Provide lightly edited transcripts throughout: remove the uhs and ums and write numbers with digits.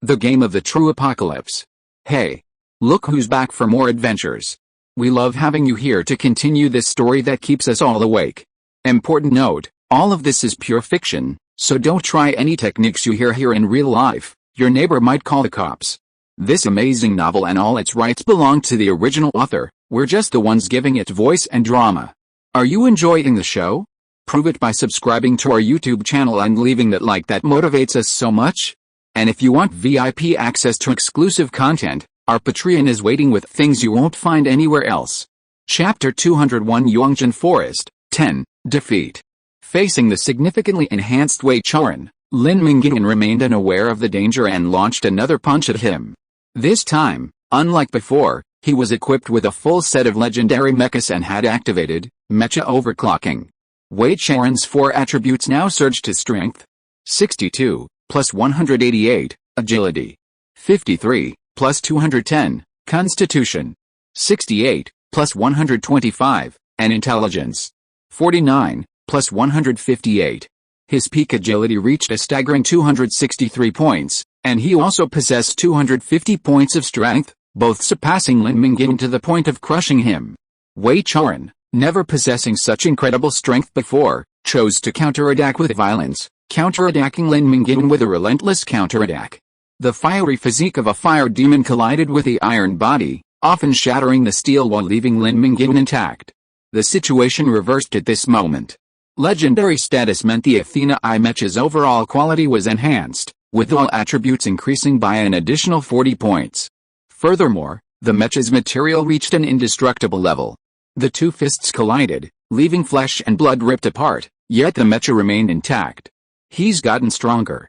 the game of the true apocalypse. Hey! Look who's back for more adventures. We love having you here to continue this story that keeps us all awake. Important note, all of this is pure fiction, so don't try any techniques you hear here in real life. Your neighbor might call the cops. This amazing novel and all its rights belong to the original author. We're just the ones giving it voice and drama. Are you enjoying the show? Prove it by subscribing to our YouTube channel and leaving that like that motivates us so much. And if you want VIP access to exclusive content, our Patreon is waiting with things you won't find anywhere else. Chapter 201 Yongjian Forest, 10, Defeat. Facing the significantly enhanced Wei Charan, Lin Mingyuan remained unaware of the danger and launched another punch at him. This time, unlike before, he was equipped with a full set of legendary mechas and had activated mecha overclocking. Wei Charan's 4 attributes now surged to strength 62, plus 188, agility 53, plus 210, constitution 68, plus 125, and intelligence 49, plus 158. His peak agility reached a staggering 263 points, and he also possessed 250 points of strength, both surpassing Lin Mingyuan to the point of crushing him. Wei Charan, never possessing such incredible strength before, chose to counterattack with violence, counterattacking Lin Mingyuan with a relentless counterattack. The fiery physique of a fire demon collided with the iron body, often shattering the steel while leaving Lin Mingyuan intact. The situation reversed at this moment. Legendary status meant the Athena I mecha's overall quality was enhanced, with all attributes increasing by an additional 40 points. Furthermore, the mecha's material reached an indestructible level. The two fists collided, leaving flesh and blood ripped apart, yet the mecha remained intact. He's gotten stronger.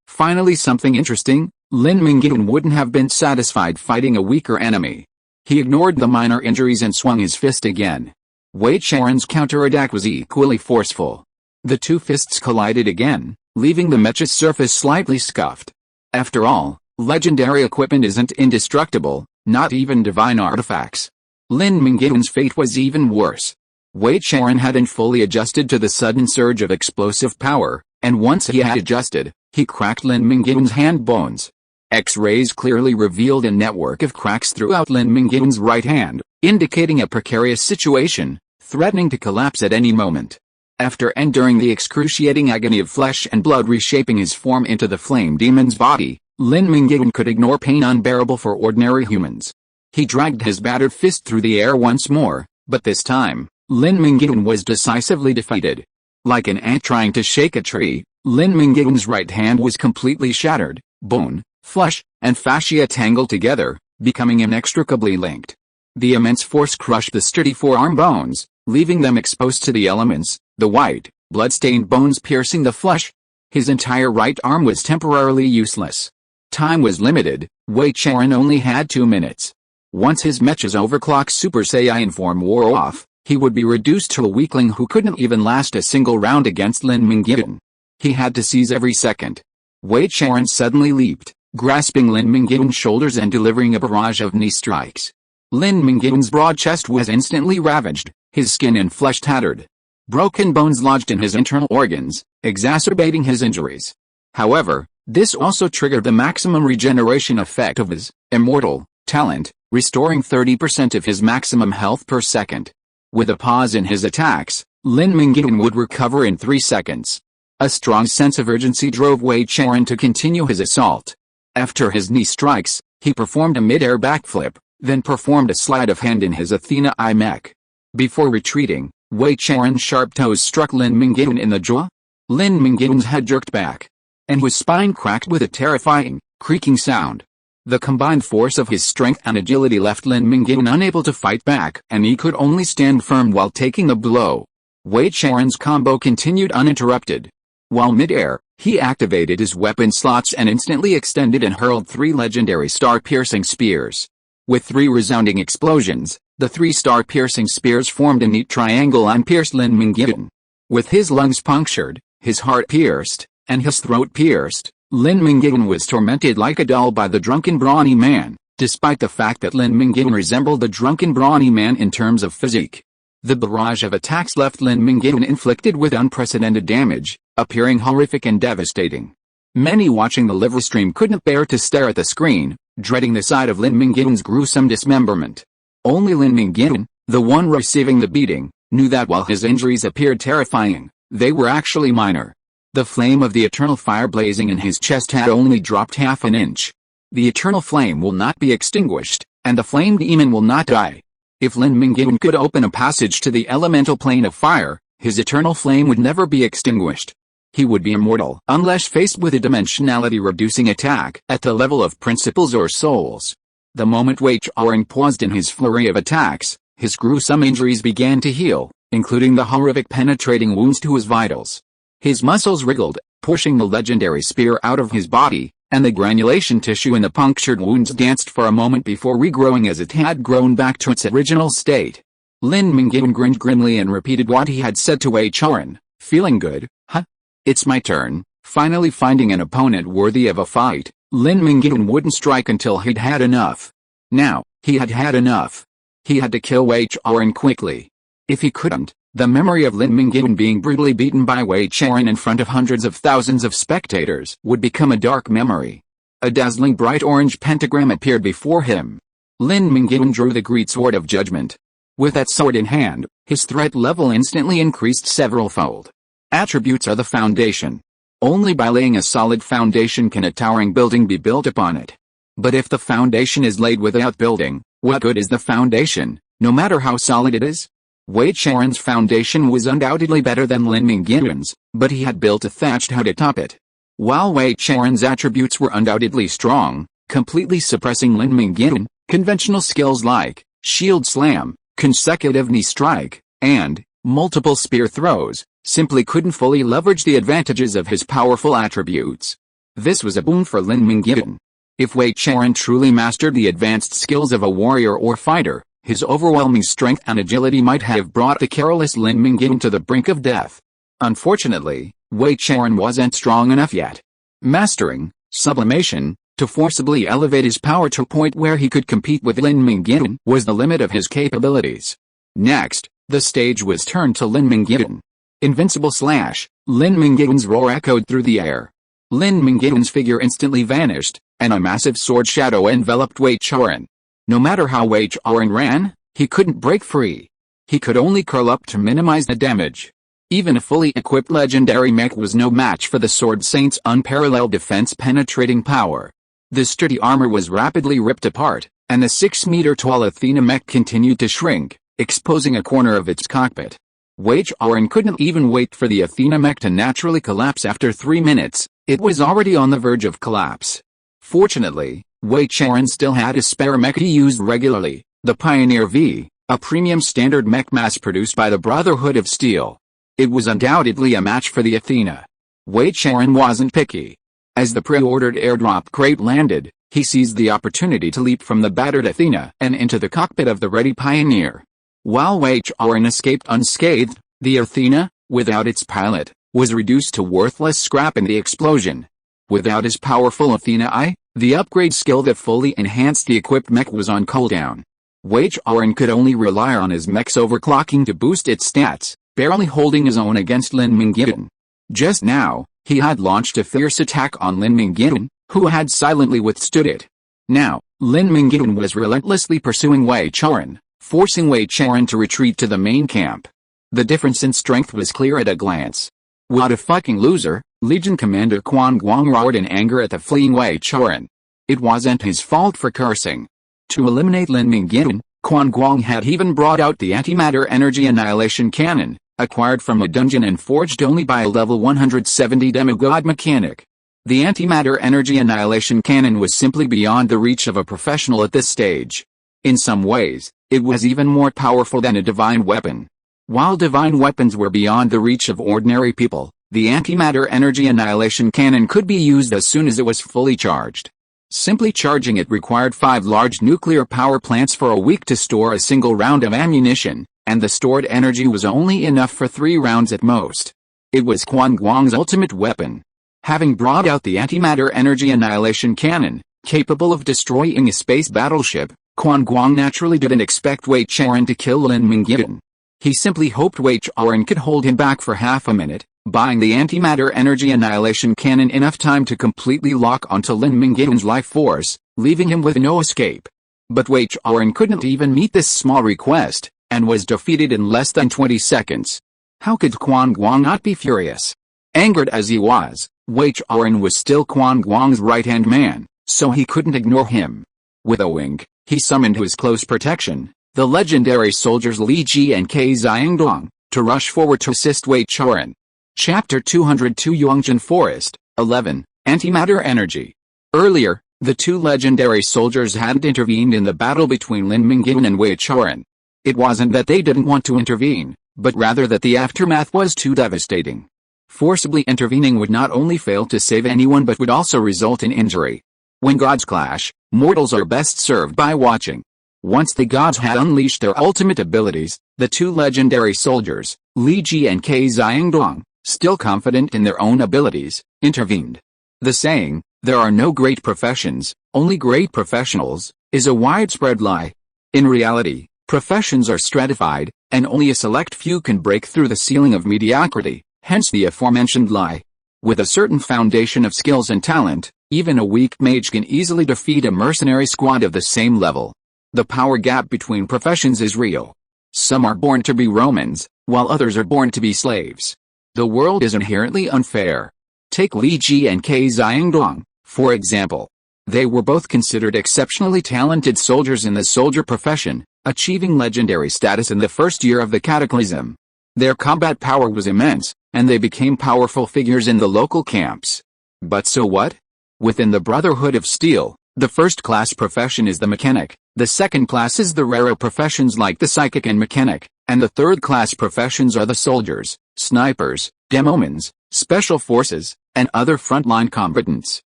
Finally something interesting. Lin Mingyuan wouldn't have been satisfied fighting a weaker enemy. He ignored the minor injuries and swung his fist again. Wei Charan's counterattack was equally forceful. The two fists collided again, leaving the mecha's surface slightly scuffed. After all, legendary equipment isn't indestructible, not even divine artifacts. Lin Mingyuan's fate was even worse. Wei Charan hadn't fully adjusted to the sudden surge of explosive power, and once he had adjusted, he cracked Lin Mingyuan's hand bones. X-rays clearly revealed a network of cracks throughout Lin Mingyuan's right hand, indicating a precarious situation, threatening to collapse at any moment. After enduring the excruciating agony of flesh and blood reshaping his form into the flame demon's body, Lin Mingyuan could ignore pain unbearable for ordinary humans. He dragged his battered fist through the air once more, but this time, Lin Mingyuan was decisively defeated. Like an ant trying to shake a tree, Lin Mingyuan's right hand was completely shattered, bone, flesh, and fascia tangled together, becoming inextricably linked. The immense force crushed the sturdy forearm bones, leaving them exposed to the elements, the white, blood-stained bones piercing the flesh. His entire right arm was temporarily useless. Time was limited. Wei Charan only had 2 minutes. Once his mecha's overclocked Super Saiyan form wore off, he would be reduced to a weakling who couldn't even last a single round against Lin Mingyuan. He had to seize every second. Wei Charan suddenly leaped, grasping Lin Mingyuan's shoulders and delivering a barrage of knee strikes. Lin Mingyuan's broad chest was instantly ravaged, his skin and flesh tattered. Broken bones lodged in his internal organs, exacerbating his injuries. However, this also triggered the maximum regeneration effect of his immortal talent, restoring 30% of his maximum health per second. With a pause in his attacks, Lin Mingyuan would recover in 3 seconds. A strong sense of urgency drove Wei Charan to continue his assault. After his knee strikes, he performed a mid-air backflip, then performed a sleight of hand in his Athena I mech. Before retreating, Wei Charan's sharp toes struck Lin Mingyuan in the jaw. Lin Mingyuan's head jerked back, and his spine cracked with a terrifying, creaking sound. The combined force of his strength and agility left Lin Mingyuan unable to fight back, and he could only stand firm while taking the blow. Wei Charan's combo continued uninterrupted. While mid-air, he activated his weapon slots and instantly extended and hurled 3 legendary star-piercing spears. With 3 resounding explosions, the 3 star-piercing spears formed a neat triangle and pierced Lin Mingyuan. With his lungs punctured, his heart pierced, and his throat pierced, Lin Mingyuan was tormented like a doll by the drunken brawny man, despite the fact that Lin Mingyuan resembled the drunken brawny man in terms of physique. The barrage of attacks left Lin Mingyuan inflicted with unprecedented damage, appearing horrific and devastating. Many watching the live stream couldn't bear to stare at the screen, dreading the sight of Lin Mingyuan's gruesome dismemberment. Only Lin Mingyuan, the one receiving the beating, knew that while his injuries appeared terrifying, they were actually minor. The flame of the eternal fire blazing in his chest had only dropped half an inch. The eternal flame will not be extinguished, and the flame demon will not die. If Lin Mingyuan could open a passage to the elemental plane of fire, his eternal flame would never be extinguished. He would be immortal unless faced with a dimensionality-reducing attack at the level of principles or souls. The moment Wei Qianxue paused in his flurry of attacks, his gruesome injuries began to heal, including the horrific penetrating wounds to his vitals. His muscles wriggled, pushing the legendary spear out of his body, and the granulation tissue in the punctured wounds danced for a moment before regrowing as it had grown back to its original state. Lin Mingyuan grinned grimly and repeated what he had said to Wei Qianxue, "Feeling good, huh? It's my turn." Finally finding an opponent worthy of a fight, Lin Mingyuan wouldn't strike until he'd had enough. Now, he had had enough. He had to kill Wei Qianxue quickly. If he couldn't, the memory of Lin Mingyuan being brutally beaten by Wei Qianxue in front of hundreds of thousands of spectators would become a dark memory. A dazzling bright orange pentagram appeared before him. Lin Mingyuan drew the great sword of judgment. With that sword in hand, his threat level instantly increased several-fold. Attributes are the foundation. Only by laying a solid foundation can a towering building be built upon it. But if the foundation is laid without building, what good is the foundation, no matter how solid it is? Wei Qianxue's foundation was undoubtedly better than Lin Mingyuan's, but he had built a thatched hut atop it. While Wei Qianxue's attributes were undoubtedly strong, completely suppressing Lin Mingyuan, conventional skills like shield slam, consecutive knee strike, and multiple spear throws simply couldn't fully leverage the advantages of his powerful attributes. This was a boon for Lin Mingyuan. If Wei Qianxue truly mastered the advanced skills of a warrior or fighter, his overwhelming strength and agility might have brought the careless Lin Mingyuan to the brink of death. Unfortunately, Wei Qianxue wasn't strong enough yet. Mastering sublimation to forcibly elevate his power to a point where he could compete with Lin Mingyuan was the limit of his capabilities. Next, the stage was turned to Lin Mingyuan. Invincible slash. Lin Mingyuan's roar echoed through the air. Lin Mingyuan's figure instantly vanished, and a massive sword shadow enveloped Wei Qianxue. No matter how Wei Qianxue ran, he couldn't break free. He could only curl up to minimize the damage. Even a fully equipped legendary mech was no match for the Sword Saint's unparalleled defense-penetrating power. The sturdy armor was rapidly ripped apart, and the 6-meter-tall Athena mech continued to shrink, exposing a corner of its cockpit. Wei Qianxue couldn't even wait for the Athena mech to naturally collapse after 3 minutes. It was already on the verge of collapse. Fortunately, Wei Qianxue still had a spare mech he used regularly, the Pioneer V, a premium standard mech mass-produced by the Brotherhood of Steel. It was undoubtedly a match for the Athena. Wei Qianxue wasn't picky. As the pre-ordered airdrop crate landed, he seized the opportunity to leap from the battered Athena and into the cockpit of the ready Pioneer. While Wei Qianxue escaped unscathed, the Athena, without its pilot, was reduced to worthless scrap in the explosion. Without his powerful Athena Eye, the upgrade skill that fully enhanced the equipped mech was on cooldown. Wei Qianxue could only rely on his mech's overclocking to boost its stats, barely holding his own against Lin Mingyuan. Just now, he had launched a fierce attack on Lin Mingyuan, who had silently withstood it. Now, Lin Mingyuan was relentlessly pursuing Wei Qianxue, forcing Wei Qianxue to retreat to the main camp. The difference in strength was clear at a glance. "What a fucking loser," Legion Commander Quan Guang roared in anger at the fleeing Wei Qianxue. It wasn't his fault for cursing. To eliminate Lin Mingyuan, Quan Guang had even brought out the antimatter energy annihilation cannon, acquired from a dungeon and forged only by a level 170 demigod mechanic. The antimatter energy annihilation cannon was simply beyond the reach of a professional at this stage. In some ways, it was even more powerful than a divine weapon. While divine weapons were beyond the reach of ordinary people, the antimatter energy annihilation cannon could be used as soon as it was fully charged. Simply charging it required 5 large nuclear power plants for a week to store a single round of ammunition, and the stored energy was only enough for 3 rounds at most. It was Quan Guang's ultimate weapon. Having brought out the antimatter energy annihilation cannon, capable of destroying a space battleship, Quan Guang naturally didn't expect Wei Qianxue to kill Lin Mingyuan. He simply hoped Wei Qianxue could hold him back for half a minute, buying the antimatter energy annihilation cannon enough time to completely lock onto Lin Mingyuan's life force, leaving him with no escape. But Wei Chaoran couldn't even meet this small request, and was defeated in less than 20 seconds. How could Quan Guang not be furious? Angered as he was, Wei Chaoran was still Quan Guang's right-hand man, so he couldn't ignore him. With a wink, he summoned his close protection, the legendary soldiers Li Ji and Ke Xiangdong, to rush forward to assist Wei Chaoran. Chapter 202 Yongjin Forest, 11, Antimatter Energy. Earlier, the two legendary soldiers hadn't intervened in the battle between Lin Mingyuan and Wei Chaoran. It wasn't that they didn't want to intervene, but rather that the aftermath was too devastating. Forcibly intervening would not only fail to save anyone but would also result in injury. When gods clash, mortals are best served by watching. Once the gods had unleashed their ultimate abilities, the two legendary soldiers, Li Ji and Ke Xiangdong, still confident in their own abilities, intervened. The saying, "There are no great professions, only great professionals," is a widespread lie. In reality, professions are stratified, and only a select few can break through the ceiling of mediocrity, hence the aforementioned lie. With a certain foundation of skills and talent, even a weak mage can easily defeat a mercenary squad of the same level. The power gap between professions is real. Some are born to be Romans, while others are born to be slaves. The world is inherently unfair. Take Li Ji and Ke Xiangdong, for example. They were both considered exceptionally talented soldiers in the soldier profession, achieving legendary status in the first year of the Cataclysm. Their combat power was immense, and they became powerful figures in the local camps. But so what? Within the Brotherhood of Steel, the first-class profession is the mechanic, the second class is the rarer professions like the psychic and mechanic, and the third-class professions are the soldiers, snipers, demomans, special forces, and other frontline combatants.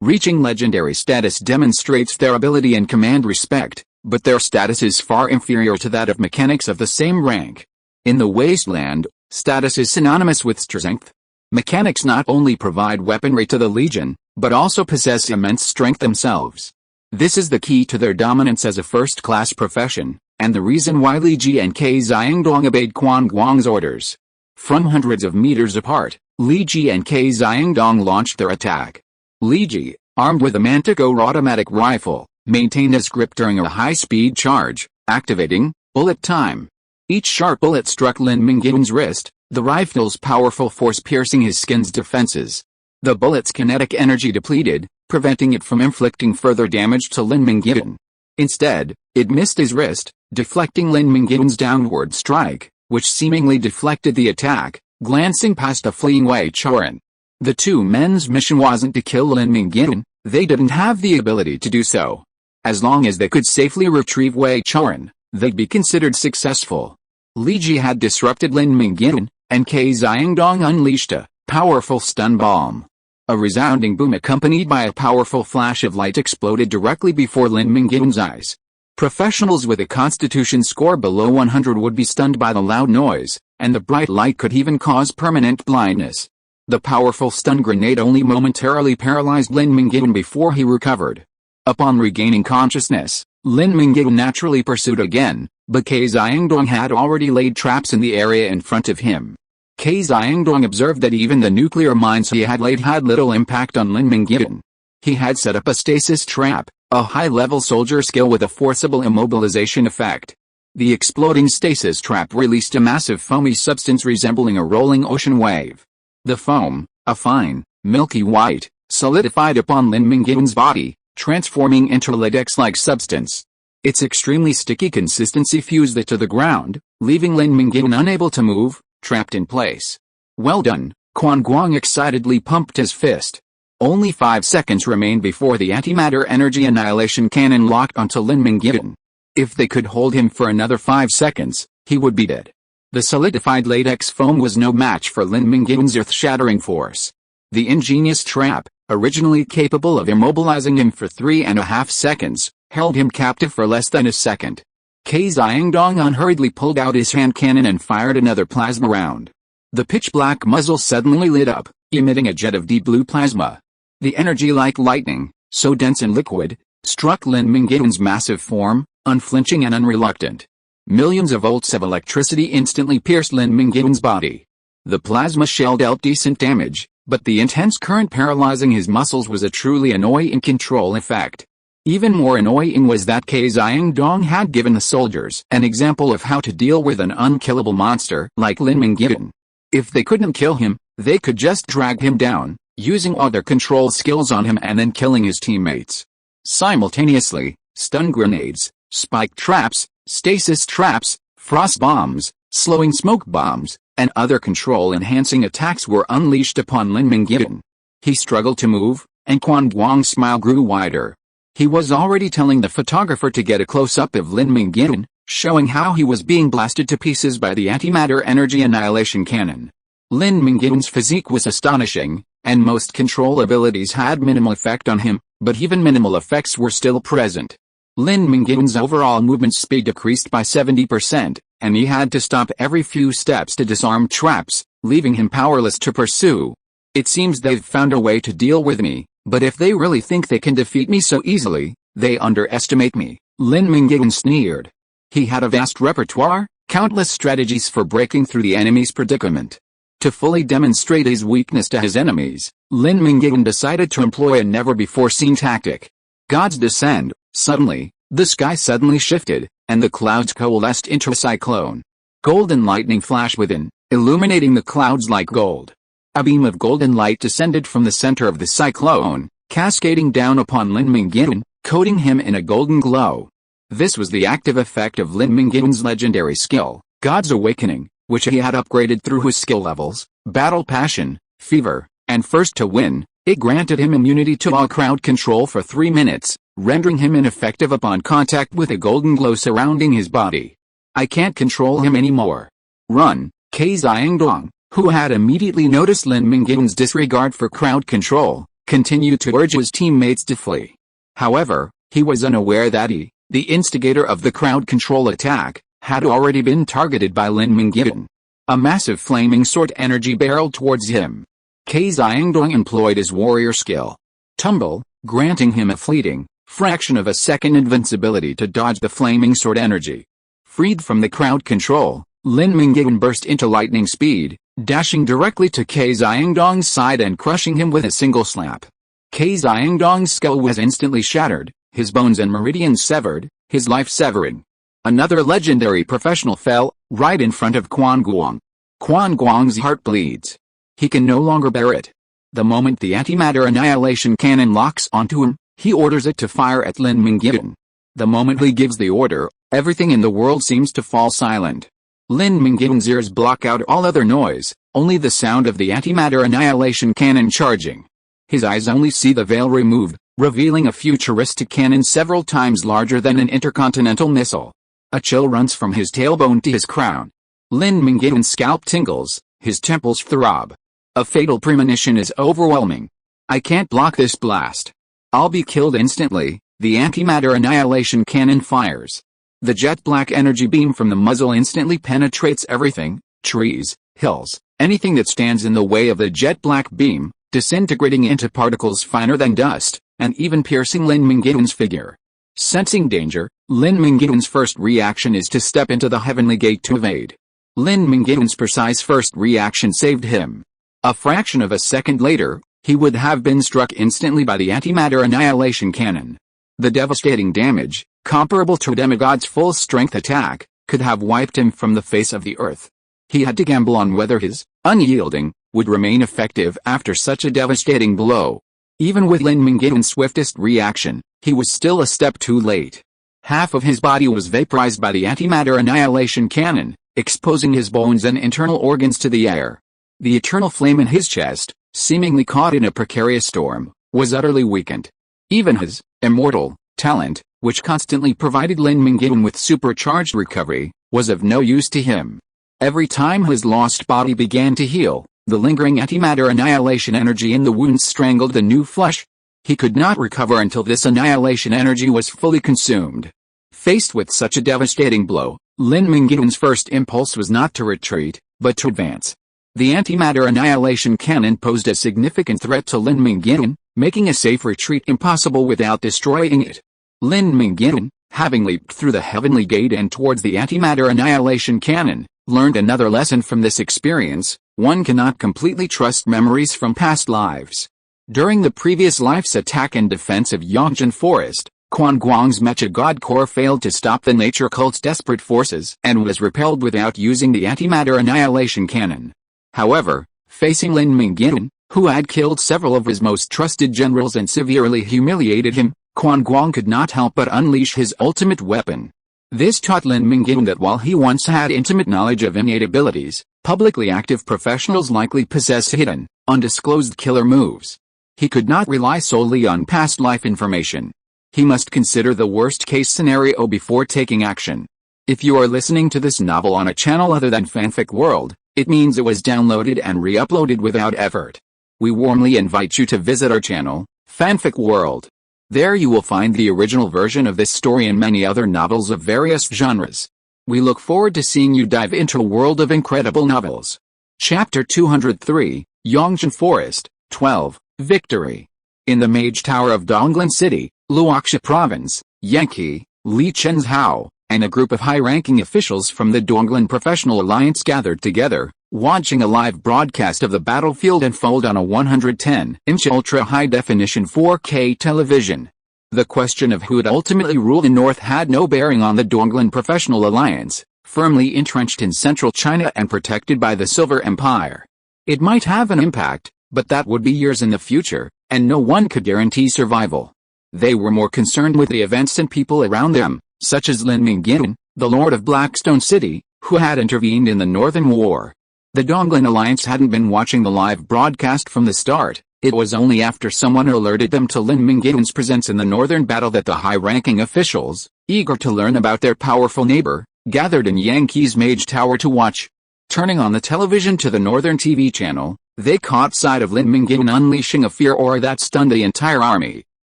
Reaching legendary status demonstrates their ability and command respect, but their status is far inferior to that of mechanics of the same rank. In the Wasteland, status is synonymous with strength. Mechanics not only provide weaponry to the Legion, but also possess immense strength themselves. This is the key to their dominance as a first-class profession, and the reason why Li Ji and Ke Xiangdong obeyed Quan Guang's orders. From hundreds of meters apart, Li Ji and Ke Xiangdong launched their attack. Li Ji, armed with a Manticore automatic rifle, maintained his grip during a high-speed charge, activating bullet time. Each sharp bullet struck Lin Mingyuan's wrist, the rifle's powerful force piercing his skin's defenses. The bullet's kinetic energy depleted, preventing it from inflicting further damage to Lin Mingyuan. Instead, it missed his wrist, deflecting Lin Mingyuan's downward strike, which seemingly deflected the attack, glancing past the fleeing Wei Chaoran. The two men's mission wasn't to kill Lin Mingyuan, they didn't have the ability to do so. As long as they could safely retrieve Wei Chaoran, they'd be considered successful. Li Ji had disrupted Lin Mingyuan, and Ke Xiangdong unleashed a powerful stun bomb. A resounding boom accompanied by a powerful flash of light exploded directly before Lin Mingyuan's eyes. Professionals with a constitution score below 100 would be stunned by the loud noise, and the bright light could even cause permanent blindness. The powerful stun grenade only momentarily paralyzed Lin Mingyuan before he recovered. Upon regaining consciousness, Lin Mingyuan naturally pursued again, but Ke Xiangdong had already laid traps in the area in front of him. Ke Xiangdong observed that even the nuclear mines he had laid had little impact on Lin Mingyuan. He had set up a stasis trap, a high-level soldier skill with a forcible immobilization effect. The exploding stasis trap released a massive foamy substance resembling a rolling ocean wave. The foam, a fine, milky white, solidified upon Lin Mingyuan's body, transforming into latex-like substance. Its extremely sticky consistency fused it to the ground, leaving Lin Mingyuan unable to move, trapped in place. Well done, Quan Guang excitedly pumped his fist. Only 5 seconds remained before the antimatter energy annihilation cannon locked onto Lin Mingyuan. If they could hold him for another 5 seconds, he would be dead. The solidified latex foam was no match for Lin Mingyuan's earth-shattering force. The ingenious trap, originally capable of immobilizing him for 3.5 seconds, held him captive for less than a second. Ke Xiangdong unhurriedly pulled out his hand cannon and fired another plasma round. The pitch-black muzzle suddenly lit up, emitting a jet of deep blue plasma. The energy like lightning, so dense and liquid, struck Lin Mingyuan's massive form, unflinching and unreluctant. Millions of volts of electricity instantly pierced Lin Mingyuan's body. The plasma shell dealt decent damage, but the intense current paralyzing his muscles was a truly annoying control effect. Even more annoying was that Ke Xiangdong had given the soldiers an example of how to deal with an unkillable monster like Lin Mingyuan. If they couldn't kill him, they could just drag him down, using all their control skills on him and then killing his teammates. Simultaneously, stun grenades, spike traps, stasis traps, frost bombs, slowing smoke bombs, and other control-enhancing attacks were unleashed upon Lin Mingyuan. He struggled to move, and Quan Guang's smile grew wider. He was already telling the photographer to get a close-up of Lin Mingyuan, showing how he was being blasted to pieces by the antimatter energy annihilation cannon. Lin Mingyuan's physique was astonishing, and most control abilities had minimal effect on him, but even minimal effects were still present. Lin Mingyuan's overall movement speed decreased by 70%, and he had to stop every few steps to disarm traps, leaving him powerless to pursue. It seems they've found a way to deal with me, but if they really think they can defeat me so easily, they underestimate me, Lin Mingyuan sneered. He had a vast repertoire, countless strategies for breaking through the enemy's predicament. To fully demonstrate his weakness to his enemies, Lin Mingyuan decided to employ a never-before-seen tactic. Gods descend. Suddenly, the sky suddenly shifted, and the clouds coalesced into a cyclone. Golden lightning flashed within, illuminating the clouds like gold. A beam of golden light descended from the center of the cyclone, cascading down upon Lin Mingyuan, coating him in a golden glow. This was the active effect of Lin Mingyuan's legendary skill, God's Awakening, which he had upgraded through his skill levels, Battle Passion, Fever, and First to Win. It granted him immunity to all crowd control for 3 minutes, rendering him ineffective upon contact with a golden glow surrounding his body. I can't control him anymore. Run, Ke Xiangdong, who had immediately noticed Lin Mingyuan's disregard for crowd control, continued to urge his teammates to flee. However, he was unaware that he, the instigator of the crowd control attack, had already been targeted by Lin Mingyuan. A massive flaming sword energy barreled towards him. Ke Xiangdong employed his warrior skill, Tumble, granting him a fleeting, fraction of a second invincibility to dodge the flaming sword energy. Freed from the crowd control, Lin Mingyuan burst into lightning speed, dashing directly to Ke Xiangdong's side and crushing him with a single slap. Ke Xiangdong's skull was instantly shattered, his bones and meridians severed, his life severing. Another legendary professional fell, right in front of Quan Guang. Quan Guang's heart bleeds. He can no longer bear it. The moment the antimatter annihilation cannon locks onto him, he orders it to fire at Lin Mingyuan. The moment he gives the order, everything in the world seems to fall silent. Lin Mingyuan's ears block out all other noise, only the sound of the antimatter annihilation cannon charging. His eyes only see the veil removed, revealing a futuristic cannon several times larger than an intercontinental missile. A chill runs from his tailbone to his crown. Lin Mingyuan's scalp tingles, his temples throb. A fatal premonition is overwhelming. I can't block this blast. I'll be killed instantly. The antimatter annihilation cannon fires. The jet black energy beam from the muzzle instantly penetrates everything, trees, hills, anything that stands in the way of the jet black beam, disintegrating into particles finer than dust, and even piercing Lin Mingyuan's figure. Sensing danger, Lin Mingyuan's first reaction is to step into the heavenly gate to evade. Lin Mingyuan's precise first reaction saved him. A fraction of a second later, he would have been struck instantly by the antimatter annihilation cannon. The devastating damage, comparable to a demigod's full-strength attack, could have wiped him from the face of the earth. He had to gamble on whether his unyielding would remain effective after such a devastating blow. Even with Lin Mingyuan's swiftest reaction, he was still a step too late. Half of his body was vaporized by the antimatter annihilation cannon, exposing his bones and internal organs to the air. The eternal flame in his chest, seemingly caught in a precarious storm, was utterly weakened. Even his immortal talent, which constantly provided Lin Mingyuan with supercharged recovery, was of no use to him. Every time his lost body began to heal, the lingering antimatter annihilation energy in the wounds strangled the new flesh. He could not recover until this annihilation energy was fully consumed. Faced with such a devastating blow, Lin Mingyuan's first impulse was not to retreat, but to advance. The antimatter annihilation cannon posed a significant threat to Lin Mingyuan, making a safe retreat impossible without destroying it. Lin Mingyuan, having leaped through the heavenly gate and towards the antimatter annihilation cannon, learned another lesson from this experience: One cannot completely trust memories from past lives. During the previous life's attack and defense of Yongzhen Forest, Quan Guang's Mecha God Corps failed to stop the nature cult's desperate forces and was repelled without using the antimatter annihilation cannon. However, facing Lin Mingyuan, who had killed several of his most trusted generals and severely humiliated him, Quan Guang could not help but unleash his ultimate weapon. This taught Lin Mingyuan that while he once had intimate knowledge of innate abilities, publicly active professionals likely possess hidden, undisclosed killer moves. He could not rely solely on past life information. He must consider the worst-case scenario before taking action. If you are listening to this novel on a channel other than Fanfic World, it means it was downloaded and re-uploaded without effort. We warmly invite you to visit our channel, Fanfic World. There you will find the original version of this story and many other novels of various genres. We look forward to seeing you dive into a world of incredible novels. Chapter 203, Yongzhen Forest, 12, Victory. In the Mage Tower of Donglan City, Luoxia Province, Yan Qianxue, Li Qianxue, and a group of high-ranking officials from the Donglan Professional Alliance gathered together, watching a live broadcast of the battlefield unfold on a 110-inch ultra-high-definition 4K television. The question of who would ultimately rule the North had no bearing on the Donglan Professional Alliance, firmly entrenched in central China and protected by the Silver Empire. It might have an impact, but that would be years in the future, and no one could guarantee survival. They were more concerned with the events and people around them, such as Lin Mingyuan, the Lord of Blackstone City, who had intervened in the Northern War. The Donglan Alliance hadn't been watching the live broadcast from the start. It was only after someone alerted them to Lin Mingyuan's presence in the northern battle that the high-ranking officials, eager to learn about their powerful neighbor, gathered in Yan Qi's Mage Tower to watch. Turning on the television to the northern TV channel, they caught sight of Lin Mingyuan unleashing a fear aura that stunned the entire army.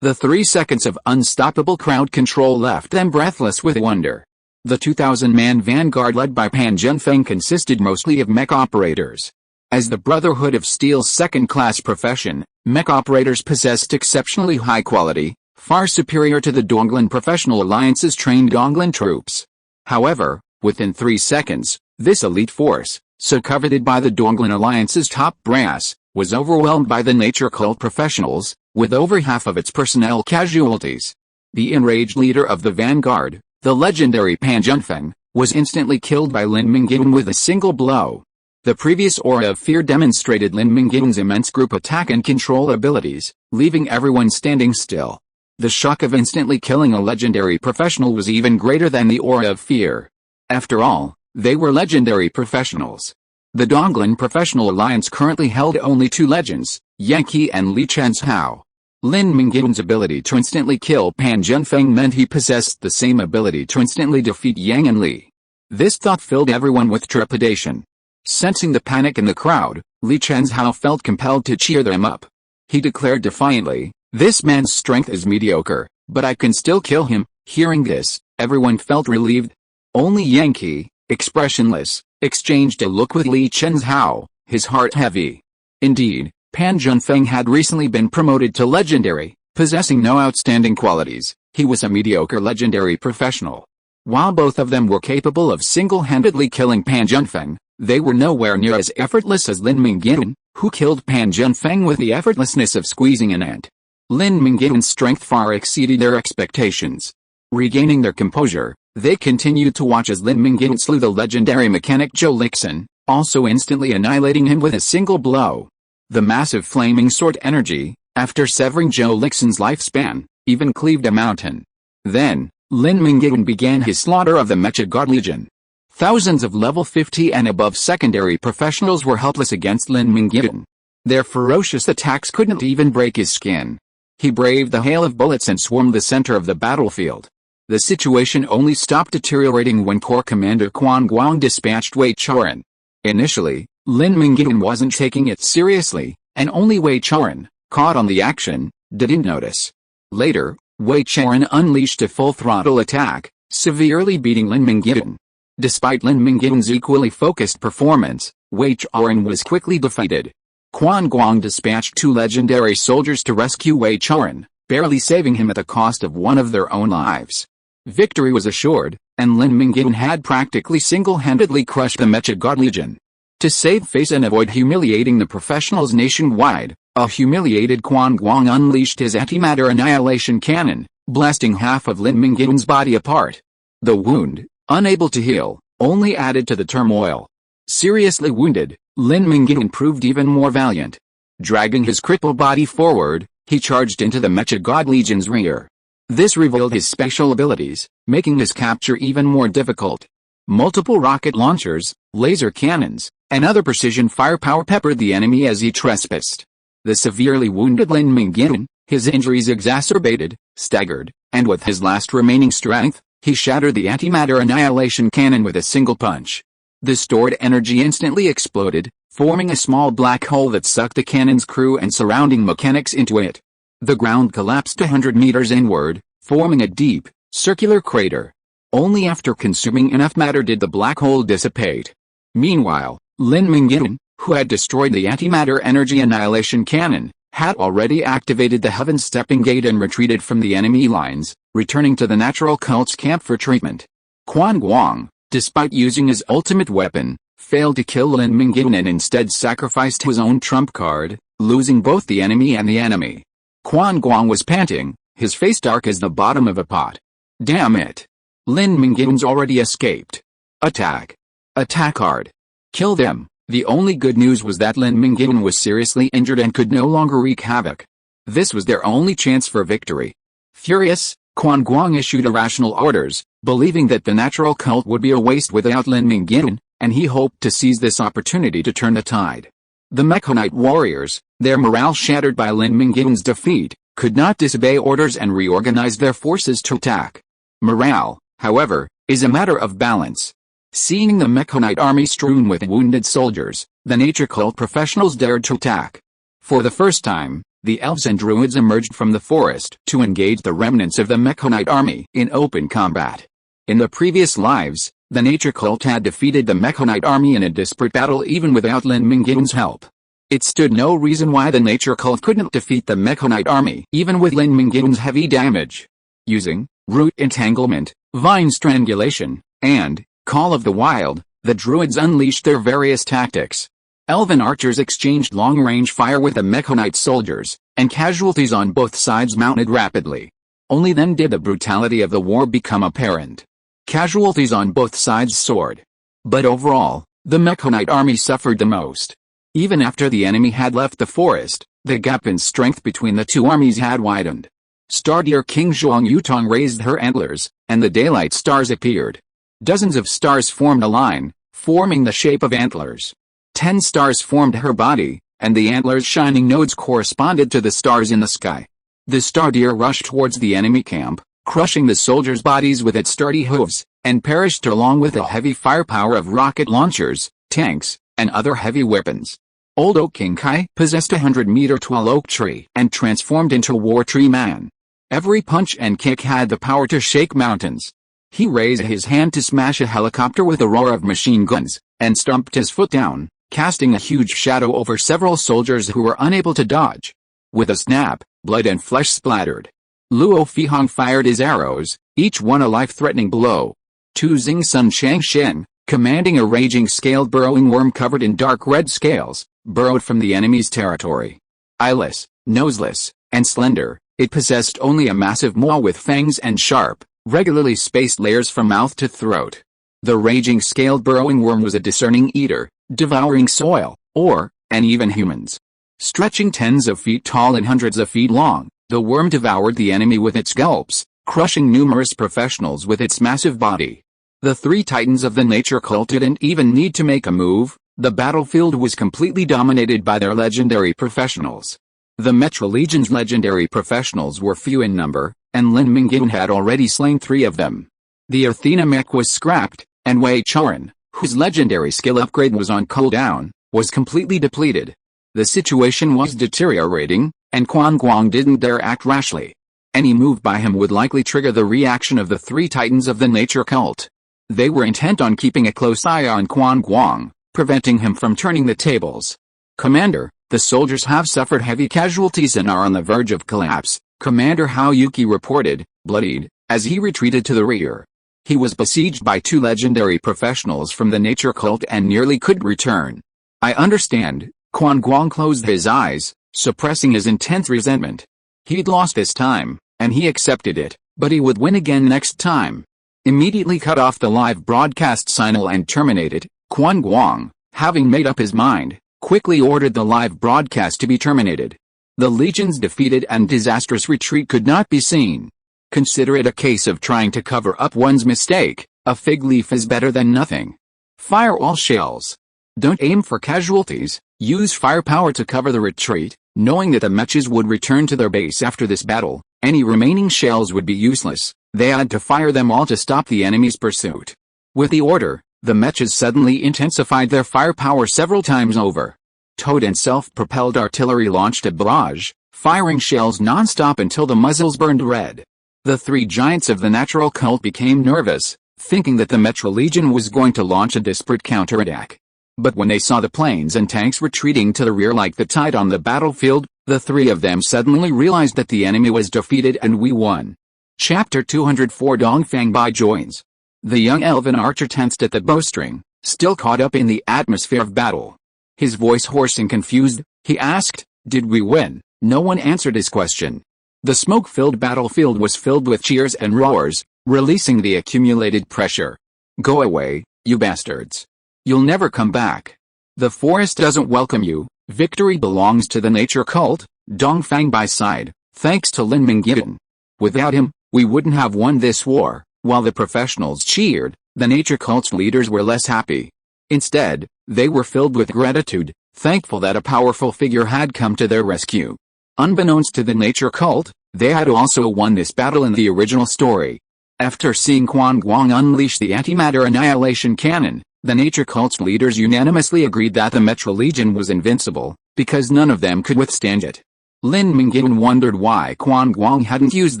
The 3 seconds of unstoppable crowd control left them breathless with wonder. The 2,000-man vanguard led by Pan Zhenfeng consisted mostly of mech operators. As the Brotherhood of Steel's second-class profession, mech operators possessed exceptionally high quality, far superior to the Donglan Professional Alliance's trained Donglan troops. However, within 3 seconds, this elite force, so coveted by the Donglan Alliance's top brass, was overwhelmed by the nature cult professionals, with over half of its personnel casualties. The enraged leader of the vanguard, the legendary Pan Zhenfeng, was instantly killed by Lin Mingyuan with a single blow. The previous aura of fear demonstrated Lin Mingyuan's immense group attack and control abilities, leaving everyone standing still. The shock of instantly killing a legendary professional was even greater than the aura of fear. After all, they were legendary professionals. The Donglan Professional Alliance currently held only 2 legends, Yan Qi and Li Qianxue. Lin Mingyuan's ability to instantly kill Pan Zhenfeng meant he possessed the same ability to instantly defeat Yang and Li. This thought filled everyone with trepidation. Sensing the panic in the crowd, Li Qianxue felt compelled to cheer them up. He declared defiantly, "This man's strength is mediocre, but I can still kill him." Hearing this, everyone felt relieved. Only Yan Qi, expressionless, exchanged a look with Li Qianxue, his heart heavy. Indeed, Pan Zhenfeng had recently been promoted to legendary, possessing no outstanding qualities. He was a mediocre legendary professional. While both of them were capable of single-handedly killing Pan Zhenfeng, they were nowhere near as effortless as Lin Mingyuan, who killed Pan Zhenfeng with the effortlessness of squeezing an ant. Lin Mingyuan's strength far exceeded their expectations. Regaining their composure, they continued to watch as Lin Mingyuan slew the legendary mechanic Zhou Lixin, also instantly annihilating him with a single blow. The massive flaming sword energy, after severing Zhou Lixin's lifespan, even cleaved a mountain. Then, Lin Mingyuan began his slaughter of the Mecha God Legion. Thousands of level 50 and above secondary professionals were helpless against Lin Mingyuan. Their ferocious attacks couldn't even break his skin. He braved the hail of bullets and swarmed the center of the battlefield. The situation only stopped deteriorating when Corps Commander Quan Guang dispatched Wei Chaoran. Initially, Lin Mingyuan wasn't taking it seriously, and only Wei Chaoran, caught on the action, didn't notice. Later, Wei Chaoran unleashed a full-throttle attack, severely beating Lin Mingyuan. Despite Lin Mingyuan's equally focused performance, Wei Chaoran was quickly defeated. Quan Guang dispatched 2 legendary soldiers to rescue Wei Chaoran, barely saving him at the cost of one of their own lives. Victory was assured, and Lin Mingyuan had practically single-handedly crushed the Mecha God Legion. To save face and avoid humiliating the professionals nationwide, a humiliated Quan Guang unleashed his antimatter annihilation cannon, blasting half of Lin Mingyuan's body apart. The wound, unable to heal, only added to the turmoil. Seriously wounded, Lin Mingyuan proved even more valiant. Dragging his crippled body forward, he charged into the Mecha God Legion's rear. This revealed his special abilities, making his capture even more difficult. Multiple rocket launchers, laser cannons, and other precision firepower peppered the enemy as he trespassed. The severely wounded Lin Mingyuan, his injuries exacerbated, staggered, and with his last remaining strength, he shattered the antimatter annihilation cannon with a single punch. The stored energy instantly exploded, forming a small black hole that sucked the cannon's crew and surrounding mechanics into it. The ground collapsed 100 meters inward, forming a deep, circular crater. Only after consuming enough matter did the black hole dissipate. Meanwhile, Lin Mingyuan, who had destroyed the antimatter energy annihilation cannon, had already activated the Heaven Stepping Gate and retreated from the enemy lines, returning to the natural cult's camp for treatment. Quan Guang, despite using his ultimate weapon, failed to kill Lin Mingyuan and instead sacrificed his own trump card, losing both the enemy and the enemy. Quan Guang was panting, his face dark as the bottom of a pot. Damn it! Lin Mingyuan's already escaped. Attack! Attack hard! Kill them! The only good news was that Lin Mingyuan was seriously injured and could no longer wreak havoc. This was their only chance for victory. Furious, Quan Guang issued irrational orders, believing that the natural cult would be a waste without Lin Mingyuan, and he hoped to seize this opportunity to turn the tide. The Mechonite warriors, their morale shattered by Lin Mingyuan's defeat, could not disobey orders and reorganized their forces to attack. Morale, however, is a matter of balance. Seeing the Mechonite army strewn with wounded soldiers, the nature cult professionals dared to attack. For the first time, the elves and druids emerged from the forest to engage the remnants of the Mechonite army in open combat. In the previous lives, the nature cult had defeated the Mechonite army in a desperate battle even without Lin Mingyuan's help. It stood no reason why the nature cult couldn't defeat the Mechonite army even with Lin Mingyuan's heavy damage. Using root entanglement, vine strangulation, and Call of the Wild, the druids unleashed their various tactics. Elven archers exchanged long-range fire with the Mechonite soldiers, and casualties on both sides mounted rapidly. Only then did the brutality of the war become apparent. Casualties on both sides soared. But overall, the Mechonite army suffered the most. Even after the enemy had left the forest, the gap in strength between the two armies had widened. Stardeer King Zhuang Yutong raised her antlers, and the daylight stars appeared. Dozens of stars formed a line, forming the shape of antlers. 10 stars formed her body, and the antlers' shining nodes corresponded to the stars in the sky. The Stardeer rushed towards the enemy camp, crushing the soldiers' bodies with its sturdy hooves, and perished along with the heavy firepower of rocket launchers, tanks, and other heavy weapons. Old Oak King Kai possessed a 100-meter tall oak tree and transformed into War Tree Man. Every punch and kick had the power to shake mountains. He raised his hand to smash a helicopter with a roar of machine guns, and stomped his foot down, casting a huge shadow over several soldiers who were unable to dodge. With a snap, blood and flesh splattered. Luo Fihong fired his arrows, each one a life-threatening blow. Tu Xing Sun Changshen, commanding a raging scaled burrowing worm covered in dark red scales, burrowed from the enemy's territory. Eyeless, noseless, and slender, it possessed only a massive maw with fangs and sharp, regularly spaced layers from mouth to throat. The raging scaled burrowing worm was a discerning eater, devouring soil, ore, and even humans. Stretching tens of feet tall and hundreds of feet long, the worm devoured the enemy with its gulps, crushing numerous professionals with its massive body. The three titans of the nature cult didn't even need to make a move. The battlefield was completely dominated by their legendary professionals. The Metro Legion's legendary professionals were few in number, and Lin Mingyuan had already slain 3 of them. The Athena mech was scrapped, and Wei Charan, whose legendary skill upgrade was on cooldown, was completely depleted. The situation was deteriorating, and Quan Guang didn't dare act rashly. Any move by him would likely trigger the reaction of the 3 titans of the nature cult. They were intent on keeping a close eye on Quan Guang, preventing him from turning the tables. Commander, the soldiers have suffered heavy casualties and are on the verge of collapse, Commander Hao Yuki reported, bloodied, as he retreated to the rear. He was besieged by 2 legendary professionals from the nature cult and nearly couldn't return. I understand. Quan Guang closed his eyes, suppressing his intense resentment. He'd lost this time, and he accepted it, but he would win again next time. Immediately cut off the live broadcast signal and terminated. Quan Guang, having made up his mind, quickly ordered the live broadcast to be terminated. The Legion's defeated and disastrous retreat could not be seen. Consider it a case of trying to cover up one's mistake. A fig leaf is better than nothing. Fire all shells. Don't aim for casualties, use firepower to cover the retreat, knowing that the mechas would return to their base after this battle. Any remaining shells would be useless. They had to fire them all to stop the enemy's pursuit. With the order, the mechas suddenly intensified their firepower several times over. Towed and self-propelled artillery launched a barrage, firing shells non-stop until the muzzles burned red. The three giants of the natural cult became nervous, thinking that the Metro Legion was going to launch a desperate counterattack. But when they saw the planes and tanks retreating to the rear like the tide on the battlefield, the three of them suddenly realized that the enemy was defeated and we won. Chapter 204 Dongfang Bai joins. The young elven archer tensed at the bowstring, still caught up in the atmosphere of battle. His voice hoarse and confused, he asked, "Did we win?" No one answered his question. The smoke-filled battlefield was filled with cheers and roars, releasing the accumulated pressure. "Go away, you bastards. You'll never come back. The forest doesn't welcome you. Victory belongs to the nature cult." Dongfang Bai sighed, thanks to Lin Mingyuan. Without him, we wouldn't have won this war. While the professionals cheered, the nature cult's leaders were less happy. Instead, they were filled with gratitude, thankful that a powerful figure had come to their rescue. Unbeknownst to the nature cult, they had also won this battle in the original story. After seeing Quan Guang unleash the antimatter annihilation cannon, the nature cult's leaders unanimously agreed that the Metro Legion was invincible, because none of them could withstand it. Lin Mingyuan wondered why Quan Guang hadn't used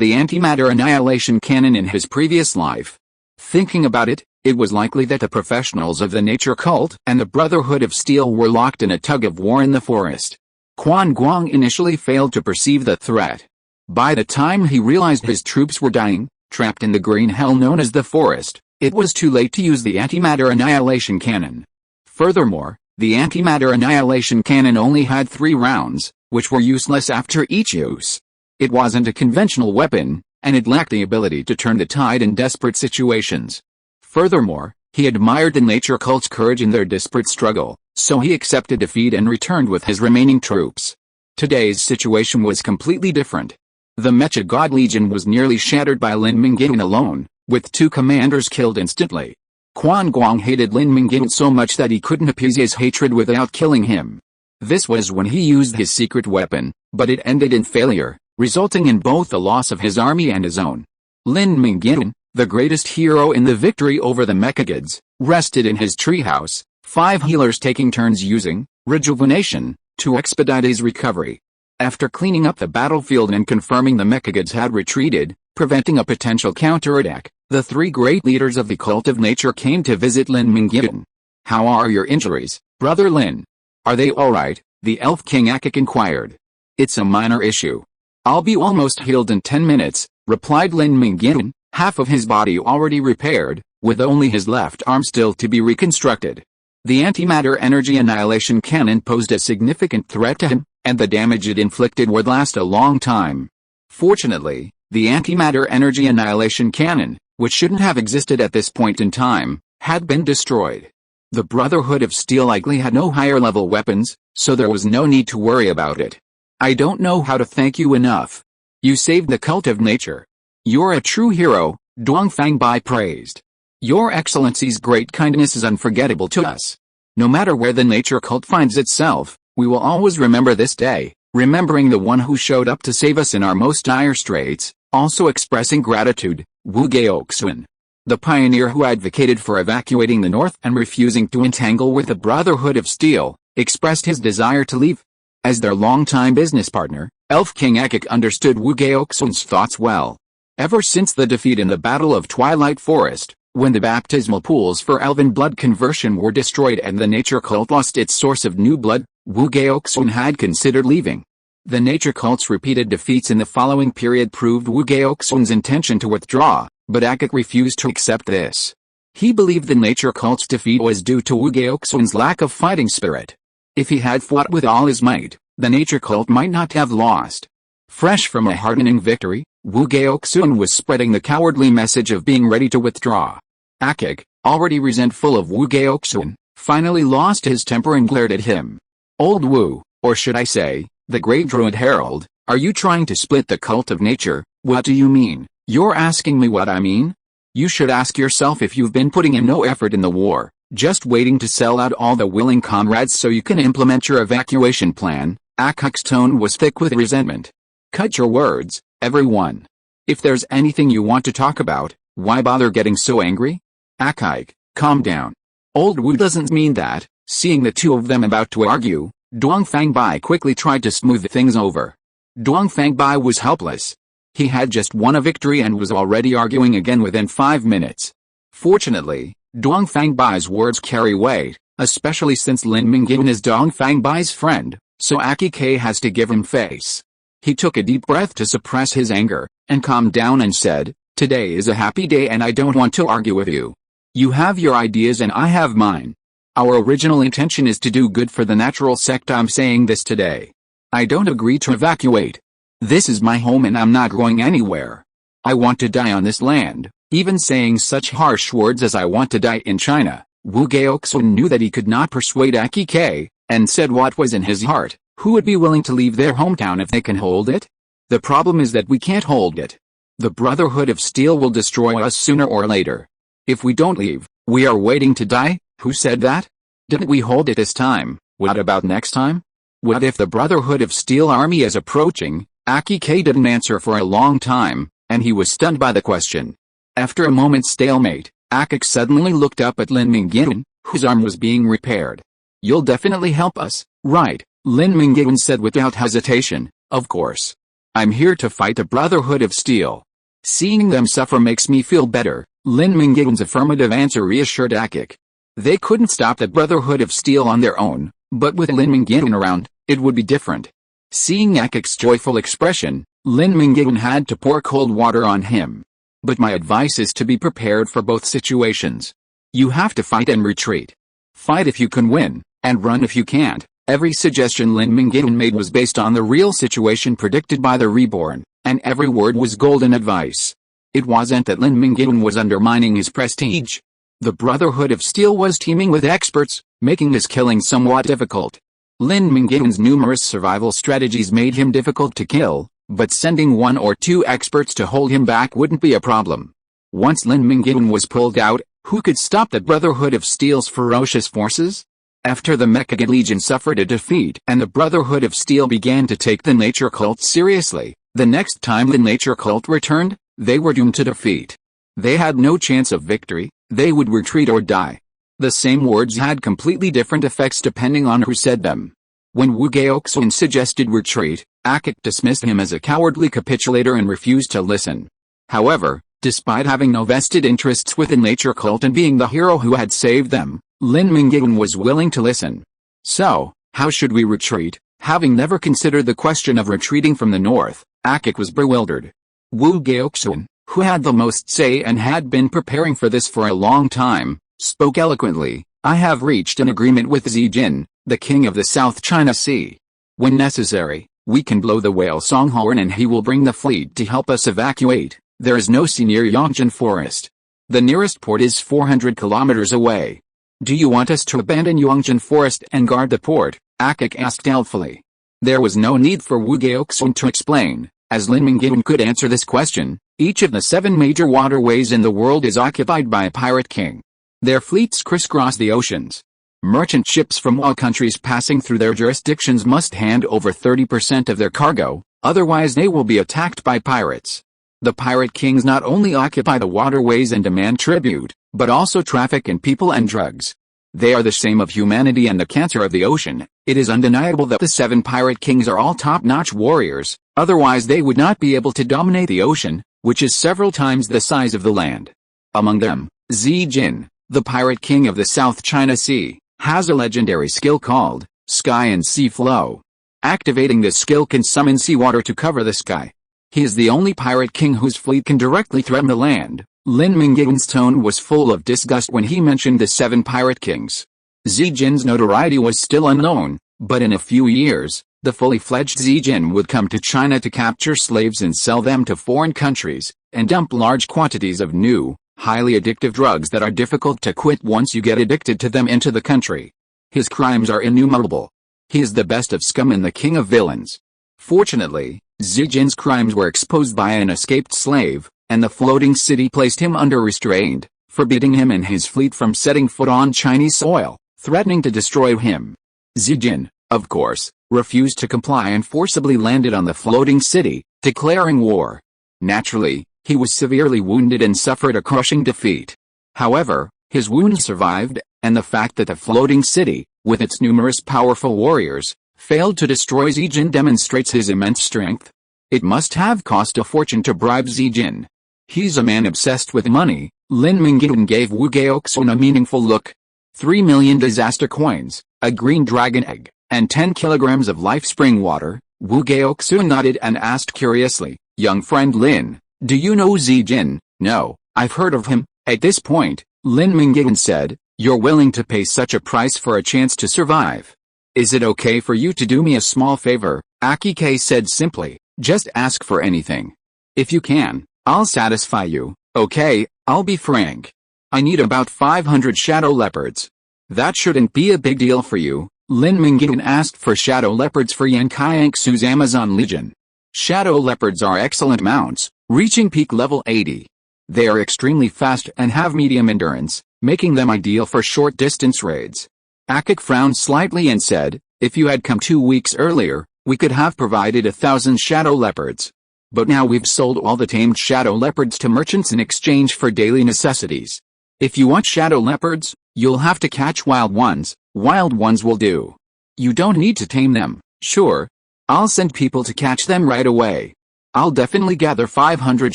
the antimatter annihilation cannon in his previous life. Thinking about it, it was likely that the professionals of the nature cult and the Brotherhood of Steel were locked in a tug-of-war in the forest. Quan Guang initially failed to perceive the threat. By the time he realized his troops were dying, trapped in the green hell known as the forest, it was too late to use the antimatter annihilation cannon. Furthermore, the antimatter annihilation cannon only had 3 rounds, which were useless after each use. It wasn't a conventional weapon, and it lacked the ability to turn the tide in desperate situations. Furthermore, he admired the nature cult's courage in their desperate struggle, so he accepted defeat and returned with his remaining troops. Today's situation was completely different. The Mecha God Legion was nearly shattered by Lin Mingyuan alone, with 2 commanders killed instantly. Quan Guang hated Lin Mingyuan so much that he couldn't appease his hatred without killing him. This was when he used his secret weapon, but it ended in failure, resulting in both the loss of his army and his own. Lin Mingyuan, the greatest hero in the victory over the Mechagods, rested in his treehouse, 5 healers taking turns using rejuvenation to expedite his recovery. After cleaning up the battlefield and confirming the Mechagods had retreated, preventing a potential counterattack, the 3 great leaders of the cult of nature came to visit Lin Mingyuan. "How are your injuries, Brother Lin? Are they alright?" the Elf King Akik inquired. "It's a minor issue. I'll be almost healed in 10 minutes, replied Lin Mingyuan, half of his body already repaired, with only his left arm still to be reconstructed. The antimatter energy annihilation cannon posed a significant threat to him, and the damage it inflicted would last a long time. Fortunately, the antimatter energy annihilation cannon, which shouldn't have existed at this point in time, had been destroyed. The Brotherhood of Steel likely had no higher-level weapons, so there was no need to worry about it. I don't know how to thank you enough. You saved the cult of nature. You're a true hero," Dongfang Bai praised. "Your Excellency's great kindness is unforgettable to us. No matter where the nature cult finds itself, we will always remember this day, remembering the one who showed up to save us in our most dire straits, also expressing gratitude, Wu Gaoxun. The pioneer who advocated for evacuating the north and refusing to entangle with the Brotherhood of Steel, expressed his desire to leave. As their longtime business partner, Elf King Akik understood Wu Gaoxun's thoughts well. Ever since the defeat in the Battle of Twilight Forest, when the baptismal pools for elven blood conversion were destroyed and the nature cult lost its source of new blood, Wu Gaoxun had considered leaving. The nature cult's repeated defeats in the following period proved Wu Gaoxun's intention to withdraw, but Akik refused to accept this. He believed the nature cult's defeat was due to Wu Gaoxun's lack of fighting spirit. If he had fought with all his might, the nature cult might not have lost. Fresh from a heartening victory, Wu Gaoxun was spreading the cowardly message of being ready to withdraw. Akik, already resentful of Wu Gaoxun, finally lost his temper and glared at him. Old Wu, or should I say, the Great Druid Herald, are you trying to split the cult of nature? What do you mean? You're asking me what I mean? You should ask yourself if you've been putting in no effort in the war, just waiting to sell out all the willing comrades so you can implement your evacuation plan. Akik's tone was thick with resentment. Cut your words, everyone. If there's anything you want to talk about, why bother getting so angry? Akik, calm down. Old Wu doesn't mean that. Seeing the two of them about to argue, Duang Fangbai quickly tried to smooth things over. Duang Fangbai was helpless. He had just won a victory and was already arguing again within 5 minutes. Fortunately, Duang Fangbai's words carry weight, especially since Lin Mingyuan is Duang Fangbai's friend, so Akik has to give him face. He took a deep breath to suppress his anger, and calmed down and said, "Today is a happy day and I don't want to argue with you. You have your ideas and I have mine. Our original intention is to do good for the natural sect. I'm saying this today. I don't agree to evacuate. This is my home and I'm not going anywhere. I want to die on this land." Even saying such harsh words as "I want to die in China," Wu Gaoxun knew that he could not persuade Akik, and said what was in his heart. Who would be willing to leave their hometown if they can hold it? The problem is that we can't hold it. The Brotherhood of Steel will destroy us sooner or later. If we don't leave, we are waiting to die. Who said that? Didn't we hold it this time? What about next time? What if the Brotherhood of Steel army is approaching? Akik didn't answer for a long time, and he was stunned by the question. After a moment's stalemate, Akik suddenly looked up at Lin Mingyuan, whose arm was being repaired. "You'll definitely help us, right?" Lin Mingyuan said without hesitation. "Of course. I'm here to fight the Brotherhood of Steel. Seeing them suffer makes me feel better." Lin Mingyuan's affirmative answer reassured Akik. They couldn't stop the Brotherhood of Steel on their own, but with Lin Mingyuan around, it would be different. Seeing Akik's joyful expression, Lin Mingyuan had to pour cold water on him. "But my advice is to be prepared for both situations. You have to fight and retreat. Fight if you can win, and run if you can't." Every suggestion Lin Mingyuan made was based on the real situation predicted by the Reborn, and every word was golden advice. It wasn't that Lin Mingyuan was undermining his prestige. The Brotherhood of Steel was teaming with experts, making his killing somewhat difficult. Lin Mingyuan's numerous survival strategies made him difficult to kill, but sending 1 or 2 experts to hold him back wouldn't be a problem. Once Lin Mingyuan was pulled out, who could stop the Brotherhood of Steel's ferocious forces? After the Mecha Legion suffered a defeat and the Brotherhood of Steel began to take the nature cult seriously, the next time the nature cult returned, they were doomed to defeat. They had no chance of victory. They would retreat or die. The same words had completely different effects depending on who said them. When Wu Gaoxun suggested retreat, Akik dismissed him as a cowardly capitulator and refused to listen. However, despite having no vested interests with the nature cult and being the hero who had saved them, Lin Mingyuan was willing to listen. "So, how should we retreat?" Having never considered the question of retreating from the north, Akik was bewildered. Wu Gaoxun, who had the most say and had been preparing for this for a long time, spoke eloquently. "I have reached an agreement with Zijin, the king of the South China Sea. When necessary, we can blow the whale song horn and he will bring the fleet to help us evacuate. There is no sea near Yangjian Forest. The nearest port is 400 kilometers away." "Do you want us to abandon Yangjian Forest and guard the port?" Akik asked doubtfully. There was no need for Wu Gaoxun to explain, as Lin Mingyuan could answer this question. Each of the 7 major waterways in the world is occupied by a pirate king. Their fleets crisscross the oceans. Merchant ships from all countries passing through their jurisdictions must hand over 30% of their cargo, otherwise they will be attacked by pirates. The pirate kings not only occupy the waterways and demand tribute, but also traffic in people and drugs. They are the shame of humanity and the cancer of the ocean. It is undeniable that the 7 pirate kings are all top-notch warriors, otherwise they would not be able to dominate the ocean, which is several times the size of the land. Among them, Zijin, the pirate king of the South China Sea, has a legendary skill called Sky and Sea Flow. Activating this skill can summon seawater to cover the sky. He is the only pirate king whose fleet can directly threaten the land. Lin Mingyuan's tone was full of disgust when he mentioned the 7 pirate kings. Zijin's notoriety was still unknown, but in a few years, the fully fledged Zijin would come to China to capture slaves and sell them to foreign countries, and dump large quantities of new, highly addictive drugs that are difficult to quit once you get addicted to them into the country. His crimes are innumerable. He is the best of scum and the king of villains. Fortunately, Zijin's crimes were exposed by an escaped slave, and the floating city placed him under restraint, forbidding him and his fleet from setting foot on Chinese soil, threatening to destroy him. Zijin, of course, refused to comply and forcibly landed on the floating city, declaring war. Naturally, he was severely wounded and suffered a crushing defeat. However, his wounds survived, and the fact that the floating city, with its numerous powerful warriors, failed to destroy Zijin demonstrates his immense strength. It must have cost a fortune to bribe Zijin. He's a man obsessed with money. Lin Mingyuan gave Wu Gaoxun a meaningful look. 3 million disaster coins, a green dragon egg, and 10 kilograms of life spring water. Wu Gaoxun nodded and asked curiously, "Young friend Lin, do you know Zijin?" "No, I've heard of him." At this point, Lin Mingyuan said, "You're willing to pay such a price for a chance to survive. Is it okay for you to do me a small favor?" Akike said simply, "Just ask for anything. If you can, I'll satisfy you." "Okay, I'll be frank. I need about 500 shadow leopards." "That shouldn't be a big deal for you." Lin Mingyuan asked for shadow leopards for Yan Qianxue's Amazon Legion. Shadow leopards are excellent mounts, reaching peak level 80. They are extremely fast and have medium endurance, making them ideal for short-distance raids. Akik frowned slightly and said, "If you had come 2 weeks earlier, we could have provided 1,000 shadow leopards. But now we've sold all the tamed shadow leopards to merchants in exchange for daily necessities. If you want shadow leopards, you'll have to catch wild ones. Wild ones will do. You don't need to tame them." "Sure. I'll send people to catch them right away. I'll definitely gather 500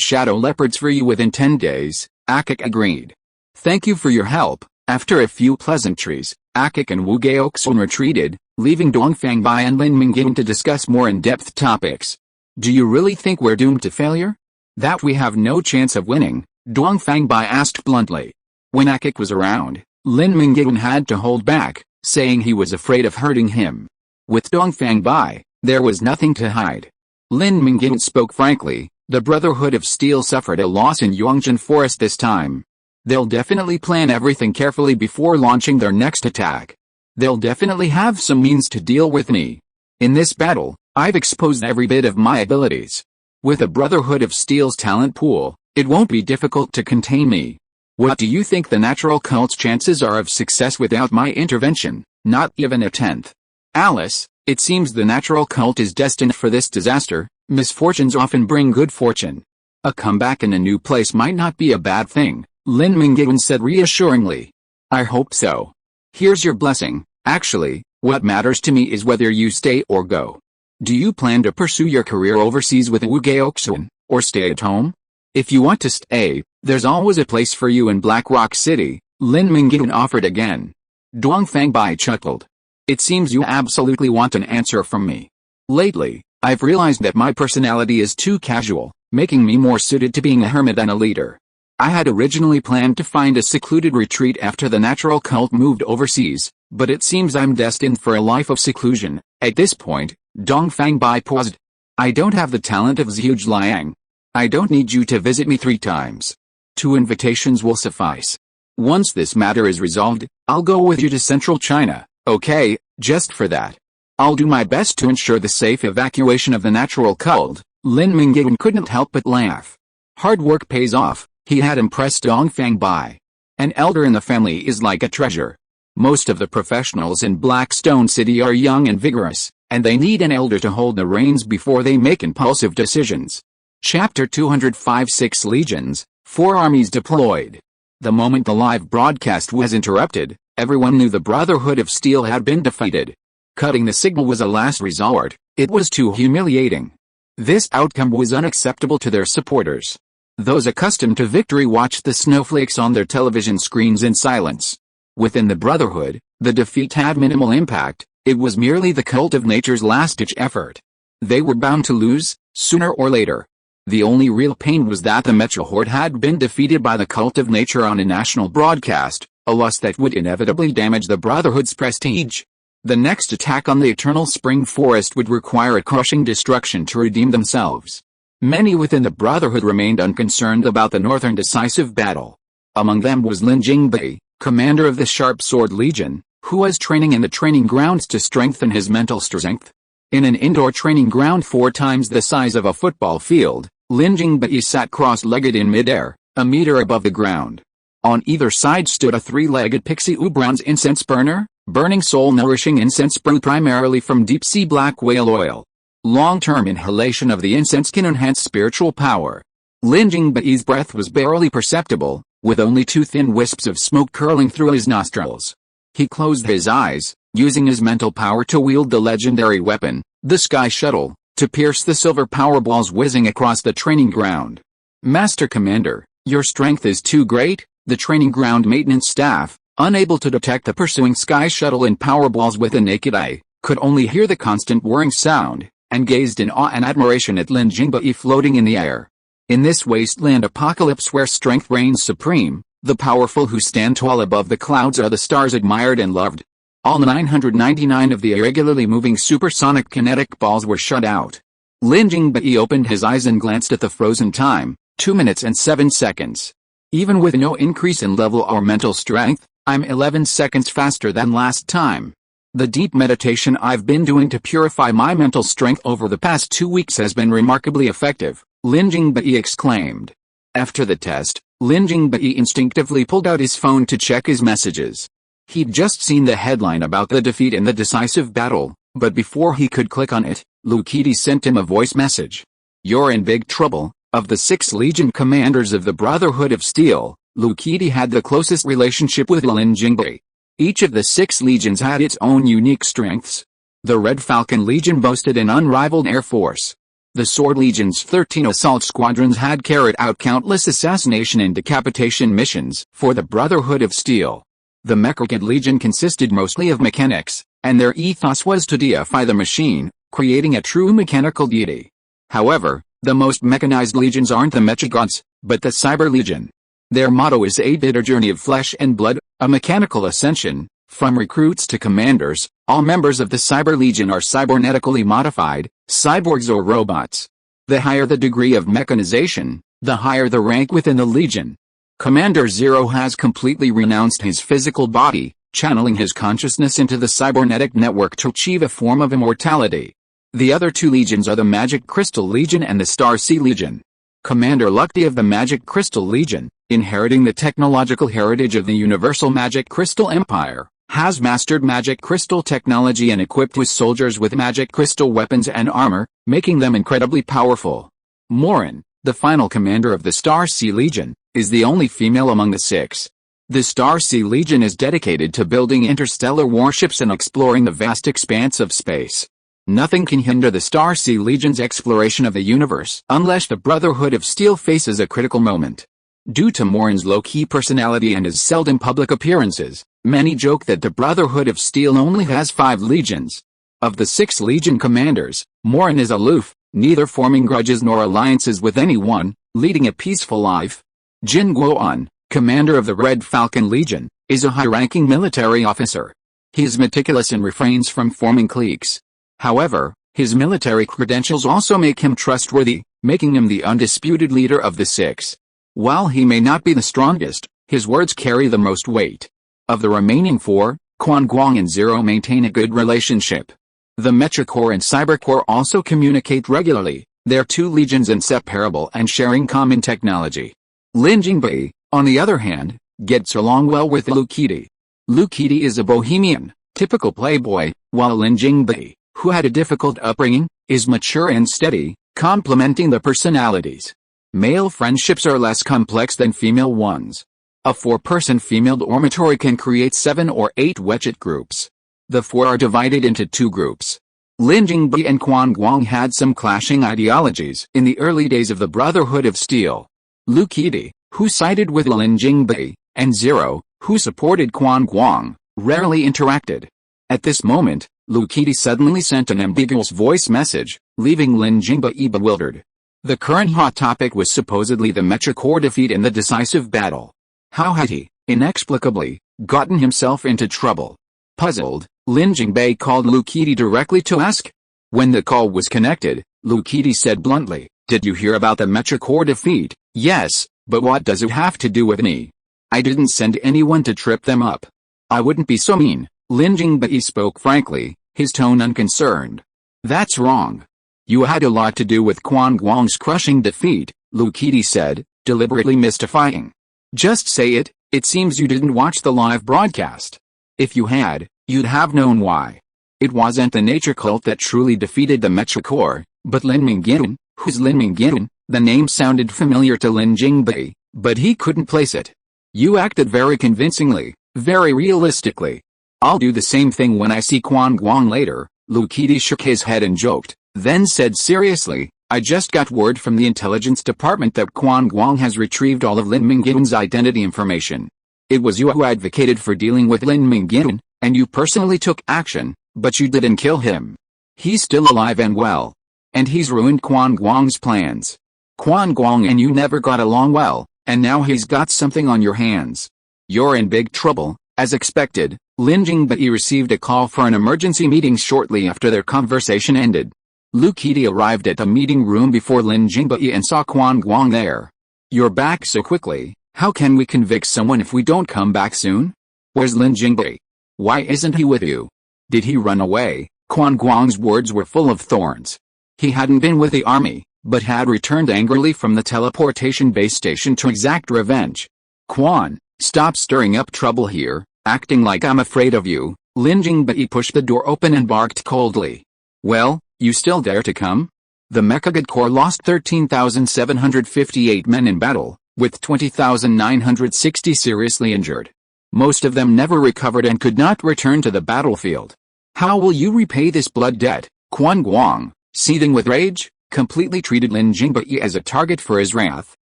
shadow leopards for you within 10 days, Akik agreed. "Thank you for your help." After a few pleasantries, Akik and Wu Gaoxun retreated, leaving Dongfangbai and Lin Mingyuan to discuss more in-depth topics. "Do you really think we're doomed to failure? That we have no chance of winning?" Dongfangbai asked bluntly. When Akik was around, Lin Mingyuan had to hold back, saying he was afraid of hurting him. With Dongfangbai, there was nothing to hide. Lin Mingyuan spoke frankly, the Brotherhood of Steel suffered a loss in Yongzhen Forest this time. They'll definitely plan everything carefully before launching their next attack. They'll definitely have some means to deal with me. In this battle, I've exposed every bit of my abilities. With a Brotherhood of Steel's talent pool, it won't be difficult to contain me. What do you think the natural cult's chances are of success without my intervention? Not even a tenth. Alice, it seems the natural cult is destined for this disaster. Misfortunes often bring good fortune. A comeback in a new place might not be a bad thing, Lin Mingyuan said reassuringly. I hope so. Here's your blessing. Actually, what matters to me is whether you stay or go. Do you plan to pursue your career overseas with Wu Gaoxun, or stay at home? If you want to stay, there's always a place for you in Black Rock City, Lin Mingyuan offered again. Dongfangbai chuckled. It seems you absolutely want an answer from me. Lately, I've realized that my personality is too casual, making me more suited to being a hermit than a leader. I had originally planned to find a secluded retreat after the natural cult moved overseas, but it seems I'm destined for a life of seclusion. At this point, Dongfangbai paused. I don't have the talent of Zhuge Liang. I don't need you to visit me 3 times. 2 invitations will suffice. Once this matter is resolved, I'll go with you to central China, okay, just for that. I'll do my best to ensure the safe evacuation of the natural cult. Lin Mingyuan couldn't help but laugh. Hard work pays off, he had impressed Dongfangbai. An elder in the family is like a treasure. Most of the professionals in Blackstone City are young and vigorous, and they need an elder to hold the reins before they make impulsive decisions. Chapter 205 6 Legions, 4 armies deployed. The moment the live broadcast was interrupted, everyone knew the Brotherhood of Steel had been defeated. Cutting the signal was a last resort, it was too humiliating. This outcome was unacceptable to their supporters. Those accustomed to victory watched the snowflakes on their television screens in silence. Within the Brotherhood, the defeat had minimal impact, it was merely the cult of nature's last-ditch effort. They were bound to lose, sooner or later. The only real pain was that the Metro Horde had been defeated by the cult of nature on a national broadcast, a lust that would inevitably damage the Brotherhood's prestige. The next attack on the Eternal Spring Forest would require a crushing destruction to redeem themselves. Many within the Brotherhood remained unconcerned about the northern decisive battle. Among them was Lin Jingbei, commander of the Sharp Sword Legion, who was training in the training grounds to strengthen his mental strength. In an indoor training ground 4 times the size of a football field, Lin Jingbei sat cross-legged in midair, a meter above the ground. On either side stood a 3-legged pixie bronze incense burner, burning soul-nourishing incense brewed primarily from deep-sea black whale oil. Long-term inhalation of the incense can enhance spiritual power. Lin Jingbei's breath was barely perceptible, with only 2 thin wisps of smoke curling through his nostrils. He closed his eyes, using his mental power to wield the legendary weapon, the Sky Shuttle, to pierce the silver power balls whizzing across the training ground. Master Commander, your strength is too great. The training ground maintenance staff, unable to detect the pursuing Sky Shuttle and power balls with the naked eye, could only hear the constant whirring sound, and gazed in awe and admiration at Lin Jingbei floating in the air. In this wasteland apocalypse where strength reigns supreme, the powerful who stand tall above the clouds are the stars admired and loved. All 999 of the irregularly moving supersonic kinetic balls were shut out. Lin Jingbei opened his eyes and glanced at the frozen time, 2 minutes and 7 seconds. Even with no increase in level or mental strength, I'm 11 seconds faster than last time. The deep meditation I've been doing to purify my mental strength over the past 2 weeks has been remarkably effective, Lin Jingbei exclaimed. After the test, Lin Jingbei instinctively pulled out his phone to check his messages. He'd just seen the headline about the defeat in the decisive battle, but before he could click on it, Lu Qidi sent him a voice message. You're in big trouble. Of the 6 Legion commanders of the Brotherhood of Steel, Lu Qidi had the closest relationship with Lin Jingbei. Each of the 6 legions had its own unique strengths. The Red Falcon Legion boasted an unrivaled air force. The Sword Legion's 13 assault squadrons had carried out countless assassination and decapitation missions for the Brotherhood of Steel. The Mechanid Legion consisted mostly of mechanics, and their ethos was to deify the machine, creating a true mechanical deity. However, the most mechanized legions aren't the Mechagods, but the Cyber Legion. Their motto is a bitter journey of flesh and blood, a mechanical ascension. From recruits to commanders, all members of the Cyber Legion are cybernetically modified, cyborgs or robots. The higher the degree of mechanization, the higher the rank within the Legion. Commander Zero has completely renounced his physical body, channeling his consciousness into the cybernetic network to achieve a form of immortality. The other 2 legions are the Magic Crystal Legion and the Star Sea Legion. Commander Lukti of the Magic Crystal Legion, inheriting the technological heritage of the Universal Magic Crystal Empire, has mastered magic crystal technology and equipped his soldiers with magic crystal weapons and armor, making them incredibly powerful. Morin, the final commander of the Star Sea Legion, is the only female among the 6. The Star Sea Legion is dedicated to building interstellar warships and exploring the vast expanse of space. Nothing can hinder the Star Sea Legion's exploration of the universe unless the Brotherhood of Steel faces a critical moment. Due to Morin's low-key personality and his seldom public appearances, many joke that the Brotherhood of Steel only has 5 legions. Of the 6 legion commanders, Morin is aloof, neither forming grudges nor alliances with anyone, leading a peaceful life. Jin Guoan, commander of the Red Falcon Legion, is a high-ranking military officer. He is meticulous and refrains from forming cliques. However, his military credentials also make him trustworthy, making him the undisputed leader of the 6. While he may not be the strongest, his words carry the most weight. Of the remaining 4, Quan Guang and Zero maintain a good relationship. The Mechacore and Cybercore also communicate regularly, their 2 legions inseparable and sharing common technology. Lin Jingbei, on the other hand, gets along well with Lu Qidi. Lu Qidi is a bohemian, typical playboy, while Lin Jingbei, who had a difficult upbringing, is mature and steady, complementing the personalities. Male friendships are less complex than female ones. A 4-person female dormitory can create 7 or 8 wedget groups. The 4 are divided into 2 groups. Lin Jingbei and Quan Guang had some clashing ideologies in the early days of the Brotherhood of Steel. Lu Qidi, who sided with Lin Jingbei, and Zero, who supported Quan Guang, rarely interacted. At this moment, Lu Qidi suddenly sent an ambiguous voice message, leaving Lin Jingbei bewildered. The current hot topic was supposedly the Mechacore defeat in the decisive battle. How had he, inexplicably, Gotten himself into trouble. Puzzled, Lin Jingbei called Lu Qidi directly to ask. When the call was connected, Lu Qidi said bluntly, "Did you hear about the Metricore defeat?" "Yes, but what does it have to do with me? I didn't send anyone to trip them up." "I wouldn't be so mean," Lin Jingbei spoke frankly, his tone unconcerned. "That's wrong. You had a lot to do with Quan Guang's crushing defeat," Lu Qidi said, deliberately mystifying. "Just say it. It seems you didn't watch the live broadcast. If you had, you'd have known why. It wasn't the nature cult that truly defeated the Metricore, but Lin Mingyuan." "Who's Lin Mingyuan?" The name sounded familiar to Lin Jingbei, but he couldn't place it. "You acted very convincingly, very realistically. I'll do the same thing when I see Quan Guang later." Lu Qidi shook his head and joked, then said seriously, "I just got word from the intelligence department that Quan Guang has retrieved all of Lin Mingyuan's identity information. It was you who advocated for dealing with Lin Mingyuan, and you personally took action, but you didn't kill him. He's still alive and well. And he's ruined Quan Guang's plans. Quan Guang and you never got along well, and now he's got something on your hands. You're in big trouble." As expected, Lin Jingbei received a call for an emergency meeting shortly after their conversation ended. Lu Qidi arrived at the meeting room before Lin Jingbei and saw Quan Guang there. "You're back so quickly. How can we convict someone if we don't come back soon? Where's Lin Jingbei? Why isn't he with you? Did he run away?" Quan Guang's words were full of thorns. He hadn't been with the army, but had returned angrily from the teleportation base station to exact revenge. "Quan, stop stirring up trouble here, acting like I'm afraid of you." Lin Jingbei pushed the door open and barked coldly. "Well, you still dare to come?" The Mecha Corps lost 13,758 men in battle, with 20,960 seriously injured. Most of them never recovered and could not return to the battlefield. "How will you repay this blood debt?" Quan Guang, seething with rage, completely treated Lin Jingbei as a target for his wrath.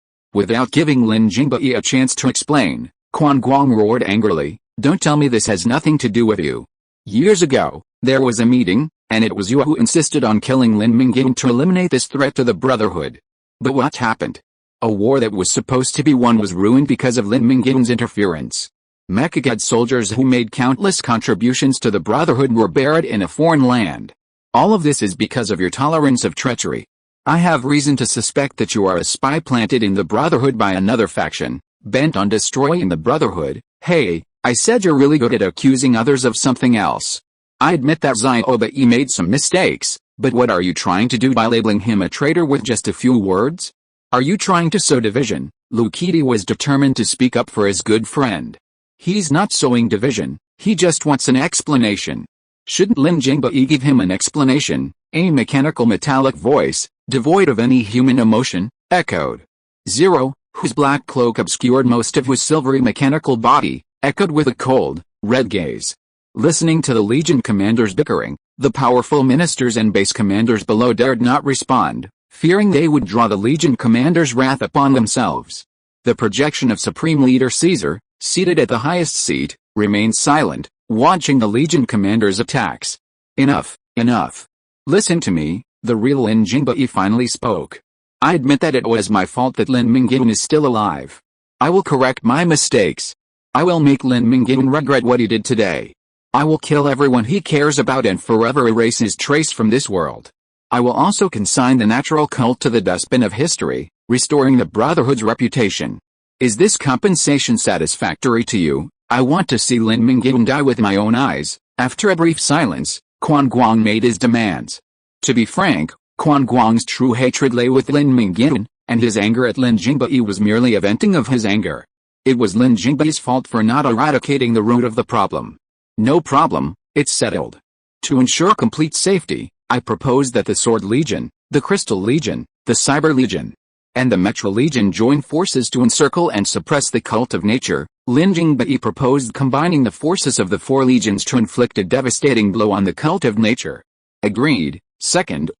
Without giving Lin Jingbei a chance to explain, Quan Guang roared angrily, "Don't tell me this has nothing to do with you. Years ago, there was a meeting, and it was you who insisted on killing Lin Mingyuan to eliminate this threat to the Brotherhood. But what happened? A war that was supposed to be won was ruined because of Lin Mingyuan's interference. Mecha soldiers who made countless contributions to the Brotherhood were buried in a foreign land. All of this is because of your tolerance of treachery. I have reason to suspect that you are a spy planted in the Brotherhood by another faction, bent on destroying the Brotherhood." "Hey, I said you're really good at accusing others of something else. I admit that Xiaobai made some mistakes, but what are you trying to do by labeling him a traitor with just a few words? Are you trying to sow division?" Lu Qidi was determined to speak up for his good friend. "He's not sowing division, he just wants an explanation." "Shouldn't Lin Jingbei give him an explanation?" A mechanical metallic voice, devoid of any human emotion, echoed. Zero, whose black cloak obscured most of his silvery mechanical body, echoed with a cold, red gaze. Listening to the Legion commanders bickering, the powerful ministers and base commanders below dared not respond, fearing they would draw the Legion commanders' wrath upon themselves. The projection of Supreme Leader Caesar, seated at the highest seat, remained silent, watching the Legion commanders' attacks. "Enough, enough. Listen to me," the real Lin Jingbei finally spoke. "I admit that it was my fault that Lin Mingyuan is still alive. I will correct my mistakes. I will make Lin Mingyuan regret what he did today. I will kill everyone he cares about and forever erase his trace from this world. I will also consign the natural cult to the dustbin of history, restoring the Brotherhood's reputation. Is this compensation satisfactory to you?" "I want to see Lin Mingyuan die with my own eyes." After a brief silence, Quan Guang made his demands. To be frank, Quan Guang's true hatred lay with Lin Mingyuan, and his anger at Lin Jingbei was merely a venting of his anger. It was Lin Jingbei's fault for not eradicating the root of the problem. "No problem, it's settled. To ensure complete safety, I propose that the Sword Legion, the Crystal Legion, the Cyber Legion, and the Metro Legion join forces to encircle and suppress the cult of nature." Lin Jingbei proposed combining the forces of the four legions to inflict a devastating blow on the cult of nature. "Agreed. Second,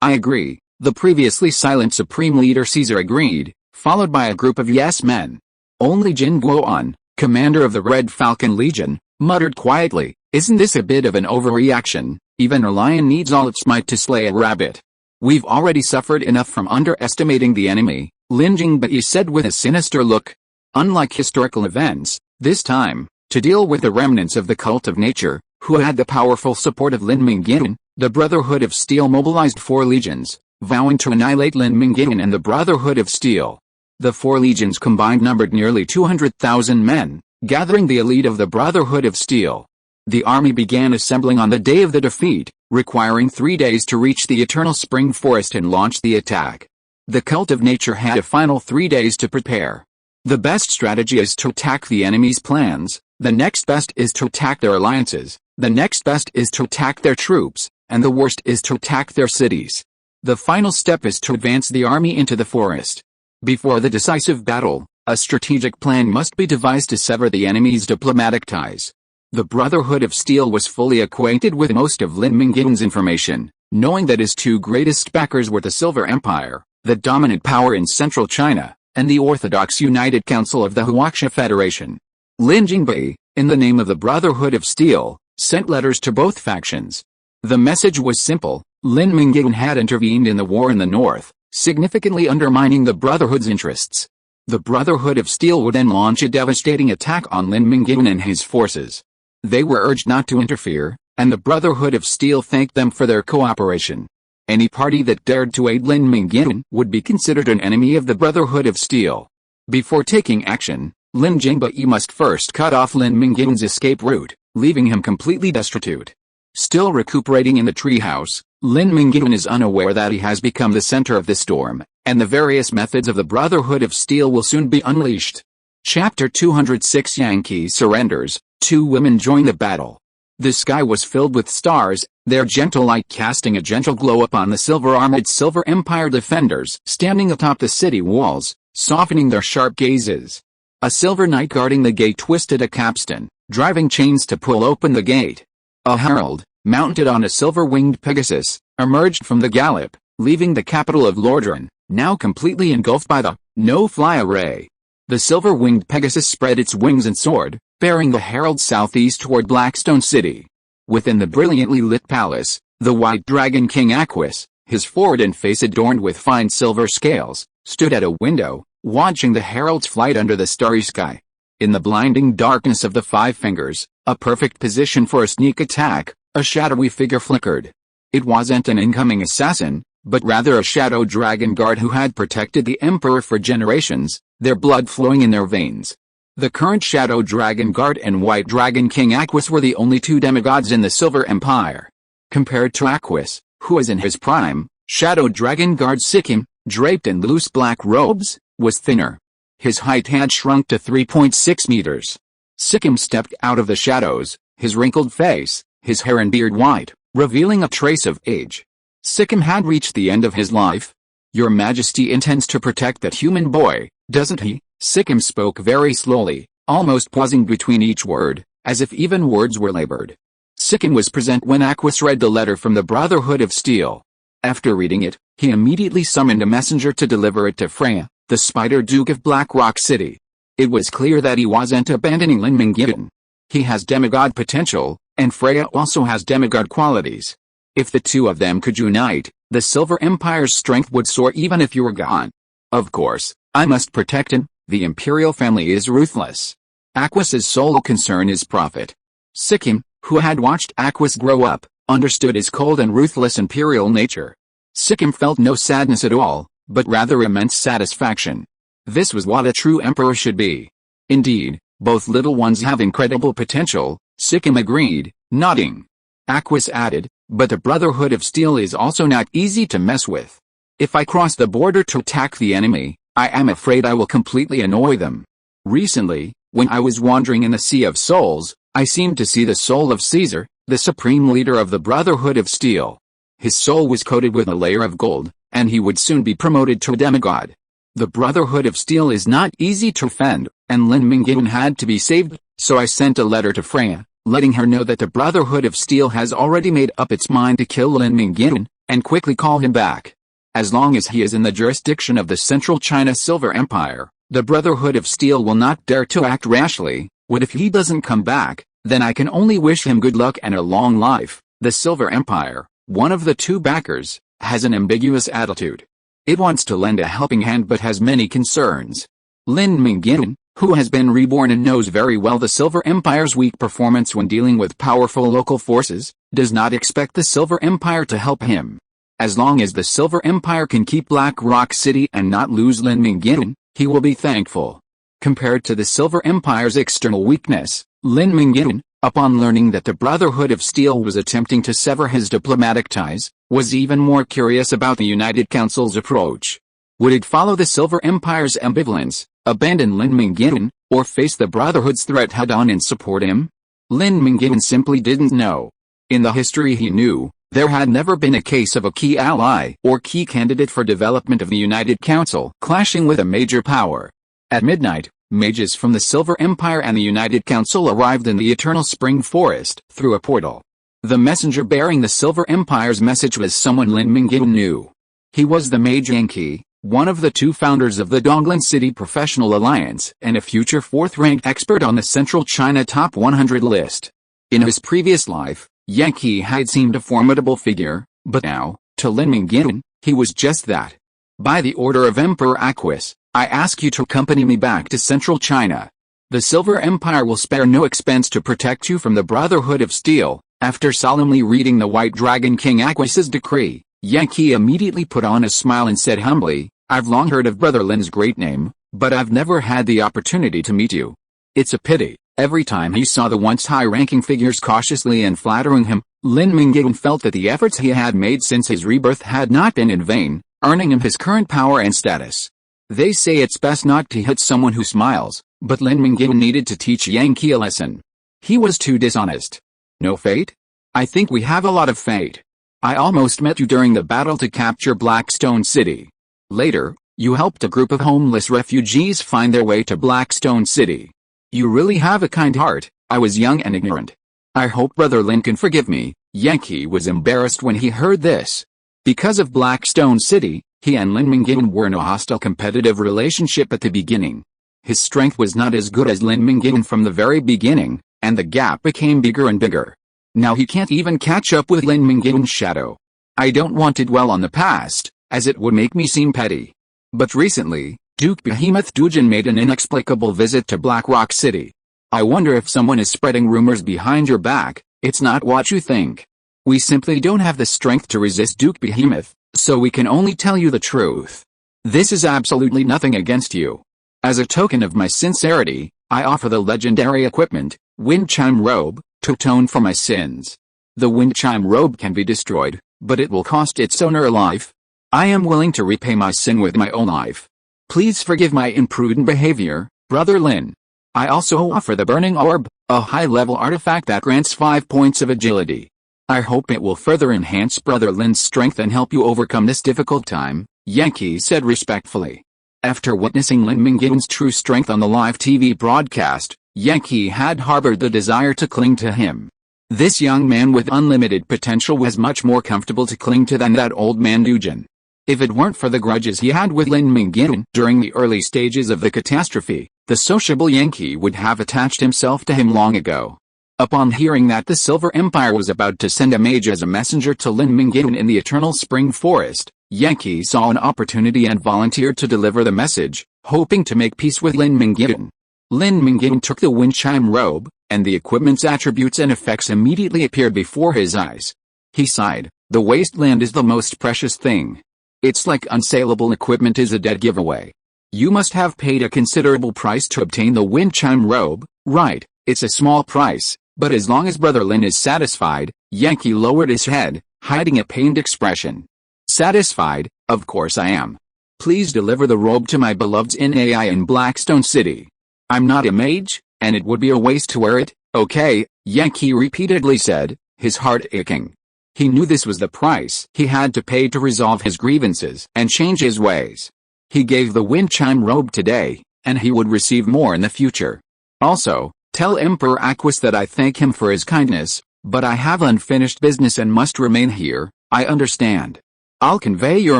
I agree." The previously silent Supreme Leader Caesar agreed, followed by a group of yes men. Only Jin Guoan, commander of the Red Falcon Legion, muttered quietly, "Isn't this a bit of an overreaction? Even a lion needs all its might to slay a rabbit. We've already suffered enough from underestimating the enemy," Lin Jingbei said with a sinister look. Unlike historical events, this time, To deal with the remnants of the cult of nature, who had the powerful support of Lin Mingyuan, the Brotherhood of Steel mobilized 4 legions, vowing to annihilate Lin Mingyuan and the Brotherhood of Steel. The 4 legions combined numbered nearly 200,000 men, gathering the elite of the Brotherhood of Steel. The army began assembling on the day of the defeat, requiring 3 days to reach the Eternal Spring Forest and launch the attack. The cult of nature had a final 3 days to prepare. The best strategy is to attack the enemy's plans, the next best is to attack their alliances, the next best is to attack their troops, and the worst is to attack their cities. The final step is to advance the army into the forest. Before the decisive battle, a strategic plan must be devised to sever the enemy's diplomatic ties. The Brotherhood of Steel was fully acquainted with most of Lin Mingyuan's information, knowing that his 2 greatest backers were the Silver Empire, the dominant power in central China, and the Orthodox United Council of the Huaxia Federation. Lin Jingbei, in the name of the Brotherhood of Steel, sent letters to both factions. The message was simple: Lin Mingyuan had intervened in the war in the north, significantly undermining the Brotherhood's interests. The Brotherhood of Steel would then launch a devastating attack on Lin Mingyuan and his forces. They were urged not to interfere, and the Brotherhood of Steel thanked them for their cooperation. Any party that dared to aid Lin Mingyuan would be considered an enemy of the Brotherhood of Steel. Before taking action, Lin Jingbei must first cut off Lin Mingyuan's escape route, leaving him completely destitute. Still recuperating in the treehouse, Lin Mingyuan is unaware that he has become the center of the storm, and the various methods of the Brotherhood of Steel will soon be unleashed. Chapter 206 Yan Qianxue surrenders. 2 women join the battle. The sky was filled with stars, their gentle light casting a gentle glow upon the silver-armored Silver Empire defenders standing atop the city walls, softening their sharp gazes. A silver knight guarding the gate twisted a capstan, driving chains to pull open the gate. A herald, mounted on a silver-winged Pegasus, emerged from the gallop, leaving the capital of Lordran, now completely engulfed by the no-fly array. The silver-winged Pegasus spread its wings and soared, bearing the herald southeast toward Blackstone City. Within the brilliantly lit palace, the white dragon King Aquis, his forehead and face adorned with fine silver scales, stood at a window, watching the herald's flight under the starry sky. In the blinding darkness of the 5 fingers, a perfect position for a sneak attack, a shadowy figure flickered. It wasn't an incoming assassin, but rather a shadow dragon guard who had protected the Emperor for generations, their blood flowing in their veins. The current Shadow Dragon Guard and White Dragon King Aquis were the only 2 demigods in the Silver Empire. Compared to Aquis, who was in his prime, Shadow Dragon Guard Sikkim, draped in loose black robes, was thinner. His height had shrunk to 3.6 meters. Sikkim stepped out of the shadows, his wrinkled face, his hair and beard white, revealing a trace of age. Sikkim had reached the end of his life. Your Majesty intends to protect that human boy, doesn't he? Sikkim spoke very slowly, almost pausing between each word, as if even words were labored. Sikkim was present when Aquis read the letter from the Brotherhood of Steel. After reading it, he immediately summoned a messenger to deliver it to Freya, the Spider Duke of Black Rock City. It was clear that he wasn't abandoning Lin Mingyuan. He has demigod potential, and Freya also has demigod qualities. If the 2 of them could unite, the Silver Empire's strength would soar even if you were gone. Of course, I must protect him. The imperial family is ruthless. Aquis's sole concern is profit. Sikkim, who had watched Aquis grow up, understood his cold and ruthless imperial nature. Sikkim felt no sadness at all, but rather immense satisfaction. This was what a true emperor should be. Indeed, both little ones have incredible potential, Sikkim agreed, nodding. Aquis added, but the Brotherhood of Steel is also not easy to mess with. If I cross the border to attack the enemy, I am afraid I will completely annoy them. Recently, when I was wandering in the Sea of Souls, I seemed to see the soul of Caesar, the supreme leader of the Brotherhood of Steel. His soul was coated with a layer of gold, and he would soon be promoted to a demigod. The Brotherhood of Steel is not easy to defend, and Lin Mingyuan had to be saved, so I sent a letter to Freya, letting her know that the Brotherhood of Steel has already made up its mind to kill Lin Mingyuan, and quickly call him back. As long as he is in the jurisdiction of the Central China Silver Empire, the Brotherhood of Steel will not dare to act rashly. What if he doesn't come back? Then I can only wish him good luck and a long life. The Silver Empire, one of the 2 backers, has an ambiguous attitude. It wants to lend a helping hand but has many concerns. Lin Mingyuan, who has been reborn and knows very well the Silver Empire's weak performance when dealing with powerful local forces, does not expect the Silver Empire to help him. As long as the Silver Empire can keep Black Rock City and not lose Lin Mingyuan, he will be thankful. Compared to the Silver Empire's external weakness, Lin Mingyuan, upon learning that the Brotherhood of Steel was attempting to sever his diplomatic ties, was even more curious about the United Council's approach. Would it follow the Silver Empire's ambivalence, abandon Lin Mingyuan, or face the Brotherhood's threat head-on and support him? Lin Mingyuan simply didn't know. In the history he knew, there had never been a case of a key ally or key candidate for development of the United Council clashing with a major power. At midnight, mages from the Silver Empire and the United Council arrived in the Eternal Spring Forest through a portal. The messenger bearing the Silver Empire's message was someone Lin Mingyuan knew. He was the mage Yan Qianxue, one of the two founders of the Donglan City Professional Alliance and a future fourth-ranked expert on the Central China Top 100 list. In his previous life, Yan Qianxue had seemed a formidable figure, but now, to Lin Mingyuan, he was just that. By the order of Emperor Aquis, I ask you to accompany me back to Central China. The Silver Empire will spare no expense to protect you from the Brotherhood of Steel. After solemnly reading the White Dragon King Aquis's decree, Yan Qianxue immediately put on a smile and said humbly, I've long heard of Brother Lin's great name, but I've never had the opportunity to meet you. It's a pity. Every time he saw the once high-ranking figures cautiously and flattering him, Lin Mingyuan felt that the efforts he had made since his rebirth had not been in vain, earning him his current power and status. They say it's best not to hit someone who smiles, but Lin Mingyuan needed to teach Yan Qianxue a lesson. He was too dishonest. No fate? I think we have a lot of fate. I almost met you during the battle to capture Blackstone City. Later, you helped a group of homeless refugees find their way to Blackstone City. You really have a kind heart. I was young and ignorant. I hope Brother Lin can forgive me. Yan Qianxue was embarrassed when he heard this. Because of Blackstone City, he and Lin Mingyuan were in a hostile competitive relationship at the beginning. His strength was not as good as Lin Mingyuan from the very beginning, and the gap became bigger and bigger. Now he can't even catch up with Lin Mingyuan's shadow. I don't want to dwell on the past, as it would make me seem petty. But recently, Duke Behemoth Dujin made an inexplicable visit to Black Rock City. I wonder if someone is spreading rumors behind your back. It's not what you think. We simply don't have the strength to resist Duke Behemoth, so we can only tell you the truth. This is absolutely nothing against you. As a token of my sincerity, I offer the legendary equipment, Wind Chime Robe, to atone for my sins. The Wind Chime Robe can be destroyed, but it will cost its owner a life. I am willing to repay my sin with my own life. Please forgive my imprudent behavior, Brother Lin. I also offer the Burning Orb, a high-level artifact that grants 5 points of agility. I hope it will further enhance Brother Lin's strength and help you overcome this difficult time, Yan Qianxue said respectfully. After witnessing Lin Mingyuan's true strength on the live TV broadcast, Yan Qianxue had harbored the desire to cling to him. This young man with unlimited potential was much more comfortable to cling to than that old man Dujin. If it weren't for the grudges he had with Lin Mingyuan during the early stages of the catastrophe, the sociable Yan Qianxue would have attached himself to him long ago. Upon hearing that the Silver Empire was about to send a mage as a messenger to Lin Mingyuan in the Eternal Spring Forest, Yan Qianxue saw an opportunity and volunteered to deliver the message, hoping to make peace with Lin Mingyuan. Lin Mingyuan took the Wind Chime Robe, and the equipment's attributes and effects immediately appeared before his eyes. He sighed, the wasteland is the most precious thing. It's like unsaleable equipment is a dead giveaway. You must have paid a considerable price to obtain the Wind Chime Robe, right? It's a small price, but as long as Brother Lin is satisfied, Yan Qianxue lowered his head, hiding a pained expression. Satisfied? Of course I am. Please deliver the robe to my beloveds in AI in Blackstone City. I'm not a mage, and it would be a waste to wear it, okay? Yan Qianxue repeatedly said, his heart aching. He knew this was the price he had to pay to resolve his grievances and change his ways. He gave the Wind Chime Robe today, and he would receive more in the future. Also, tell Emperor Aquis that I thank him for his kindness, but I have unfinished business and must remain here. I understand. I'll convey your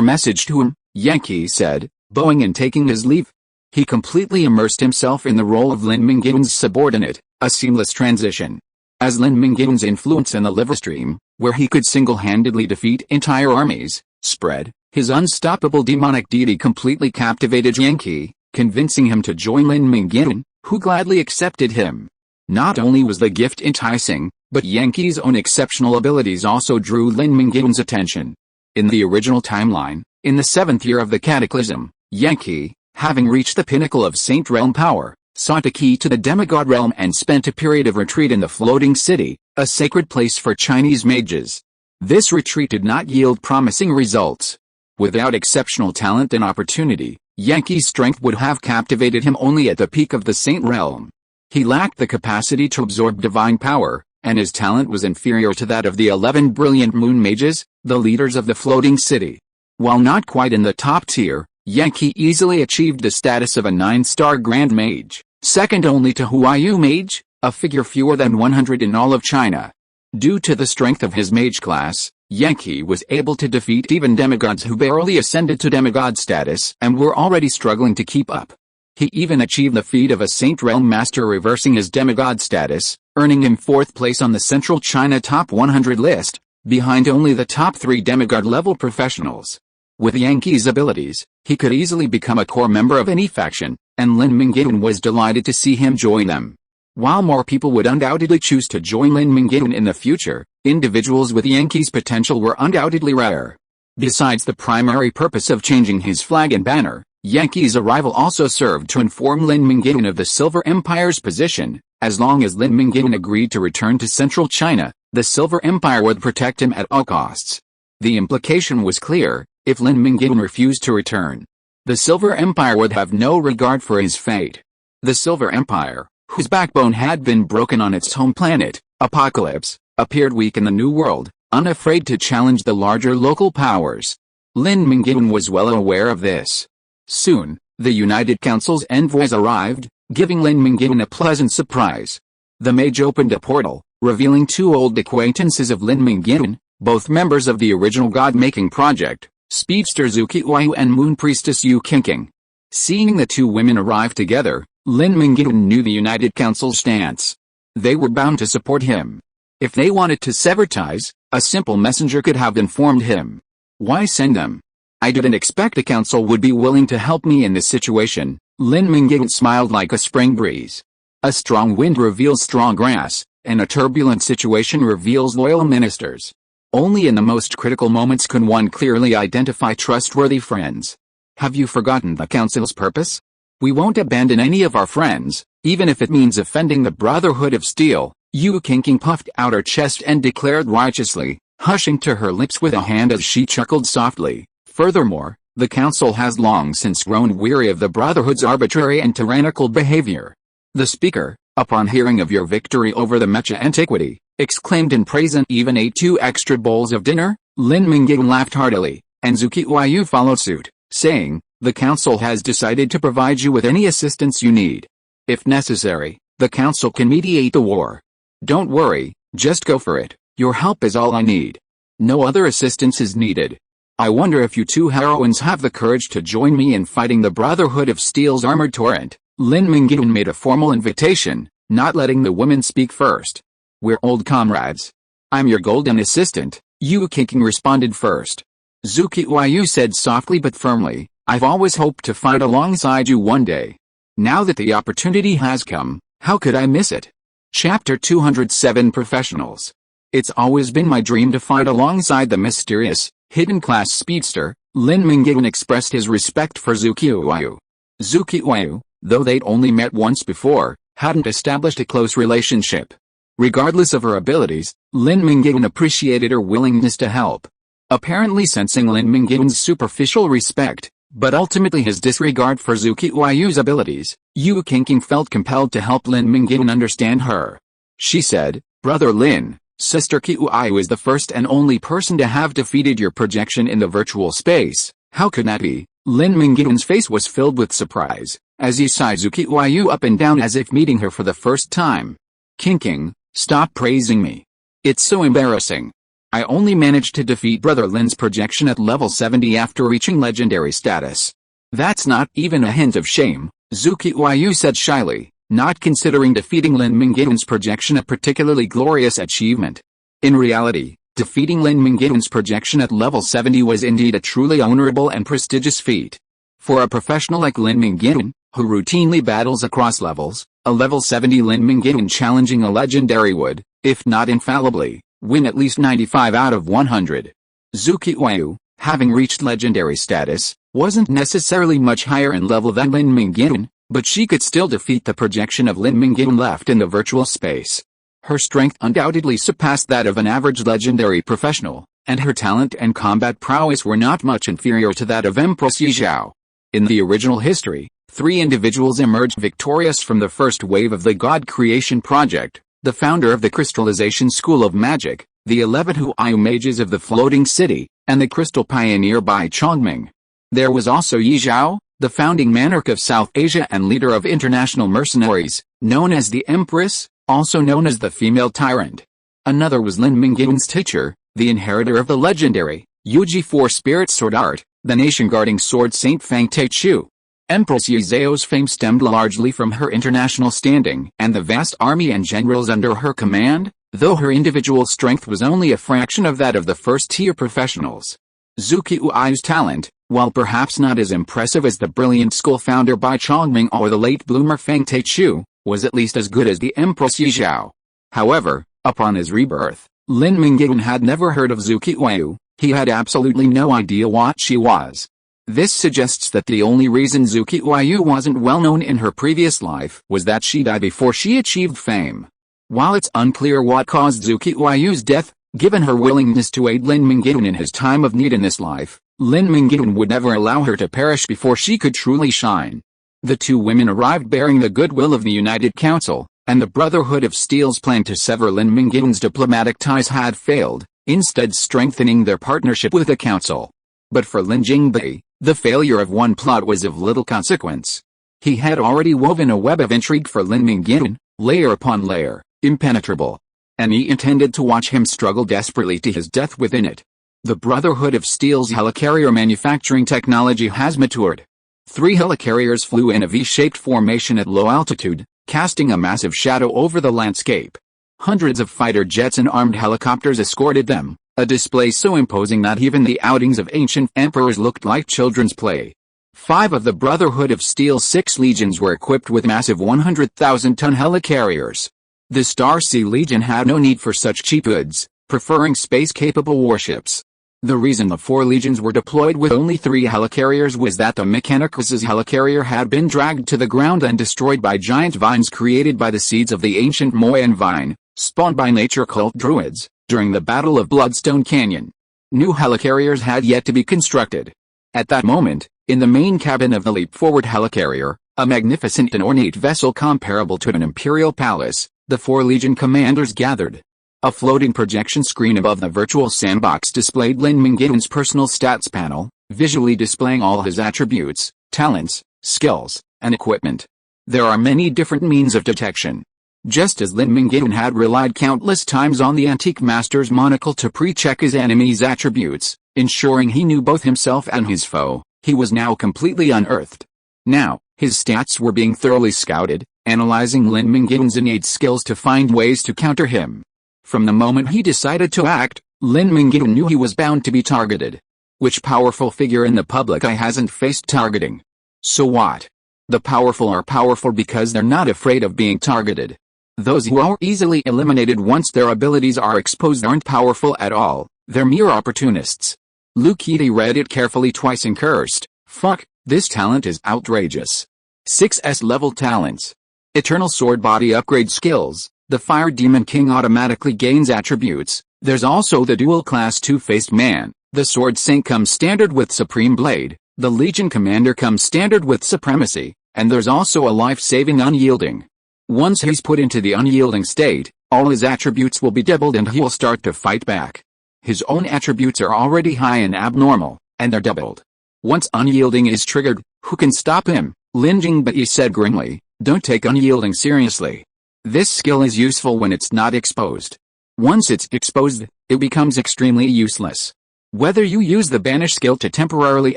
message to him, Yan Qianxue said, bowing and taking his leave. He completely immersed himself in the role of Lin Mingyuan's subordinate, a seamless transition. As Lin Mingyuan's influence in the liver stream, where he could single-handedly defeat entire armies, spread, his unstoppable demonic deity completely captivated Yan Qianxue, convincing him to join Lin Mingyuan, who gladly accepted him. Not only was the gift enticing, but Yan Qi's own exceptional abilities also drew Lin Mingyuan's attention. In the original timeline, in the 7th year of the Cataclysm, Yan Qi, having reached the pinnacle of Saint Realm power, sought a key to the demigod realm and spent a period of retreat in the Floating City, a sacred place for Chinese mages. This retreat did not yield promising results. Without exceptional talent and opportunity, Yan Qi's strength would have captivated him only at the peak of the Saint Realm. He lacked the capacity to absorb divine power, and his talent was inferior to that of the 11 brilliant moon mages, the leaders of the Floating City. While not quite in the top tier, Yan Qi easily achieved the status of a 9-star Grand Mage, second only to Huayu Mage, a figure fewer than 100 in all of China. Due to the strength of his mage class, Yan Qi was able to defeat even demigods who barely ascended to demigod status and were already struggling to keep up. He even achieved the feat of a Saint Realm Master, reversing his demigod status, earning him 4th place on the Central China Top 100 list, behind only the top 3 demigod-level professionals. With Yan Qi's abilities, he could easily become a core member of any faction, and Lin Mingyuan was delighted to see him join them. While more people would undoubtedly choose to join Lin Mingyuan in the future, individuals with Yan Qi's potential were undoubtedly rare. Besides the primary purpose of changing his flag and banner, Yan Qi's arrival also served to inform Lin Mingyuan of the Silver Empire's position. As long as Lin Mingyuan agreed to return to Central China, the Silver Empire would protect him at all costs. The implication was clear: if Lin Mingyuan refused to return, the Silver Empire would have no regard for his fate. The Silver Empire, whose backbone had been broken on its home planet, Apocalypse, appeared weak in the New World, unafraid to challenge the larger local powers. Lin Mingyuan was well aware of this. Soon, the United Council's envoys arrived, giving Lin Mingyuan a pleasant surprise. The mage opened a portal, revealing 2 old acquaintances of Lin Mingyuan, both members of the original god-making project, Speedster Zhu Qiuyu and Moon Priestess Yu Qingqing. Seeing the 2 women arrive together, Lin Mingyuan knew the United Council's stance. They were bound to support him. If they wanted to sever ties, a simple messenger could have informed him. Why send them? I didn't expect the council would be willing to help me in this situation. Lin Mingyuan smiled like a spring breeze. A strong wind reveals strong grass, and a turbulent situation reveals loyal ministers. Only in the most critical moments can one clearly identify trustworthy friends. Have you forgotten the council's purpose? We won't abandon any of our friends, even if it means offending the Brotherhood of Steel. Yu Qingqing puffed out her chest and declared righteously, hushing to her lips with a hand as she chuckled softly. Furthermore, the council has long since grown weary of the Brotherhood's arbitrary and tyrannical behavior. The speaker, upon hearing of your victory over the Mecha Antiquity, exclaimed in praise and even ate 2 extra bowls of dinner. Lin Mingyuan laughed heartily, and Zhu Qiuyu followed suit, saying, the council has decided to provide you with any assistance you need. If necessary, the council can mediate the war. Don't worry, just go for it. Your help is all I need. No other assistance is needed. I wonder if you 2 heroines have the courage to join me in fighting the Brotherhood of Steel's armored torrent. Lin Mingyuan made a formal invitation, not letting the women speak first. We're old comrades. I'm your golden assistant, Yu Qingqing responded first. Zhu Qiuyu said softly but firmly, I've always hoped to fight alongside you one day. Now that the opportunity has come, how could I miss it? Chapter 207 Professionals. It's always been my dream to fight alongside the mysterious, hidden-class speedster. Lin Mingyuan expressed his respect for Zhu Qiuyu. Zhu Qiuyu, though they'd only met once before, hadn't established a close relationship. Regardless of her abilities, Lin Mingyuan appreciated her willingness to help. Apparently sensing Lin Mingyuan's superficial respect, but ultimately his disregard for Zhu Qiuyu's abilities, Yu Qingqing felt compelled to help Lin Mingyuan understand her. She said, Brother Lin, Sister Qiuyu is the first and only person to have defeated your projection in the virtual space. How could that be? Lin Mingyuan's face was filled with surprise, as he sized Zhu Qiuyu up and down as if meeting her for the first time. Qingqing, stop praising me. It's so embarrassing. I only managed to defeat Brother Lin's projection at level 70 after reaching legendary status. That's not even a hint of shame, Zhu Qiuyu said shyly, not considering defeating Lin Mingyuan's projection a particularly glorious achievement. In reality, defeating Lin Mingyuan's projection at level 70 was indeed a truly honorable and prestigious feat. For a professional like Lin Mingyuan, who routinely battles across levels, a level 70 Lin Mingyuan challenging a legendary would, if not infallibly, win at least 95 out of 100. Zhu Qiyu, having reached legendary status, wasn't necessarily much higher in level than Lin Mingyuan, but she could still defeat the projection of Lin Mingyuan left in the virtual space. Her strength undoubtedly surpassed that of an average legendary professional, and her talent and combat prowess were not much inferior to that of Empress Yi Zhao. In the original history, 3 individuals emerged victorious from the first wave of the God Creation Project: the founder of the Crystallization School of Magic, the 11 Huayu Mages of the Floating City, and the Crystal Pioneer Bai Chongming. There was also Yi Zhao, the founding monarch of South Asia and leader of international mercenaries, known as the Empress, also known as the Female Tyrant. Another was Lin Mingyuan's teacher, the inheritor of the legendary Yuji 4 Spirit Sword Art, the nation-guarding sword Saint Fang Teichu. Empress Yi Zhao's fame stemmed largely from her international standing and the vast army and generals under her command, though her individual strength was only a fraction of that of the first-tier professionals. Zhu Qiyu's talent, while perhaps not as impressive as the brilliant school founder Bai Chongming or the late bloomer Fang Teichu, was at least as good as the Empress Yi Zhao. However, upon his rebirth, Lin Mingyuan had never heard of Zhu Qiyu. He had absolutely no idea what she was. This suggests that the only reason Zhu Qiyu wasn't well known in her previous life was that she died before she achieved fame. While it's unclear what caused Zhu Qiyu's death, given her willingness to aid Lin Mingyuan in his time of need in this life, Lin Mingyuan would never allow her to perish before she could truly shine. The 2 women arrived bearing the goodwill of the United Council, and the Brotherhood of Steel's plan to sever Lin Mingyuan's diplomatic ties had failed, instead strengthening their partnership with the Council. But for Lin Jingbai, the failure of one plot was of little consequence. He had already woven a web of intrigue for Lin Mingyuan, layer upon layer, impenetrable. And he intended to watch him struggle desperately to his death within it. The Brotherhood of Steel's helicarrier manufacturing technology has matured. 3 helicarriers flew in a V-shaped formation at low altitude, casting a massive shadow over the landscape. Hundreds of fighter jets and armed helicopters escorted them, a display so imposing that even the outings of ancient emperors looked like children's play. 5 of the Brotherhood of Steel's 6 legions were equipped with massive 100,000-ton helicarriers. The Star Sea Legion had no need for such cheap goods, preferring space-capable warships. The reason the 4 legions were deployed with only 3 helicarriers was that the Mechanicus's helicarrier had been dragged to the ground and destroyed by giant vines created by the seeds of the ancient Moyan vine, spawned by nature cult druids, during the Battle of Bloodstone Canyon. New helicarriers had yet to be constructed. At that moment, in the main cabin of the leap-forward helicarrier, a magnificent and ornate vessel comparable to an imperial palace, the 4 legion commanders gathered. A floating projection screen above the virtual sandbox displayed Lin Mingyuan's personal stats panel, visually displaying all his attributes, talents, skills, and equipment. There are many different means of detection. Just as Lin Mingyuan had relied countless times on the antique master's monocle to pre-check his enemy's attributes, ensuring he knew both himself and his foe, he was now completely unearthed. Now, his stats were being thoroughly scouted, analyzing Lin Mingyuan's innate skills to find ways to counter him. From the moment he decided to act, Lin Mingyuan knew he was bound to be targeted. Which powerful figure in the public eye hasn't faced targeting? So what? The powerful are powerful because they're not afraid of being targeted. Those who are easily eliminated once their abilities are exposed aren't powerful at all, they're mere opportunists. Lu Qidi read it carefully twice and cursed, "Fuck, this talent is outrageous." 6S level talents. Eternal Sword Body upgrade skills. The Fire Demon King automatically gains attributes. There's also the dual class Two-Faced Man. The Sword Saint comes standard with Supreme Blade. The Legion Commander comes standard with Supremacy. And there's also a life-saving Unyielding. Once he's put into the unyielding state, all his attributes will be doubled and he'll start to fight back. His own attributes are already high and abnormal, and they're doubled. Once unyielding is triggered, who can stop him? Lin Jingbai said grimly, "Don't take unyielding seriously. This skill is useful when it's not exposed. Once it's exposed, it becomes extremely useless. Whether you use the banish skill to temporarily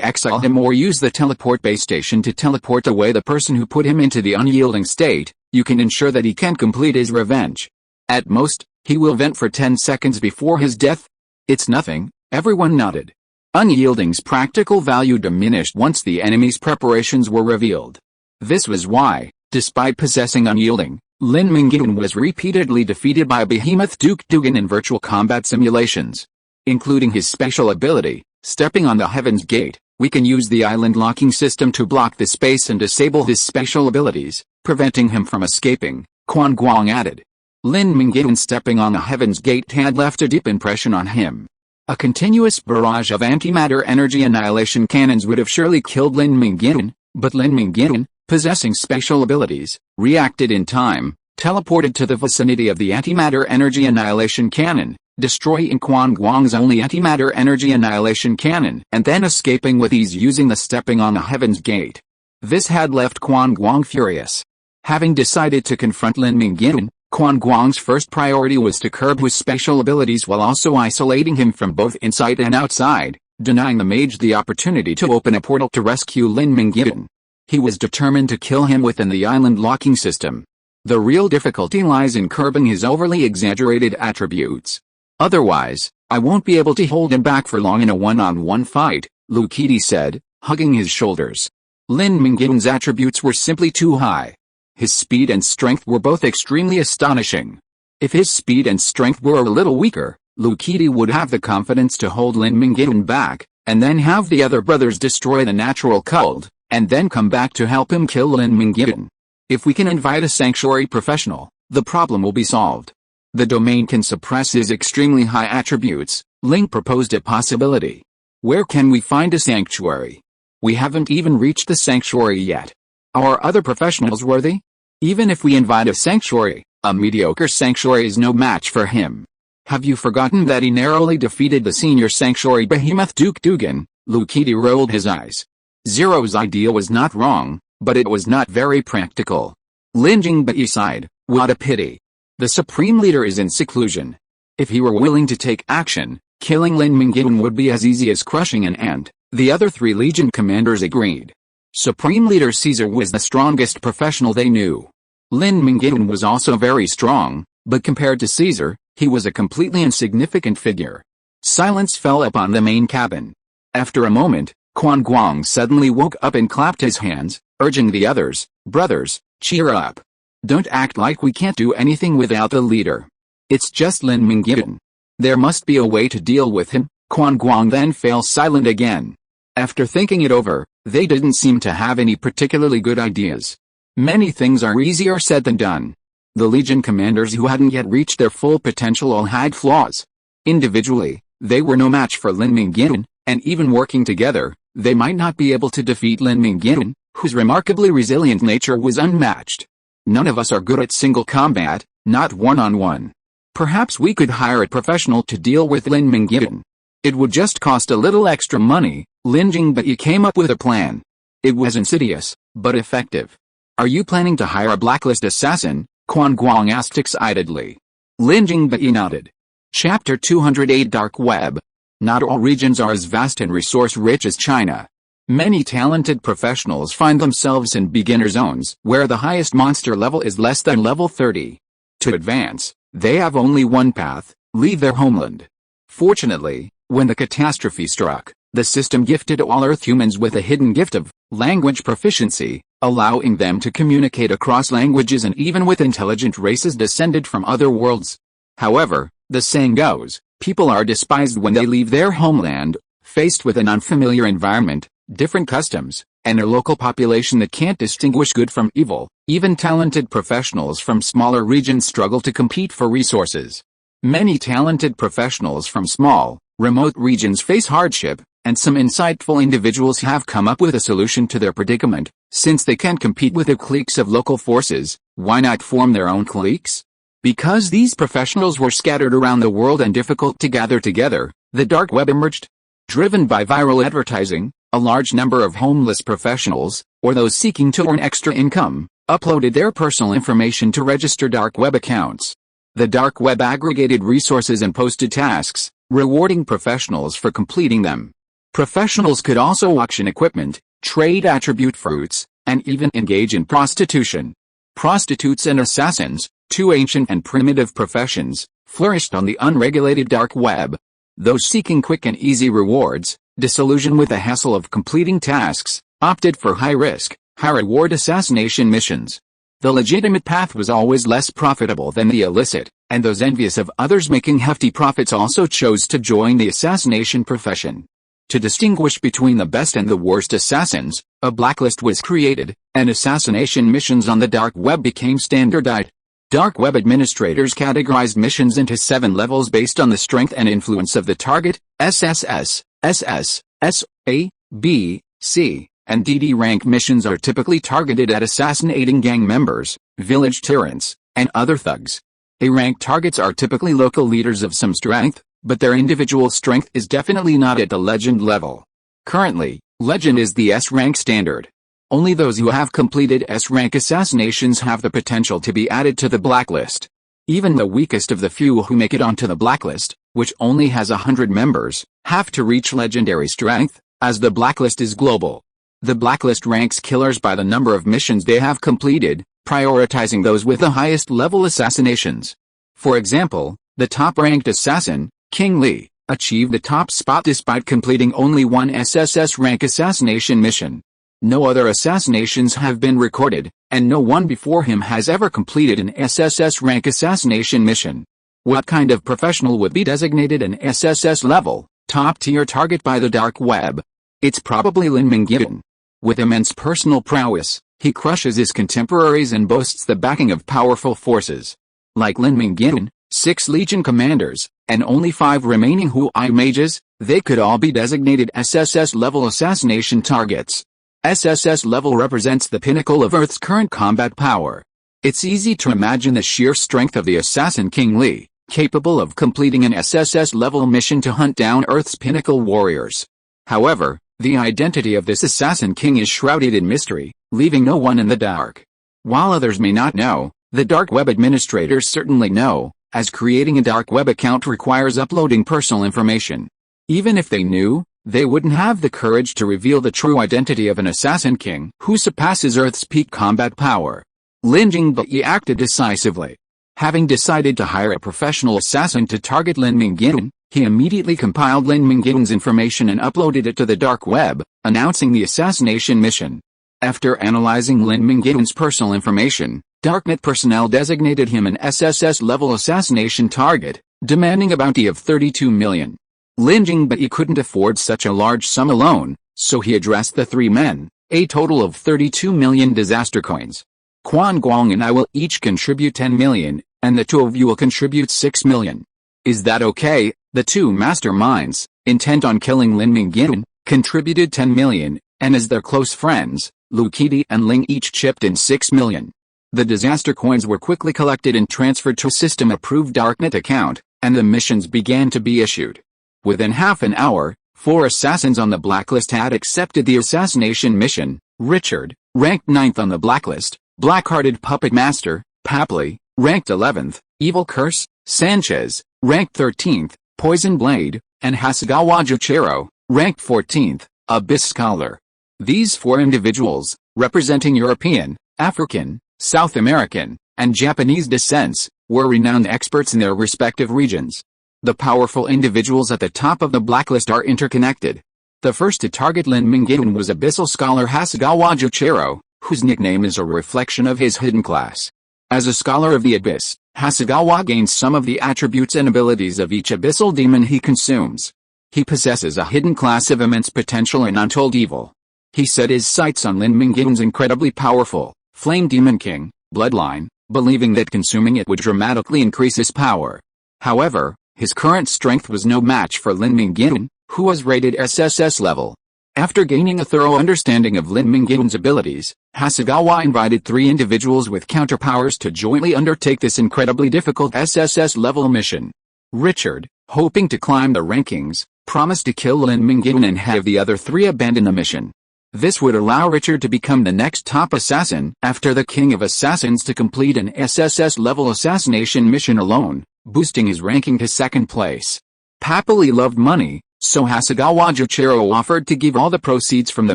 exile him or use the teleport base station to teleport away the person who put him into the unyielding state, you can ensure that he can complete his revenge. At most, he will vent for 10 seconds before his death. It's nothing." Everyone nodded. Unyielding's practical value diminished once the enemy's preparations were revealed. This was why, despite possessing unyielding, Lin Mingyuan was repeatedly defeated by Behemoth Duke Dugan in virtual combat simulations. Including his special ability, Stepping on the Heaven's Gate, we can use the island locking system to block the space and disable his special abilities, preventing him from escaping, Quan Guang added. Lin Mingyuan stepping on the Heaven's Gate had left a deep impression on him. A continuous barrage of antimatter energy annihilation cannons would have surely killed Lin Mingyuan, but Lin Mingyuan, possessing special abilities, reacted in time, teleported to the vicinity of the antimatter energy annihilation cannon, destroying Quan Guang's only antimatter energy annihilation cannon, and then escaping with ease using the Stepping on the Heaven's Gate. This had left Quan Guang furious. Having decided to confront Lin Mingyuan, Quan Guang's first priority was to curb his special abilities while also isolating him from both inside and outside, denying the mage the opportunity to open a portal to rescue Lin Mingyuan. He was determined to kill him within the island locking system. The real difficulty lies in curbing his overly exaggerated attributes. Otherwise, I won't be able to hold him back for long in a one-on-one fight, Lu Qidi said, hugging his shoulders. Lin Mingyuan's attributes were simply too high. His speed and strength were both extremely astonishing. If his speed and strength were a little weaker, Lu Qidi would have the confidence to hold Lin Mingyuan back, and then have the other brothers destroy the natural cult, and then come back to help him kill Lin Mingyuan. If we can invite a sanctuary professional, the problem will be solved. The domain can suppress his extremely high attributes. Ling proposed a possibility. Where can we find a sanctuary? We haven't even reached the sanctuary yet. Are other professionals worthy? Even if we invite a sanctuary, a mediocre sanctuary is no match for him. Have you forgotten that he narrowly defeated the senior sanctuary Behemoth Duke Dugan? Lu Qidi rolled his eyes. Zero's idea was not wrong, but it was not very practical. Lin Jingbai sighed, what a pity. The supreme leader is in seclusion. If he were willing to take action, killing Lin Mingyuan would be as easy as crushing an ant. The other three legion commanders agreed. Supreme Leader Caesar was the strongest professional they knew. Lin Mingyuan was also very strong, but compared to Caesar, he was a completely insignificant figure. Silence fell upon the main cabin. After a moment, Quan Guang suddenly woke up and clapped his hands, urging the others, brothers, cheer up. Don't act like we can't do anything without the leader. It's just Lin Mingyuan. There must be a way to deal with him. Quan Guang then fell silent again. After thinking it over, they didn't seem to have any particularly good ideas. Many things are easier said than done. The legion commanders who hadn't yet reached their full potential all had flaws. Individually, they were no match for Lin Mingyuan, and even working together, they might not be able to defeat Lin Mingyuan, whose remarkably resilient nature was unmatched. None of us are good at single combat, not one-on-one. Perhaps we could hire a professional to deal with Lin Mingyuan. It would just cost a little extra money. Lin Jingbai came up with a plan. It was insidious, but effective. Are you planning to hire a blacklist assassin? Quan Guang asked excitedly. Lin Jingbai nodded. Chapter 208 Dark Web. Not all regions are as vast and resource-rich as China. Many talented professionals find themselves in beginner zones where the highest monster level is less than level 30. To advance, they have only one path: leave their homeland. Fortunately, when the catastrophe struck, the system gifted all Earth humans with a hidden gift of language proficiency, allowing them to communicate across languages and even with intelligent races descended from other worlds. However, the saying goes, people are despised when they leave their homeland, faced with an unfamiliar environment, different customs, and a local population that can't distinguish good from evil. Even talented professionals from smaller regions struggle to compete for resources. Many talented professionals from small, remote regions face hardship, and some insightful individuals have come up with a solution to their predicament. Since they can't compete with the cliques of local forces, why not form their own cliques? Because these professionals were scattered around the world and difficult to gather together, the dark web emerged. Driven by viral advertising, a large number of homeless professionals, or those seeking to earn extra income, uploaded their personal information to register dark web accounts. The dark web aggregated resources and posted tasks, rewarding professionals for completing them. Professionals could also auction equipment, trade attribute fruits, and even engage in prostitution. Prostitutes and assassins, two ancient and primitive professions, flourished on the unregulated dark web. Those seeking quick and easy rewards, disillusioned with the hassle of completing tasks, opted for high-risk, High-reward assassination missions. The legitimate path was always less profitable than the illicit, and those envious of others making hefty profits also chose to join the assassination profession. To distinguish between the best and the worst assassins, a blacklist was created, and assassination missions on the dark web became standardized. Dark web administrators categorized missions into 7 levels based on the strength and influence of the target: SSS, SS, S, A, B, C, and DD rank missions are typically targeted at assassinating gang members, village tyrants, and other thugs. A rank targets are typically local leaders of some strength, but their individual strength is definitely not at the legend level. Currently, legend is the S-rank standard. Only those who have completed S-rank assassinations have the potential to be added to the blacklist. Even the weakest of the few who make it onto the blacklist, which only has 100 members, have to reach legendary strength, as the blacklist is global. The blacklist ranks killers by the number of missions they have completed, prioritizing those with the highest level assassinations. For example, the top-ranked assassin, King Li, achieved the top spot despite completing only one SSS rank assassination mission. No other assassinations have been recorded, and no one before him has ever completed an SSS rank assassination mission. What kind of professional would be designated an SSS level, top-tier target by the dark web? It's probably Lin Mingyuan. With immense personal prowess, he crushes his contemporaries and boasts the backing of powerful forces. Like Lin Mingyuan, 6 Legion commanders, and only 5 remaining Huai mages, they could all be designated SSS level assassination targets. SSS level represents the pinnacle of Earth's current combat power. It's easy to imagine the sheer strength of the assassin King Li, capable of completing an SSS level mission to hunt down Earth's pinnacle warriors. However, the identity of this assassin king is shrouded in mystery, leaving no one in the dark. While others may not know, the dark web administrators certainly know, as creating a dark web account requires uploading personal information. Even if they knew, they wouldn't have the courage to reveal the true identity of an assassin king who surpasses Earth's peak combat power. Lin Mingyuan acted decisively. Having decided to hire a professional assassin to target Lin Mingyuan, he immediately compiled Lin Mingyuan's information and uploaded it to the dark web, announcing the assassination mission. After analyzing Lin Mingyuan's personal information, Darknet personnel designated him an SSS-level assassination target, demanding a bounty of 32 million. Lin Mingyuan couldn't afford such a large sum alone, so he addressed the 3 men, a total of 32 million disaster coins. Quan Guang and I will each contribute 10 million, and the 2 of you will contribute 6 million. Is that okay? The 2 masterminds, intent on killing Lin Mingyuan, contributed 10 million, and as their close friends, Lu Qidi and Ling each chipped in 6 million. The disaster coins were quickly collected and transferred to a system-approved Darknet account, and the missions began to be issued. Within half an hour, 4 assassins on the blacklist had accepted the assassination mission: Richard, ranked 9th on the blacklist; Black-Hearted Puppet Master, Papley, ranked 11th; Evil Curse, Sanchez, ranked 13th; Poison Blade, and Hasegawa Juchero, ranked 14th, Abyss Scholar. These 4 individuals, representing European, African, South American, and Japanese descents, were renowned experts in their respective regions. The powerful individuals at the top of the blacklist are interconnected. The first to target Lin Mingyuan was Abyssal Scholar Hasegawa Juchero, whose nickname is a reflection of his hidden class. As a scholar of the Abyss, Hasegawa gains some of the attributes and abilities of each abyssal demon he consumes. He possesses a hidden class of immense potential and untold evil. He set his sights on Lin Mingyuan's incredibly powerful Flame Demon King bloodline, believing that consuming it would dramatically increase his power. However, his current strength was no match for Lin Mingyuan, who was rated SSS level. After gaining a thorough understanding of Lin Mingyuan's abilities, Hasegawa invited 3 individuals with counterpowers to jointly undertake this incredibly difficult SSS level mission. Richard, hoping to climb the rankings, promised to kill Lin Mingyuan and have the other 3 abandon the mission. This would allow Richard to become the next top assassin after the King of Assassins to complete an SSS-level assassination mission alone, boosting his ranking to 2nd place. Papley loved money, so Hasegawa Juchero offered to give all the proceeds from the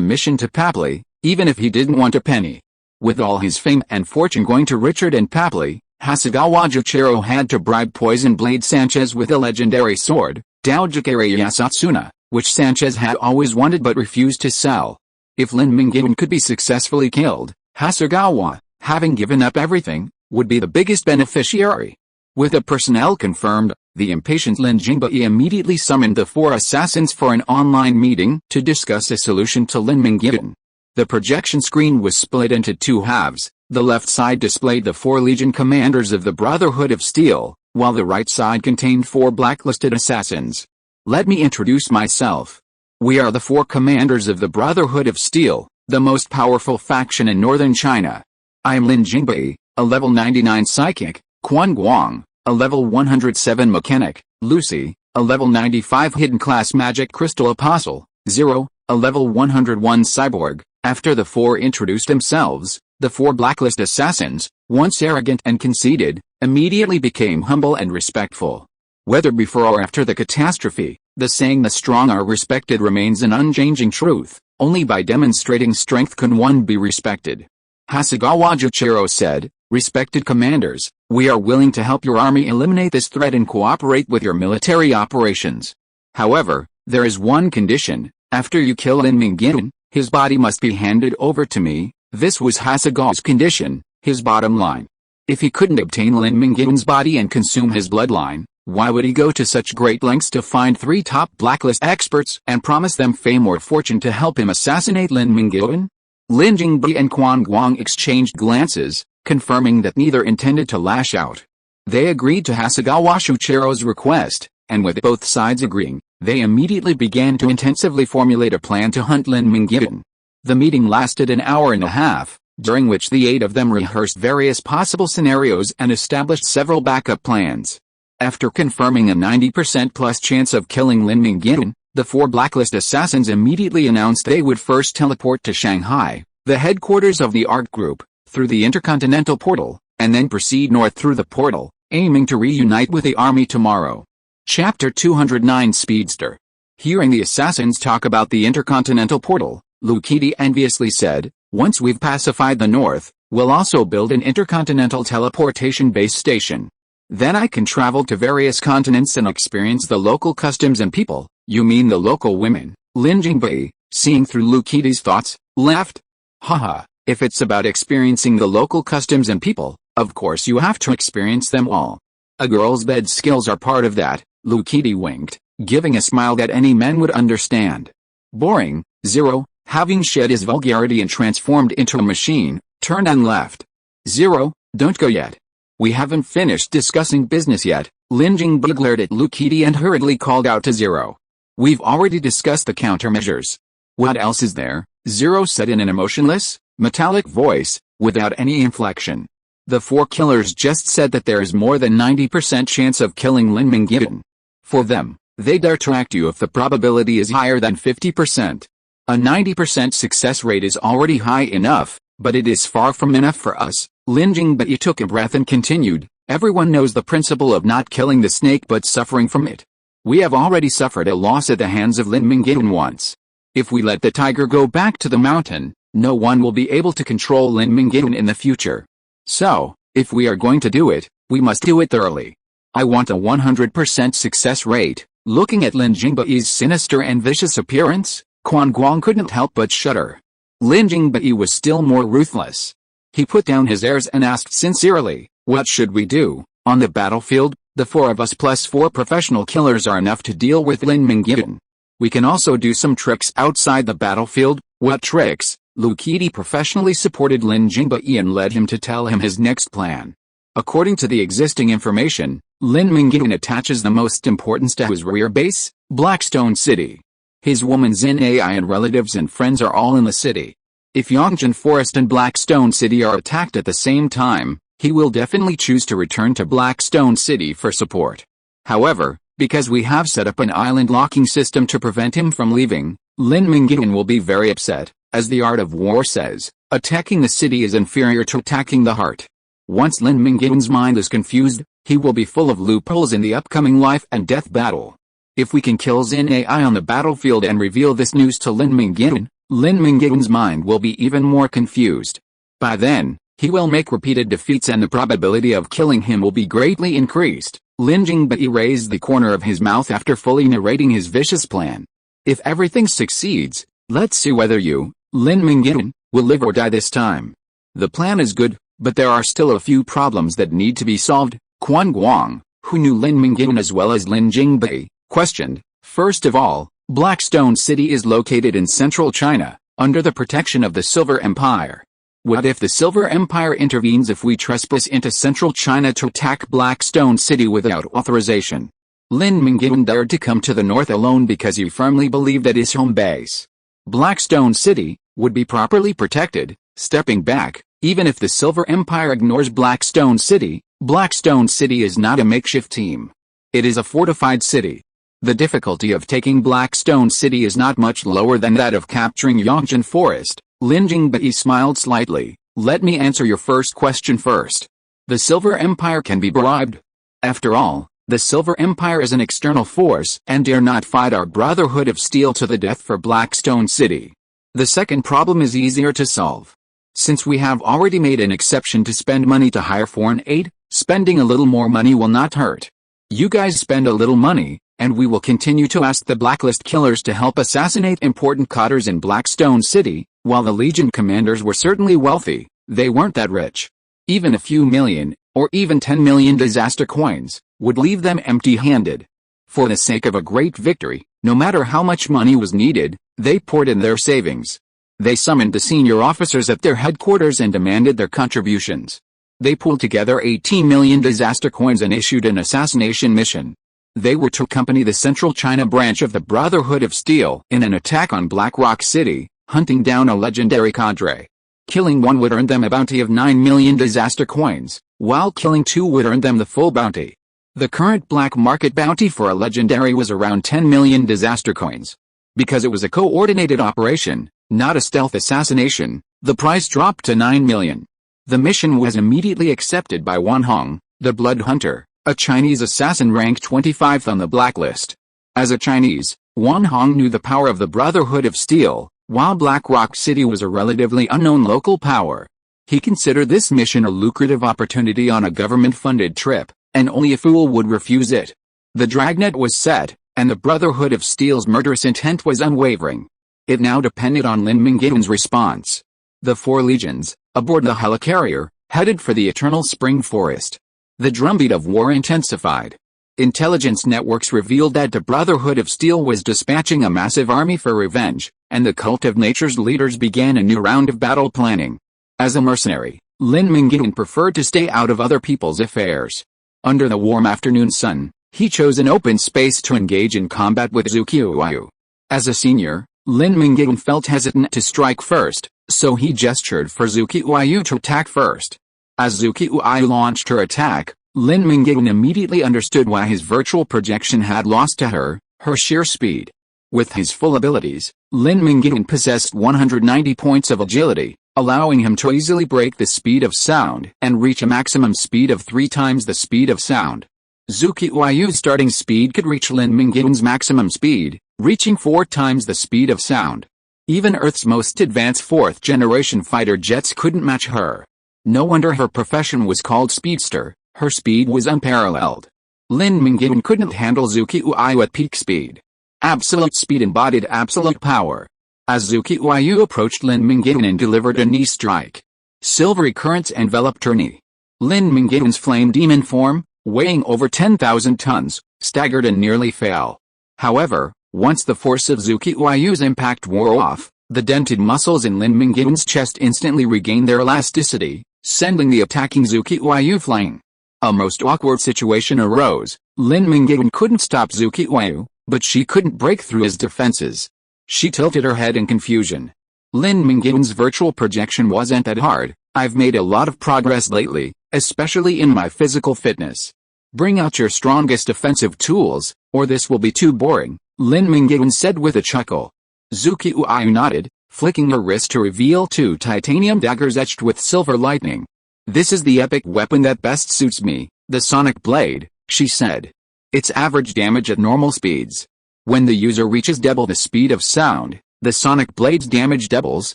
mission to Papley, even if he didn't want a penny. With all his fame and fortune going to Richard and Papley, Hasegawa Juchero had to bribe Poison Blade Sanchez with a legendary sword, Daojikere Yasatsuna, which Sanchez had always wanted but refused to sell. If Lin Mingyuan could be successfully killed, Hasegawa, having given up everything, would be the biggest beneficiary. With the personnel confirmed, the impatient Lin Jingbei immediately summoned the 4 assassins for an online meeting to discuss a solution to Lin Mingyuan. The projection screen was split into 2 halves. The left side displayed the 4 Legion commanders of the Brotherhood of Steel, while the right side contained 4 blacklisted assassins. Let me introduce myself. We are the 4 commanders of the Brotherhood of Steel, the most powerful faction in northern China. I am Lin Jingbei, a level 99 psychic, Quan Guang, a level 107 mechanic, Lucy, a level 95 hidden class magic crystal apostle, Zero, a level 101 cyborg. After the 4 introduced themselves, the 4 blacklist assassins, once arrogant and conceited, immediately became humble and respectful. Whether before or after the catastrophe, the saying "the strong are respected" remains an unchanging truth. Only by demonstrating strength can one be respected. Hasegawa Juchiro said, "Respected commanders, we are willing to help your army eliminate this threat and cooperate with your military operations. However, there is one condition: after you kill Lin Mingyuan, his body must be handed over to me." This was Hasegawa's condition, his bottom line. If he couldn't obtain Lin Mingyuan's body and consume his bloodline, why would he go to such great lengths to find 3 top blacklist experts and promise them fame or fortune to help him assassinate Lin Mingyuan? Lin Jingbei and Quan Guang exchanged glances, confirming that neither intended to lash out. They agreed to Hasegawa Shuchiro's request, and with both sides agreeing, they immediately began to intensively formulate a plan to hunt Lin Mingyuan. The meeting lasted an hour and a half, during which the 8 of them rehearsed various possible scenarios and established several backup plans. After confirming a 90% plus chance of killing Lin Mingyuan, the 4 blacklist assassins immediately announced they would first teleport to Shanghai, the headquarters of the ARC Group, through the Intercontinental Portal, and then proceed north through the portal, aiming to reunite with the army tomorrow. Chapter 209 Speedster. Hearing the assassins talk about the Intercontinental Portal, Lukidi enviously said, "Once we've pacified the north, we'll also build an intercontinental teleportation base station. Then I can travel to various continents and experience the local customs and people." "You mean the local women?" Lin Jingbei, seeing through Lukidi's thoughts, laughed. "Haha, if it's about experiencing the local customs and people, of course you have to experience them all. A girl's bed skills are part of that." Lukidi winked, giving a smile that any man would understand. "Boring." Zero, having shed his vulgarity and transformed into a machine, turned and left. "Zero, don't go yet. We haven't finished discussing business yet." Lin Jingbei glared at Lukidi and hurriedly called out to Zero. "We've already discussed the countermeasures." "What else is there?" Zero said in an emotionless, metallic voice, without any inflection. "The 4 killers just said that there is more than 90% chance of killing Lin Mingyuan. For them, they dare to act you if the probability is higher than 50%. A 90% success rate is already high enough, but it is far from enough for us." Lin Jingbei took a breath and continued, "Everyone knows the principle of not killing the snake but suffering from it. We have already suffered a loss at the hands of Lin Mingyuan once. If we let the tiger go back to the mountain, no one will be able to control Lin Mingyuan in the future. So, if we are going to do it, we must do it thoroughly. I want a 100% success rate." Looking at Lin Jingbei's sinister and vicious appearance, Quan Guang couldn't help but shudder. Lin Jingbei was still more ruthless. He put down his airs and asked sincerely, "What should we do? On the battlefield, the 4 of us plus 4 professional killers are enough to deal with Lin Mingyuan. We can also do some tricks outside the battlefield." "What tricks?" Lukidi professionally supported Lin Jingbei and led him to tell him his next plan. According to the existing information, Lin Mingyuan attaches the most importance to his rear base, Blackstone City. His woman Xin Ai and relatives and friends are all in the city. If Yongjian Forest and Blackstone City are attacked at the same time, he will definitely choose to return to Blackstone City for support. However, because we have set up an island locking system to prevent him from leaving, Lin Mingyuan will be very upset. As the art of war says, attacking the city is inferior to attacking the heart. Once Lin Mingyuan's mind is confused, he will be full of loopholes in the upcoming life and death battle. If we can kill Xin Ai on the battlefield and reveal this news to Lin Mingyuan's mind will be even more confused. By then, he will make repeated defeats and the probability of killing him will be greatly increased. Lin Jingbei raised the corner of his mouth after fully narrating his vicious plan. "If everything succeeds, let's see whether you, Lin Mingyuan, will live or die this time. The plan is good, but there are still a few problems that need to be solved. Quan Guang, who knew Lin Mingyuan as well as Lin Jingbei, questioned. First of all, Blackstone City is located in central China, under the protection of the Silver Empire. What if the Silver Empire intervenes if we trespass into central China to attack Blackstone City without authorization? Lin Mingyuan dared to come to the north alone because he firmly believed that his home base, Blackstone City, would be properly protected. Stepping back, even if the Silver Empire ignores Blackstone City is not a makeshift team. It is a fortified city. The difficulty of taking Blackstone City is not much lower than that of capturing Yangzhen Forest. Lin Jingbei smiled slightly. Let me answer your first question first. The Silver Empire can be bribed. After all, the Silver Empire is an external force and dare not fight our Brotherhood of Steel to the death for Blackstone City. The second problem is easier to solve. Since we have already made an exception to spend money to hire foreign aid, spending a little more money will not hurt. You guys spend a little money, and we will continue to ask the Blacklist killers to help assassinate important cotters in Blackstone City. While the Legion commanders were certainly wealthy, they weren't that rich. Even a few million, or even 10 million disaster coins, would leave them empty-handed. For the sake of a great victory, no matter how much money was needed, they poured in their savings. They summoned the senior officers at their headquarters and demanded their contributions. They pooled together 18 million disaster coins and issued an assassination mission. They were to accompany the Central China branch of the Brotherhood of Steel in an attack on Black Rock City, hunting down a legendary cadre. Killing one would earn them a bounty of 9 million disaster coins, while killing two would earn them the full bounty. The current black market bounty for a legendary was around 10 million disaster coins. Because it was a coordinated operation, not a stealth assassination, the price dropped to 9 million. The mission was immediately accepted by Wan Hong, the Blood Hunter, a Chinese assassin ranked 25th on the blacklist. As a Chinese, Wan Hong knew the power of the Brotherhood of Steel, while Black Rock City was a relatively unknown local power. He considered this mission a lucrative opportunity on a government-funded trip, and only a fool would refuse it. The dragnet was set, and the Brotherhood of Steel's murderous intent was unwavering. It now depended on Lin Mingyuan's response. The 4 legions, aboard the helicarrier, headed for the Eternal Spring Forest. The drumbeat of war intensified. Intelligence networks revealed that the Brotherhood of Steel was dispatching a massive army for revenge, and the Cult of Nature's leaders began a new round of battle planning. As a mercenary, Lin Mingyuan preferred to stay out of other people's affairs. Under the warm afternoon sun, he chose an open space to engage in combat with Zhu Qiuyu. As a senior, Lin Mingyuan felt hesitant to strike first, so he gestured for Zhu Qiuyu to attack first. As Zhu Qiuyu launched her attack, Lin Mingyuan immediately understood why his virtual projection had lost to her sheer speed. With his full abilities, Lin Mingyuan possessed 190 points of agility, allowing him to easily break the speed of sound and reach a maximum speed of 3 times the speed of sound. Zhu Qiuyu's starting speed could reach Lin Mingyuan's maximum speed, reaching 4 times the speed of sound. Even Earth's most advanced 4th-generation fighter jets couldn't match her. No wonder her profession was called Speedster, her speed was unparalleled. Lin Mingyuan couldn't handle Zhu Qiuyu at peak speed. Absolute speed embodied absolute power. As Zhu Qiuyu approached Lin Mingyuan and delivered a knee strike, silvery currents enveloped her knee. Lin Mingyuan's flame demon form, weighing over 10,000 tons, staggered and nearly fell. However, once the force of Zhu Qiuyu's impact wore off, the dented muscles in Lin Mingyuan's chest instantly regained their elasticity, sending the attacking Zhu Qiuyu flying. A most awkward situation arose. Lin Mingyuan couldn't stop Zhu Qiuyu, but she couldn't break through his defenses. She tilted her head in confusion. Lin Mingyuan's virtual projection wasn't that hard. I've made a lot of progress lately, especially in my physical fitness. Bring out your strongest offensive tools, or this will be too boring, Lin Mingyuan said with a chuckle. Zhu Qiuyu nodded, flicking her wrist to reveal 2 titanium daggers etched with silver lightning. This is the epic weapon that best suits me, the Sonic Blade, she said. Its average damage at normal speeds. When the user reaches double the speed of sound, the Sonic Blade's damage doubles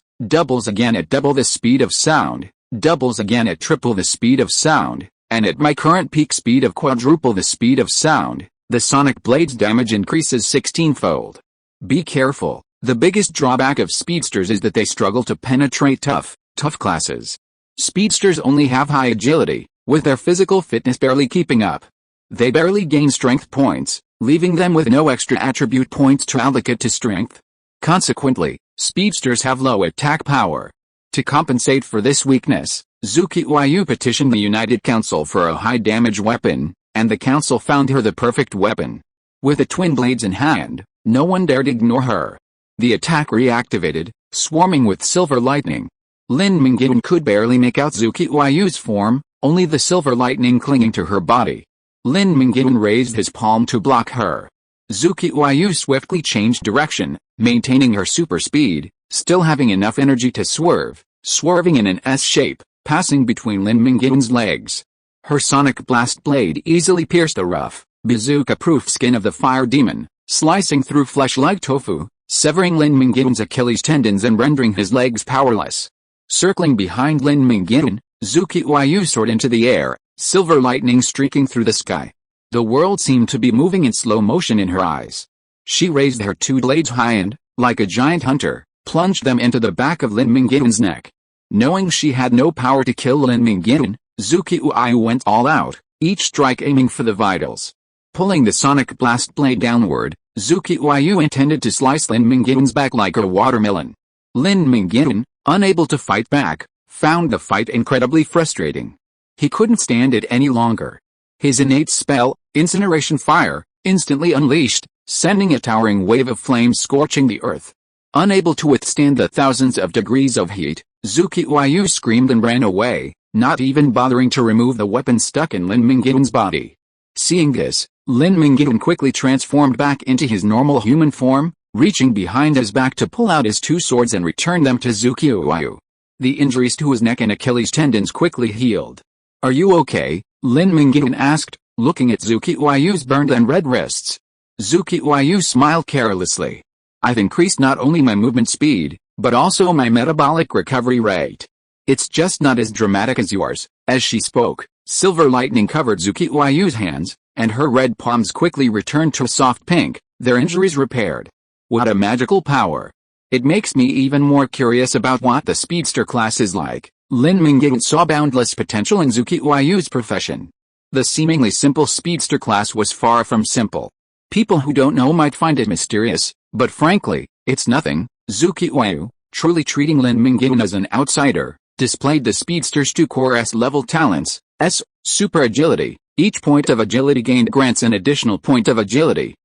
again at double the speed of sound, doubles again at triple the speed of sound, and at my current peak speed of quadruple the speed of sound, the Sonic Blade's damage increases 16-fold. Be careful, The biggest drawback of speedsters is that they struggle to penetrate tough classes. Speedsters only have high agility, with their physical fitness barely keeping up. They barely gain strength points, leaving them with no extra attribute points to allocate to strength. Consequently, speedsters have low attack power. To compensate for this weakness, Zhu Qiyu petitioned the United Council for a high-damage weapon, and the council found her the perfect weapon. With the twin blades in hand, no one dared ignore her. The attack reactivated, swarming with silver lightning. Lin Mingyuan could barely make out Zhu Qiyu's form, only the silver lightning clinging to her body. Lin Mingyuan raised his palm to block her. Zhu Qiyu swiftly changed direction, maintaining her super speed, still having enough energy to swerving in an S shape, passing between Lin Mingyuan's legs. Her sonic blast blade easily pierced the rough, bazooka-proof skin of the fire demon, slicing through flesh like tofu, severing Lin Mingyuan's Achilles tendons and rendering his legs powerless. Circling behind Lin Mingyuan, Zhu Qiyu soared into the air, silver lightning streaking through the sky. The world seemed to be moving in slow motion in her eyes. She raised her two blades high and, like a giant hunter, plunged them into the back of Lin Mingyuan's neck. Knowing she had no power to kill Lin Mingyuan, Zhu Qiyu went all out, each strike aiming for the vitals. Pulling the sonic blast blade downward, Zhu Qiyu intended to slice Lin Mingyuan's back like a watermelon. Lin Mingyuan, unable to fight back, found the fight incredibly frustrating. He couldn't stand it any longer. His innate spell, Incineration Fire, instantly unleashed, sending a towering wave of flames scorching the earth. Unable to withstand the thousands of degrees of heat, Zhu Qiyu screamed and ran away, not even bothering to remove the weapon stuck in Lin Mingyuan's body. Seeing this, Lin Mingyuan quickly transformed back into his normal human form, reaching behind his back to pull out his two swords and return them to Zhu Qiyu. The injuries to his neck and Achilles tendons quickly healed. "Are you okay?" Lin Mingyuan asked, looking at Zhu Qiyu's burned and red wrists. Zhu Qiyu smiled carelessly. "I've increased not only my movement speed, but also my metabolic recovery rate. It's just not as dramatic as yours." As she spoke, silver lightning covered Zhu Qiyu's hands, and her red palms quickly returned to a soft pink, their injuries repaired. What a magical power. It makes me even more curious about what the speedster class is like. Lin Mingyuan saw boundless potential in Zhu Qiyu's profession. The seemingly simple speedster class was far from simple. People who don't know might find it mysterious, but frankly, it's nothing. Zhu Qiyu, truly treating Lin Mingyuan as an outsider, displayed the speedster's two core S-level talents. Super agility. Each point of agility gained grants an additional point of agility.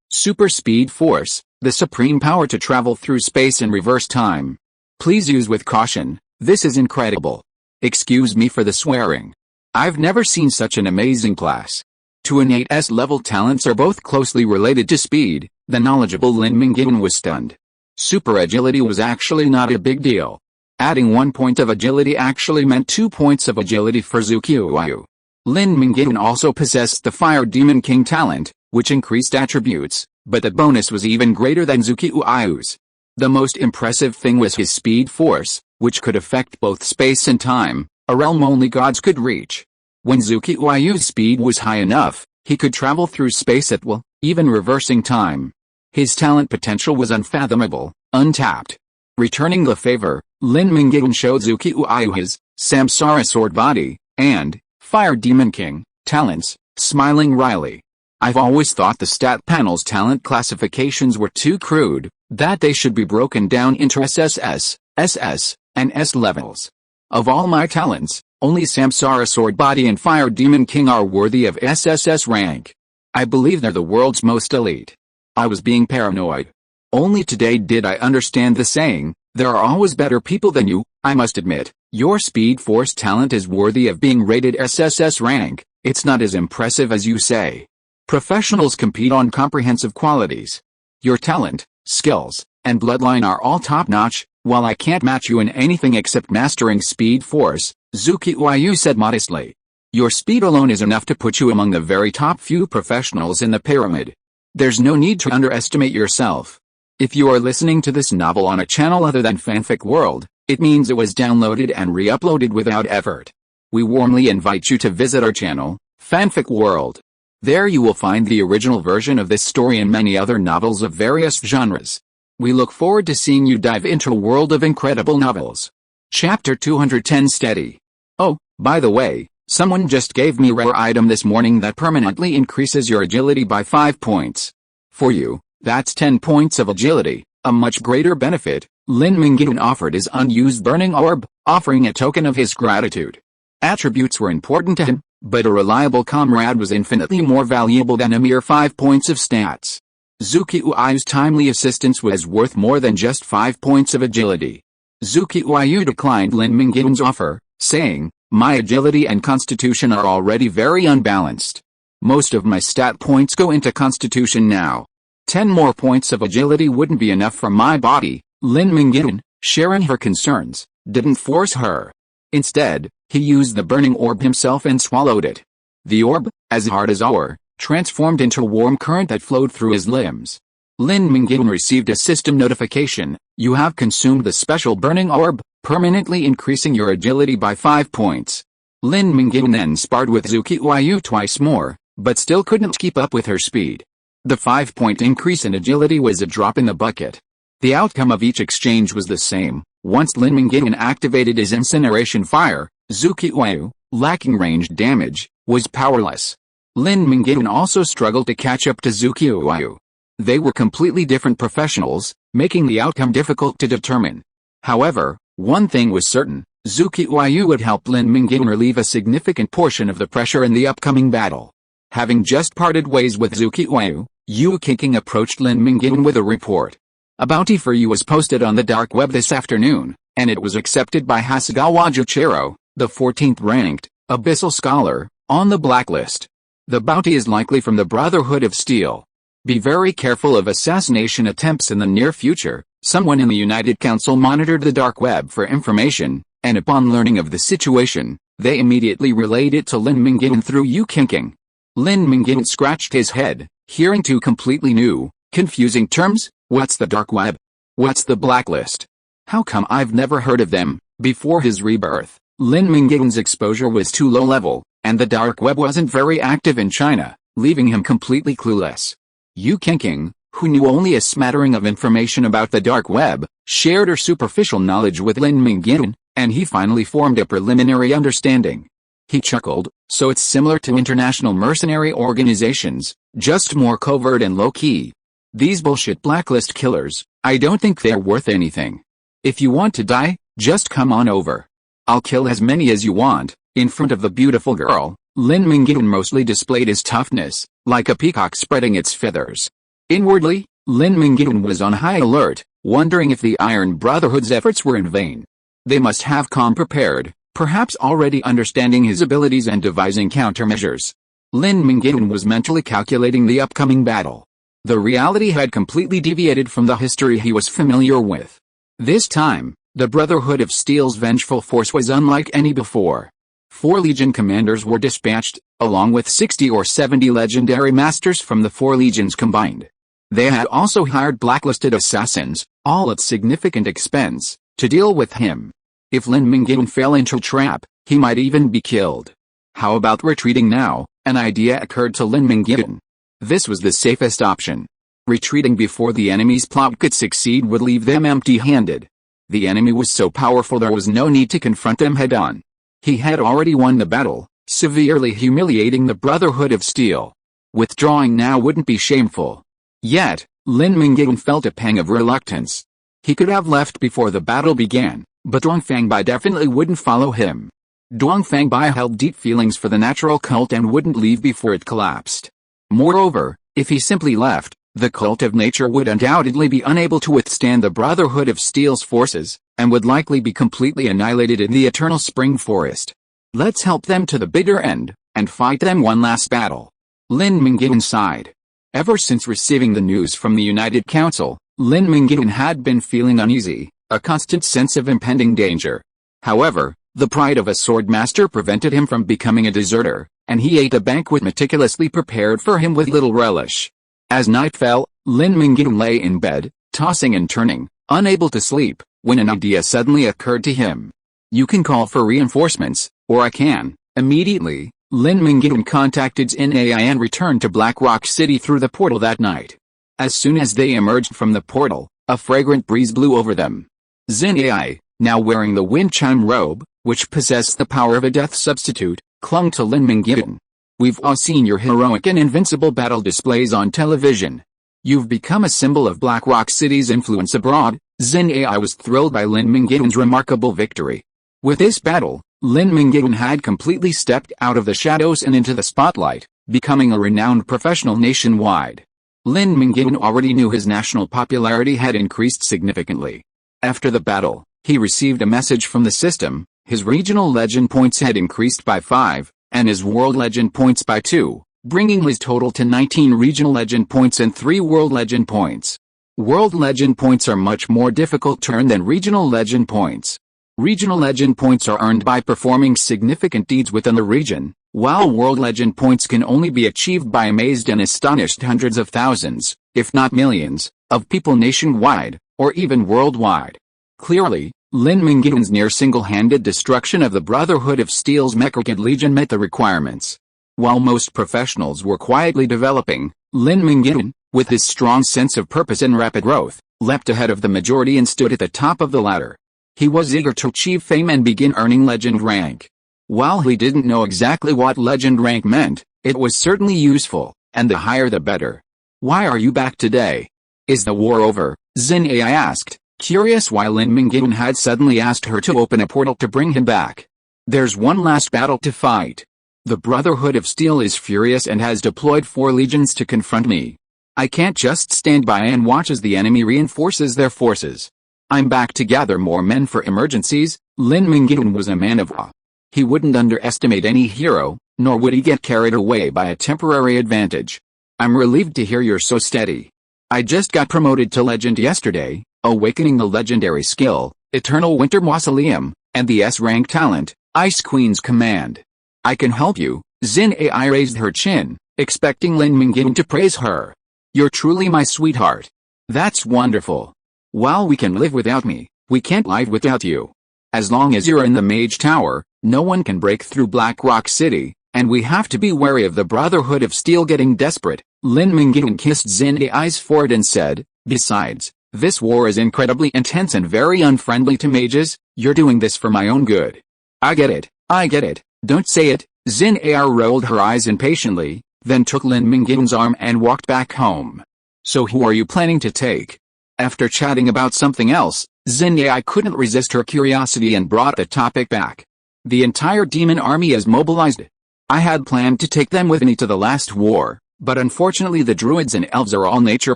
Super speed force. The supreme power to travel through space and reverse time. Please use with caution, this is incredible. Excuse me for the swearing. I've never seen such an amazing class. Two innate S-level talents are both closely related to speed. The knowledgeable Lin Mingyuan was stunned. Super agility was actually not a big deal. Adding 1 point of agility actually meant 2 points of agility for Zhu Qiyu. Lin Mingyuan also possessed the Fire Demon King talent, which increased attributes, but the bonus was even greater than Zhu Qiyu's. The most impressive thing was his speed force, which could affect both space and time, a realm only gods could reach. When Zhu Qiyu's speed was high enough, he could travel through space at will, even reversing time. His talent potential was unfathomable, untapped. Returning the favor, Lin Mingyuan showed Zhu Qiyu his Samsara Sword Body and Fire Demon King talents, smiling wryly. "I've always thought the stat panel's talent classifications were too crude, that they should be broken down into SSS, SS, and S levels. Of all my talents, only Samsara Sword Body and Fire Demon King are worthy of SSS rank. I believe they're the world's most elite. I was being paranoid. Only today did I understand the saying, there are always better people than you. I must admit, your Speed Force talent is worthy of being rated SSS rank. It's not as impressive as you say. Professionals compete on comprehensive qualities. Your talent, skills, and bloodline are all top-notch, while I can't match you in anything except mastering Speed Force," Zhu Qiyu said modestly. "Your speed alone is enough to put you among the very top few professionals in the pyramid. There's no need to underestimate yourself. If you are listening to this novel on a channel other than Fanfic World, it means it was downloaded and re-uploaded without effort. We warmly invite you to visit our channel, Fanfic World. There you will find the original version of this story and many other novels of various genres. We look forward to seeing you dive into a world of incredible novels. Chapter 210 Steady. Oh, by the way, someone just gave me a rare item this morning that permanently increases your agility by 5 points. For you, that's 10 points of agility, a much greater benefit. Lin Mingyuan offered his unused burning orb, offering a token of his gratitude. Attributes were important to him, but a reliable comrade was infinitely more valuable than a mere 5 points of stats. Zuki Uayu's timely assistance was worth more than just 5 points of agility. Zuki Uayu declined Lin Mingyuan's offer, saying, "My agility and constitution are already very unbalanced. Most of my stat points go into constitution now. 10 more points of agility wouldn't be enough for my body." Lin Mingyuan, sharing her concerns, didn't force her. Instead, he used the burning orb himself and swallowed it. The orb, as hard as ore, transformed into a warm current that flowed through his limbs. Lin Mingyuan received a system notification: "You have consumed the special burning orb, permanently increasing your agility by 5 points." Lin Mingyuan then sparred with Zuki Uayu twice more, but still couldn't keep up with her speed. The 5-point increase in agility was a drop in the bucket. The outcome of each exchange was the same. Once Lin Mingyuan activated his incineration fire, Zuki Uayu, lacking ranged damage, was powerless. Lin Mingyuan also struggled to catch up to Zuki Uayu. They were completely different professionals, making the outcome difficult to determine. However, one thing was certain: Zuki Uayu would help Lin Mingyuan relieve a significant portion of the pressure in the upcoming battle. Having just parted ways with Zuki Uayu, Yu Qingqing approached Lin Mingyuan with a report. "A bounty for you was posted on the dark web this afternoon, and it was accepted by Hasegawa Juchiro, the 14th ranked, abyssal scholar, on the blacklist. The bounty is likely from the Brotherhood of Steel. Be very careful of assassination attempts in the near future." Someone in the United Council monitored the dark web for information, and upon learning of the situation, they immediately relayed it to Lin Mingyuan through Yu Qingqing. Lin Mingyuan scratched his head, hearing two completely new, confusing terms. What's the dark web? What's the blacklist? How come I've never heard of them? Before his rebirth, Lin Mingyuan's exposure was too low level, and the dark web wasn't very active in China, leaving him completely clueless. Yu Qingqing, who knew only a smattering of information about the dark web, shared her superficial knowledge with Lin Mingyuan, and he finally formed a preliminary understanding. He chuckled, "So it's similar to international mercenary organizations, just more covert and low-key. These bullshit blacklist killers, I don't think they're worth anything. If you want to die, just come on over. I'll kill as many as you want." In front of the beautiful girl, Lin Mingyuan mostly displayed his toughness, like a peacock spreading its feathers. Inwardly, Lin Mingyuan was on high alert, wondering if the Iron Brotherhood's efforts were in vain. They must have come prepared, perhaps already understanding his abilities and devising countermeasures. Lin Mingyuan was mentally calculating the upcoming battle. The reality had completely deviated from the history he was familiar with. This time, the Brotherhood of Steel's vengeful force was unlike any before. 4 Legion commanders were dispatched, along with 60 or 70 legendary masters from the 4 legions combined. They had also hired blacklisted assassins, all at significant expense, to deal with him. If Lin Mingyuan fell into a trap, he might even be killed. How about retreating now? An idea occurred to Lin Mingyuan. This was the safest option. Retreating before the enemy's plot could succeed would leave them empty-handed. The enemy was so powerful there was no need to confront them head-on. He had already won the battle, severely humiliating the Brotherhood of Steel. Withdrawing now wouldn't be shameful. Yet, Lin Mingyuan felt a pang of reluctance. He could have left before the battle began, but Dongfangbai definitely wouldn't follow him. Dongfangbai held deep feelings for the natural cult and wouldn't leave before it collapsed. Moreover, if he simply left, the cult of nature would undoubtedly be unable to withstand the Brotherhood of Steel's forces, and would likely be completely annihilated in the eternal spring forest. Let's help them to the bitter end, and fight them one last battle. Lin Mingyuan sighed. Ever since receiving the news from the United Council, Lin Mingyuan had been feeling uneasy, a constant sense of impending danger. However, the pride of a swordmaster prevented him from becoming a deserter, and he ate a banquet meticulously prepared for him with little relish. As night fell, Lin Mingyuan lay in bed, tossing and turning, unable to sleep, when an idea suddenly occurred to him. "You can call for reinforcements, or I can." Immediately, Lin Mingyuan contacted SYNOPSIS and returned to Black Rock City through the portal that night. As soon as they emerged from the portal, A fragrant breeze blew over them. Xin Ai, now wearing the wind chime robe, which possessed the power of a death substitute, clung to Lin Mingyuan. We've all seen your heroic and invincible battle displays on television. You've become a symbol of Black Rock City's influence abroad. Xin Ai was thrilled by Lin Mingyuan's remarkable victory. With this battle, Lin Mingyuan had completely stepped out of the shadows and into the spotlight, becoming a renowned professional nationwide. Lin Mingyuan already knew his national popularity had increased significantly. After the battle, he received a message from the system. His regional legend points had increased by 5, and his world legend points by 2, bringing his total to 19 regional legend points and 3 world legend points. World legend points are much more difficult to earn than regional legend points. Regional legend points are earned by performing significant deeds within the region, while world legend points can only be achieved by amazed and astonished hundreds of thousands, if not millions, of people nationwide, or even worldwide. Clearly, Lin Mingyuan's near single-handed destruction of the Brotherhood of Steel's Mecha Legion met the requirements. While most professionals were quietly developing, Lin Mingyuan, with his strong sense of purpose and rapid growth, leapt ahead of the majority and stood at the top of the ladder. He was eager to achieve fame and begin earning legend rank. While he didn't know exactly what legend rank meant, it was certainly useful, and the higher the better. "Why are you back today? Is the war over?" Xin Ai asked, curious why Lin Mingyuan had suddenly asked her to open a portal to bring him back. "There's one last battle to fight. The Brotherhood of Steel is furious and has deployed 4 legions to confront me. I can't just stand by and watch as the enemy reinforces their forces. I'm back to gather more men for emergencies." Lin Mingyuan was a man of awe. He wouldn't underestimate any hero, nor would he get carried away by a temporary advantage. "I'm relieved to hear you're so steady. I just got promoted to legend yesterday, awakening the legendary skill, Eternal Winter Mausoleum, and the S-rank talent, Ice Queen's Command. I can help you." Xin Ai raised her chin, expecting Lin Mingyuan to praise her. "You're truly my sweetheart. That's wonderful. While we can live without me, we can't live without you. As long as you're in the Mage Tower, no one can break through Black Rock City, and we have to be wary of the Brotherhood of Steel getting desperate." Lin Mingyuan kissed Xin Ai's forehead and said, "Besides, this war is incredibly intense and very unfriendly to mages. You're doing this for my own good." I get it, don't say it." Xin Ai rolled her eyes impatiently, then took Lin Mingyuan's arm and walked back home. "So who are you planning to take?" After chatting about something else, Xin Ai couldn't resist her curiosity and brought the topic back. "The entire demon army is mobilized. I had planned to take them with me to the last war, but unfortunately the druids and elves are all nature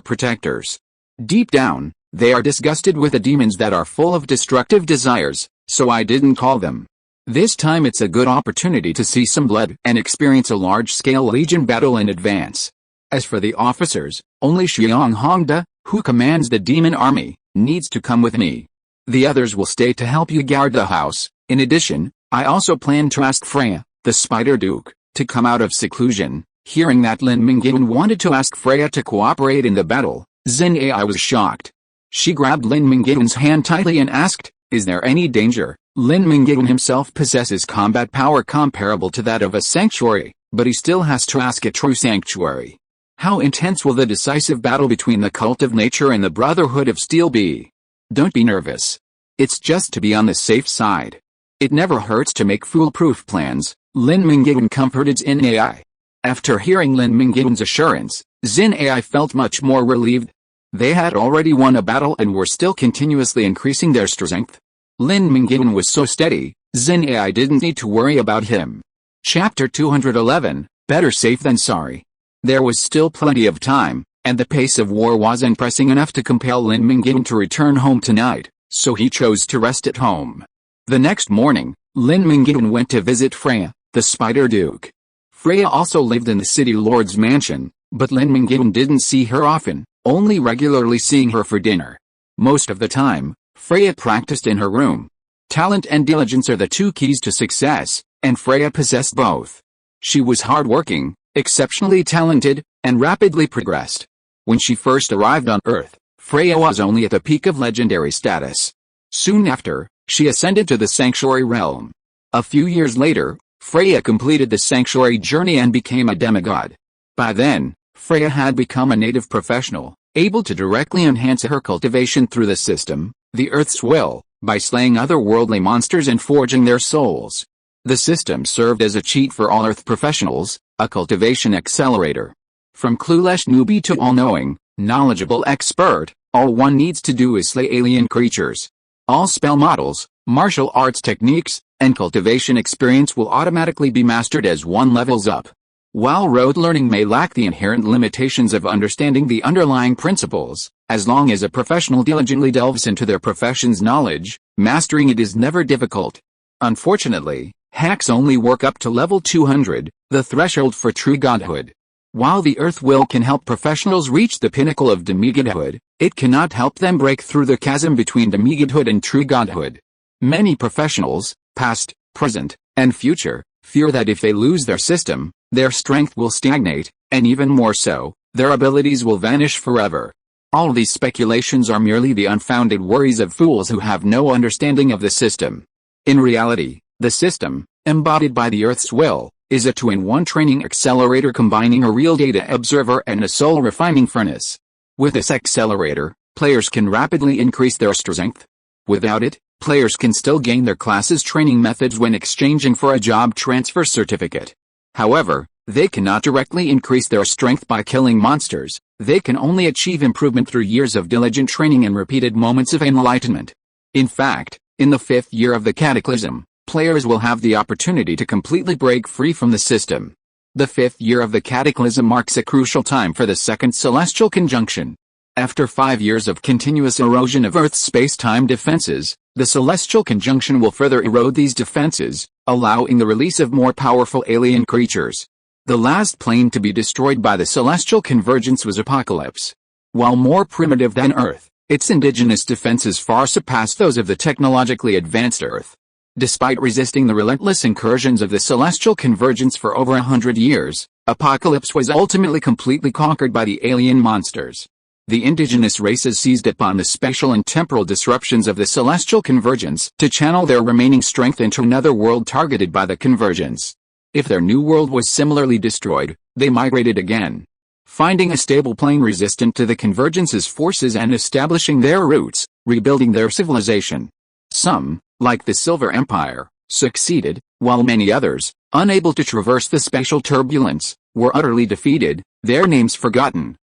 protectors. Deep down, they are disgusted with the demons that are full of destructive desires, so I didn't call them. This time it's a good opportunity to see some blood and experience a large-scale legion battle in advance. As for the officers, only Xiang Hongda, who commands the demon army, needs to come with me. The others will stay to help you guard the house. In addition, I also plan to ask Freya, the Spider Duke, to come out of seclusion." Hearing that Lin Mingyuan wanted to ask Freya to cooperate in the battle, Xin Ai was shocked. She grabbed Lin Mingyuan's hand tightly and asked, "Is there any danger?" Lin Mingyuan himself possesses combat power comparable to that of a sanctuary, but he still has to ask a true sanctuary. "How intense will the decisive battle between the Cult of Nature and the Brotherhood of Steel be?" "Don't be nervous. It's just to be on the safe side. It never hurts to make foolproof plans," Lin Mingyuan comforted Xin Ai. After hearing Lin Mingyuan's assurance, Xin Ai felt much more relieved. They had already won a battle and were still continuously increasing their strength. Lin Mingyuan was so steady, Xin Ai didn't need to worry about him. Chapter 211, Better Safe Than Sorry. There was still plenty of time, and the pace of war wasn't pressing enough to compel Lin Mingyuan to return home tonight, so he chose to rest at home. The next morning, Lin Mingyuan went to visit Freya, the Spider Duke. Freya also lived in the city lord's mansion, but Lin Mingyuan didn't see her often, only regularly seeing her for dinner. Most of the time, Freya practiced in her room. Talent and diligence are the 2 keys to success, and Freya possessed both. She was hardworking, exceptionally talented, and rapidly progressed. When she first arrived on Earth, Freya was only at the peak of legendary status. Soon after, she ascended to the Sanctuary realm. A few years later, Freya completed the Sanctuary journey and became a demigod. By then, Freya had become a native professional, able to directly enhance her cultivation through the system, the Earth's will, by slaying otherworldly monsters and forging their souls. The system served as a cheat for all Earth professionals, a cultivation accelerator. From clueless newbie to all-knowing, knowledgeable expert, all one needs to do is slay alien creatures. All spell models, martial arts techniques, and cultivation experience will automatically be mastered as one levels up. While rote learning may lack the inherent limitations of understanding the underlying principles, as long as a professional diligently delves into their profession's knowledge, mastering it is never difficult. Unfortunately, hacks only work up to level 200, the threshold for true godhood. While the Earth will can help professionals reach the pinnacle of demigodhood, it cannot help them break through the chasm between demigodhood and true godhood. Many professionals, past, present, and future, fear that if they lose their system, their strength will stagnate, and even more so, their abilities will vanish forever. All these speculations are merely the unfounded worries of fools who have no understanding of the system. In reality, the system, embodied by the Earth's will, is a 2-in-1 training accelerator combining a real data observer and a soul refining furnace. With this accelerator, players can rapidly increase their strength. Without it, players can still gain their class's training methods when exchanging for a job transfer certificate. However, they cannot directly increase their strength by killing monsters. They can only achieve improvement through years of diligent training and repeated moments of enlightenment. In fact, in the 5th year of the Cataclysm, players will have the opportunity to completely break free from the system. The 5th year of the Cataclysm marks a crucial time for the second celestial conjunction. After 5 years of continuous erosion of Earth's space-time defenses, the celestial conjunction will further erode these defenses, allowing the release of more powerful alien creatures. The last plane to be destroyed by the celestial convergence was Apocalypse. While more primitive than Earth, its indigenous defenses far surpassed those of the technologically advanced Earth. Despite resisting the relentless incursions of the celestial convergence for over 100 years, Apocalypse was ultimately completely conquered by the alien monsters. The indigenous races seized upon the spatial and temporal disruptions of the celestial convergence to channel their remaining strength into another world targeted by the convergence. If their new world was similarly destroyed, they migrated again, finding a stable plane resistant to the convergence's forces and establishing their roots, rebuilding their civilization. Some, like the Silver Empire, succeeded, while many others, unable to traverse the spatial turbulence, were utterly defeated, their names forgotten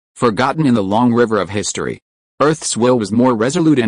in the long river of history. Earth's will was more resolute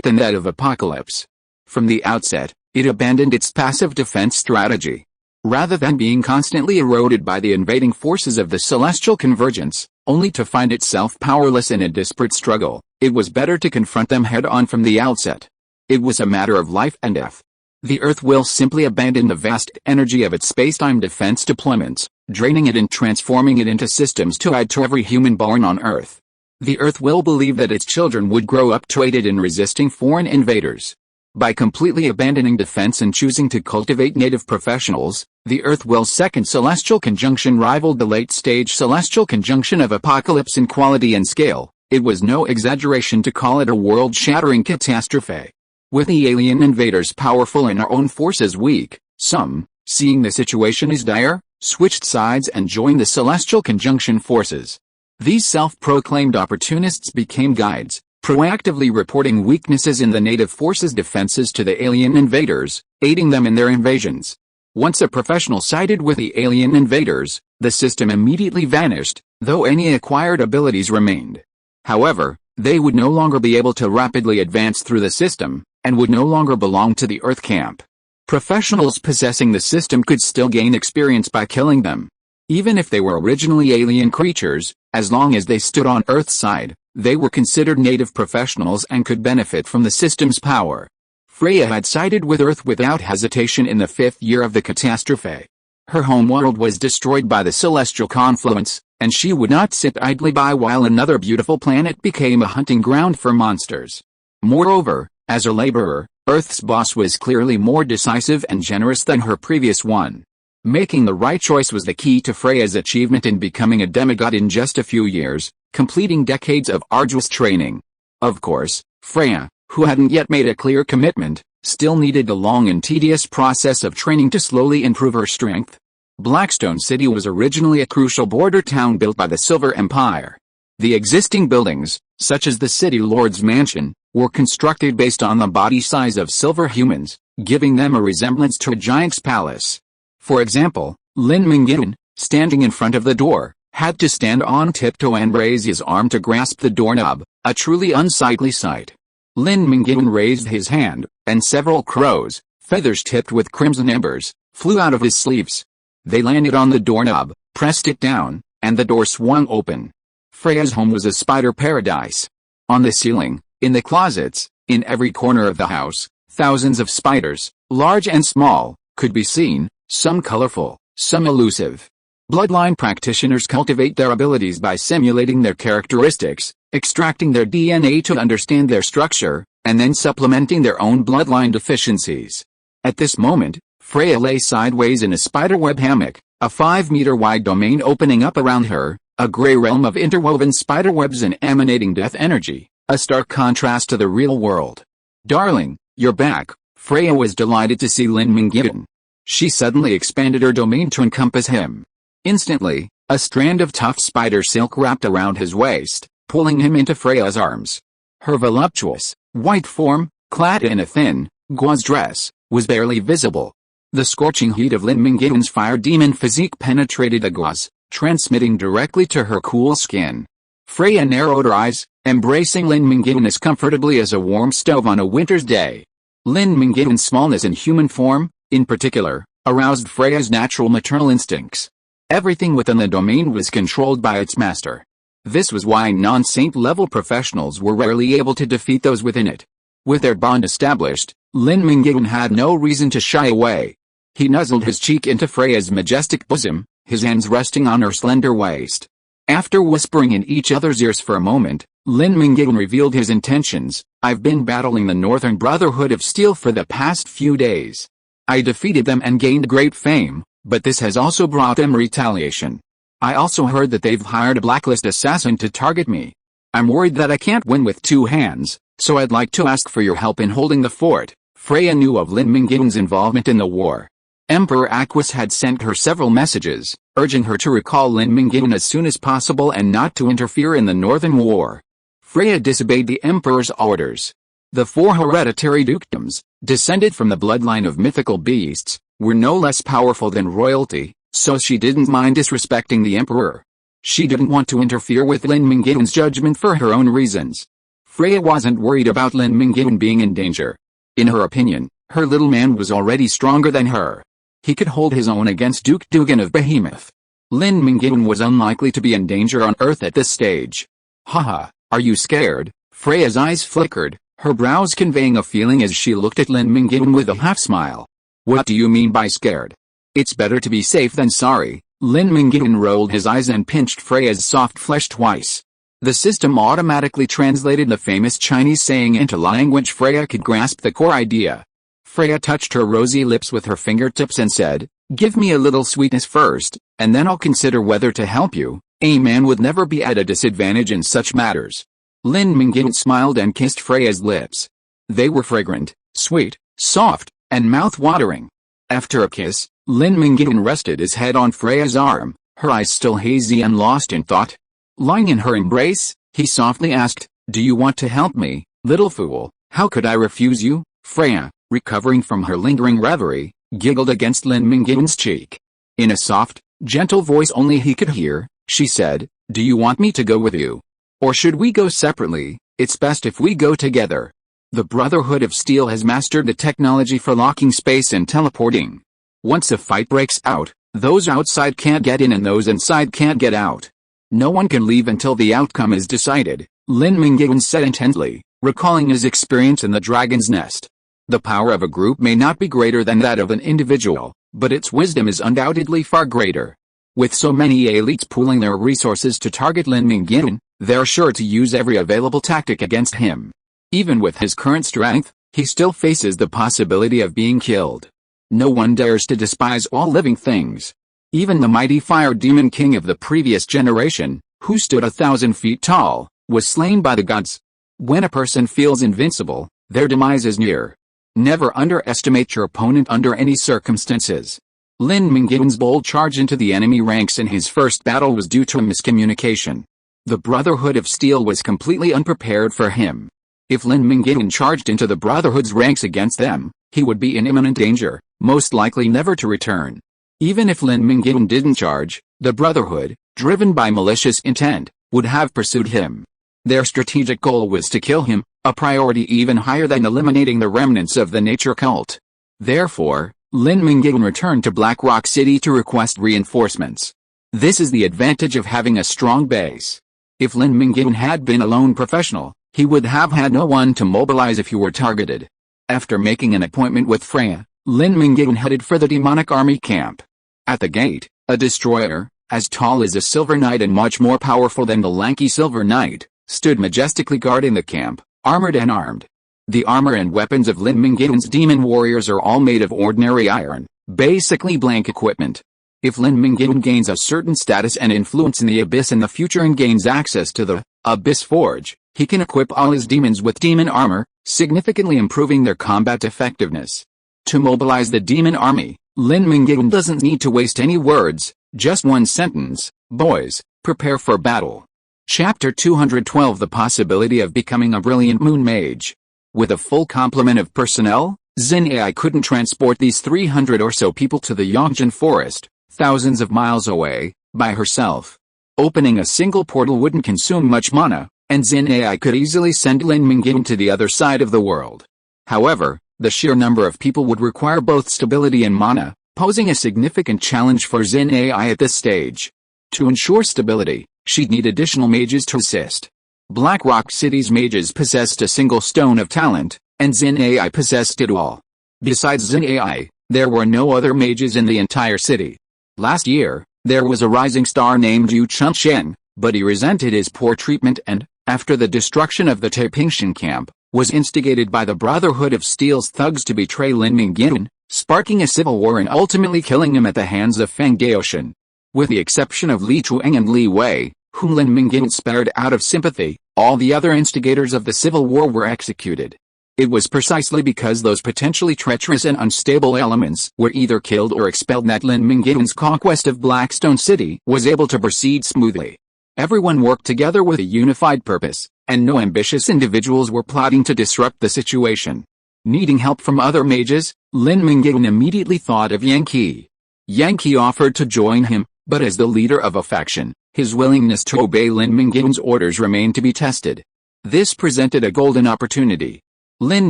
than that of Apocalypse. From the outset, it abandoned its passive defense strategy. Rather than being constantly eroded by the invading forces of the celestial convergence, only to find itself powerless in a desperate struggle, it was better to confront them head-on from the outset. It was a matter of life and death. The Earth will simply abandon the vast energy of its space-time defense deployments, draining it and transforming it into systems to add to every human born on Earth. The Earth will believe that its children would grow up to aid in resisting foreign invaders. By completely abandoning defense and choosing to cultivate native professionals, the Earth will's second celestial conjunction rivaled the late-stage celestial conjunction of Apocalypse in quality and scale. It was no exaggeration to call it a world-shattering catastrophe. With the alien invaders powerful and our own forces weak, some, seeing the situation as dire, switched sides and joined the celestial conjunction forces. These self-proclaimed opportunists became guides, proactively reporting weaknesses in the native forces' defenses to the alien invaders, aiding them in their invasions. Once a professional sided with the alien invaders, the system immediately vanished, though any acquired abilities remained. However, they would no longer be able to rapidly advance through the system, and would no longer belong to the Earth camp. Professionals possessing the system could still gain experience by killing them. Even if they were originally alien creatures, as long as they stood on Earth's side, they were considered native professionals and could benefit from the system's power. Freya had sided with Earth without hesitation in the 5th year of the catastrophe. Her homeworld was destroyed by the celestial confluence, and she would not sit idly by while another beautiful planet became a hunting ground for monsters. Moreover, as a laborer, Earth's boss was clearly more decisive and generous than her previous one. Making the right choice was the key to Freya's achievement in becoming a demigod in just a few years, completing decades of arduous training. Of course, Freya, who hadn't yet made a clear commitment, still needed a long and tedious process of training to slowly improve her strength. Blackstone City was originally a crucial border town built by the Silver Empire. The existing buildings, such as the City Lord's Mansion, were constructed based on the body size of silver humans, giving them a resemblance to a giant's palace. For example, Lin Mingyuan, standing in front of the door, had to stand on tiptoe and raise his arm to grasp the doorknob, a truly unsightly sight. Lin Mingyuan raised his hand, and several crows, feathers tipped with crimson embers, flew out of his sleeves. They landed on the doorknob, pressed it down, and the door swung open. Freya's home was a spider paradise. On the ceiling, in the closets, in every corner of the house, thousands of spiders, large and small, could be seen, some colorful, some elusive. Bloodline practitioners cultivate their abilities by simulating their characteristics, extracting their DNA to understand their structure, and then supplementing their own bloodline deficiencies. At this moment, Freya lay sideways in a spiderweb hammock, a 5-meter-wide domain opening up around her, a gray realm of interwoven spiderwebs and emanating death energy, a stark contrast to the real world. "Darling, you're back," Freya was delighted to see Lin Mingyuan. She suddenly expanded her domain to encompass him. Instantly, a strand of tough spider silk wrapped around his waist, pulling him into Freya's arms. Her voluptuous, white form, clad in a thin, gauze dress, was barely visible. The scorching heat of Lin Mingyuan's fire demon physique penetrated the gauze, transmitting directly to her cool skin. Freya narrowed her eyes, embracing Lin Mingyuan as comfortably as a warm stove on a winter's day. Lin Mingyuan's smallness and human form, in particular, aroused Freya's natural maternal instincts. Everything within the domain was controlled by its master. This was why non-saint level professionals were rarely able to defeat those within it. With their bond established, Lin Mingyuan had no reason to shy away. He nuzzled his cheek into Freya's majestic bosom, his hands resting on her slender waist. After whispering in each other's ears for a moment, Lin Mingyuan revealed his intentions. "I've been battling the Northern Brotherhood of Steel for the past few days. I defeated them and gained great fame, but this has also brought them retaliation. I also heard that they've hired a blacklist assassin to target me. I'm worried that I can't win with two hands, so I'd like to ask for your help in holding the fort." Freya knew of Lin Mingyuan's involvement in the war. Emperor Aquas had sent her several messages, urging her to recall Lin Mingyuan as soon as possible and not to interfere in the Northern War. Freya disobeyed the Emperor's orders. The 4 hereditary dukedoms, descended from the bloodline of mythical beasts, were no less powerful than royalty, so she didn't mind disrespecting the Emperor. She didn't want to interfere with Lin Mingyuan's judgment for her own reasons. Freya wasn't worried about Lin Mingyuan being in danger. In her opinion, her little man was already stronger than her. He could hold his own against Duke Dugan of Behemoth. Lin Mingyuan was unlikely to be in danger on Earth at this stage. "Haha, are you scared?" Freya's eyes flickered, her brows conveying a feeling as she looked at Lin Mingyuan with a half-smile. "What do you mean by scared? It's better to be safe than sorry." Lin Mingyuan rolled his eyes and pinched Freya's soft flesh twice. The system automatically translated the famous Chinese saying into language Freya could grasp the core idea. Freya touched her rosy lips with her fingertips and said, "Give me a little sweetness first, and then I'll consider whether to help you. A man would never be at a disadvantage in such matters." Lin Mingyuan smiled and kissed Freya's lips. They were fragrant, sweet, soft, and mouth-watering. After a kiss, Lin Mingyuan rested his head on Freya's arm, her eyes still hazy and lost in thought. Lying in her embrace, he softly asked, "Do you want to help me, little fool? How could I refuse you?" Freya, recovering from her lingering reverie, giggled against Lin Mingyuan's cheek. In a soft, gentle voice only he could hear, she said, "Do you want me to go with you? Or should we go separately? It's best if we go together. The Brotherhood of Steel has mastered the technology for locking space and teleporting. Once a fight breaks out, those outside can't get in and those inside can't get out. No one can leave until the outcome is decided," Lin Mingyuan said intently, recalling his experience in the Dragon's Nest. The power of a group may not be greater than that of an individual, but its wisdom is undoubtedly far greater. With so many elites pooling their resources to target Lin Mingyuan, they're sure to use every available tactic against him. Even with his current strength, he still faces the possibility of being killed. No one dares to despise all living things. Even the mighty fire demon king of the previous generation, who stood 1,000 feet tall, was slain by the gods. When a person feels invincible, their demise is near. Never underestimate your opponent under any circumstances. Lin Mingyuan's bold charge into the enemy ranks in his first battle was due to a miscommunication. The Brotherhood of Steel was completely unprepared for him. If Lin Mingyuan charged into the Brotherhood's ranks against them, he would be in imminent danger, most likely never to return. Even if Lin Mingyuan didn't charge, the Brotherhood, driven by malicious intent, would have pursued him. Their strategic goal was to kill him, a priority even higher than eliminating the remnants of the nature cult. Therefore, Lin Mingyuan returned to Black Rock City to request reinforcements. This is the advantage of having a strong base. If Lin Mingyuan had been a lone professional, he would have had no one to mobilize if he were targeted. After making an appointment with Freya, Lin Mingyuan headed for the demonic army camp. At the gate, a destroyer, as tall as a Silver Knight and much more powerful than the lanky Silver Knight, stood majestically guarding the camp, armored and armed. The armor and weapons of Lin Mingyuan's demon warriors are all made of ordinary iron, basically blank equipment. If Lin Mingyuan gains a certain status and influence in the Abyss in the future and gains access to the Abyss Forge, he can equip all his demons with demon armor, significantly improving their combat effectiveness. To mobilize the demon army, Lin Mingyuan doesn't need to waste any words, just one sentence: boys, prepare for battle. Chapter 212: The possibility of becoming a brilliant moon mage. With a full complement of personnel, XinAi couldn't transport these 300 or so people to the Yongjian forest, thousands of miles away, by herself. Opening a single portal wouldn't consume much mana, and XinAi could easily send Lin Mingyuan to the other side of the world. However, the sheer number of people would require both stability and mana, posing a significant challenge for XinAi at this stage. To ensure stability, she'd need additional mages to assist. Black Rock City's mages possessed a single stone of talent, and XinAi possessed it all. Besides XinAi, there were no other mages in the entire city. Last year, there was a rising star named Yan Qianxue, but he resented his poor treatment and, after the destruction of the Taipingshan camp, was instigated by the Brotherhood of Steel's thugs to betray Lin Mingyuan, sparking a civil war and ultimately killing him at the hands of Feng Daoshan. With the exception of Li Chuang and Li Wei, whom Lin Mingyuan spared out of sympathy, all the other instigators of the civil war were executed. It was precisely because those potentially treacherous and unstable elements were either killed or expelled that Lin Mingyuan's conquest of Blackstone City was able to proceed smoothly. Everyone worked together with a unified purpose, and no ambitious individuals were plotting to disrupt the situation. Needing help from other mages, Lin Mingyuan immediately thought of Yan Qianxue. Yan Qianxue offered to join him, but as the leader of a faction, his willingness to obey Lin Mingyuan's orders remained to be tested. This presented a golden opportunity. Lin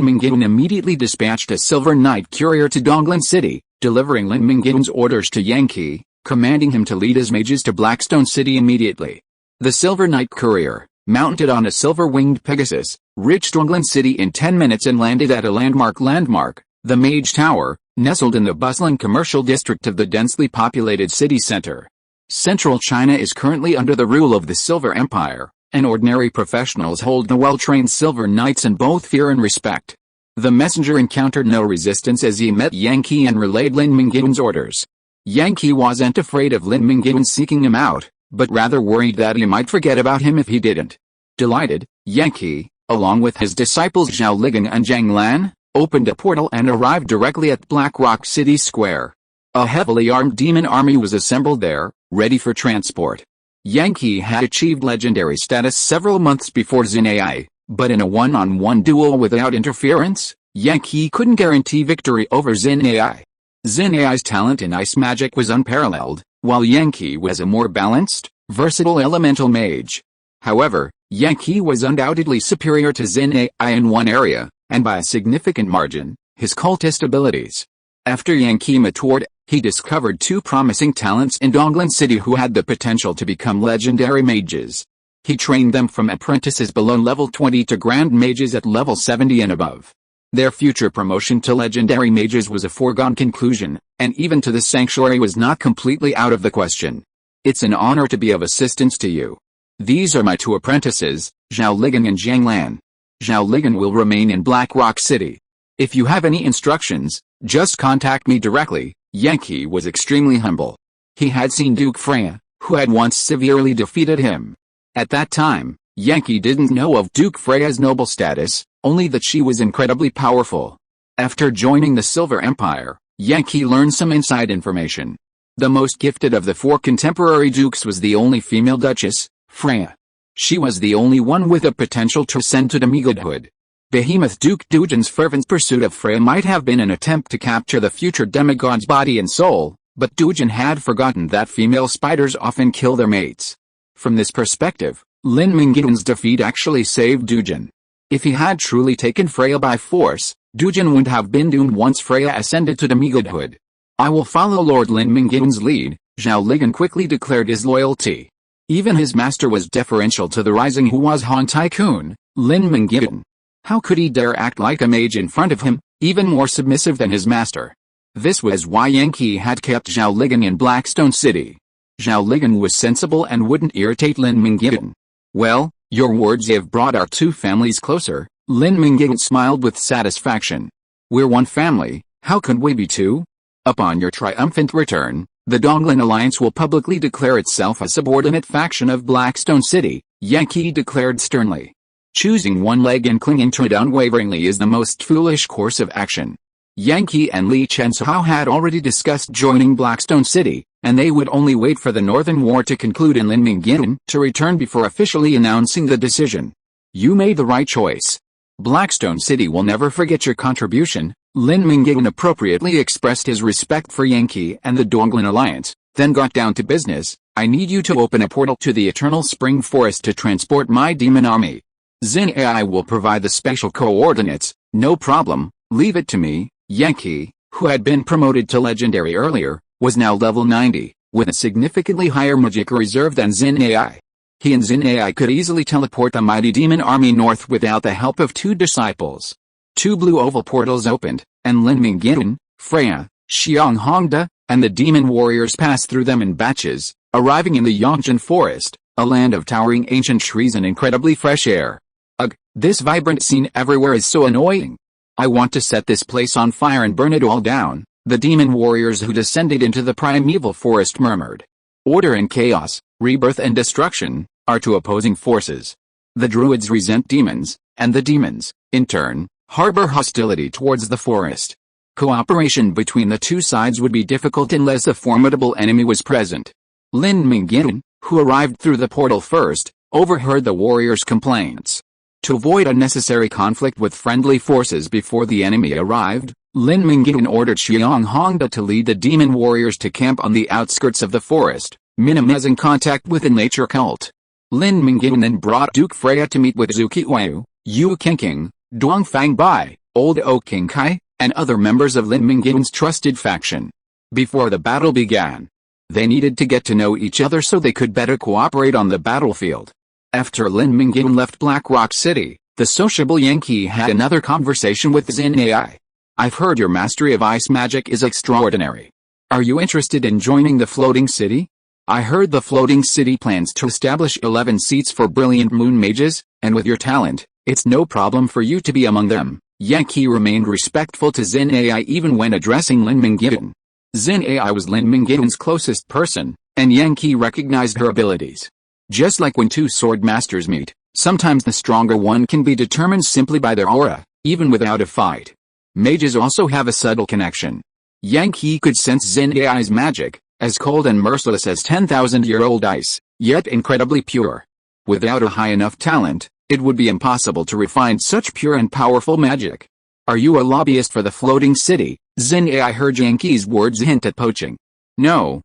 Mingyuan immediately dispatched a Silver Knight courier to Donglan City, delivering Lin Mingyuan's orders to Yan Qianxue, commanding him to lead his mages to Blackstone City immediately. The Silver Knight courier, mounted on a silver-winged Pegasus, reached Donglan City in 10 minutes and landed at a landmark, the Mage Tower, nestled in the bustling commercial district of the densely populated city center. Central China is currently under the rule of the Silver Empire, and ordinary professionals hold the well-trained Silver Knights in both fear and respect. The messenger encountered no resistance as he met Yan Qianxue and relayed Lin Mingyuan's orders. Yan Qianxue wasn't afraid of Lin Mingyuan seeking him out, but rather worried that he might forget about him if he didn't. Delighted, Yan Qianxue, along with his disciples Zhao Ligang and Zhang Lan, opened a portal and arrived directly at Black Rock City Square. A heavily armed demon army was assembled there, ready for transport. Yan Qianxue had achieved legendary status several months before XinAi, but in a one-on-one duel without interference, Yan Qianxue couldn't guarantee victory over XinAi. XinAi's talent in ice magic was unparalleled, while Yan Qianxue was a more balanced, versatile elemental mage. However, Yan Qianxue was undoubtedly superior to XinAi in one area, and by a significant margin, his cultist abilities. After Yan Qianxue matured, he discovered two promising talents in Donglan City who had the potential to become legendary mages. He trained them from apprentices below level 20 to grand mages at level 70 and above. Their future promotion to legendary mages was a foregone conclusion, and even to the sanctuary was not completely out of the question. It's an honor to be of assistance to you. These are my two apprentices, Zhao Ligang and Zhang Lan. Zhao Ligang will remain in Black Rock City. If you have any instructions, just contact me directly. Yan Qianxue was extremely humble. He had seen Duke Freya, who had once severely defeated him. At that time, Yan Qianxue didn't know of Duke Freya's noble status, only that she was incredibly powerful. After joining the Silver Empire, Yan Qianxue learned some inside information. The most gifted of the four contemporary dukes was the only female duchess, Freya. She was the only one with a potential to ascend to demigodhood. Behemoth Duke Dujin's fervent pursuit of Freya might have been an attempt to capture the future demigod's body and soul, but Dujin had forgotten that female spiders often kill their mates. From this perspective, Lin Mingyuan's defeat actually saved Dujin. If he had truly taken Freya by force, Dujin would have been doomed once Freya ascended to demigodhood. I will follow Lord Lin Mingyuan's lead, Zhao Ligan quickly declared his loyalty. Even his master was deferential to the rising Huazhan tycoon, Lin Mingyuan. How could he dare act like a mage in front of him, even more submissive than his master? This was why Yan Qi had kept Zhao Ligan in Blackstone City. Zhao Ligan was sensible and wouldn't irritate Lin Mingyuan. Well, your words have brought our two families closer, Lin Mingyuan smiled with satisfaction. We're one family, how could we be two? Upon your triumphant return, the Donglin Alliance will publicly declare itself a subordinate faction of Blackstone City, Yan Qi declared sternly. Choosing one leg and clinging to it unwaveringly is the most foolish course of action. Yan Qi and Li Qianxue had already discussed joining Blackstone City, and they would only wait for the Northern War to conclude and Lin Mingyuan to return before officially announcing the decision. You made the right choice. Blackstone City will never forget your contribution. Lin Mingyuan appropriately expressed his respect for Yan Qi and the Donglin Alliance, then got down to business. I need you to open a portal to the Eternal Spring Forest to transport my demon army. Xin AI will provide the spatial coordinates, no problem, leave it to me. Yan Qi, who had been promoted to legendary earlier, was now level 90, with a significantly higher magic reserve than Xin AI. He and Xin AI could easily teleport the mighty demon army north without the help of two disciples. Two blue oval portals opened, and Lin Mingyuan, Freya, Xiang Hongda, and the demon warriors passed through them in batches, arriving in the Yangzhen forest, a land of towering ancient trees and incredibly fresh air. Ugh, this vibrant scene everywhere is so annoying. I want to set this place on fire and burn it all down, the demon warriors who descended into the primeval forest murmured. Order and chaos, rebirth and destruction, are two opposing forces. The druids resent demons, and the demons, in turn, harbor hostility towards the forest. Cooperation between the two sides would be difficult unless a formidable enemy was present. Lin Mingyuan, who arrived through the portal first, overheard the warriors' complaints. To avoid unnecessary conflict with friendly forces before the enemy arrived, Lin Mingyuan ordered Xiang Hongda to lead the demon warriors to camp on the outskirts of the forest, minimizing contact with the nature cult. Lin Mingyuan then brought Duke Freya to meet with Zhu Qiyu, Yu Qingqing, Duangfang Bai, Old O King Kai, and other members of Lin Mingyuan's trusted faction. Before the battle began, they needed to get to know each other so they could better cooperate on the battlefield. After Lin Mingyuan left Black Rock City, the sociable Yan Qi had another conversation with Xin AI. I've heard your mastery of ice magic is extraordinary. Are you interested in joining the floating city? I heard the floating city plans to establish 11 seats for brilliant moon mages, and with your talent, it's no problem for you to be among them. Yan Qi remained respectful to Xin AI even when addressing Lin Mingyuan. Xin AI was Lin Mingyuan's closest person, and Yan Qi recognized her abilities. Just like when two sword masters meet, sometimes the stronger one can be determined simply by their aura, even without a fight. Mages also have a subtle connection. Yan Qi could sense Xin AI's magic, as cold and merciless as 10,000-year-old ice, yet incredibly pure. Without a high enough talent, it would be impossible to refine such pure and powerful magic. Are you a lobbyist for the floating city? Xin AI heard Yan Qi's words hint at poaching. No,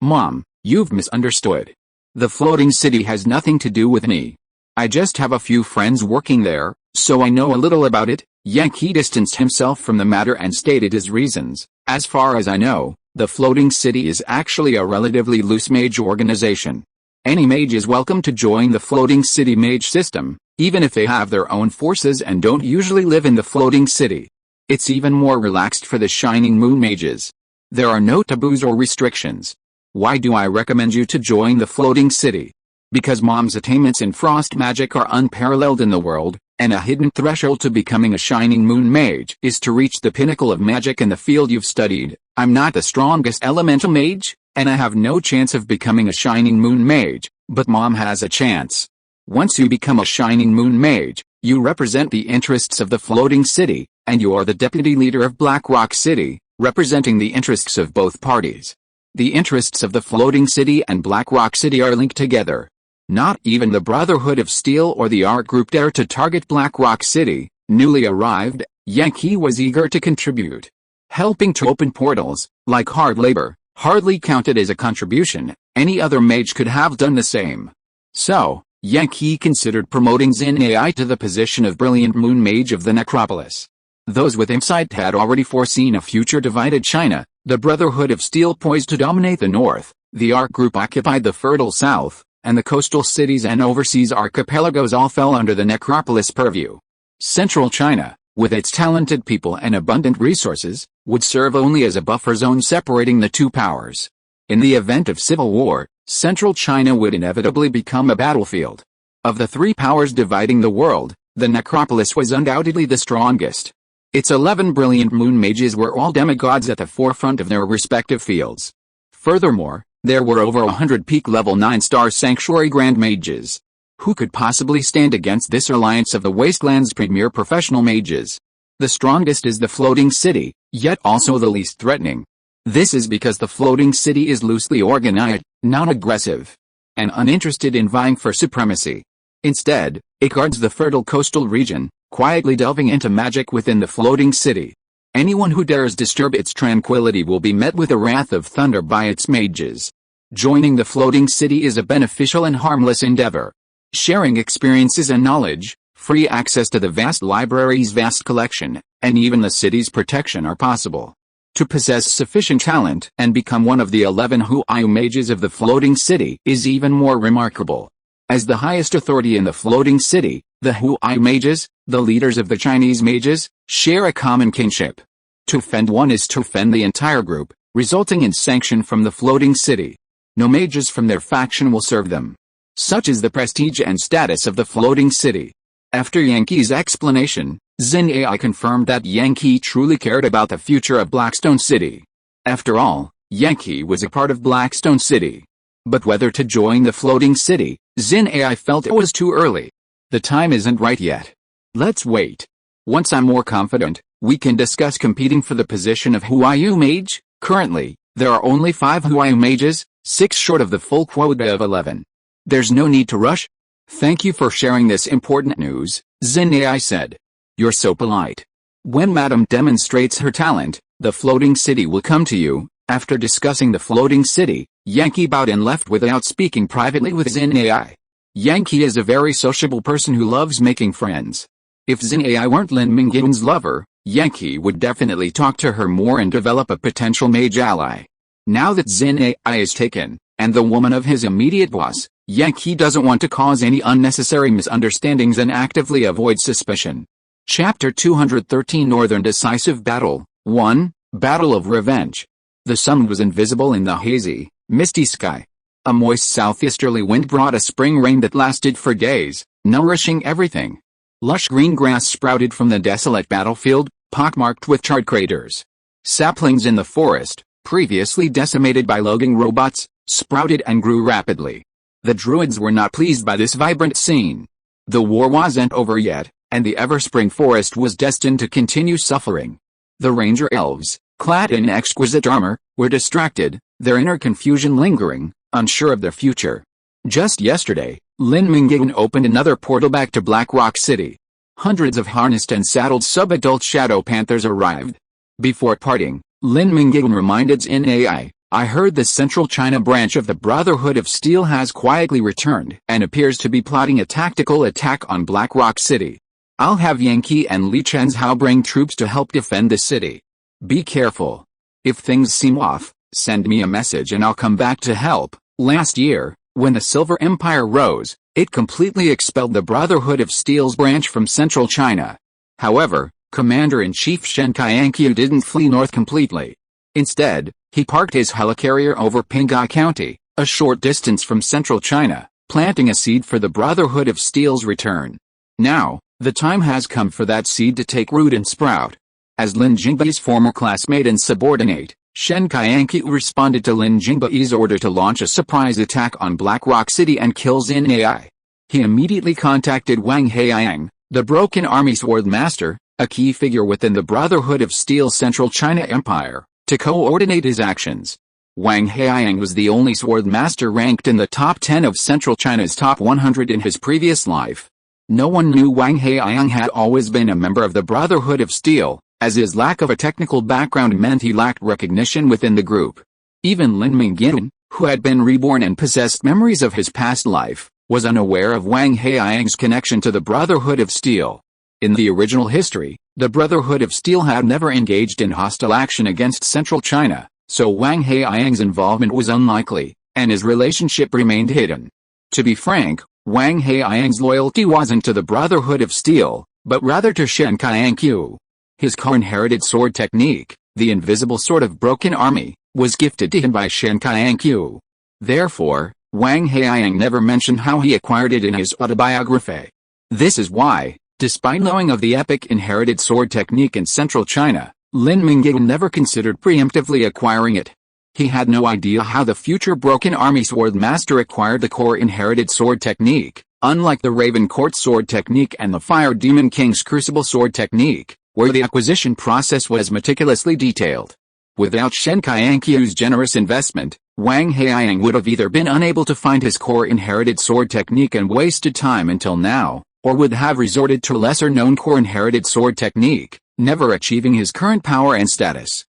Mom, you've misunderstood. The floating city has nothing to do with me. I just have a few friends working there, so I know a little about it. Yan Qi distanced himself from the matter and stated his reasons. As far as I know, the floating city is actually a relatively loose mage organization. Any mage is welcome to join the floating city mage system, even if they have their own forces and don't usually live in the floating city. It's even more relaxed for the Shining Moon mages. There are no taboos or restrictions. Why do I recommend you to join the floating city? Because Mom's attainments in frost magic are unparalleled in the world, and a hidden threshold to becoming a Shining Moon mage is to reach the pinnacle of magic in the field you've studied. I'm not the strongest elemental mage, and I have no chance of becoming a Shining Moon mage, but Mom has a chance. Once you become a Shining Moon mage, you represent the interests of the floating city, and you are the deputy leader of Black Rock City, representing the interests of both parties. The interests of the floating city and Black Rock City are linked together. Not even the Brotherhood of Steel or the art group dared to target Black Rock City. Newly arrived, Yan Qianxue was eager to contribute. Helping to open portals, like hard labor, hardly counted as a contribution. Any other mage could have done the same. So, Yan Qianxue considered promoting Xin Ai to the position of Brilliant Moon Mage of the Necropolis. Those with insight had already foreseen a future divided China, the Brotherhood of Steel poised to dominate the north, the art group occupied the fertile south, and the coastal cities and overseas archipelagos all fell under the Necropolis purview. Central China, with its talented people and abundant resources, would serve only as a buffer zone separating the two powers. In the event of civil war, Central China would inevitably become a battlefield. Of the three powers dividing the world, the Necropolis was undoubtedly the strongest. Its 11 brilliant moon mages were all demigods at the forefront of their respective fields. Furthermore, there were over 100 peak level 9-star sanctuary grand mages. Who could possibly stand against this alliance of the wasteland's premier professional mages? The strongest is the floating city, yet also the least threatening. This is because the floating city is loosely organized, not aggressive, and uninterested in vying for supremacy. Instead, it guards the fertile coastal region, quietly delving into magic within the floating city. Anyone who dares disturb its tranquility will be met with the wrath of thunder by its mages. Joining the floating city is a beneficial and harmless endeavor. Sharing experiences and knowledge, free access to the vast library's vast collection, and even the city's protection are possible. To possess sufficient talent and become one of the 11 Huayu mages of the floating city is even more remarkable. As the highest authority in the floating city, the Huayu mages, the leaders of the Chinese mages, share a common kinship. To offend one is to offend the entire group, resulting in sanction from the floating city. No mages from their faction will serve them. Such is the prestige and status of the floating city. After Yan Qianxue's explanation, Xin Ai confirmed that Yan Qianxue truly cared about the future of Blackstone City. After all, Yan Qianxue was a part of Blackstone City. But whether to join the floating city, Xin Ai felt it was too early. The time isn't right yet. Let's wait. Once I'm more confident, we can discuss competing for the position of Huayu Mage. Currently, there are only 5 Huayu Mages, 6 short of the full quota of 11. There's no need to rush. Thank you for sharing this important news, Xin Ai said. You're so polite. When Madame demonstrates her talent, the floating city will come to you. After discussing the floating city, Yan Qianxue bowed and left without speaking privately with Xin Ai. Yan Qianxue is a very sociable person who loves making friends. If Xin Ai weren't Lin Mingyuan's lover, Yan Qianxue would definitely talk to her more and develop a potential mage ally. Now that Xin Ai is taken, and the woman of his immediate boss, Yan Qianxue doesn't want to cause any unnecessary misunderstandings and actively avoid suspicion. Chapter 213 Northern Decisive Battle 1. Battle of Revenge. The sun was invisible in the hazy, misty sky. A moist southeasterly wind brought a spring rain that lasted for days, nourishing everything. Lush green grass sprouted from the desolate battlefield, pockmarked with charred craters. Saplings in the forest, previously decimated by logging robots, sprouted and grew rapidly. The druids were not pleased by this vibrant scene. The war wasn't over yet, and the ever-spring forest was destined to continue suffering. The ranger elves, clad in exquisite armor, were distracted, their inner confusion lingering, unsure of their future. Just yesterday, Lin Mingyuan opened another portal back to Black Rock City. Hundreds of harnessed and saddled sub-adult shadow panthers arrived. Before parting, Lin Mingyuan reminded Xin Ai, I heard the Central China branch of the Brotherhood of Steel has quietly returned and appears to be plotting a tactical attack on Black Rock City. I'll have Yan Qianxue and Li Chenhao bring troops to help defend the city. Be careful. If things seem off, send me a message and I'll come back to help. Last year, when the Silver Empire rose, it completely expelled the Brotherhood of Steel's branch from Central China. However, Commander-in-Chief Yan Qianxue didn't flee north completely. Instead, he parked his helicarrier over Pinggai County, a short distance from Central China, planting a seed for the Brotherhood of Steel's return. Now, the time has come for that seed to take root and sprout. As Lin Jingbei's former classmate and subordinate, Yan Qianxue responded to Lin Jingbei's order to launch a surprise attack on Black Rock City and kill Xin Ai. He immediately contacted Wang Haiyang, the Broken Army Swordmaster, a key figure within the Brotherhood of Steel Central China Empire, to coordinate his actions. Wang Heiang was the only sword master ranked in the top 10 of Central China's top 100 in his previous life. No one knew Wang Heiang had always been a member of the Brotherhood of Steel, as his lack of a technical background meant he lacked recognition within the group. Even Lin Mingyuan, who had been reborn and possessed memories of his past life, was unaware of Wang Heiang's connection to the Brotherhood of Steel. In the original history, the Brotherhood of Steel had never engaged in hostile action against Central China, so Wang Heiang's involvement was unlikely, and his relationship remained hidden. To be frank, Wang Heiang's loyalty wasn't to the Brotherhood of Steel, but rather to Yan Qianxue. His co-inherited sword technique, the Invisible Sword of Broken Army, was gifted to him by Yan Qianxue. Therefore, Wang Heiang never mentioned how he acquired it in his autobiography. This is why, despite knowing of the epic inherited sword technique in Central China, Lin Mingyuan never considered preemptively acquiring it. He had no idea how the future Broken Army sword master acquired the core inherited sword technique, unlike the Raven Court sword technique and the Fire Demon King's Crucible sword technique, where the acquisition process was meticulously detailed. Without Yan Qianxue's generous investment, Wang Heiang would have either been unable to find his core inherited sword technique and wasted time until now, or would have resorted to lesser-known core inherited sword technique, never achieving his current power and status.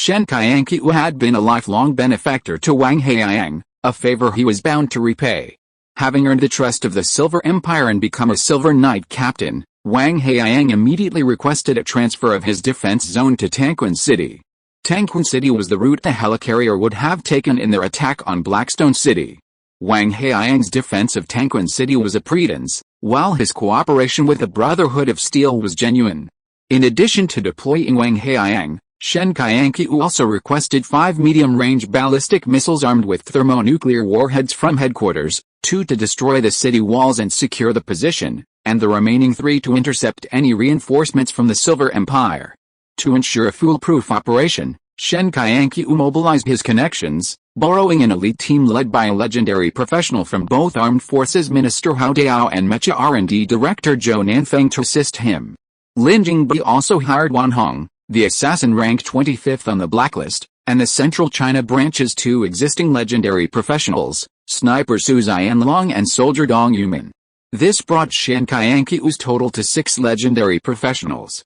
Yan Qianxue had been a lifelong benefactor to Wang Heiang, a favor he was bound to repay. Having earned the trust of the Silver Empire and become a Silver Knight captain, Wang Heiang immediately requested a transfer of his defense zone to Tangquin City. Tangquin City was the route the helicarrier would have taken in their attack on Blackstone City. Wang Heiang's defense of Tangquin City was a pretense, while his cooperation with the Brotherhood of Steel was genuine. In addition to deploying Wang Heiang, Yan Qianxue also requested 5 medium-range ballistic missiles armed with thermonuclear warheads from headquarters, 2 to destroy the city walls and secure the position, and the remaining 3 to intercept any reinforcements from the Silver Empire. To ensure a foolproof operation, Yan Qianxue mobilized his connections, borrowing an elite team led by a legendary professional from both Armed Forces Minister Hao Dao and Mecha R&D Director Zhou Nanfeng to assist him. Lin Jingbi also hired Wan Hong, the assassin ranked 25th on the blacklist, and the Central China branch's 2 existing legendary professionals, Sniper Su Xianlong and Soldier Dong Yumin. This brought Yan Qianxue's total to 6 legendary professionals.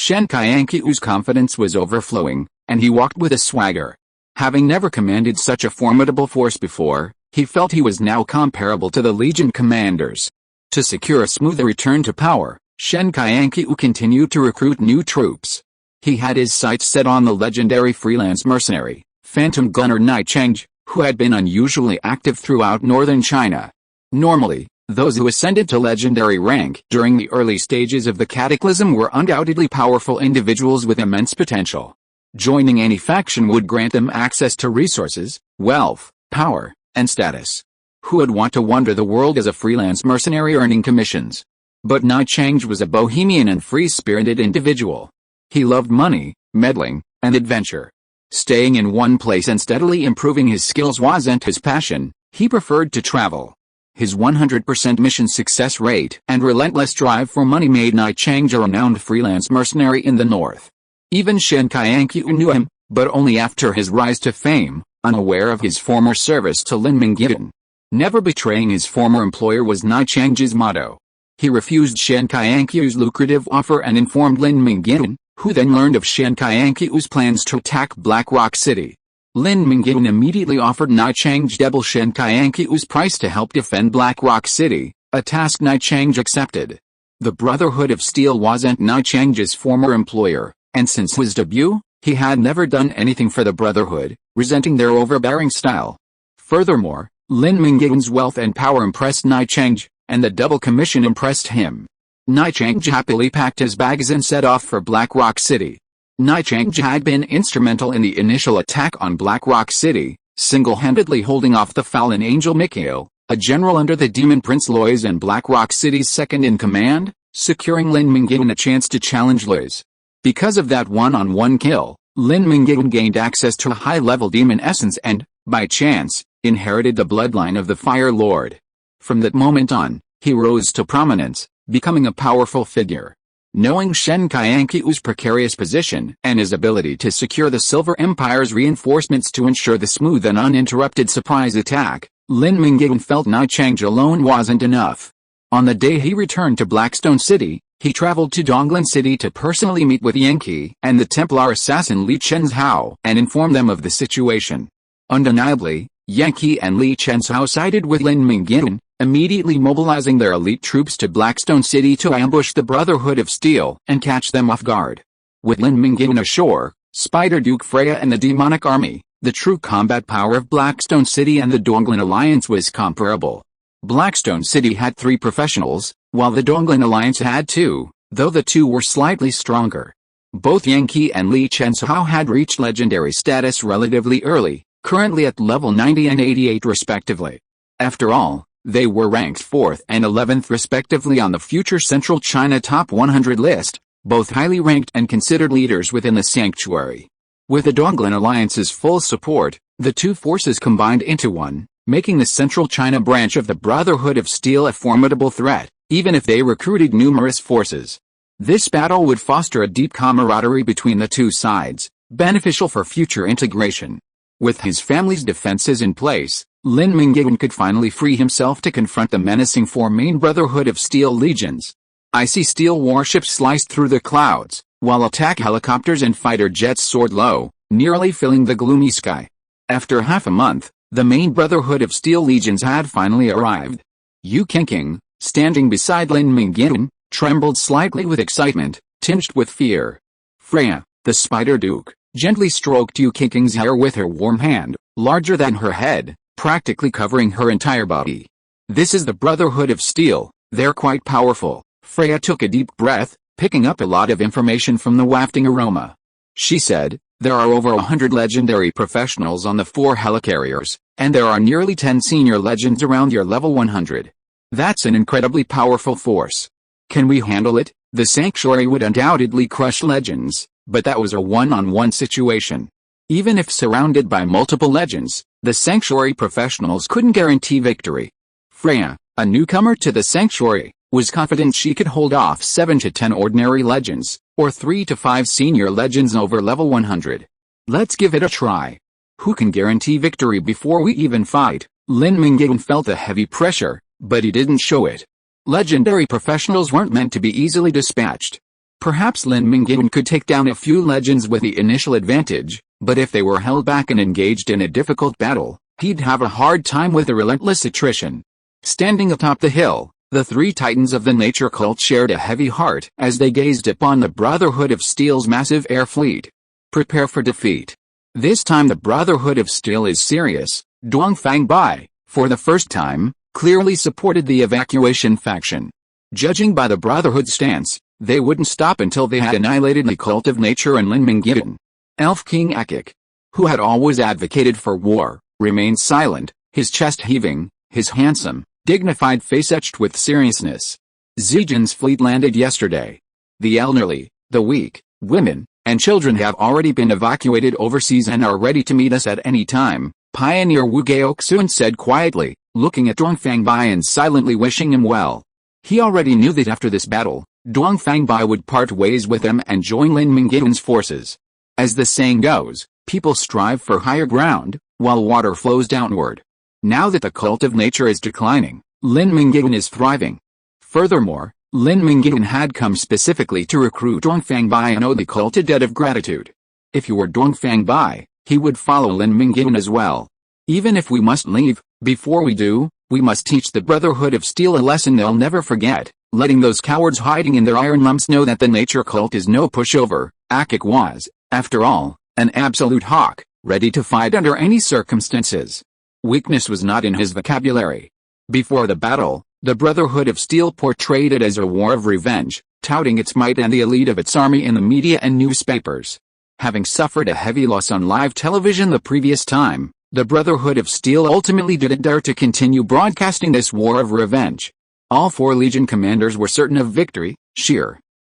Yan Qianxue's confidence was overflowing, and he walked with a swagger. Having never commanded such a formidable force before, he felt he was now comparable to the Legion commanders. To secure a smoother return to power, Yan Qianxue continued to recruit new troops. He had his sights set on the legendary freelance mercenary, Phantom Gunner Ni Cheng, who had been unusually active throughout northern China. Normally, those who ascended to legendary rank during the early stages of the Cataclysm were undoubtedly powerful individuals with immense potential. Joining any faction would grant them access to resources, wealth, power, and status. Who would want to wander the world as a freelance mercenary earning commissions? But Ni Cheng was a bohemian and free-spirited individual. He loved money, meddling, and adventure. Staying in one place and steadily improving his skills wasn't his passion, he preferred to travel. His 100% mission success rate and relentless drive for money made Ni Cheng a renowned freelance mercenary in the north. Even Yan Qianxue knew him, but only after his rise to fame, unaware of his former service to Lin Mingyuan. Never betraying his former employer was Ni Cheng's motto. He refused Yan Qianxue's lucrative offer and informed Lin Mingyuan, who then learned of Yan Qianxue's plans to attack Black Rock City. Lin Mingyuan immediately offered Ni Cheng double Yan Qianxue's price to help defend Black Rock City, a task Ni Cheng accepted. The Brotherhood of Steel wasn't Ni Cheng's former employer, and since his debut, he had never done anything for the Brotherhood, resenting their overbearing style. Furthermore, Lin Mingyuan's wealth and power impressed Ni Cheng, and the double commission impressed him. Ni Cheng happily packed his bags and set off for Black Rock City. Ni Cheng had been instrumental in the initial attack on Black Rock City, single-handedly holding off the fallen Angel Mikhail, a general under the Demon Prince Lois and Black Rock City's second-in-command, securing Lin Mingyuan a chance to challenge Lois. Because of that one-on-one kill, Lin Mingyuan gained access to a high-level demon essence and, by chance, inherited the bloodline of the Fire Lord. From that moment on, he rose to prominence, becoming a powerful figure. Knowing Yan Qianxue's precarious position and his ability to secure the Silver Empire's reinforcements to ensure the smooth and uninterrupted surprise attack, Lin Mingyuan felt Yan Qianxue alone wasn't enough. On the day he returned to Blackstone City, he traveled to Donglin City to personally meet with Yan Qi and the Templar assassin Li Qianxue and inform them of the situation. Undeniably, Yan Qi and Li Qianxue sided with Lin Mingyuan, immediately mobilizing their elite troops to Blackstone City to ambush the Brotherhood of Steel and catch them off guard. With Lin Mingyuan ashore, Spider Duke Freya and the demonic army, the true combat power of Blackstone City and the Donglin Alliance was comparable. Blackstone City had 3 professionals, while the Donglin Alliance had 2, though the 2 were slightly stronger. Both Yan Qi and Li Qianxue had reached legendary status relatively early, currently at level 90 and 88 respectively. After all, they were ranked 4th and 11th respectively on the future Central China Top 100 list, both highly ranked and considered leaders within the sanctuary. With the Donglin Alliance's full support, the 2 forces combined into one, making the Central China branch of the Brotherhood of Steel a formidable threat, even if they recruited numerous forces. This battle would foster a deep camaraderie between the 2 sides, beneficial for future integration. With his family's defenses in place, Lin Mingyuan could finally free himself to confront the menacing 4 main Brotherhood of Steel legions. Icy steel warships sliced through the clouds, while attack helicopters and fighter jets soared low, nearly filling the gloomy sky. After half a month, the main Brotherhood of Steel legions had finally arrived. Yu Qingqing, standing beside Lin Mingyuan, trembled slightly with excitement, tinged with fear. Freya, the Spider Duke, gently stroked Yu Qingqing's hair with her warm hand, larger than her head, practically covering her entire body. This is the Brotherhood of Steel, they're quite powerful. Freya took a deep breath, picking up a lot of information from the wafting aroma. She said, there are over 100 legendary professionals on the 4 helicarriers, and there are nearly 10 senior legends around your level 100. That's an incredibly powerful force. Can we handle it? The sanctuary would undoubtedly crush legends, but that was a one-on-one situation. Even if surrounded by multiple legends, the sanctuary professionals couldn't guarantee victory. Freya, a newcomer to the sanctuary, was confident she could hold off 7 to 10 ordinary legends, or 3 to 5 senior legends over level 100. Let's give it a try. Who can guarantee victory before we even fight? Lin Mingyuan felt a heavy pressure, but he didn't show it. Legendary professionals weren't meant to be easily dispatched. Perhaps Lin Mingyuan could take down a few legends with the initial advantage, but if they were held back and engaged in a difficult battle, he'd have a hard time with the relentless attrition. Standing atop the hill, the 3 titans of the nature cult shared a heavy heart as they gazed upon the Brotherhood of Steel's massive air fleet. Prepare for defeat. This time the Brotherhood of Steel is serious. Dongfang Bai, for the first time, clearly supported the evacuation faction. Judging by the Brotherhood's stance, they wouldn't stop until they had annihilated the cult of nature and Lin Mingyuan. Elf King Akik, who had always advocated for war, remained silent, his chest heaving, his handsome, dignified face etched with seriousness. Zijin's fleet landed yesterday. The elderly, the weak, women, and children have already been evacuated overseas and are ready to meet us at any time, Pioneer Wu Gaoxun said quietly, looking at Dongfang Bai and silently wishing him well. He already knew that after this battle, Dongfang Bai would part ways with him and join Lin Mingyuan's forces. As the saying goes, people strive for higher ground, while water flows downward. Now that the cult of nature is declining, Lin Mingyuan is thriving. Furthermore, Lin Mingyuan had come specifically to recruit Dongfang Bai and owe the cult a debt of gratitude. If he were Dongfang Bai, he would follow Lin Mingyuan as well. Even if we must leave, before we do, we must teach the Brotherhood of Steel a lesson they'll never forget, letting those cowards hiding in their iron lumps know that the nature cult is no pushover. Akik was, after all, an absolute hawk, ready to fight under any circumstances. Weakness was not in his vocabulary. Before the battle, the Brotherhood of Steel portrayed it as a war of revenge, touting its might and the elite of its army in the media and newspapers. Having suffered a heavy loss on live television the previous time, the Brotherhood of Steel ultimately didn't dare to continue broadcasting this war of revenge. All 4 Legion commanders were certain of victory,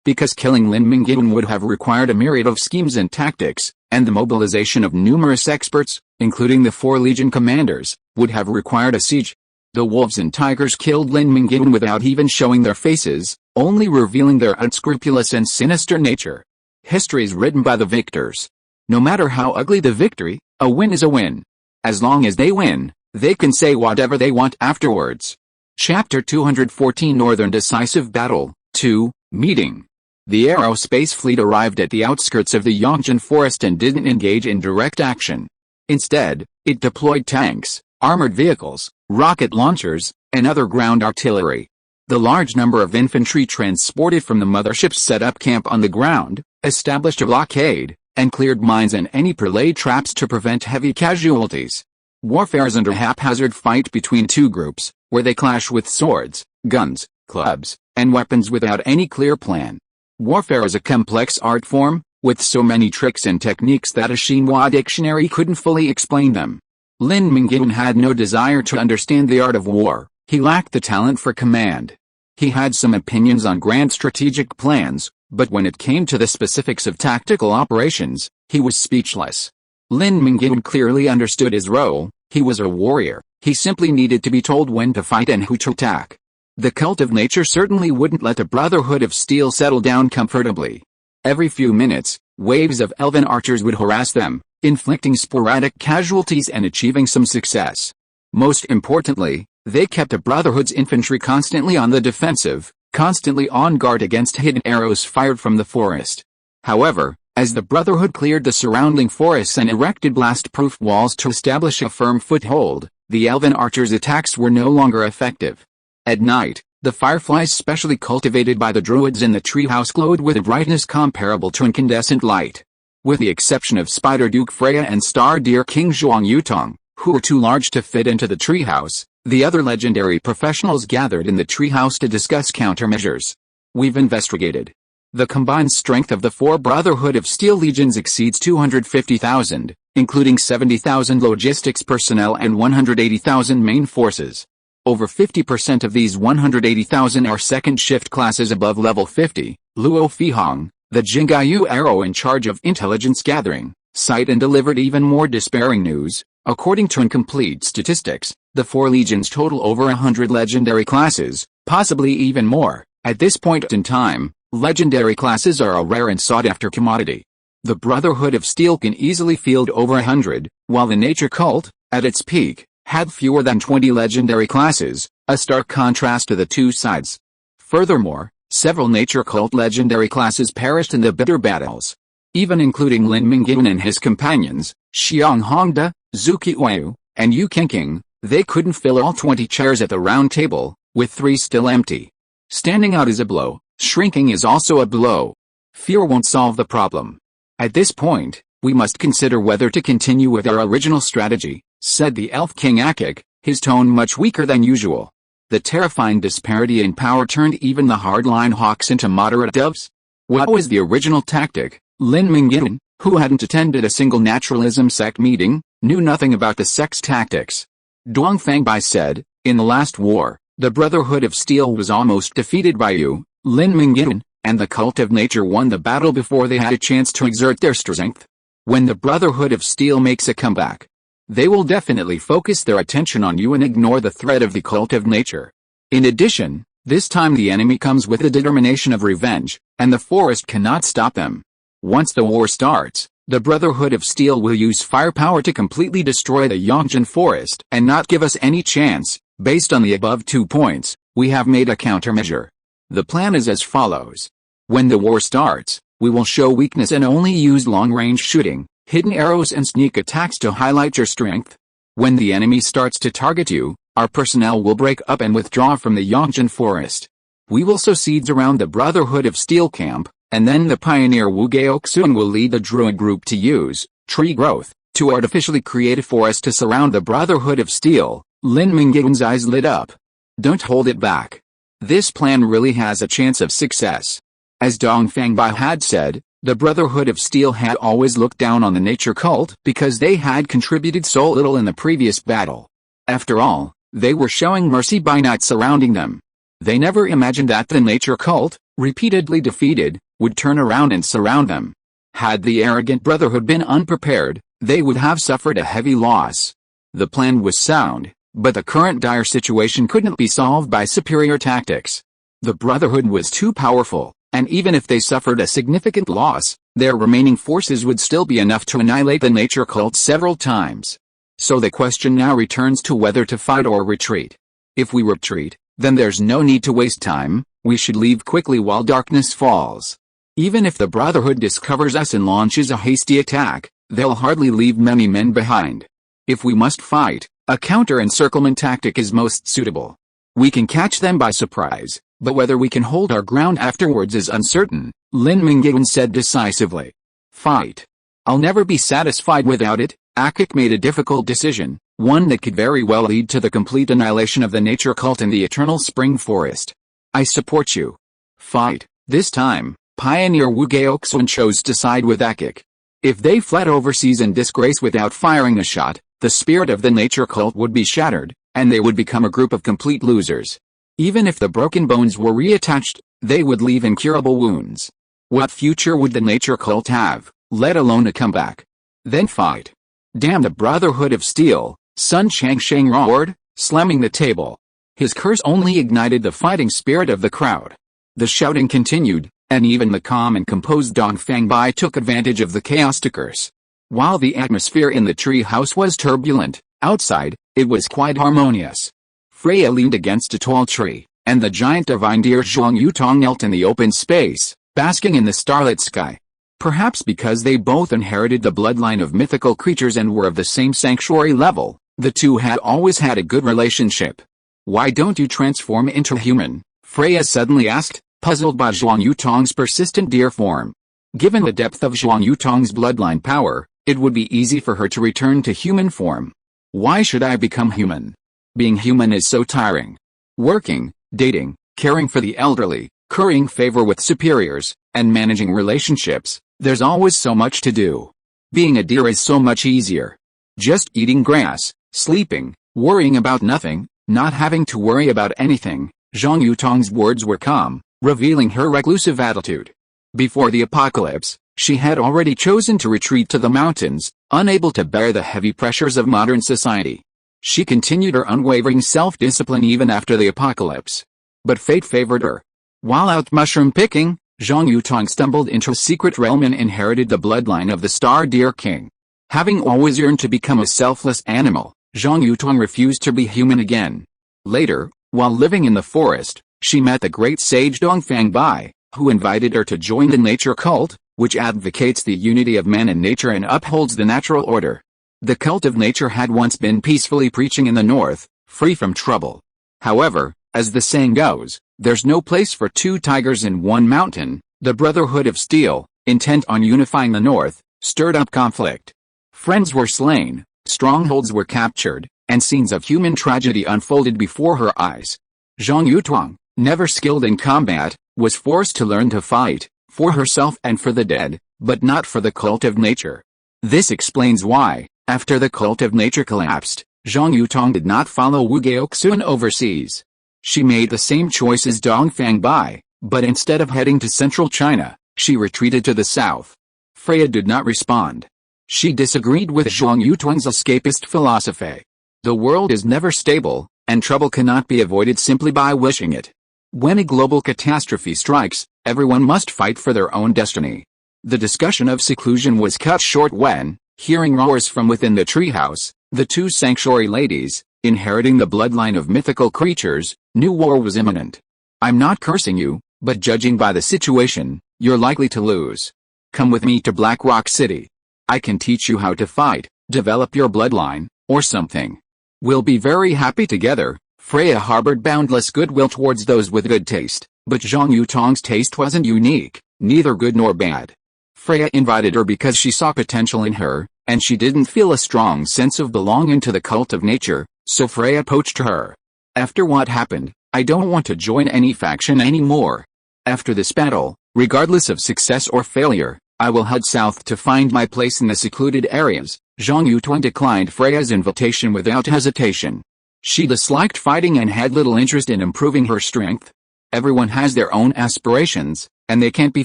because killing Lin Mingyuan would have required a myriad of schemes and tactics, and the mobilization of numerous experts, including the 4 Legion commanders, would have required a siege. The wolves and tigers killed Lin Mingyuan without even showing their faces, only revealing their unscrupulous and sinister nature. History is written by the victors. No matter how ugly the victory, a win is a win. As long as they win, they can say whatever they want afterwards. Chapter 214 Northern Decisive Battle 2, Meeting. The aerospace fleet arrived at the outskirts of the Yangjian forest and didn't engage in direct action. Instead, it deployed tanks, armored vehicles, rocket launchers, and other ground artillery. The large number of infantry transported from the motherships set up camp on the ground, established a blockade, and cleared mines and any prelayed traps to prevent heavy casualties. Warfare isn't a haphazard fight between two groups, where they clash with swords, guns, clubs, and weapons without any clear plan. Warfare is a complex art form, with so many tricks and techniques that a Xinhua dictionary couldn't fully explain them. Lin Mingyuan had no desire to understand the art of war. He lacked the talent for command. He had some opinions on grand strategic plans, but when it came to the specifics of tactical operations, he was speechless. Lin Mingyuan clearly understood his role. He was a warrior. He simply needed to be told when to fight and who to attack. The cult of nature certainly wouldn't let the Brotherhood of Steel settle down comfortably. Every few minutes, waves of elven archers would harass them, inflicting sporadic casualties and achieving some success. Most importantly, they kept the Brotherhood's infantry constantly on the defensive, constantly on guard against hidden arrows fired from the forest. However, as the Brotherhood cleared the surrounding forests and erected blast-proof walls to establish a firm foothold, the elven archers' attacks were no longer effective. At night, the fireflies specially cultivated by the druids in the treehouse glowed with a brightness comparable to incandescent light. With the exception of Spider Duke Freya and Star Deer King Zhuang Yutong, who were too large to fit into the treehouse, the other legendary professionals gathered in the treehouse to discuss countermeasures. We've investigated. The combined strength of the four Brotherhood of Steel legions exceeds 250,000, including 70,000 logistics personnel and 180,000 main forces. Over 50% of these 180,000 are second-shift classes above level 50. Luo Fihong, the Jingaiyu arrow in charge of intelligence gathering, cited and delivered even more despairing news. According to incomplete statistics, the four legions total over 100 legendary classes, possibly even more. At this point in time, legendary classes are a rare and sought-after commodity. The Brotherhood of Steel can easily field over 100, while the Nature Cult, at its peak, had fewer than 20 legendary classes, a stark contrast to the two sides. Furthermore, several Nature Cult legendary classes perished in the bitter battles. Even including Lin Mingyuan and his companions, Xiang Hongda, Zhu Qiyu, and Yu Qingqing, they couldn't fill all 20 chairs at the round table, with 3 still empty. Standing out is a blow, shrinking is also a blow. Fear won't solve the problem. At this point, we must consider whether to continue with our original strategy, said the Elf King Akik, his tone much weaker than usual. The terrifying disparity in power turned even the hardline hawks into moderate doves. What was the original tactic? Lin Mingyuan, who hadn't attended a single naturalism sect meeting, knew nothing about the sect's tactics. Duang Fangbai said, in the last war, the Brotherhood of Steel was almost defeated by you, Lin Mingyuan, and the Cult of Nature won the battle before they had a chance to exert their strength. When the Brotherhood of Steel makes a comeback, they will definitely focus their attention on you and ignore the threat of the Cult of Nature. In addition, this time the enemy comes with the determination of revenge, and the forest cannot stop them. Once the war starts, the Brotherhood of Steel will use firepower to completely destroy the Yangjian forest and not give us any chance. Based on the above 2 points, we have made a countermeasure. The plan is as follows. When the war starts, we will show weakness and only use long-range shooting, hidden arrows and sneak attacks to highlight your strength. When the enemy starts to target you, our personnel will break up and withdraw from the Yangjian forest. We will sow seeds around the Brotherhood of Steel camp, and then the pioneer Wu Gaoxun will lead the druid group to use tree growth to artificially create a forest to surround the Brotherhood of Steel. Lin Mingyuan's eyes lit up. Don't hold it back. This plan really has a chance of success. As Dong Fangbai had said, the Brotherhood of Steel had always looked down on the Nature Cult because they had contributed so little in the previous battle. After all, they were showing mercy by not surrounding them. They never imagined that the Nature Cult, repeatedly defeated, would turn around and surround them. Had the arrogant Brotherhood been unprepared, they would have suffered a heavy loss. The plan was sound, But the current dire situation couldn't be solved by superior tactics. The Brotherhood was too powerful, and even if they suffered a significant loss, their remaining forces would still be enough to annihilate the nature cult several times. So the question now returns to whether to fight or retreat. If we retreat, then there's no need to waste time, we should leave quickly while darkness falls. Even if the Brotherhood discovers us and launches a hasty attack, they'll hardly leave many men behind. If we must fight, a counter-encirclement tactic is most suitable. We can catch them by surprise, but whether we can hold our ground afterwards is uncertain, Lin Mingyuan said decisively. Fight. I'll never be satisfied without it. Akik made a difficult decision, one that could very well lead to the complete annihilation of the nature cult in the eternal spring forest. I support you. Fight. This time, pioneer Wu Gaoxun chose to side with Akik. If they fled overseas in disgrace without firing a shot, the spirit of the nature cult would be shattered, and they would become a group of complete losers. Even if the broken bones were reattached, they would leave incurable wounds. What future would the nature cult have, let alone a comeback? Then fight. Damn the Brotherhood of Steel, Sun Qianxue roared, slamming the table. His curse only ignited the fighting spirit of the crowd. The shouting continued, and even the calm and composed Dongfang Bai took advantage of the chaos to curse. While the atmosphere in the tree house was turbulent, outside, it was quite harmonious. Freya leaned against a tall tree, and the giant divine deer Zhuang Yutong knelt in the open space, basking in the starlit sky. Perhaps because they both inherited the bloodline of mythical creatures and were of the same sanctuary level, the two had always had a good relationship. Why don't you transform into human? Freya suddenly asked, puzzled by Zhuang Yutong's persistent deer form. Given the depth of Zhuang Yutong's bloodline power, it would be easy for her to return to human form. Why should I become human? Being human is so tiring. Working, dating, caring for the elderly, currying favor with superiors, and managing relationships, there's always so much to do. Being a deer is so much easier. Just eating grass, sleeping, worrying about nothing, not having to worry about anything. Zhuang Yutong's words were calm, revealing her reclusive attitude. Before the apocalypse, she had already chosen to retreat to the mountains, unable to bear the heavy pressures of modern society. She continued her unwavering self-discipline even after the apocalypse. But fate favored her. While out mushroom picking, Zhuang Yutong stumbled into a secret realm and inherited the bloodline of the Star Deer King. Having always yearned to become a selfless animal, Zhuang Yutong refused to be human again. Later, while living in the forest, she met the great sage Dongfang Bai, who invited her to join the nature cult, which advocates the unity of man and nature and upholds the natural order. The cult of nature had once been peacefully preaching in the north, free from trouble. However, as the saying goes, there's no place for two tigers in one mountain. The Brotherhood of Steel, intent on unifying the north, stirred up conflict. Friends were slain, strongholds were captured, and scenes of human tragedy unfolded before her eyes. Zhuang Yutong, never skilled in combat, was forced to learn to fight, for herself and for the dead, but not for the cult of nature. This explains why, after the cult of nature collapsed, Zhuang Yutong did not follow Wu Gaoxun overseas. She made the same choice as Dongfang Bai, but instead of heading to central China, she retreated to the south. Freya did not respond. She disagreed with Zhuang Yutong's escapist philosophy. The world is never stable, and trouble cannot be avoided simply by wishing it. When a global catastrophe strikes, everyone must fight for their own destiny. The discussion of seclusion was cut short when, hearing roars from within the treehouse, the two sanctuary ladies, inheriting the bloodline of mythical creatures, knew war was imminent. I'm not cursing you, but judging by the situation, you're likely to lose. Come with me to Black Rock City. I can teach you how to fight, develop your bloodline, or something. We'll be very happy together. Freya harbored boundless goodwill towards those with good taste, but Zhuang Yutong's taste wasn't unique, neither good nor bad. Freya invited her because she saw potential in her, and she didn't feel a strong sense of belonging to the cult of nature, so Freya poached her. After what happened, I don't want to join any faction anymore. After this battle, regardless of success or failure, I will head south to find my place in the secluded areas. Zhuang Yutong declined Freya's invitation without hesitation. She disliked fighting and had little interest in improving her strength. Everyone has their own aspirations, and they can't be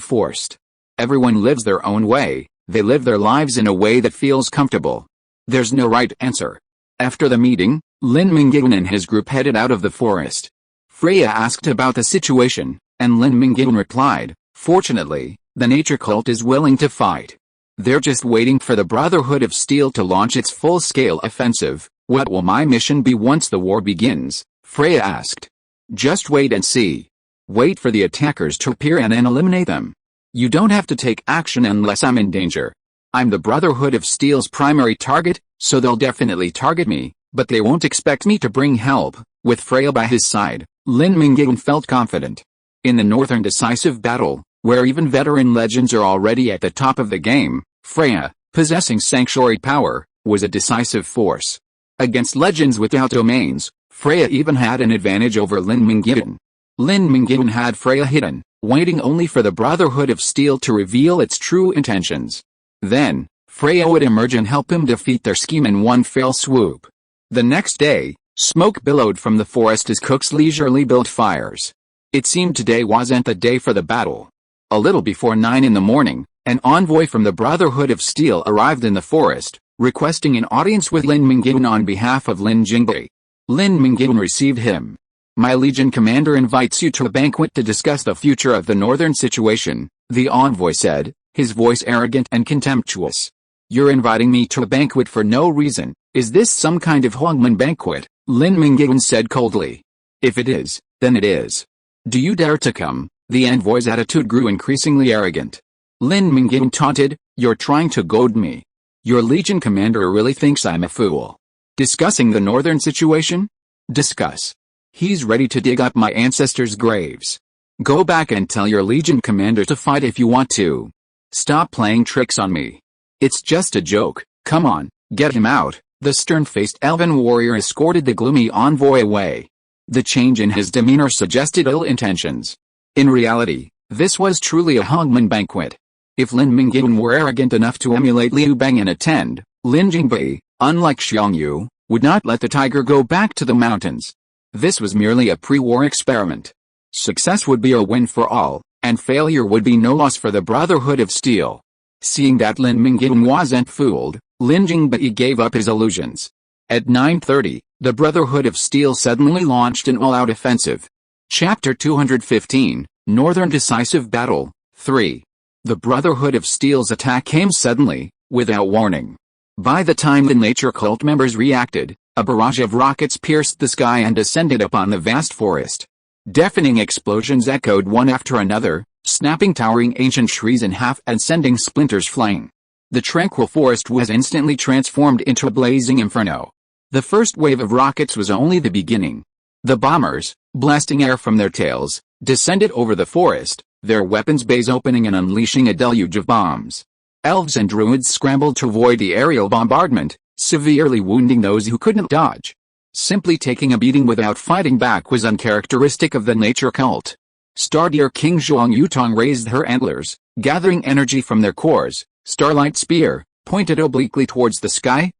forced. Everyone lives their own way, they live their lives in a way that feels comfortable. There's no right answer. After the meeting, Lin Mingyuan and his group headed out of the forest. Freya asked about the situation, and Lin Mingyuan replied, "Fortunately, the nature cult is willing to fight. They're just waiting for the Brotherhood of Steel to launch its full-scale offensive." "What will my mission be once the war begins?" Freya asked. "Just wait and see. Wait for the attackers to appear and then eliminate them. You don't have to take action unless I'm in danger. I'm the Brotherhood of Steel's primary target, so they'll definitely target me, but they won't expect me to bring help." With Freya by his side, Lin Mingyuan felt confident. In the Northern Decisive Battle, where even veteran legends are already at the top of the game, Freya, possessing sanctuary power, was a decisive force. Against legends without domains, Freya even had an advantage over Lin Mingyuan. Lin Mingyuan had Freya hidden, waiting only for the Brotherhood of Steel to reveal its true intentions. Then, Freya would emerge and help him defeat their scheme in one fell swoop. The next day, smoke billowed from the forest as cooks leisurely built fires. It seemed today wasn't the day for the battle. A little before 9 in the morning, an envoy from the Brotherhood of Steel arrived in the forest, requesting an audience with Lin Mingyuan on behalf of Lin Jingbei. Lin Mingyuan received him. "My Legion commander invites you to a banquet to discuss the future of the northern situation," the envoy said, his voice arrogant and contemptuous. "You're inviting me to a banquet for no reason. Is this some kind of Huangman banquet?" Lin Mingyuan said coldly. "If it is, then it is. Do you dare to come?" The envoy's attitude grew increasingly arrogant. Lin Mingyuan taunted, "You're trying to goad me. Your Legion commander really thinks I'm a fool. Discussing the northern situation? Discuss. He's ready to dig up my ancestors' graves. Go back and tell your Legion commander to fight if you want to. Stop playing tricks on me. It's just a joke. Come on, get him out." The stern-faced elven warrior escorted the gloomy envoy away. The change in his demeanor suggested ill intentions. In reality, this was truly a Hongman banquet. If Lin Mingyuan were arrogant enough to emulate Liu Bang and attend, Lin Jingbei, unlike Xiangyu, would not let the tiger go back to the mountains. This was merely a pre-war experiment. Success would be a win for all, and failure would be no loss for the Brotherhood of Steel. Seeing that Lin Mingyuan wasn't fooled, Lin Jingbei gave up his illusions. At 9:30, the Brotherhood of Steel suddenly launched an all-out offensive. Chapter 215, Northern Decisive Battle, 3. The Brotherhood of Steel's attack came suddenly, without warning. By the time the nature cult members reacted, a barrage of rockets pierced the sky and descended upon the vast forest. Deafening explosions echoed one after another, snapping towering ancient trees in half and sending splinters flying. The tranquil forest was instantly transformed into a blazing inferno. The first wave of rockets was only the beginning. The bombers, blasting air from their tails, descended over the forest, their weapons bays opening and unleashing a deluge of bombs. Elves and druids scrambled to avoid the aerial bombardment, severely wounding those who couldn't dodge. Simply taking a beating without fighting back was uncharacteristic of the nature cult. Stardeer King Zhuang Yutong raised her antlers, gathering energy from their cores. Starlight Spear, pointed obliquely towards the sky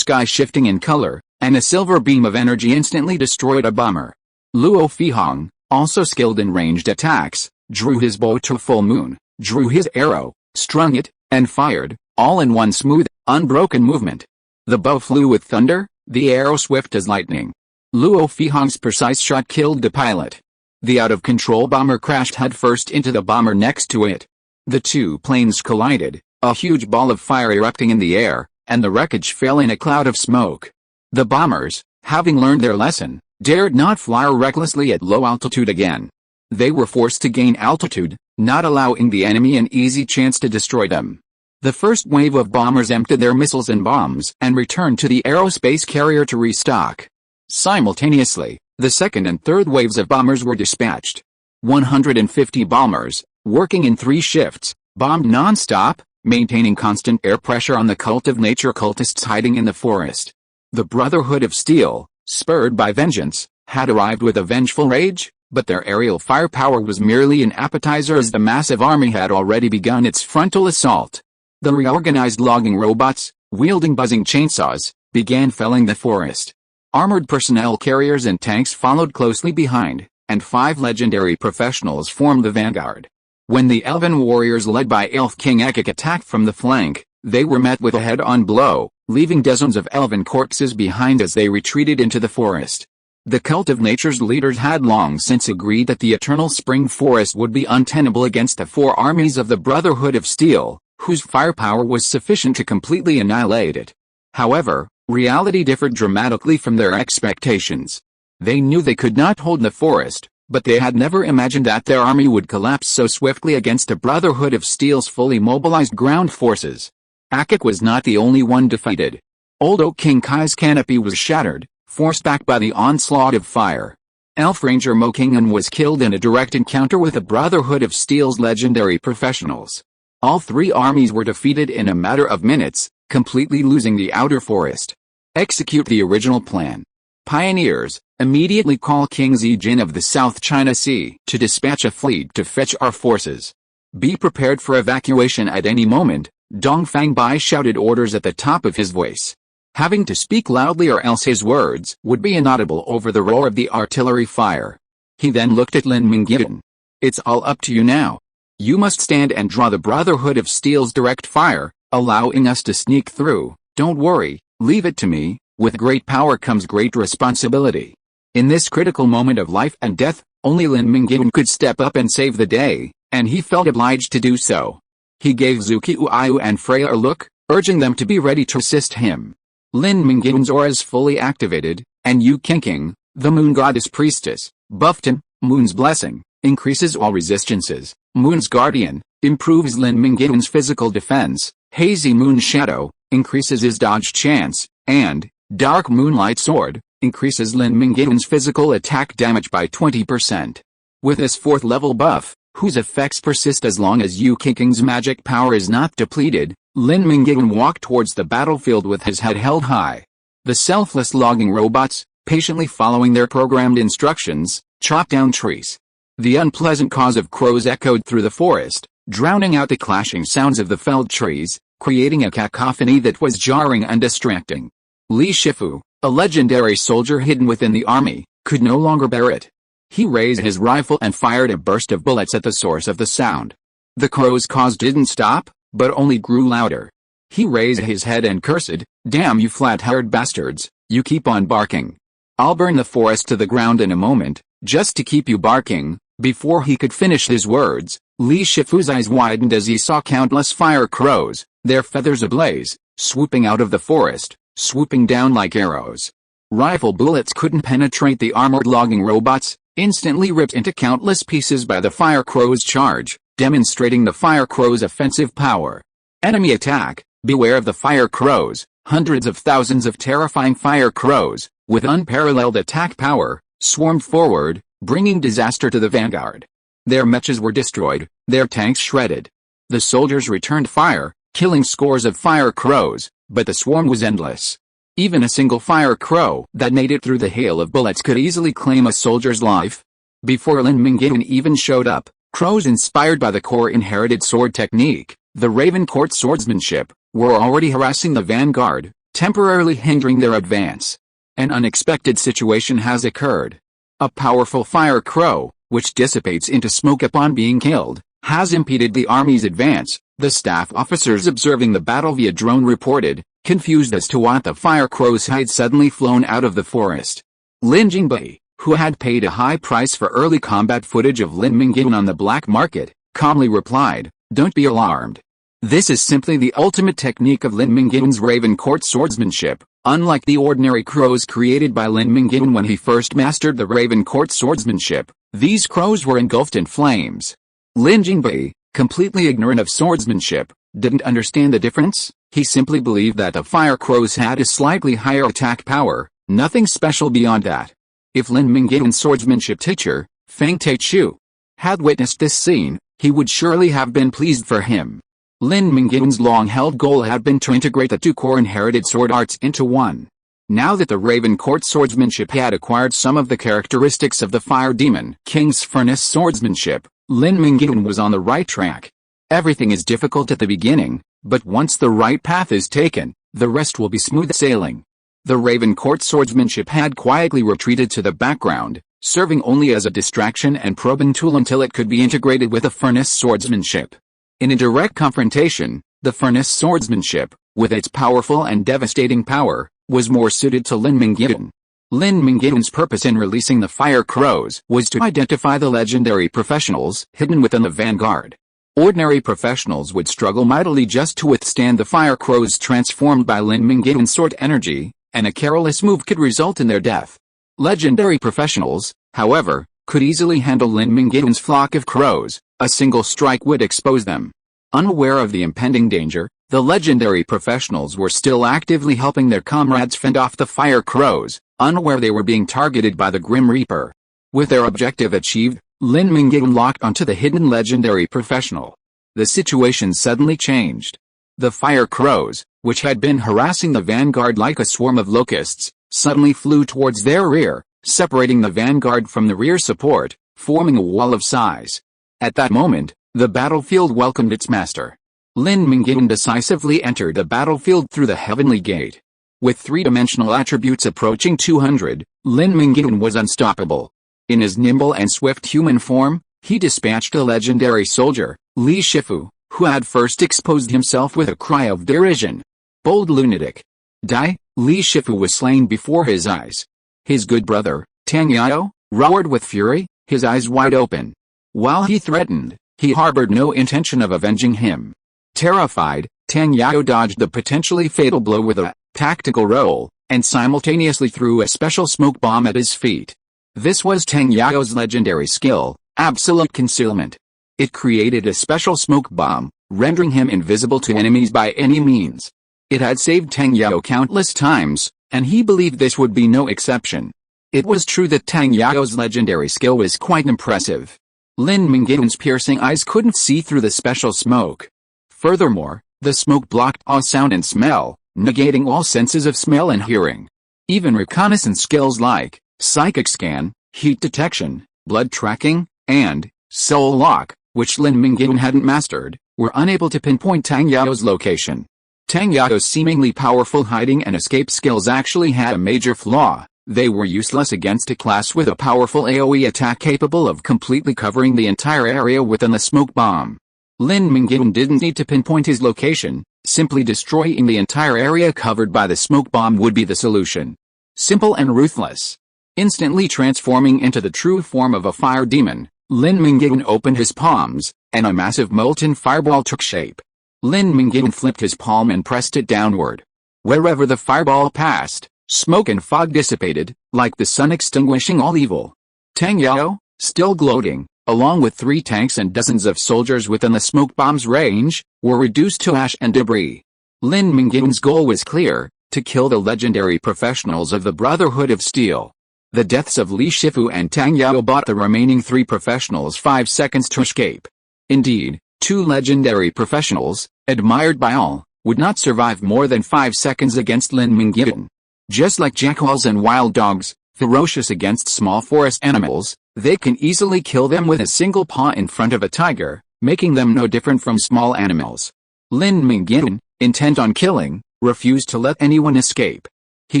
shifting in color, and a silver beam of energy instantly destroyed a bomber. Luo Fihong, also skilled in ranged attacks, drew his bow to full moon, drew his arrow, strung it, and fired, all in one smooth, unbroken movement. The bow flew with thunder, the arrow swift as lightning. Luo Fihong's precise shot killed the pilot. The out-of-control bomber crashed headfirst into the bomber next to it. The two planes collided, a huge ball of fire erupting in the air, and the wreckage fell in a cloud of smoke. The bombers, having learned their lesson, dared not fly recklessly at low altitude again. They were forced to gain altitude, not allowing the enemy an easy chance to destroy them. The first wave of bombers emptied their missiles and bombs and returned to the aerospace carrier to restock. Simultaneously, the second and third waves of bombers were dispatched. 150 bombers, working in 3 shifts, bombed non-stop, maintaining constant air pressure on the cult of nature cultists hiding in the forest. The Brotherhood of Steel, spurred by vengeance, had arrived with a vengeful rage, but their aerial firepower was merely an appetizer as the massive army had already begun its frontal assault. The reorganized logging robots, wielding buzzing chainsaws, began felling the forest. Armored personnel carriers and tanks followed closely behind, and 5 legendary professionals formed the vanguard. When the elven warriors led by Elf King Ekik attacked from the flank, They were met with a head-on blow, leaving dozens of elven corpses behind as they retreated into the forest. The cult of nature's leaders had long since agreed that the eternal spring forest would be untenable against the 4 armies of the Brotherhood of Steel, whose firepower was sufficient to completely annihilate it. However, reality differed dramatically from their expectations. They knew they could not hold the forest, but they had never imagined that their army would collapse so swiftly against the Brotherhood of Steel's fully mobilized ground forces. Akik was not the only one defeated. Old Oak King Kai's canopy was shattered, forced back by the onslaught of fire. Elf Ranger Mo Kingan was killed in a direct encounter with the Brotherhood of Steel's legendary professionals. All 3 armies were defeated in a matter of minutes, completely losing the outer forest. Execute the original plan. Pioneers, immediately call King Zijin of the South China Sea to dispatch a fleet to fetch our forces. Be prepared for evacuation at any moment, Dong Fangbai shouted orders at the top of his voice. Having to speak loudly or else his words would be inaudible over the roar of the artillery fire. He then looked at Lin Mingyuan. It's all up to you now. You must stand and draw the Brotherhood of Steel's direct fire, allowing us to sneak through. Don't worry, leave it to me. With great power comes great responsibility. In this critical moment of life and death, only Lin Mingyuan could step up and save the day, and he felt obliged to do so. He gave Zuki Uayu and Freya a look, urging them to be ready to assist him. Lin Mingyuan's aura is fully activated, and Yu Qingqing, the Moon Goddess Priestess, buffed him. Moon's Blessing increases all resistances. Moon's Guardian improves Lin Mingyuan's physical defense. Hazy Moon Shadow increases his dodge chance, and Dark Moonlight Sword increases Lin Mingyuan's physical attack damage by 20%. With this 4th level buff, whose effects persist as long as Yu Qingqing's magic power is not depleted, Lin Mingyuan walked towards the battlefield with his head held high. The selfless logging robots, patiently following their programmed instructions, chopped down trees. The unpleasant cause of crows echoed through the forest, drowning out the clashing sounds of the felled trees, creating a cacophony that was jarring and distracting. Li Shifu, a legendary soldier hidden within the army, could no longer bear it. He raised his rifle and fired a burst of bullets at the source of the sound. The crow's cause didn't stop, but only grew louder. He raised his head and cursed, "Damn you flat-haired bastards, you keep on barking. I'll burn the forest to the ground in a moment, just to keep you barking." Before he could finish his words, Li Shifu's eyes widened as he saw countless fire crows, their feathers ablaze, swooping out of the forest, swooping down like arrows. Rifle bullets couldn't penetrate the armored logging robots, instantly ripped into countless pieces by the fire crow's charge, demonstrating the fire crow's offensive power. Enemy attack, beware of the fire crows. Hundreds of thousands of terrifying fire crows, with unparalleled attack power, swarmed forward, bringing disaster to the vanguard. Their mechas were destroyed, their tanks shredded. The soldiers returned fire, killing scores of fire crows, but the swarm was endless. Even a single fire crow that made it through the hail of bullets could easily claim a soldier's life. Before Lin Mingyuan even showed up, crows inspired by the core inherited sword technique, the Raven Court swordsmanship, were already harassing the vanguard, temporarily hindering their advance. An unexpected situation has occurred. A powerful fire crow, which dissipates into smoke upon being killed, has impeded the army's advance, the staff officers observing the battle via drone reported, confused as to what the fire crows had suddenly flown out of the forest. Lin Jingbai, who had paid a high price for early combat footage of Lin Mingyuan on the black market, calmly replied, "Don't be alarmed. This is simply the ultimate technique of Lin Mingyuan's Raven Court swordsmanship, unlike the ordinary crows created by Lin Mingyuan when he first mastered the Raven Court swordsmanship. These crows were engulfed in flames." Lin Jingbai, completely ignorant of swordsmanship, didn't understand the difference. He simply believed that the fire crows had a slightly higher attack power, nothing special beyond that. If Lin Mingyuan's swordsmanship teacher, Feng Taichu, had witnessed this scene, he would surely have been pleased for him. Lin Mingyuan's long-held goal had been to integrate the 2 core inherited sword arts into one. Now that the Raven Court swordsmanship had acquired some of the characteristics of the Fire Demon King's Furnace swordsmanship, Lin Mingyuan was on the right track. Everything is difficult at the beginning, but once the right path is taken, the rest will be smooth sailing. The Raven Court swordsmanship had quietly retreated to the background, serving only as a distraction and probing tool until it could be integrated with the Furnace swordsmanship. In a direct confrontation, The furnace swordsmanship, with its powerful and devastating power, was more suited to Lin Mingyuan. Lin Mingyuan's purpose in releasing the Fire Crows was to identify the legendary professionals hidden within the vanguard. Ordinary professionals would struggle mightily just to withstand the Fire Crows transformed by Lin Mingyuan's sword energy, and a careless move could result in their death. Legendary professionals, however, could easily handle Lin Mingyuan's flock of crows. A single strike would expose them. Unaware of the impending danger, the legendary professionals were still actively helping their comrades fend off the Fire Crows, unaware they were being targeted by the Grim Reaper. With their objective achieved, Lin Mingyuan locked onto the hidden legendary professional. The situation suddenly changed. The Fire Crows, which had been harassing the vanguard like a swarm of locusts, suddenly flew towards their rear, separating the vanguard from the rear support, forming a wall of size. At that moment, the battlefield welcomed its master. Lin Mingyuan decisively entered the battlefield through the heavenly gate. With three-dimensional attributes approaching 200, Lin Mingyuan was unstoppable. In his nimble and swift human form, he dispatched a legendary soldier, Li Shifu, who had first exposed himself with a cry of derision. Bold lunatic! Die! Li Shifu was slain before his eyes. His good brother, Tang Yao, roared with fury, his eyes wide open. While he threatened, he harbored no intention of avenging him. Terrified, Tang Yao dodged the potentially fatal blow with a tactical roll, and simultaneously threw a special smoke bomb at his feet. This was Tang Yao's legendary skill, absolute concealment. It created a special smoke bomb, rendering him invisible to enemies by any means. It had saved Tang Yao countless times, and he believed this would be no exception. It was true that Tang Yao's legendary skill was quite impressive. Lin Mingyuan's piercing eyes couldn't see through the special smoke. Furthermore, the smoke blocked all sound and smell, negating all senses of smell and hearing. Even reconnaissance skills like psychic scan, heat detection, blood tracking, and soul lock, which Lin Mingyuan hadn't mastered, were unable to pinpoint Tang Yao's location. Tang Yao's seemingly powerful hiding and escape skills actually had a major flaw. They were useless against a class with a powerful AoE attack capable of completely covering the entire area within the smoke bomb. Lin Mingyuan didn't need to pinpoint his location, simply destroying the entire area covered by the smoke bomb would be the solution. Simple and ruthless. Instantly transforming into the true form of a fire demon, Lin Mingyuan opened his palms, and a massive molten fireball took shape. Lin Mingyuan flipped his palm and pressed it downward. Wherever the fireball passed, smoke and fog dissipated, like the sun extinguishing all evil. Tang Yao, still gloating, along with 3 tanks and dozens of soldiers within the smoke bomb's range, were reduced to ash and debris. Lin Mingyuan's goal was clear, to kill the legendary professionals of the Brotherhood of Steel. The deaths of Li Shifu and Tang Yao bought the remaining 3 professionals 5 seconds to escape. Indeed, 2 legendary professionals, admired by all, would not survive more than 5 seconds against Lin Mingyuan. Just like jackals and wild dogs, ferocious against small forest animals, they can easily kill them with a single paw in front of a tiger, making them no different from small animals. Lin Mingyuan, intent on killing, refused to let anyone escape. He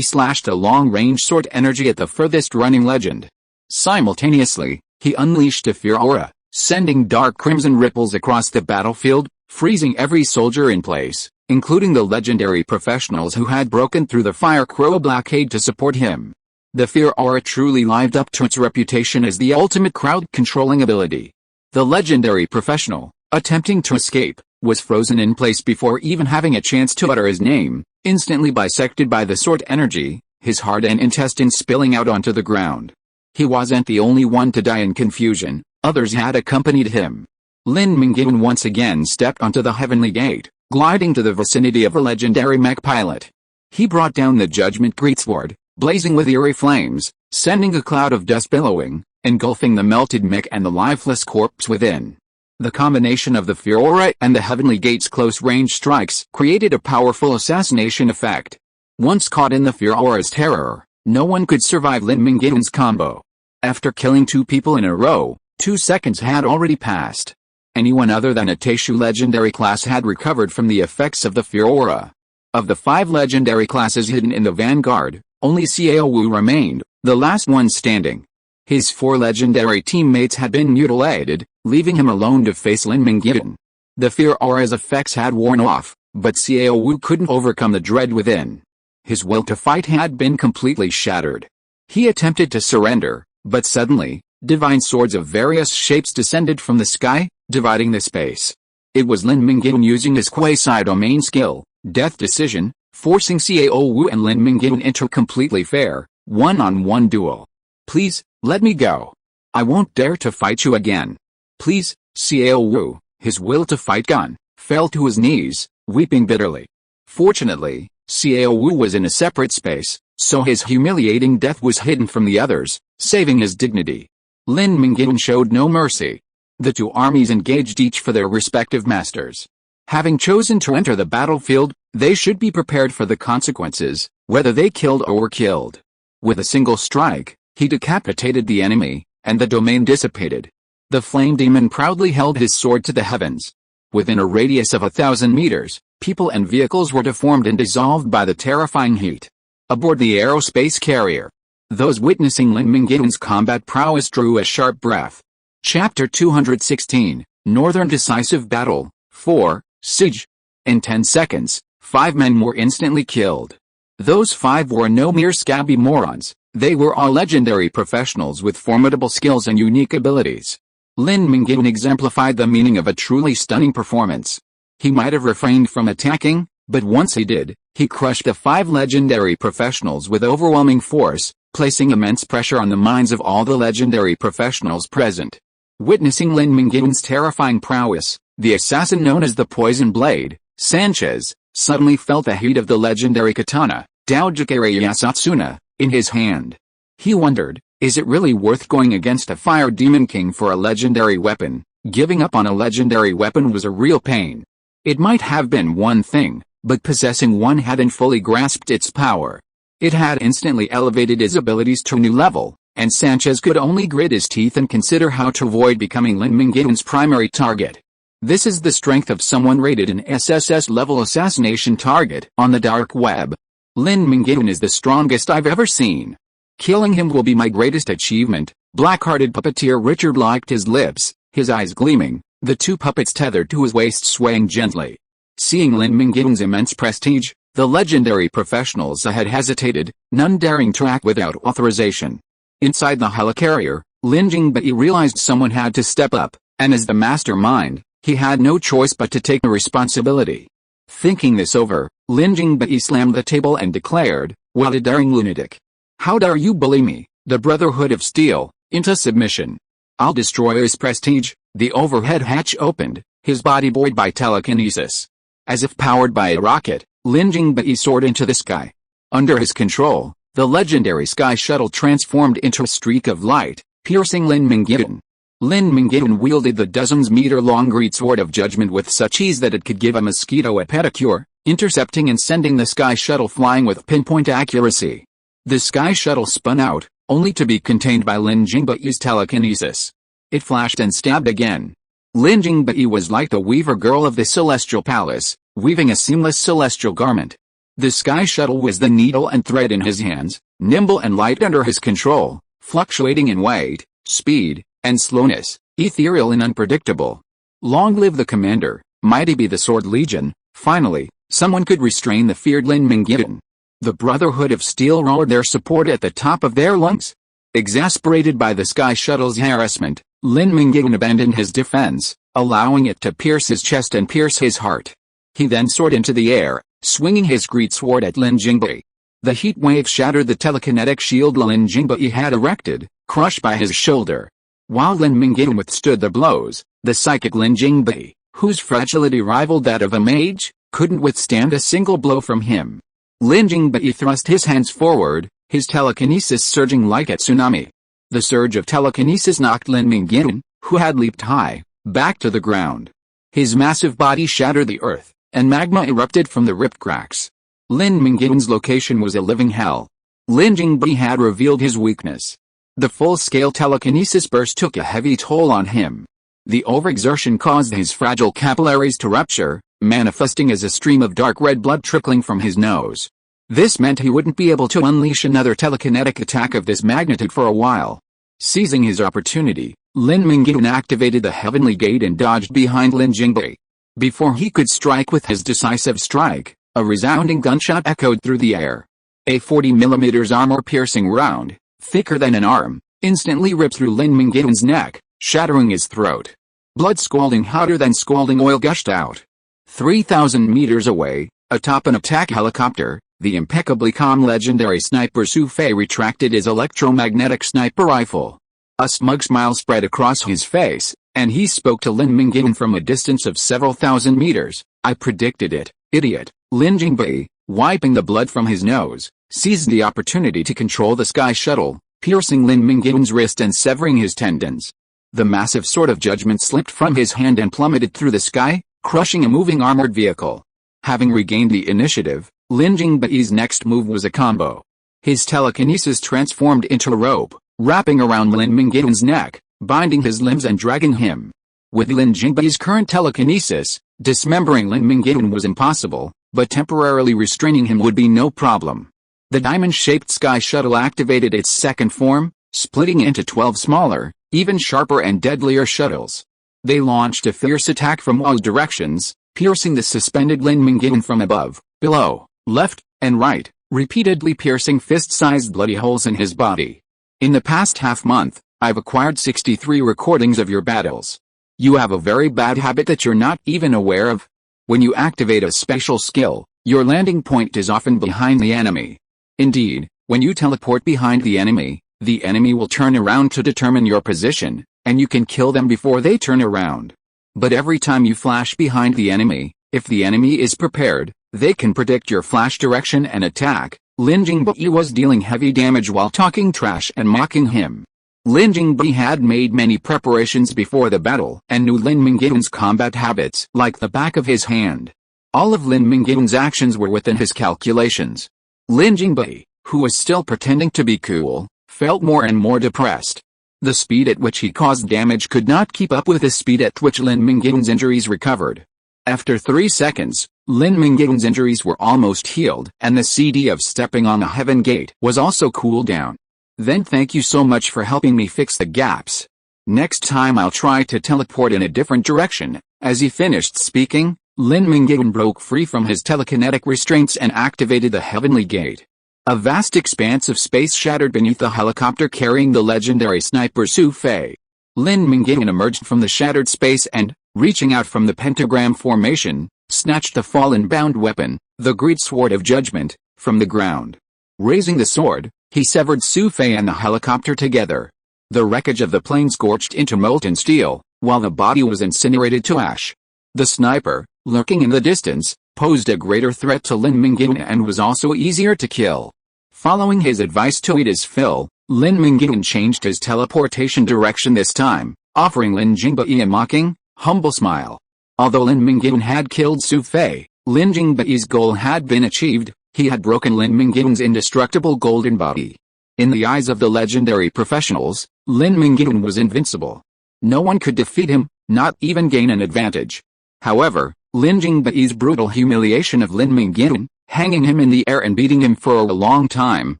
slashed a long-range sword energy at the furthest running legend. Simultaneously, he unleashed a fear aura, sending dark crimson ripples across the battlefield, freezing every soldier in place, including the legendary professionals who had broken through the Fire Crow blockade to support him. The fear aura truly lived up to its reputation as the ultimate crowd-controlling ability. The legendary professional, attempting to escape, was frozen in place before even having a chance to utter his name, instantly bisected by the sword energy, his heart and intestines spilling out onto the ground. He wasn't the only one to die in confusion, others had accompanied him. Lin Mingyuan once again stepped onto the heavenly gate, gliding to the vicinity of a legendary mech pilot. He brought down the Judgment Greatsword, blazing with eerie flames, sending a cloud of dust billowing, engulfing the melted mech and the lifeless corpse within. The combination of the fear aura and the heavenly gate's close-range strikes created a powerful assassination effect. Once caught in the fear aura's terror, no one could survive Lin Mingyuan's combo. After killing 2 people in a row, 2 seconds had already passed. Anyone other than a Teishu legendary class had recovered from the effects of the fear aura. Of the 5 legendary classes hidden in the vanguard, only Xiao Wu remained, the last one standing. His 4 legendary teammates had been mutilated, leaving him alone to face Lin Mingyuan. The fear aura's effects had worn off, but Xiao Wu couldn't overcome the dread within. His will to fight had been completely shattered. He attempted to surrender, but suddenly, divine swords of various shapes descended from the sky, dividing the space. It was Lin Mingyuan using his quasi-domain skill, Death Decision, forcing Xiao Wu and Lin Mingyuan into a completely fair, one-on-one duel. Please, let me go. I won't dare to fight you again. Please, Xiao Wu, his will to fight gone, fell to his knees, weeping bitterly. Fortunately, Xiao Wu was in a separate space, so his humiliating death was hidden from the others, saving his dignity. Lin Mingyuan showed no mercy. The two armies engaged each for their respective masters. Having chosen to enter the battlefield, they should be prepared for the consequences, whether they killed or were killed. With a single strike, he decapitated the enemy, and the domain dissipated. The flame demon proudly held his sword to the heavens. Within a radius of 1,000 meters, people and vehicles were deformed and dissolved by the terrifying heat. Aboard the aerospace carrier, those witnessing Lin Mingyuan's combat prowess drew a sharp breath. Chapter 216, Northern Decisive Battle, 4, Siege. In 10 seconds, 5 men were instantly killed. Those 5 were no mere scabby morons, they were all legendary professionals with formidable skills and unique abilities. Lin Mingyuan exemplified the meaning of a truly stunning performance. He might have refrained from attacking, but once he did, he crushed the 5 legendary professionals with overwhelming force, placing immense pressure on the minds of all the legendary professionals present. Witnessing Lin Mingyuan's terrifying prowess, the assassin known as the Poison Blade, Sanchez, suddenly felt the heat of the legendary katana, Daojikere Yasatsuna, in his hand. He wondered, is it really worth going against a Fire Demon King for a legendary weapon? Giving up on a legendary weapon was a real pain. It might have been one thing, but possessing one hadn't fully grasped its power. It had instantly elevated his abilities to a new level, and Sanchez could only grit his teeth and consider how to avoid becoming Lin Mingyuan's primary target. This is the strength of someone rated an SSS-level assassination target on the dark web. Lin Mingyuan is the strongest I've ever seen. Killing him will be my greatest achievement. Black-hearted puppeteer Richard licked his lips, his eyes gleaming, the 2 puppets tethered to his waist swaying gently. Seeing Lin Mingyuan's immense prestige, the legendary professionals had hesitated, none daring to act without authorization. Inside the helicarrier, Lin Jingbei realized someone had to step up, and as the mastermind, he had no choice but to take the responsibility. Thinking this over, Lin Jingbei slammed the table and declared, "What a daring lunatic! How dare you bully me, the Brotherhood of Steel, into submission? I'll destroy his prestige." The overhead hatch opened, his body buoyed by telekinesis. As if powered by a rocket, Lin Jingbei soared into the sky. Under his control, the legendary sky shuttle transformed into a streak of light, piercing Lin Mingyuan. Lin Mingyuan wielded the dozens-meter-long greatsword of judgment with such ease that it could give a mosquito a pedicure, intercepting and sending the sky shuttle flying with pinpoint accuracy. The sky shuttle spun out, only to be contained by Lin Jingbei's telekinesis. It flashed and stabbed again. Lin Jingbei was like the weaver girl of the celestial palace, weaving a seamless celestial garment. The sky shuttle was the needle and thread in his hands, nimble and light under his control, fluctuating in weight, speed, and slowness, ethereal and unpredictable. Long live the commander, mighty be the Sword Legion. Finally, someone could restrain the feared Lin Mingyuan. The Brotherhood of Steel roared their support at the top of their lungs. Exasperated by the sky shuttle's harassment, Lin Mingyuan abandoned his defense, allowing it to pierce his chest and pierce his heart. He then soared into the air, swinging his greatsword at Lin Jingbei. The heat wave shattered the telekinetic shield Lin Jingbei had erected, crushed by his shoulder. While Lin Mingyuan withstood the blows, the psychic Lin Jingbei, whose fragility rivaled that of a mage, couldn't withstand a single blow from him. Lin Jingbei thrust his hands forward, his telekinesis surging like a tsunami. The surge of telekinesis knocked Lin Mingyuan, who had leaped high, back to the ground. His massive body shattered the earth, and magma erupted from the ripped cracks. Lin Mingyuan's location was a living hell. Lin Jingbei had revealed his weakness. The full-scale telekinesis burst took a heavy toll on him. The overexertion caused his fragile capillaries to rupture, manifesting as a stream of dark red blood trickling from his nose. This meant he wouldn't be able to unleash another telekinetic attack of this magnitude for a while. Seizing his opportunity, Lin Mingyuan activated the Heavenly Gate and dodged behind Lin Jingbei. Before he could strike with his decisive strike, a resounding gunshot echoed through the air. A 40mm armor-piercing round, thicker than an arm, instantly ripped through Lin Mingyuan's neck, shattering his throat. Blood scalding hotter than scalding oil gushed out. 3,000 meters away, atop an attack helicopter, the impeccably calm legendary sniper Su Fei retracted his electromagnetic sniper rifle. A smug smile spread across his face, and he spoke to Lin Mingyuan from a distance of several thousand meters. "I predicted it, idiot." Lin Jingbei, wiping the blood from his nose, seized the opportunity to control the sky shuttle, piercing Lin Mingyuan's wrist and severing his tendons. The massive sword of judgment slipped from his hand and plummeted through the sky, crushing a moving armored vehicle. Having regained the initiative, Lin Jingbei's next move was a combo. His telekinesis transformed into a rope, wrapping around Lin Mingyuan's neck, binding his limbs and dragging him. With Lin Jingbei's current telekinesis, dismembering Lin Mingyuan was impossible, but temporarily restraining him would be no problem. The diamond-shaped sky shuttle activated its second form, splitting into 12 smaller, even sharper and deadlier shuttles. They launched a fierce attack from all directions, piercing the suspended Lin Mingyuan from above, below, left, and right, repeatedly piercing fist-sized bloody holes in his body. In the past half-month, I've acquired 63 recordings of your battles. You have a very bad habit that you're not even aware of. When you activate a special skill, your landing point is often behind the enemy. Indeed, when you teleport behind the enemy will turn around to determine your position, and you can kill them before they turn around. But every time you flash behind the enemy, if the enemy is prepared, they can predict your flash direction and attack. Lin Jingbei was dealing heavy damage while talking trash and mocking him. Lin Jingbei had made many preparations before the battle and knew Lin Mingyuan's combat habits like the back of his hand. All of Lin Mingyuan's actions were within his calculations. Lin Jingbei, who was still pretending to be cool, felt more and more depressed. The speed at which he caused damage could not keep up with the speed at which Lin Mingyuan's injuries recovered. After 3 seconds, Lin Mingyuan's injuries were almost healed and the CD of stepping on a heaven gate was also cooled down. Then thank you so much for helping me fix the gaps. Next time I'll try to teleport in a different direction. As he finished speaking, Lin Mingyuan broke free from his telekinetic restraints and activated the heavenly gate. A vast expanse of space shattered beneath the helicopter carrying the legendary sniper Su Fei. Lin Mingyuan emerged from the shattered space and, reaching out from the pentagram formation, snatched the fallen bound weapon, the great sword of judgment, from the ground. Raising the sword, he severed Su Fei and the helicopter together. The wreckage of the plane scorched into molten steel, while the body was incinerated to ash. The sniper, lurking in the distance, posed a greater threat to Lin Mingyuan and was also easier to kill. Following his advice to eat his fill, Lin Mingyuan changed his teleportation direction this time, offering Lin Jingbei a mocking, humble smile. Although Lin Mingyuan had killed Su Fei, Lin Jingbei's goal had been achieved. He had broken Lin Mingyuan's indestructible golden body. In the eyes of the legendary professionals, Lin Mingyuan was invincible. No one could defeat him, not even gain an advantage. However, Lin Jingbei's brutal humiliation of Lin Mingyuan, hanging him in the air and beating him for a long time,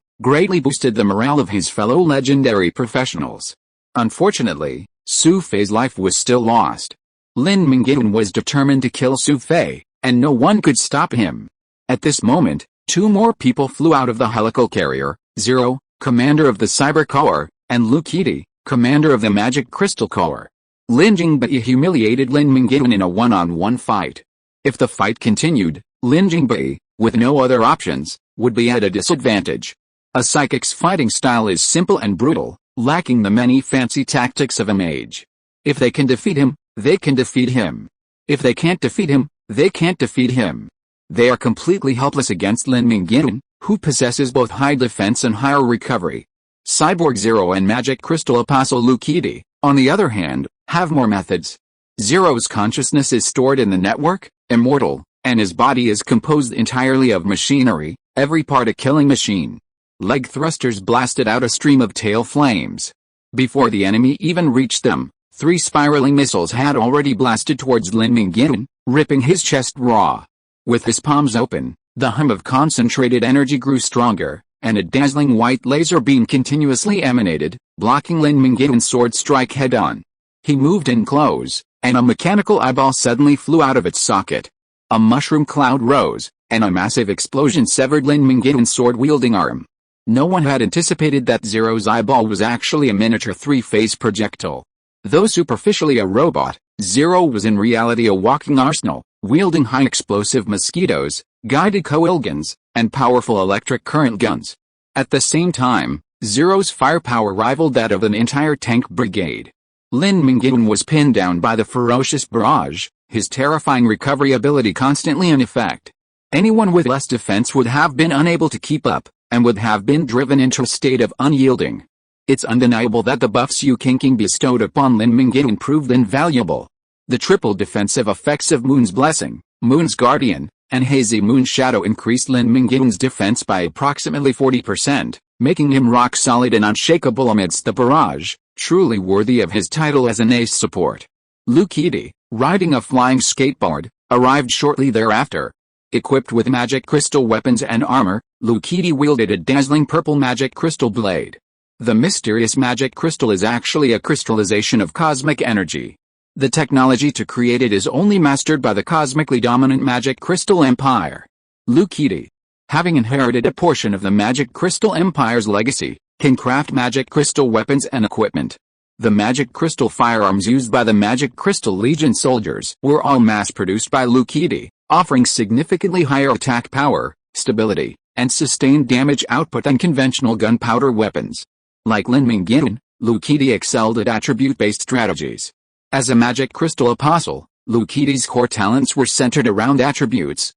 greatly boosted the morale of his fellow legendary professionals. Unfortunately, Su Fei's life was still lost. Lin Mingyuan was determined to kill Su Fei, and no one could stop him. At this moment, 2 more people flew out of the helical carrier, Zero, commander of the Cyber Corps, and Lu Qidi, commander of the Magic Crystal Corps. Lin Jingbei humiliated Lin Mingyuan in a one-on-one fight. If the fight continued, Lin Jingbei, with no other options, would be at a disadvantage. A psychic's fighting style is simple and brutal, lacking the many fancy tactics of a mage. If they can defeat him, they can defeat him. If they can't defeat him, they can't defeat him. They are completely helpless against Lin Mingyuan, who possesses both high defense and higher recovery. Cyborg Zero and Magic Crystal Apostle Lu Qidi, on the other hand, have more methods. Zero's consciousness is stored in the network, immortal, and his body is composed entirely of machinery, every part a killing machine. Leg thrusters blasted out a stream of tail flames. Before the enemy even reached them, 3 spiraling missiles had already blasted towards Lin Mingyuan, ripping his chest raw. With his palms open, the hum of concentrated energy grew stronger, and a dazzling white laser beam continuously emanated, blocking Lin Mingyuan's sword strike head-on. He moved in close, and a mechanical eyeball suddenly flew out of its socket. A mushroom cloud rose, and a massive explosion severed Lin Mingyuan's sword-wielding arm. No one had anticipated that Zero's eyeball was actually a miniature three-phase projectile. Though superficially a robot, Zero was in reality a walking arsenal, wielding high-explosive mosquitoes, guided coilguns, and powerful electric current guns. At the same time, Zero's firepower rivaled that of an entire tank brigade. Lin Mingyuan was pinned down by the ferocious barrage, his terrifying recovery ability constantly in effect. Anyone with less defense would have been unable to keep up, and would have been driven into a state of unyielding. It's undeniable that the buffs Yu Qingqing bestowed upon Lin Mingyuan proved invaluable. The triple defensive effects of Moon's Blessing, Moon's Guardian, and Hazy Moon's Shadow increased Lin Mingyuan's defense by approximately 40%, making him rock solid and unshakable amidst the barrage, truly worthy of his title as an ace support. Lu Qidi, riding a flying skateboard, arrived shortly thereafter. Equipped with magic crystal weapons and armor, Lu Qidi wielded a dazzling purple magic crystal blade. The mysterious magic crystal is actually a crystallization of cosmic energy. The technology to create it is only mastered by the cosmically dominant Magic Crystal Empire. Lu Qidi, having inherited a portion of the Magic Crystal Empire's legacy, can craft magic crystal weapons and equipment. The magic crystal firearms used by the Magic Crystal Legion soldiers were all mass-produced by Lu Qidi, offering significantly higher attack power, stability, and sustained damage output than conventional gunpowder weapons. Like Lin Mingyuan, Lu Qidi excelled at attribute-based strategies. As a magic crystal apostle, Lu Qidi's core talents were centered around attributes,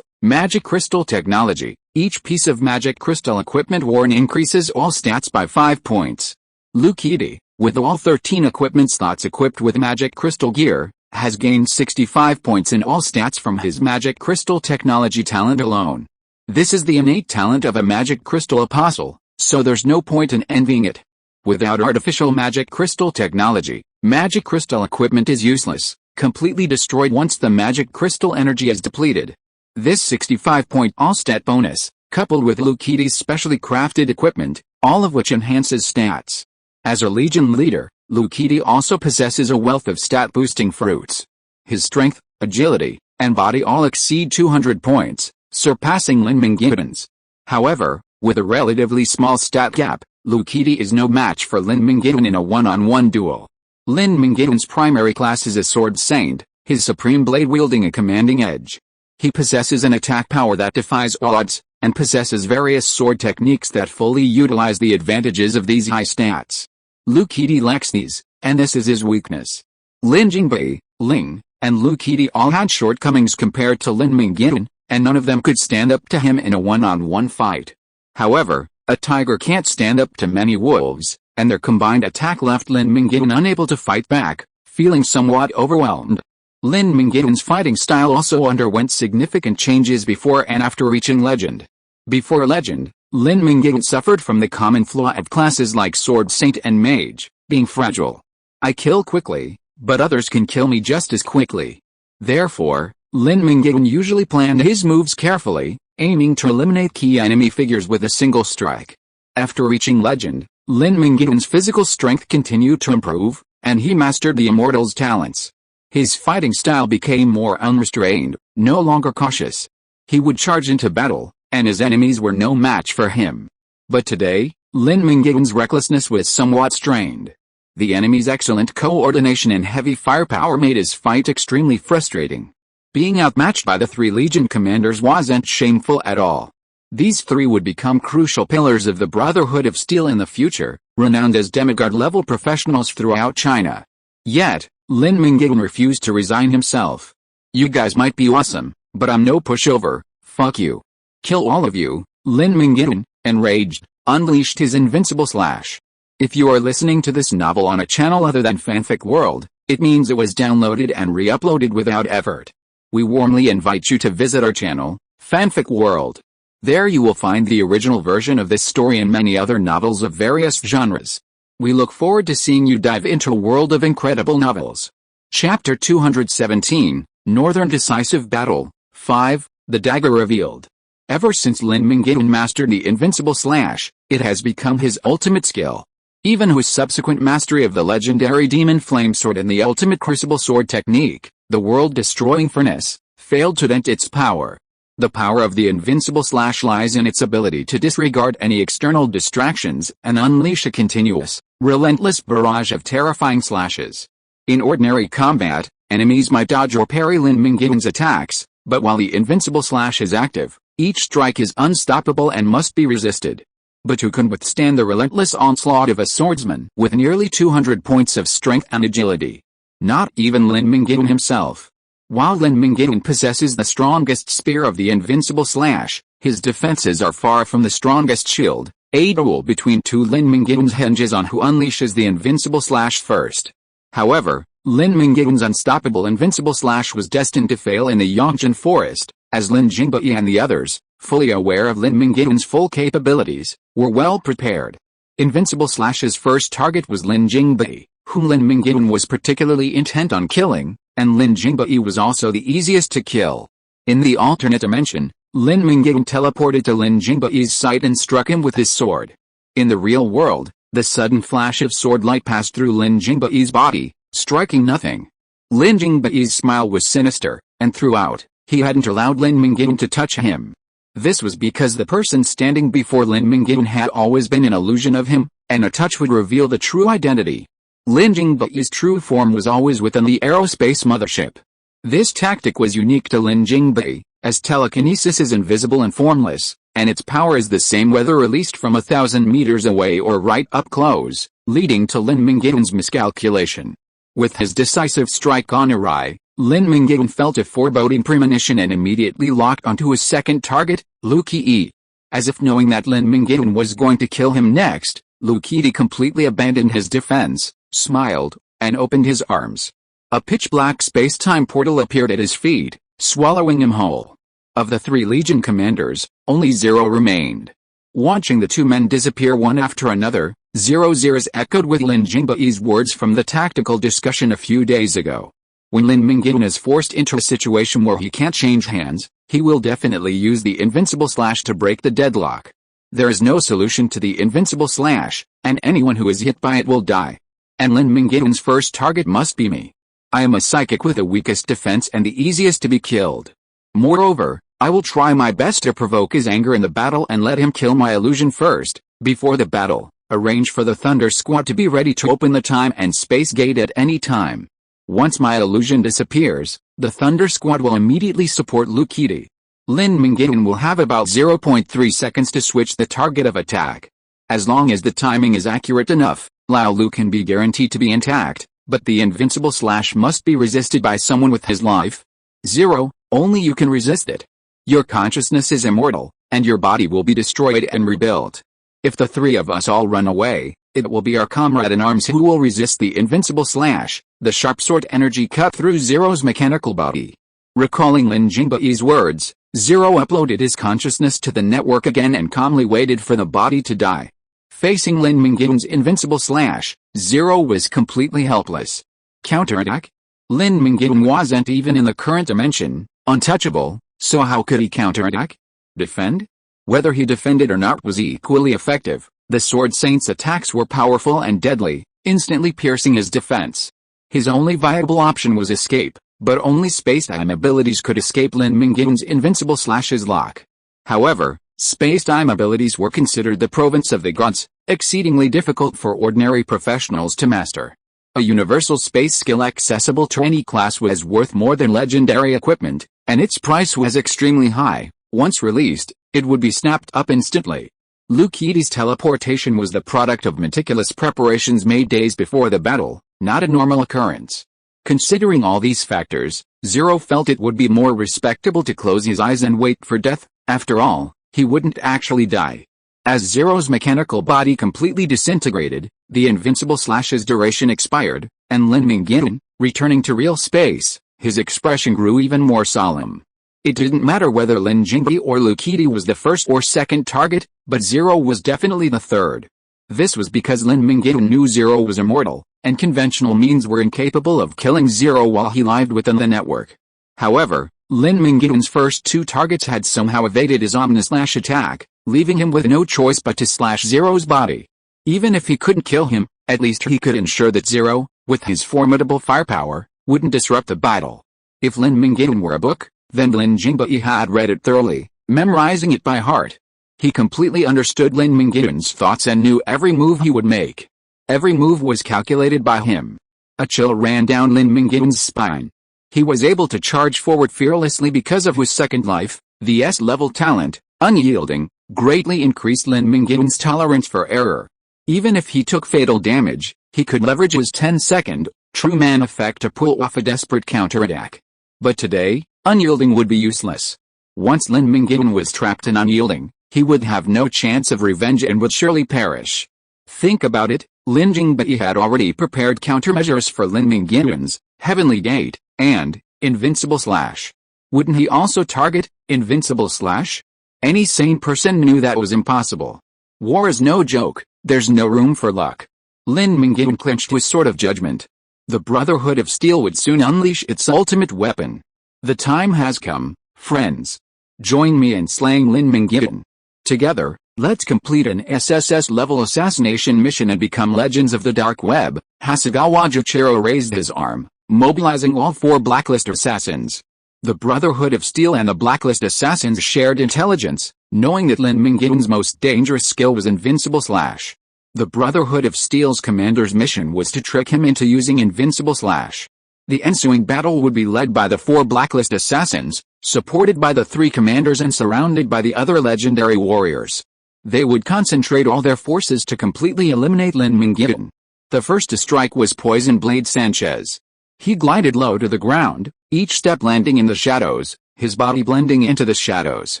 magic crystal technology. Each piece of magic crystal equipment worn increases all stats by 5 points. Lu Qidi, with all 13 equipment slots equipped with magic crystal gear, has gained 65 points in all stats from his magic crystal technology talent alone. This is the innate talent of a magic crystal apostle, so there's no point in envying it. Without artificial magic crystal technology, magic crystal equipment is useless, completely destroyed once the magic crystal energy is depleted. This 65-point all-stat bonus, coupled with Lu Qidi's specially crafted equipment, all of which enhances stats. As a Legion leader, Lu Qidi also possesses a wealth of stat-boosting fruits. His strength, agility, and body all exceed 200 points, surpassing Lin Mingyuan's. However, with a relatively small stat gap, Lu Qidi is no match for Lin Mingyuan in a one-on-one duel. Lin Mingyuan's primary class is a sword saint, his supreme blade wielding a commanding edge. He possesses an attack power that defies odds, and possesses various sword techniques that fully utilize the advantages of these high stats. Lu Qidi lacks these, and this is his weakness. Lin Jingbei, Ling, and Lu Qidi all had shortcomings compared to Lin Mingyuan, and none of them could stand up to him in a one-on-one fight. However, a tiger can't stand up to many wolves, and their combined attack left Lin Mingyuan unable to fight back, feeling somewhat overwhelmed. Lin Mingyuan's fighting style also underwent significant changes before and after reaching Legend. Before Legend, Lin Mingyuan suffered from the common flaw of classes like Sword Saint and Mage, being fragile. I kill quickly, but others can kill me just as quickly. Therefore, Lin Mingyuan usually planned his moves carefully, aiming to eliminate key enemy figures with a single strike. After reaching Legend, Lin Mingyuan's physical strength continued to improve, and he mastered the Immortal's talents. His fighting style became more unrestrained, no longer cautious. He would charge into battle, and his enemies were no match for him. But today, Lin Mingyuan's recklessness was somewhat strained. The enemy's excellent coordination and heavy firepower made his fight extremely frustrating. Being outmatched by the 3 Legion commanders wasn't shameful at all. These 3 would become crucial pillars of the Brotherhood of Steel in the future, renowned as demigod-level professionals throughout China. Yet, Lin Mingyuan refused to resign himself. "You guys might be awesome, but I'm no pushover, fuck you. Kill all of you." Lin Mingyuan, enraged, unleashed his invincible slash. If you are listening to this novel on a channel other than Fanfic World, it means it was downloaded and re-uploaded without effort. We warmly invite you to visit our channel, Fanfic World. There you will find the original version of this story and many other novels of various genres. We look forward to seeing you dive into a world of incredible novels. Chapter 217, Northern Decisive Battle, 5, The Dagger Revealed. Ever since Lin Mingyuan mastered the invincible slash, it has become his ultimate skill. Even with subsequent mastery of the legendary Demon Flame Sword and the ultimate Crucible Sword technique, the world-destroying furnace failed to dent its power. The power of the invincible slash lies in its ability to disregard any external distractions and unleash a continuous, relentless barrage of terrifying slashes. In ordinary combat, enemies might dodge or parry Lin Mingyuan's attacks, but while the invincible slash is active, each strike is unstoppable and must be resisted. But who can withstand the relentless onslaught of a swordsman with nearly 200 points of strength and agility? Not even Lin Mingyuan himself. While Lin Mingyuan possesses the strongest spear of the invincible slash, his defenses are far from the strongest shield. A duel between two Lin Mingyuans hinges on who unleashes the invincible slash first. However, Lin Mingyuan's unstoppable invincible slash was destined to fail in the Yongzhen forest, as Lin Jingbai and the others, fully aware of Lin Mingyuan's full capabilities, were well prepared. Invincible slash's first target was Lin Jingbai, whom Lin Mingyuan was particularly intent on killing, and Lin Jingbai was also the easiest to kill. In the alternate dimension, Lin Mingyuan teleported to Lin Jingbai's sight and struck him with his sword. In the real world, the sudden flash of sword light passed through Lin Jingbai's body, striking nothing. Lin Jingbai's smile was sinister, and throughout, he hadn't allowed Lin Mingyuan to touch him. This was because the person standing before Lin Mingyuan had always been an illusion of him, and a touch would reveal the true identity. Lin Jingbai's true form was always within the aerospace mothership. This tactic was unique to Lin Jingbai, as telekinesis is invisible and formless, and its power is the same whether released from 1,000 meters away or right up close, leading to Lin Mingyuan's miscalculation. With his decisive strike gone awry, Lin Mingyuan felt a foreboding premonition and immediately locked onto his second target, Lu Qi. As if knowing that Lin Mingyuan was going to kill him next, Lu Qi completely abandoned his defense, smiled, and opened his arms. A pitch-black space-time portal appeared at his feet, swallowing him whole. Of the 3 Legion commanders, only Zero remained. Watching the two men disappear one after another, Zero's ears echoed with Lin Jingbai's words from the tactical discussion a few days ago. When Lin Mingyuan is forced into a situation where he can't change hands, he will definitely use the invincible slash to break the deadlock. There is no solution to the invincible slash, and anyone who is hit by it will die. And Lin Mingyuan's first target must be me. I am a psychic with the weakest defense and the easiest to be killed. Moreover, I will try my best to provoke his anger in the battle and let him kill my illusion first. Before the battle, arrange for the Thunder Squad to be ready to open the time and space gate at any time. Once my illusion disappears, the Thunder Squad will immediately support Lu Qi. Lin Mingyuan will have about 0.3 seconds to switch the target of attack. As long as the timing is accurate enough, Lao Lu can be guaranteed to be intact, but the invincible slash must be resisted by someone with his life. Zero, only you can resist it. Your consciousness is immortal, and your body will be destroyed and rebuilt. If the 3 of us all run away, it will be our comrade in arms who will resist the invincible slash. The sharp sword energy cut through Zero's mechanical body. Recalling Lin Jingbai's words, Zero uploaded his consciousness to the network again and calmly waited for the body to die. Facing Lin Mingyuan's invincible slash, Zero was completely helpless. Counterattack? Lin Mingyuan wasn't even in the current dimension, untouchable, so how could he counterattack? Defend? Whether he defended or not was equally effective. The Sword Saint's attacks were powerful and deadly, instantly piercing his defense. His only viable option was escape, but only space-time abilities could escape Lin Mingyuan's invincible slash's lock. However, space-time abilities were considered the province of the gods, exceedingly difficult for ordinary professionals to master. A universal space skill accessible to any class was worth more than legendary equipment, and its price was extremely high. Once released, it would be snapped up instantly. Lu Qi's teleportation was the product of meticulous preparations made days before the battle, not a normal occurrence. Considering all these factors, Zero felt it would be more respectable to close his eyes and wait for death. After all, he wouldn't actually die. As Zero's mechanical body completely disintegrated, the invincible slash's duration expired, and Lin Mingyuan, returning to real space, his expression grew even more solemn. It didn't matter whether Lin Jingbai or Lu Qi was the first or second target, but Zero was definitely the third. This was because Lin Mingyuan knew Zero was immortal, and conventional means were incapable of killing Zero while he lived within the network. However, Lin Mingyuan's first 2 targets had somehow evaded his omnislash attack, leaving him with no choice but to slash Zero's body. Even if he couldn't kill him, at least he could ensure that Zero, with his formidable firepower, wouldn't disrupt the battle. If Lin Mingyuan were a book, then Lin Jingbei had read it thoroughly, memorizing it by heart. He completely understood Lin Mingyuan's thoughts and knew every move he would make. Every move was calculated by him. A chill ran down Lin Mingyuan's spine. He was able to charge forward fearlessly because of his second life. The S-level talent, unyielding, greatly increased Lin Mingyuan's tolerance for error. Even if he took fatal damage, he could leverage his 10-second, true man effect to pull off a desperate counterattack. But today, unyielding would be useless. Once Lin Mingyuan was trapped in unyielding, he would have no chance of revenge and would surely perish. Think about it, Lin Jingbei had already prepared countermeasures for Lin Mingyuan's Heavenly Gate and Invincible Slash. Wouldn't he also target Invincible Slash? Any sane person knew that was impossible. War is no joke, there's no room for luck. Lin Mingyuan clenched his sword of judgment. The Brotherhood of Steel would soon unleash its ultimate weapon. The time has come, friends. Join me in slaying Lin Mingyuan. Together, let's complete an SSS-level assassination mission and become legends of the dark web. Hasegawa Juchiro raised his arm, mobilizing all 4 Blacklist assassins. The Brotherhood of Steel and the Blacklist assassins shared intelligence, knowing that Lin Mingyuan's most dangerous skill was Invincible Slash. The Brotherhood of Steel's commander's mission was to trick him into using Invincible Slash. The ensuing battle would be led by the 4 Blacklist assassins, supported by the 3 commanders and surrounded by the other legendary warriors. They would concentrate all their forces to completely eliminate Lin Mingyuan. The first to strike was Poison Blade Sanchez. He glided low to the ground, each step landing in the shadows, his body blending into the shadows.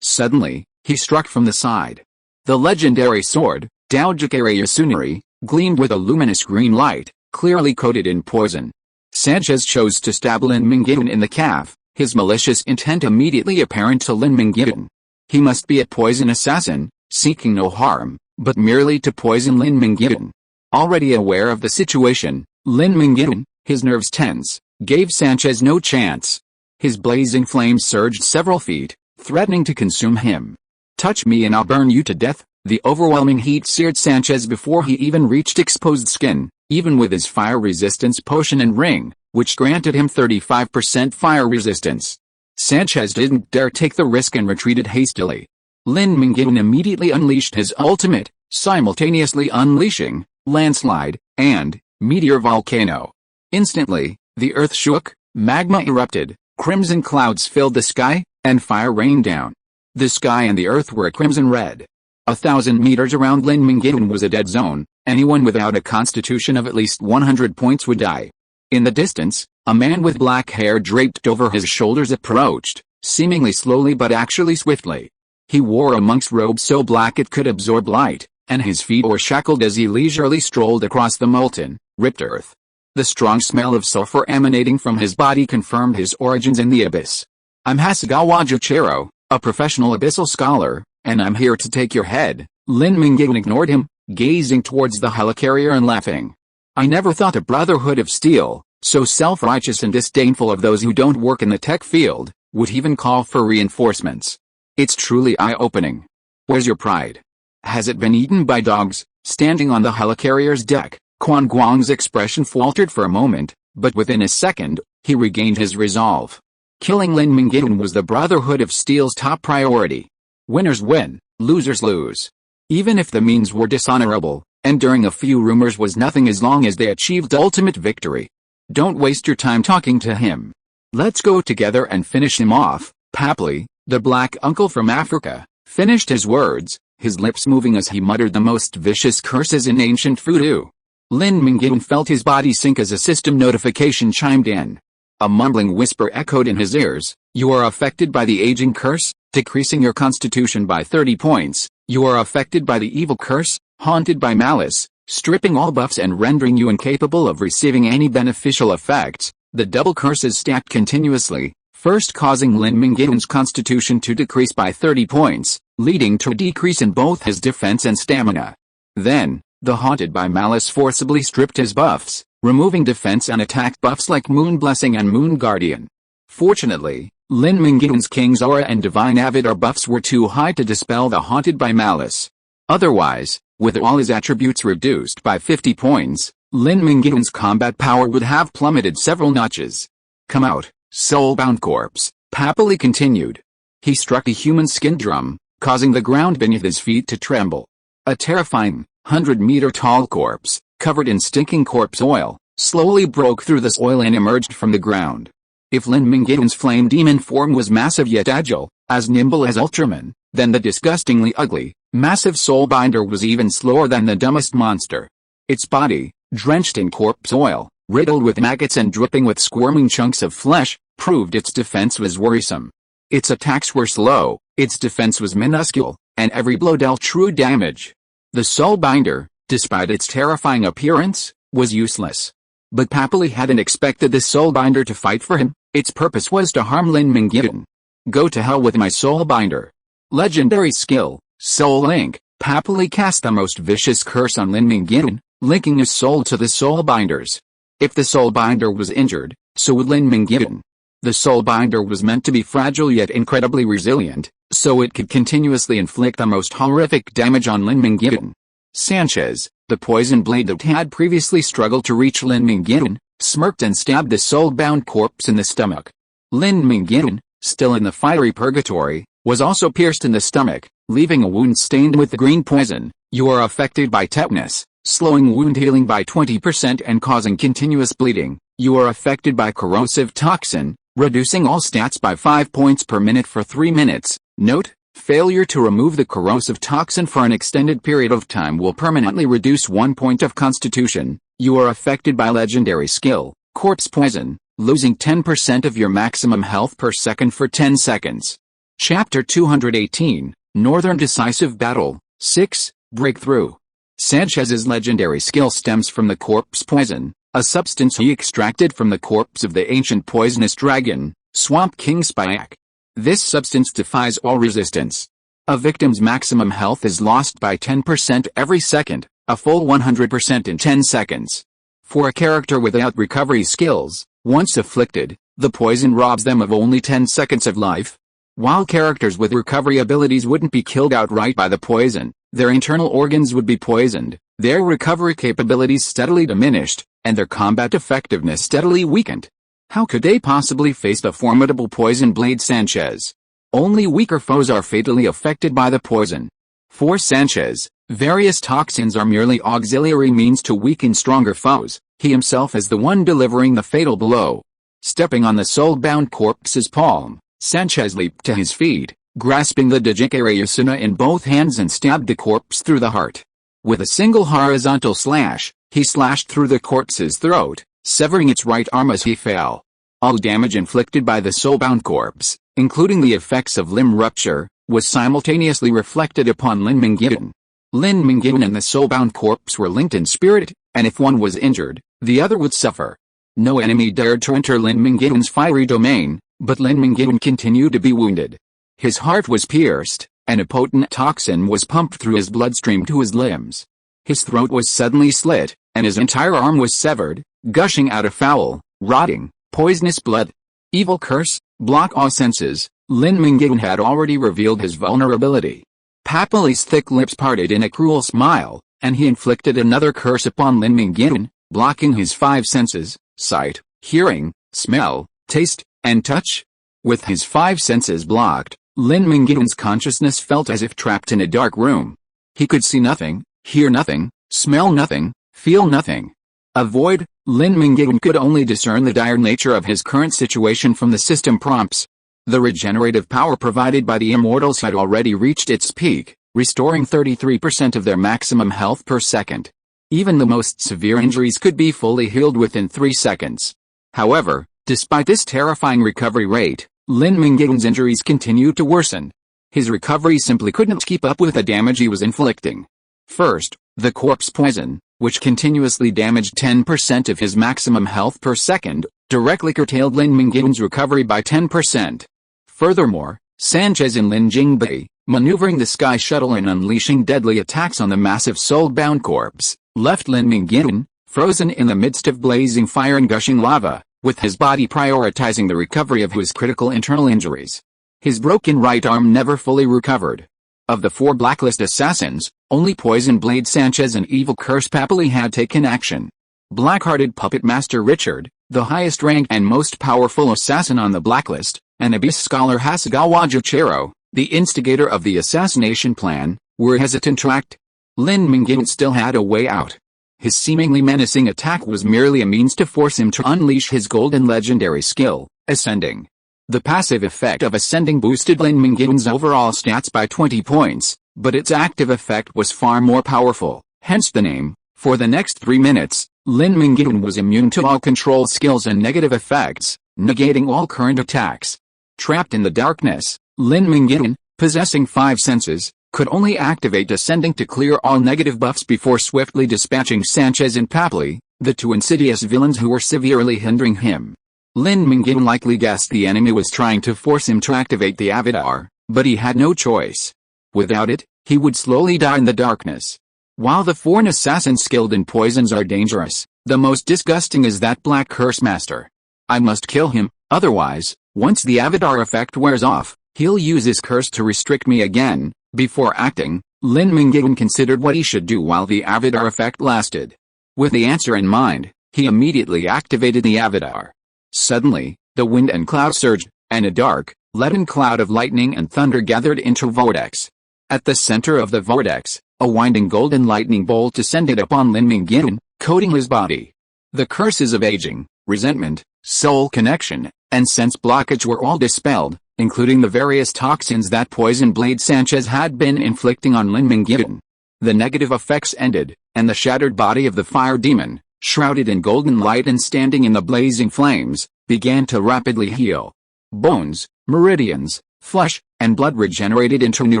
Suddenly, he struck from the side. The legendary sword, Daojikere Yasunari, gleamed with a luminous green light, clearly coated in poison. Sanchez chose to stab Lin Mingyuan in the calf, his malicious intent immediately apparent to Lin Mingyuan. He must be a poison assassin, seeking no harm, but merely to poison Lin Mingyuan. Already aware of the situation, Lin Mingyuan, his nerves tense, gave Sanchez no chance. His blazing flames surged several feet, threatening to consume him. Touch me and I'll burn you to death. The overwhelming heat seared Sanchez before he even reached exposed skin, even with his fire resistance potion and ring, which granted him 35% fire resistance. Sanchez didn't dare take the risk and retreated hastily. Lin Mingyuan immediately unleashed his ultimate, simultaneously unleashing Landslide and Meteor Volcano. Instantly, the earth shook, magma erupted, crimson clouds filled the sky, and fire rained down. The sky and the earth were a crimson red. 1,000 meters around Lin Mingyuan was a dead zone. Anyone without a constitution of at least 100 points would die. In the distance, a man with black hair draped over his shoulders approached, seemingly slowly but actually swiftly. He wore a monk's robe so black it could absorb light, and his feet were shackled as he leisurely strolled across the molten, ripped earth. The strong smell of sulfur emanating from his body confirmed his origins in the abyss. I'm Hasegawa Juchiro, a professional abyssal scholar, and I'm here to take your head. Lin Mingyuan ignored him, gazing towards the helicarrier and laughing. I never thought the Brotherhood of Steel, so self-righteous and disdainful of those who don't work in the tech field, would even call for reinforcements. It's truly eye-opening. Where's your pride? Has it been eaten by dogs? Standing on the helicarrier's deck, Quan Guang's expression faltered for a moment, but within a second, he regained his resolve. Killing Lin Mingyuan was the Brotherhood of Steel's top priority. Winners win, losers lose. Even if the means were dishonorable, enduring a few rumors was nothing as long as they achieved ultimate victory. Don't waste your time talking to him. Let's go together and finish him off. Papley, the black uncle from Africa, finished his words, his lips moving as he muttered the most vicious curses in ancient voodoo. Lin Mingyuan felt his body sink as a system notification chimed in. A mumbling whisper echoed in his ears. You are affected by the aging curse, decreasing your constitution by 30 points. You are affected by the evil curse, haunted by malice, stripping all buffs and rendering you incapable of receiving any beneficial effects. The double curses stacked continuously, first causing Lin Mingyuan's constitution to decrease by 30 points, leading to a decrease in both his defense and stamina. Then, the haunted by malice forcibly stripped his buffs, removing defense and attack buffs like Moon Blessing and Moon Guardian. Fortunately, Lin Mingyuan's King's Aura and Divine Avatar buffs were too high to dispel the haunted by malice. Otherwise, With all his attributes reduced by 50 points, Lin Mingyuan's combat power would have plummeted several notches. "Come out, soul-bound corpse," Papali continued. He struck a human skin drum, causing the ground beneath his feet to tremble. A terrifying, 100-meter-tall corpse, covered in stinking corpse oil, slowly broke through the soil and emerged from the ground. If Lin Mingyuan's flame demon form was massive yet agile, as nimble as Ultraman, then the disgustingly ugly, massive soulbinder was even slower than the dumbest monster. Its body, drenched in corpse oil, riddled with maggots and dripping with squirming chunks of flesh, proved its defense was worrisome. Its attacks were slow, its defense was minuscule, and every blow dealt true damage. The soulbinder, despite its terrifying appearance, was useless. But Papali hadn't expected the soulbinder to fight for him. Its purpose was to harm Lin Mingyuan. "Go to hell with my soulbinder." Legendary skill, Soul Link. Papali cast the most vicious curse on Lin Mingyuan, linking his soul to the soulbinder's. If the soulbinder was injured, so would Lin Mingyuan. The soulbinder was meant to be fragile yet incredibly resilient, so it could continuously inflict the most horrific damage on Lin Mingyuan. Sanchez, the poison blade that had previously struggled to reach Lin Mingyuan, smirked and stabbed the soul-bound corpse in the stomach. Lin Mingyuan, still in the fiery purgatory, was also pierced in the stomach, leaving a wound stained with the green poison. "You are affected by tetanus, slowing wound healing by 20% and causing continuous bleeding. You are affected by corrosive toxin, reducing all stats by 5 points per minute for 3 minutes. Note: failure to remove the corrosive toxin for an extended period of time will permanently reduce 1 point of constitution. You are affected by legendary skill, corpse poison, losing 10% of your maximum health per second for 10 seconds. Chapter 218, Northern Decisive Battle, 6, Breakthrough. Sanchez's legendary skill stems from the corpse poison, a substance he extracted from the corpse of the ancient poisonous dragon, Swamp King Spyak. This substance defies all resistance. A victim's maximum health is lost by 10% every second, a full 100% in 10 seconds. For a character without recovery skills, once afflicted, the poison robs them of only 10 seconds of life. While characters with recovery abilities wouldn't be killed outright by the poison, their internal organs would be poisoned, their recovery capabilities steadily diminished, and their combat effectiveness steadily weakened. How could they possibly face the formidable poison blade Sanchez? Only weaker foes are fatally affected by the poison. For Sanchez, various toxins are merely auxiliary means to weaken stronger foes. He himself is the one delivering the fatal blow. Stepping on the soul-bound corpse's palm, Sanchez leaped to his feet, grasping the Digitizes in both hands and stabbed the corpse through the heart. With a single horizontal slash, he slashed through the corpse's throat, severing its right arm as he fell. All damage inflicted by the soul-bound corpse, including the effects of limb rupture, was simultaneously reflected upon Lin Mingyuan. Lin Mingyuan and the soul-bound corpse were linked in spirit, and if one was injured, the other would suffer. No enemy dared to enter Lin Mingyuan's fiery domain, but Lin Mingyuan continued to be wounded. His heart was pierced, and a potent toxin was pumped through his bloodstream to his limbs. His throat was suddenly slit, and his entire arm was severed, gushing out a foul, rotting, poisonous blood. Evil curse, block all senses. Lin Mingyuan had already revealed his vulnerability. Papali's thick lips parted in a cruel smile, and he inflicted another curse upon Lin Mingyuan, blocking his 5 senses, sight, hearing, smell, taste, and touch. With his 5 senses blocked, Lin Mingyuan's consciousness felt as if trapped in a dark room. He could see nothing, hear nothing, smell nothing, feel nothing. A void. Lin Mingyuan could only discern the dire nature of his current situation from the system prompts. The regenerative power provided by the immortals had already reached its peak, restoring 33% of their maximum health per second. Even the most severe injuries could be fully healed within 3 seconds. However, despite this terrifying recovery rate, Lin Mingyuan's injuries continued to worsen. His recovery simply couldn't keep up with the damage he was inflicting. First, the corpse poison, which continuously damaged 10% of his maximum health per second, directly curtailed Lin Mingyuan's recovery by 10%. Furthermore, Sanchez and Lin Jingbei, maneuvering the sky shuttle and unleashing deadly attacks on the massive soul-bound corpse, left Lin Mingyuan, frozen in the midst of blazing fire and gushing lava, with his body prioritizing the recovery of his critical internal injuries. His broken right arm never fully recovered. Of the 4 blacklist assassins, only Poison Blade Sanchez and Evil Curse Papali had taken action. Black-hearted puppet master Richard, the highest rank and most powerful assassin on the blacklist, and abyss scholar Hasegawa Juchiro, the instigator of the assassination plan, were hesitant to act. Lin Mingyuan still had a way out. His seemingly menacing attack was merely a means to force him to unleash his golden legendary skill, Ascending. The passive effect of Ascending boosted Lin Mingyuan's overall stats by 20 points, but its active effect was far more powerful, hence the name. For the next 3 minutes, Lin Mingyuan was immune to all control skills and negative effects, negating all current attacks. Trapped in the darkness, Lin Mingyuan, possessing 5 senses, could only activate Ascending to clear all negative buffs before swiftly dispatching Sanchez and Papali, the 2 insidious villains who were severely hindering him. Lin Mingyuan likely guessed the enemy was trying to force him to activate the avatar, but he had no choice. Without it, he would slowly die in the darkness. While the foreign assassins skilled in poisons are dangerous, the most disgusting is that Black Curse Master. I must kill him, otherwise, once the avatar effect wears off, he'll use his curse to restrict me again. Before acting, Lin Mingyuan considered what he should do while the avatar effect lasted. With the answer in mind, he immediately activated the avatar. Suddenly, the wind and cloud surged, and a dark, leaden cloud of lightning and thunder gathered into vortex. At the center of the vortex, a winding golden lightning bolt descended upon Lin Mingyuan, coating his body. The curses of aging, resentment, soul connection, and sense blockage were all dispelled, including the various toxins that Poison Blade Sanchez had been inflicting on Lin Mingyuan. The negative effects ended, and the shattered body of the fire demon, shrouded in golden light and standing in the blazing flames, began to rapidly heal. Bones, meridians, flesh, and blood regenerated into new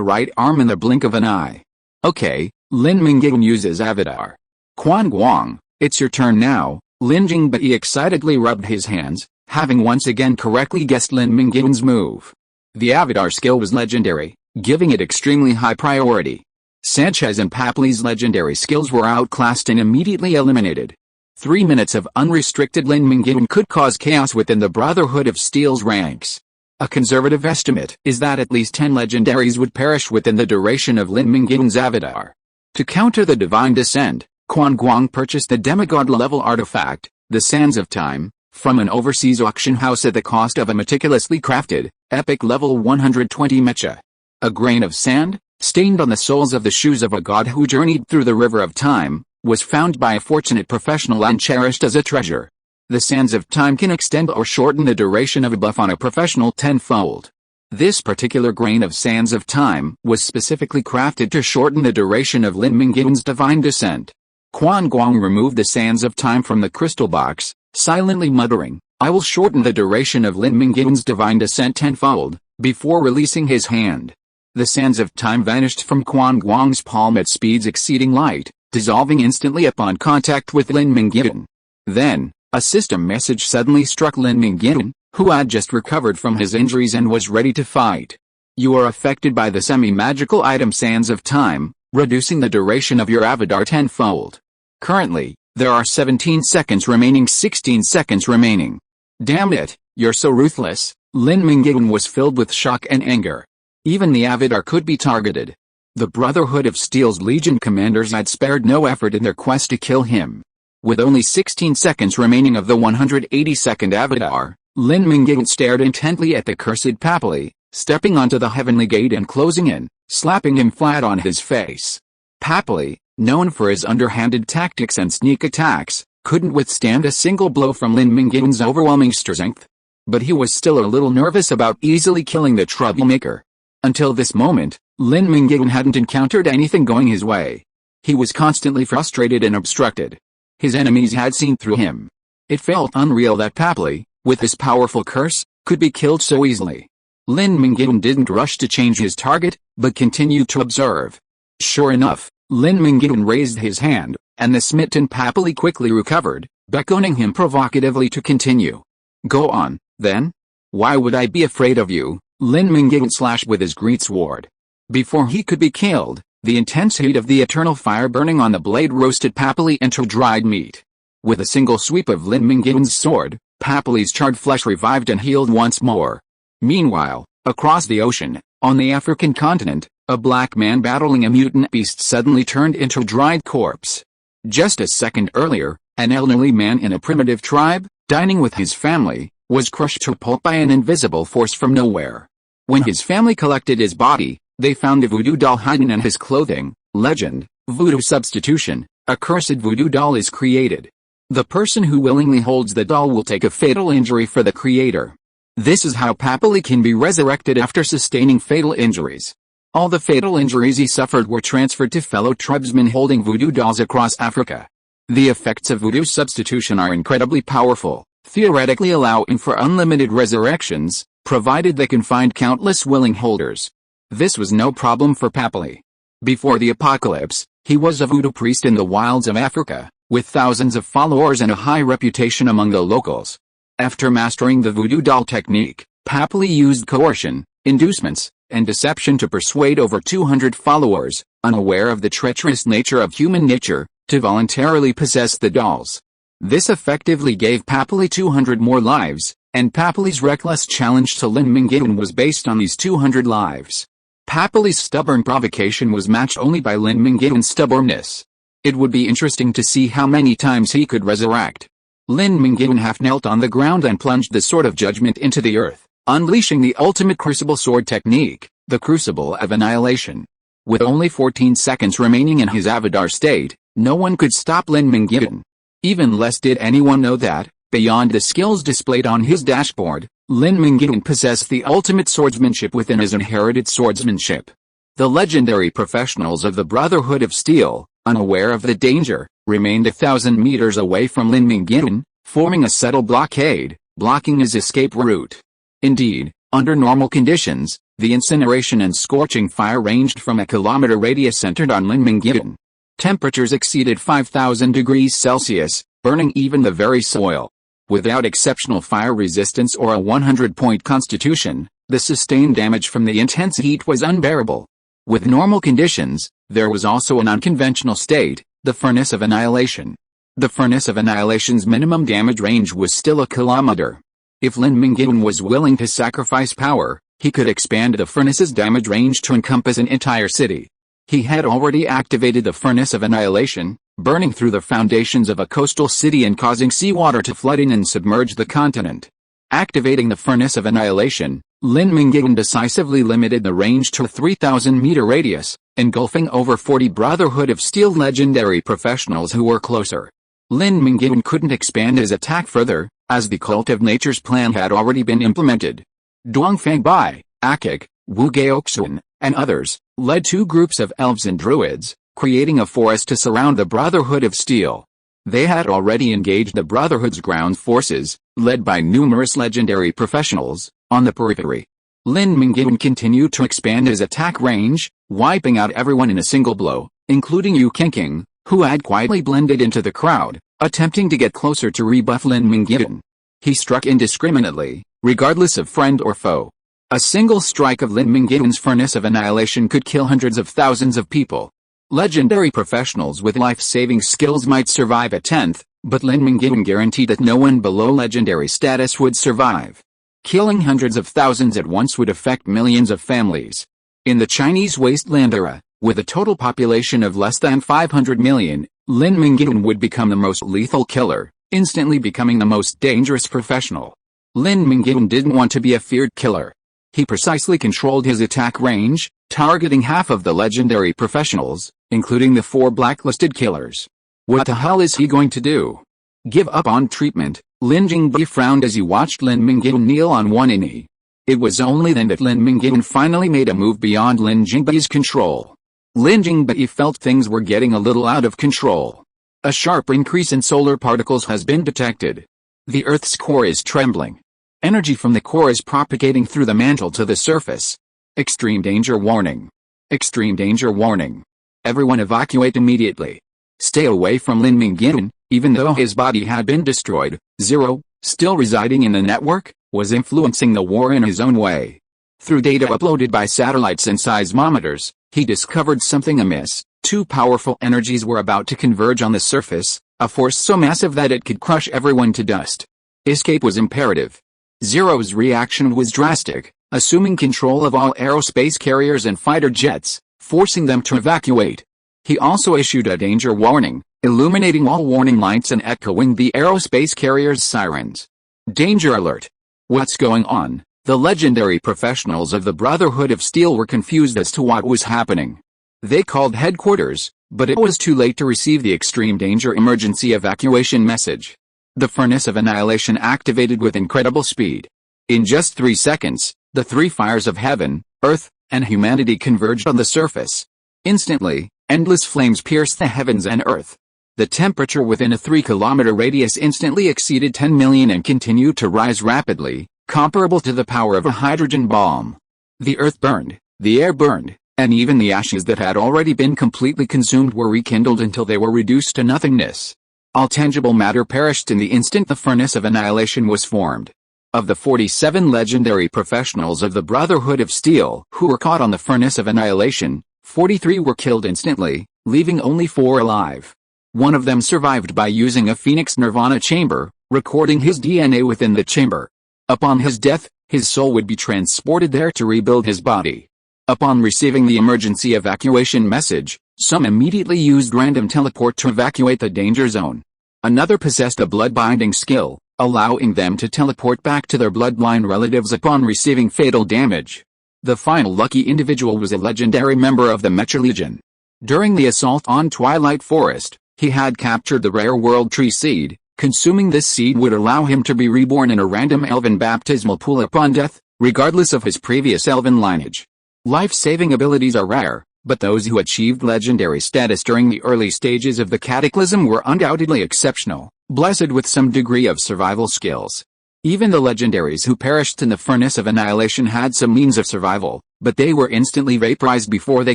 right arm in the blink of an eye. Okay, Lin Mingyuan uses avatar. Quan Guang, it's your turn now. Lin Jingbai excitedly rubbed his hands, having once again correctly guessed Lin Mingyuan's move. The avatar skill was legendary, giving it extremely high priority. Sanchez and Papali's legendary skills were outclassed and immediately eliminated. 3 minutes of unrestricted Lin Mingyuan could cause chaos within the Brotherhood of Steel's ranks. A conservative estimate is that at least 10 legendaries would perish within the duration of Lin Mingyuan's avatar. To counter the divine descent, Quan Guang purchased the demigod-level artifact, the Sands of Time, from an overseas auction house at the cost of a meticulously crafted, epic level 120 mecha. A grain of sand, stained on the soles of the shoes of a god who journeyed through the river of time, was found by a fortunate professional and cherished as a treasure. The Sands of Time can extend or shorten the duration of a buff on a professional tenfold. This particular grain of Sands of Time was specifically crafted to shorten the duration of Lin Mingyuan's divine descent. Quan Guang removed the Sands of Time from the crystal box, silently muttering, "I will shorten the duration of Lin Mingyuan's divine descent tenfold," before releasing his hand. The Sands of Time vanished from Quan Guang's palm at speeds exceeding light, dissolving instantly upon contact with Lin Mingyuan. Then, a system message suddenly struck Lin Mingyuan, who had just recovered from his injuries and was ready to fight. You are affected by the semi-magical item Sands of Time, reducing the duration of your avatar tenfold. Currently, there are 17 seconds remaining. 16 seconds remaining. Damn it, you're so ruthless. Lin Mingyuan was filled with shock and anger. Even the avatar could be targeted. The Brotherhood of Steel's Legion commanders had spared no effort in their quest to kill him. With only 16 seconds remaining of the 180-second avatar, Lin Mingyuan stared intently at the cursed Papali, stepping onto the heavenly gate and closing in, slapping him flat on his face. Papali, known for his underhanded tactics and sneak attacks, couldn't withstand a single blow from Lin Mingyuan's overwhelming strength. But he was still a little nervous about easily killing the troublemaker. Until this moment, Lin Mingyuan hadn't encountered anything going his way. He was constantly frustrated and obstructed. His enemies had seen through him. It felt unreal that Papali, with his powerful curse, could be killed so easily. Lin Mingyuan didn't rush to change his target, but continued to observe. Sure enough, Lin Mingyuan raised his hand, and the smitten Papali quickly recovered, beckoning him provocatively to continue. Go on, then. Why would I be afraid of you? Lin Mingyuan slashed with his great sword. Before he could be killed, the intense heat of the eternal fire burning on the blade roasted Papali into dried meat. With a single sweep of Lin Mingyuan's sword, Papali's charred flesh revived and healed once more. Meanwhile, across the ocean, on the African continent, A black man battling a mutant beast suddenly turned into a dried corpse. Just a second earlier, an elderly man in a primitive tribe, dining with his family, was crushed to pulp by an invisible force from nowhere. When his family collected his body, they found a voodoo doll hidden in his clothing. Legend: voodoo substitution. A cursed voodoo doll is created. The person who willingly holds the doll will take a fatal injury for the creator. This is how Papali can be resurrected after sustaining fatal injuries. All the fatal injuries he suffered were transferred to fellow tribesmen holding voodoo dolls across Africa. The effects of voodoo substitution are incredibly powerful, theoretically allowing for unlimited resurrections, provided they can find countless willing holders. This was no problem for Papali. Before the apocalypse, he was a voodoo priest in the wilds of Africa, with thousands of followers and a high reputation among the locals. After mastering the voodoo doll technique, Papali used coercion, inducements, and deception to persuade over 200 followers, unaware of the treacherous nature of human nature, to voluntarily possess the dolls. This effectively gave Papali 200 more lives, and Papali's reckless challenge to Lin Mingyuan was based on these 200 lives. Papali's stubborn provocation was matched only by Lin Mingyuan's stubbornness. It would be interesting to see how many times he could resurrect. Lin Mingyuan half knelt on the ground and plunged the sword of judgment into the earth, unleashing the ultimate crucible sword technique, the Crucible of Annihilation. With only 14 seconds remaining in his avatar state, no one could stop Lin Mingyuan. Even less did anyone know that, beyond the skills displayed on his dashboard, Lin Mingyuan possessed the ultimate swordsmanship within his inherited swordsmanship. The legendary professionals of the Brotherhood of Steel, unaware of the danger, remained 1,000 meters away from Lin Mingyuan, forming a subtle blockade, blocking his escape route. Indeed, under normal conditions, the incineration and scorching fire ranged from a kilometer radius centered on Lin Mingyuan. Temperatures exceeded 5,000 degrees Celsius, burning even the very soil. Without exceptional fire resistance or a 100-point constitution, the sustained damage from the intense heat was unbearable. With normal conditions, there was also an unconventional state, the Furnace of Annihilation. The Furnace of Annihilation's minimum damage range was still a kilometer. If Lin Mingyuan was willing to sacrifice power, he could expand the furnace's damage range to encompass an entire city. He had already activated the Furnace of Annihilation, burning through the foundations of a coastal city and causing seawater to flood in and submerge the continent. Activating the Furnace of Annihilation, Lin Mingyuan decisively limited the range to a 3,000-meter radius, engulfing over 40 Brotherhood of Steel legendary professionals who were closer. Lin Mingyuan couldn't expand his attack further, as the Cult of Nature's plan had already been implemented. Dongfang Bai, Akik, Wu Gaoxun, and others, led two groups of elves and druids, creating a forest to surround the Brotherhood of Steel. They had already engaged the Brotherhood's ground forces, led by numerous legendary professionals, on the periphery. Lin Mingyuan continued to expand his attack range, wiping out everyone in a single blow, including Yan Qianxue, who had quietly blended into the crowd, attempting to get closer to rebuff Lin Mingyuan. He struck indiscriminately, regardless of friend or foe. A single strike of Lin Mingyuan's Furnace of Annihilation could kill hundreds of thousands of people. Legendary professionals with life-saving skills might survive a tenth, but Lin Mingyuan guaranteed that no one below legendary status would survive. Killing hundreds of thousands at once would affect millions of families. In the Chinese wasteland era, with a total population of less than 500 million, Lin Mingyuan would become the most lethal killer, instantly becoming the most dangerous professional. Lin Mingyuan didn't want to be a feared killer. He precisely controlled his attack range, targeting half of the legendary professionals, including the 4 blacklisted killers. What the hell is he going to do? Give up on treatment? Lin Jingbi frowned as he watched Lin Mingyuan kneel on one knee. It was only then that Lin Mingyuan finally made a move beyond Lin Jingbi's control. Lin Jingbi felt things were getting a little out of control. A sharp increase in solar particles has been detected. The Earth's core is trembling. Energy from the core is propagating through the mantle to the surface. Extreme danger warning. Extreme danger warning. Everyone evacuate immediately. Stay away from Lin Mingyuan, even though his body had been destroyed. Zero, still residing in the network, was influencing the war in his own way. Through data uploaded by satellites and seismometers, he discovered something amiss. 2 powerful energies were about to converge on the surface, a force so massive that it could crush everyone to dust. Escape was imperative. Zero's reaction was drastic. assuming control of all aerospace carriers and fighter jets, forcing them to evacuate. He also issued a danger warning, illuminating all warning lights and echoing the aerospace carriers' sirens. Danger alert! What's going on? The legendary professionals of the Brotherhood of Steel were confused as to what was happening. They called headquarters, but it was too late to receive the extreme danger emergency evacuation message. The Furnace of Annihilation activated with incredible speed. In just 3 seconds, the three fires of heaven, earth, and humanity converged on the surface. Instantly, endless flames pierced the heavens and earth. The temperature within a 3-kilometer radius instantly exceeded 10 million and continued to rise rapidly, comparable to the power of a hydrogen bomb. The earth burned, the air burned, and even the ashes that had already been completely consumed were rekindled until they were reduced to nothingness. All tangible matter perished in the instant the Furnace of Annihilation was formed. Of the 47 legendary professionals of the Brotherhood of Steel who were caught on the Furnace of Annihilation, 43 were killed instantly, leaving only 4 alive. One of them survived by using a Phoenix Nirvana chamber, recording his DNA within the chamber. Upon his death, his soul would be transported there to rebuild his body. Upon receiving the emergency evacuation message, some immediately used random teleport to evacuate the danger zone. Another possessed a blood-binding skill, allowing them to teleport back to their bloodline relatives upon receiving fatal damage. The final lucky individual was a legendary member of the Mecha Legion. During the assault on Twilight Forest, he had captured the rare World Tree Seed. Consuming this seed would allow him to be reborn in a random elven baptismal pool upon death, regardless of his previous elven lineage. Life-saving abilities are rare, but those who achieved legendary status during the early stages of the Cataclysm were undoubtedly exceptional, blessed with some degree of survival skills. Even the legendaries who perished in the Furnace of Annihilation had some means of survival, but they were instantly vaporized before they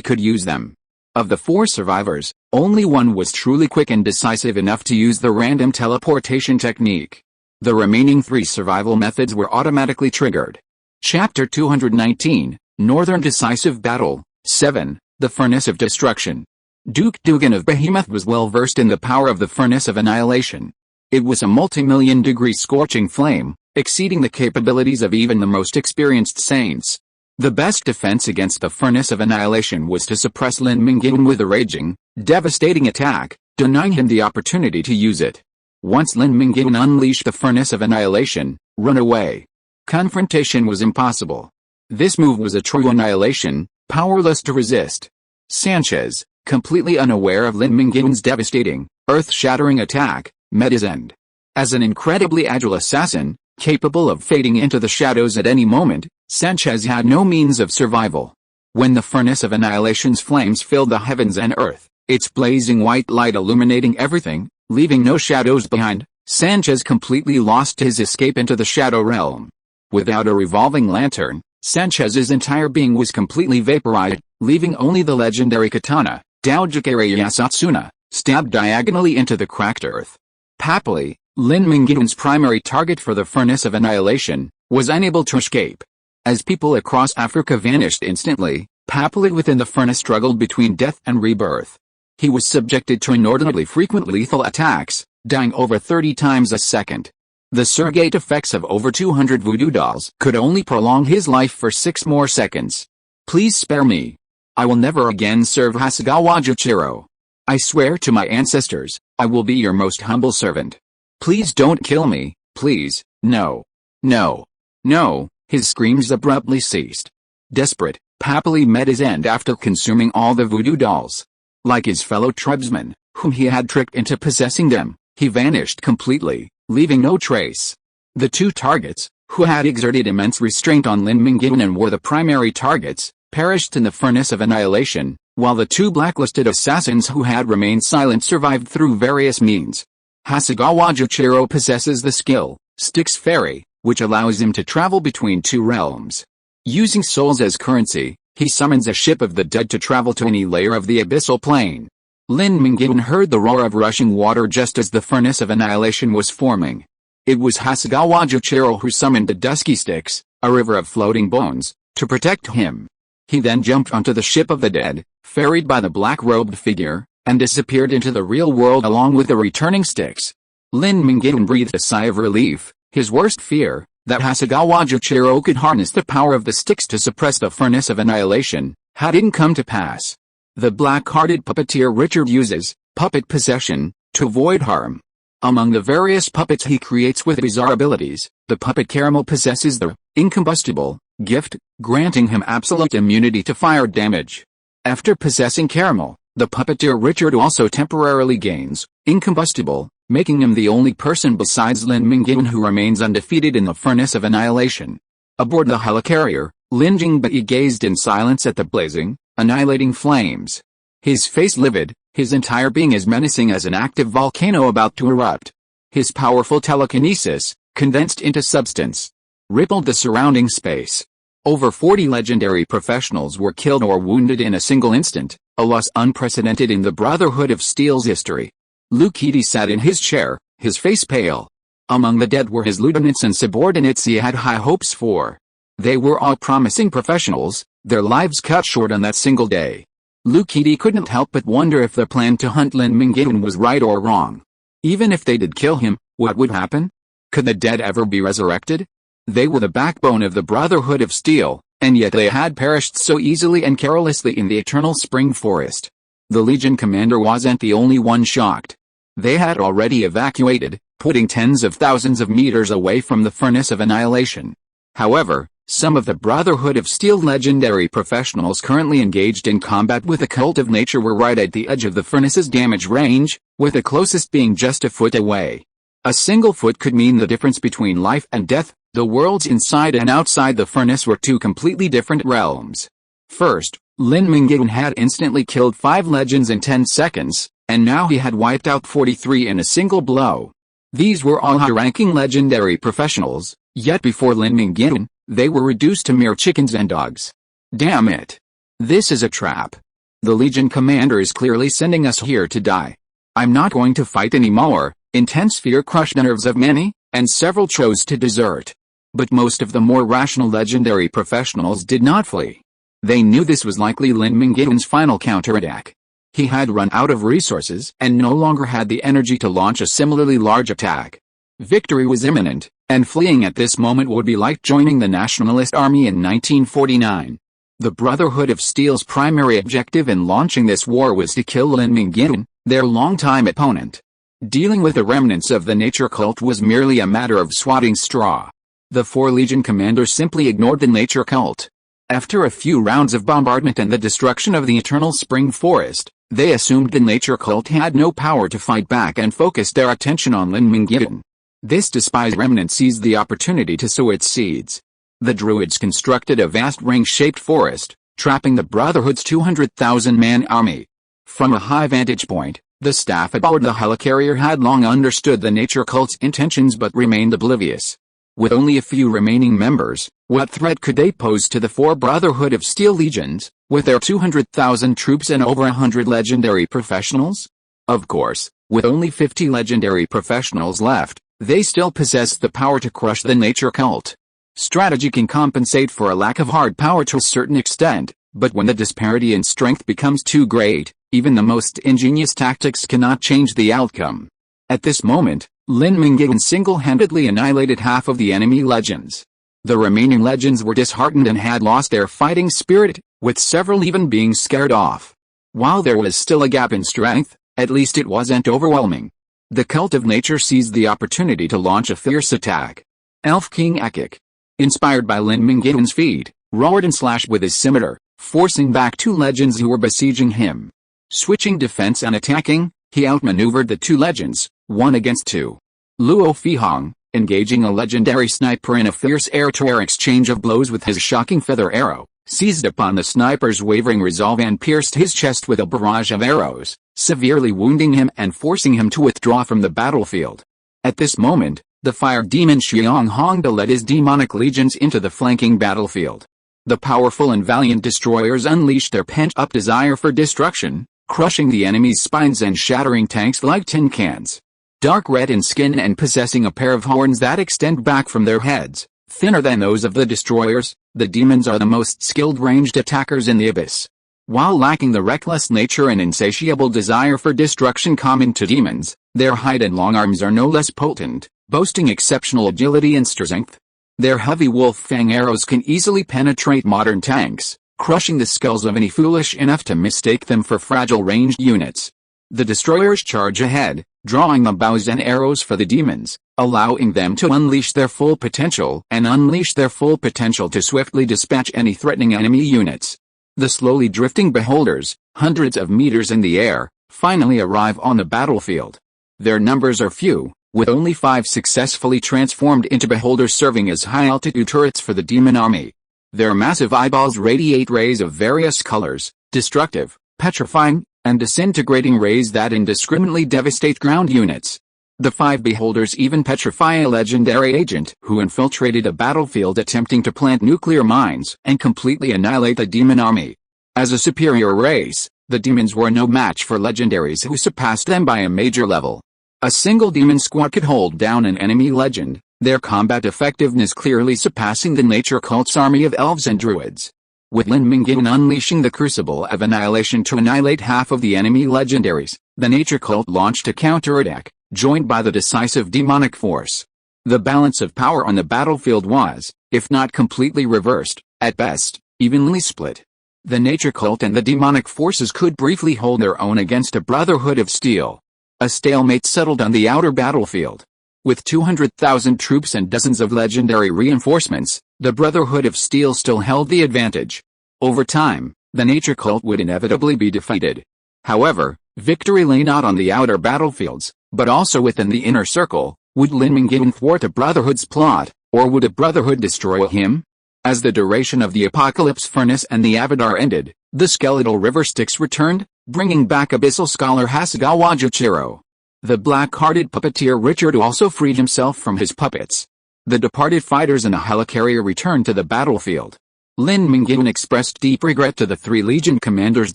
could use them. Of the 4 survivors, only one was truly quick and decisive enough to use the random teleportation technique. The remaining 3 survival methods were automatically triggered. Chapter 219, Northern Decisive Battle, 7, The Furnace of Destruction. Duke Dugan of Behemoth was well versed in the power of the Furnace of Annihilation. It was a multi-million-degree scorching flame, exceeding the capabilities of even the most experienced saints. The best defense against the Furnace of Annihilation was to suppress Lin Mingyuan with a raging, devastating attack, denying him the opportunity to use it. Once Lin Mingyuan unleashed the Furnace of Annihilation, run away. Confrontation was impossible. This move was a true annihilation, powerless to resist. Sanchez, completely unaware of Lin Mingyuan's devastating, earth-shattering attack, met his end. As an incredibly agile assassin, capable of fading into the shadows at any moment, Sanchez had no means of survival. When the Furnace of Annihilation's flames filled the heavens and earth, its blazing white light illuminating everything, leaving no shadows behind, Sanchez completely lost his escape into the Shadow Realm. Without a revolving lantern, Sanchez's entire being was completely vaporized, leaving only the legendary katana, Daojikere Yasatsuna, stabbed diagonally into the cracked earth. Happily, Lin Mingyuan's primary target for the Furnace of Annihilation was unable to escape. As people across Africa vanished instantly, Papali within the furnace struggled between death and rebirth. He was subjected to inordinately frequent lethal attacks, dying over 30 times a second. The surrogate effects of over 200 voodoo dolls could only prolong his life for 6 more seconds. Please spare me. I will never again serve Hasegawa Juchiro. I swear to my ancestors, I will be your most humble servant. Please don't kill me, please, no. No. No. His screams abruptly ceased. Desperate, Papali met his end after consuming all the voodoo dolls. Like his fellow tribesmen, whom he had tricked into possessing them, he vanished completely, leaving no trace. The 2 targets, who had exerted immense restraint on Lin Mingyuan and were the primary targets, perished in the Furnace of Annihilation, while the 2 blacklisted assassins who had remained silent survived through various means. Hasegawa Juchiro possesses the skill, Styx Fairy, which allows him to travel between 2 realms. Using souls as currency, he summons a ship of the dead to travel to any layer of the abyssal plane. Lin Mingyuan heard the roar of rushing water just as the Furnace of Annihilation was forming. It was Hasegawa Juchiro who summoned the Dusky Styx, a river of floating bones, to protect him. He then jumped onto the ship of the dead, ferried by the black-robed figure, and disappeared into the real world along with the returning Styx. Lin Mingyuan breathed a sigh of relief. His worst fear, that Hasegawa Juchiro could harness the power of the sticks to suppress the furnace of annihilation, hadn't come to pass. The black-hearted puppeteer Richard uses puppet possession to avoid harm. Among the various puppets he creates with bizarre abilities, the puppet Caramel possesses the incombustible gift, granting him absolute immunity to fire damage. After possessing Caramel, the puppeteer Richard also temporarily gains incombustible, making him the only person besides Lin Mingyuan who remains undefeated in the furnace of annihilation. Aboard the helicarrier, Lin Jingbei gazed in silence at the blazing, annihilating flames. His face livid, his entire being as menacing as an active volcano about to erupt. His powerful telekinesis, condensed into substance, rippled the surrounding space. Over 40 legendary professionals were killed or wounded in a single instant, a loss unprecedented in the Brotherhood of Steel's history. Lukidi sat in his chair, his face pale. Among the dead were his lieutenants and subordinates he had high hopes for. They were all promising professionals, their lives cut short on that single day. Lukidi couldn't help but wonder if their plan to hunt Lin Mingyuan was right or wrong. Even if they did kill him, what would happen? Could the dead ever be resurrected? They were the backbone of the Brotherhood of Steel, and yet they had perished so easily and carelessly in the eternal spring forest. The Legion commander wasn't the only one shocked. They had already evacuated, putting tens of thousands of meters away from the furnace of annihilation. However, some of the Brotherhood of Steel legendary professionals currently engaged in combat with the cult of nature were right at the edge of the furnace's damage range, with the closest being just a foot away. A single foot could mean the difference between life and death. The worlds inside and outside the furnace were two completely different realms. First, Lin Mingyuan had instantly killed 5 legends in 10 seconds, and now he had wiped out 43 in a single blow. These were all high-ranking legendary professionals, yet before Lin Mingyuan, they were reduced to mere chickens and dogs. Damn it. This is a trap. The Legion commander is clearly sending us here to die. I'm not going to fight anymore. Intense fear crushed the nerves of many, and several chose to desert. But most of the more rational legendary professionals did not flee. They knew this was likely Lin Mingyuan's final counterattack. He had run out of resources and no longer had the energy to launch a similarly large attack. Victory was imminent, and fleeing at this moment would be like joining the Nationalist Army in 1949. The Brotherhood of Steel's primary objective in launching this war was to kill Lin Mingyuan, their longtime opponent. Dealing with the remnants of the nature cult was merely a matter of swatting straw. The 4 Legion commanders simply ignored the nature cult. After a few rounds of bombardment and the destruction of the eternal spring forest, they assumed the nature cult had no power to fight back and focused their attention on Lin Mingyuan. This despised remnant seized the opportunity to sow its seeds. The druids constructed a vast ring-shaped forest, trapping the Brotherhood's 200,000-man army. From a high vantage point, the staff aboard the helicarrier had long understood the nature cult's intentions but remained oblivious. With only a few remaining members, what threat could they pose to the 4 Brotherhood of Steel legions, with their 200,000 troops and over 100 legendary professionals? Of course, with only 50 legendary professionals left, they still possessed the power to crush the nature cult. Strategy can compensate for a lack of hard power to a certain extent, but when the disparity in strength becomes too great, even the most ingenious tactics cannot change the outcome. At this moment, Lin Mingyuan single-handedly annihilated half of the enemy legends. The remaining legends were disheartened and had lost their fighting spirit, with several even being scared off. While there was still a gap in strength, at least it wasn't overwhelming. The cult of nature seized the opportunity to launch a fierce attack. Elf King Ekik, inspired by Lin Mingyuan's feat, roared and slashed with his scimitar, forcing back 2 legends who were besieging him. Switching defense and attacking, he outmaneuvered the 2 legends, 1 against 2. Luo Fihong, engaging a legendary sniper in a fierce air-to-air exchange of blows with his shocking feather arrow, seized upon the sniper's wavering resolve and pierced his chest with a barrage of arrows, severely wounding him and forcing him to withdraw from the battlefield. At this moment, the fire demon Xiang Hongda led his demonic legions into the flanking battlefield. The powerful and valiant destroyers unleashed their pent-up desire for destruction, crushing the enemy's spines and shattering tanks like tin cans. Dark red in skin and possessing a pair of horns that extend back from their heads, thinner than those of the destroyers, the demons are the most skilled ranged attackers in the abyss. While lacking the reckless nature and insatiable desire for destruction common to demons, their height and long arms are no less potent, boasting exceptional agility and strength. Their heavy wolf fang arrows can easily penetrate modern tanks, crushing the skulls of any foolish enough to mistake them for fragile ranged units. The destroyers charge ahead, drawing the bows and arrows for the demons, allowing them to unleash their full potential to swiftly dispatch any threatening enemy units. The slowly drifting beholders, hundreds of meters in the air, finally arrive on the battlefield. Their numbers are few, with only 5 successfully transformed into beholders serving as high-altitude turrets for the demon army. Their massive eyeballs radiate rays of various colors, destructive, petrifying, and disintegrating rays that indiscriminately devastate ground units. The 5 beholders even petrify a legendary agent who infiltrated a battlefield attempting to plant nuclear mines and completely annihilate the demon army. As a superior race, the demons were no match for legendaries who surpassed them by a major level. A single demon squad could hold down an enemy legend, their combat effectiveness clearly surpassing the nature cult's army of elves and druids. With Lin Mingyuan unleashing the Crucible of Annihilation to annihilate half of the enemy legendaries, the nature cult launched a counterattack, joined by the decisive demonic force. The balance of power on the battlefield was, if not completely reversed, at best, evenly split. The nature cult and the demonic forces could briefly hold their own against a Brotherhood of Steel. A stalemate settled on the outer battlefield. With 200,000 troops and dozens of legendary reinforcements, the Brotherhood of Steel still held the advantage. Over time, the nature cult would inevitably be defeated. However, victory lay not on the outer battlefields, but also within the inner circle. Would Lin Mingyuan thwart a Brotherhood's plot, or would a Brotherhood destroy him? As the duration of the Apocalypse Furnace and the Avidar ended, the skeletal river Styx returned, bringing back abyssal scholar Hasegawa Juchiro. The black-hearted puppeteer Richard also freed himself from his puppets. The departed fighters in a helicarrier returned to the battlefield. Lin Mingyuan expressed deep regret to the 3 Legion commanders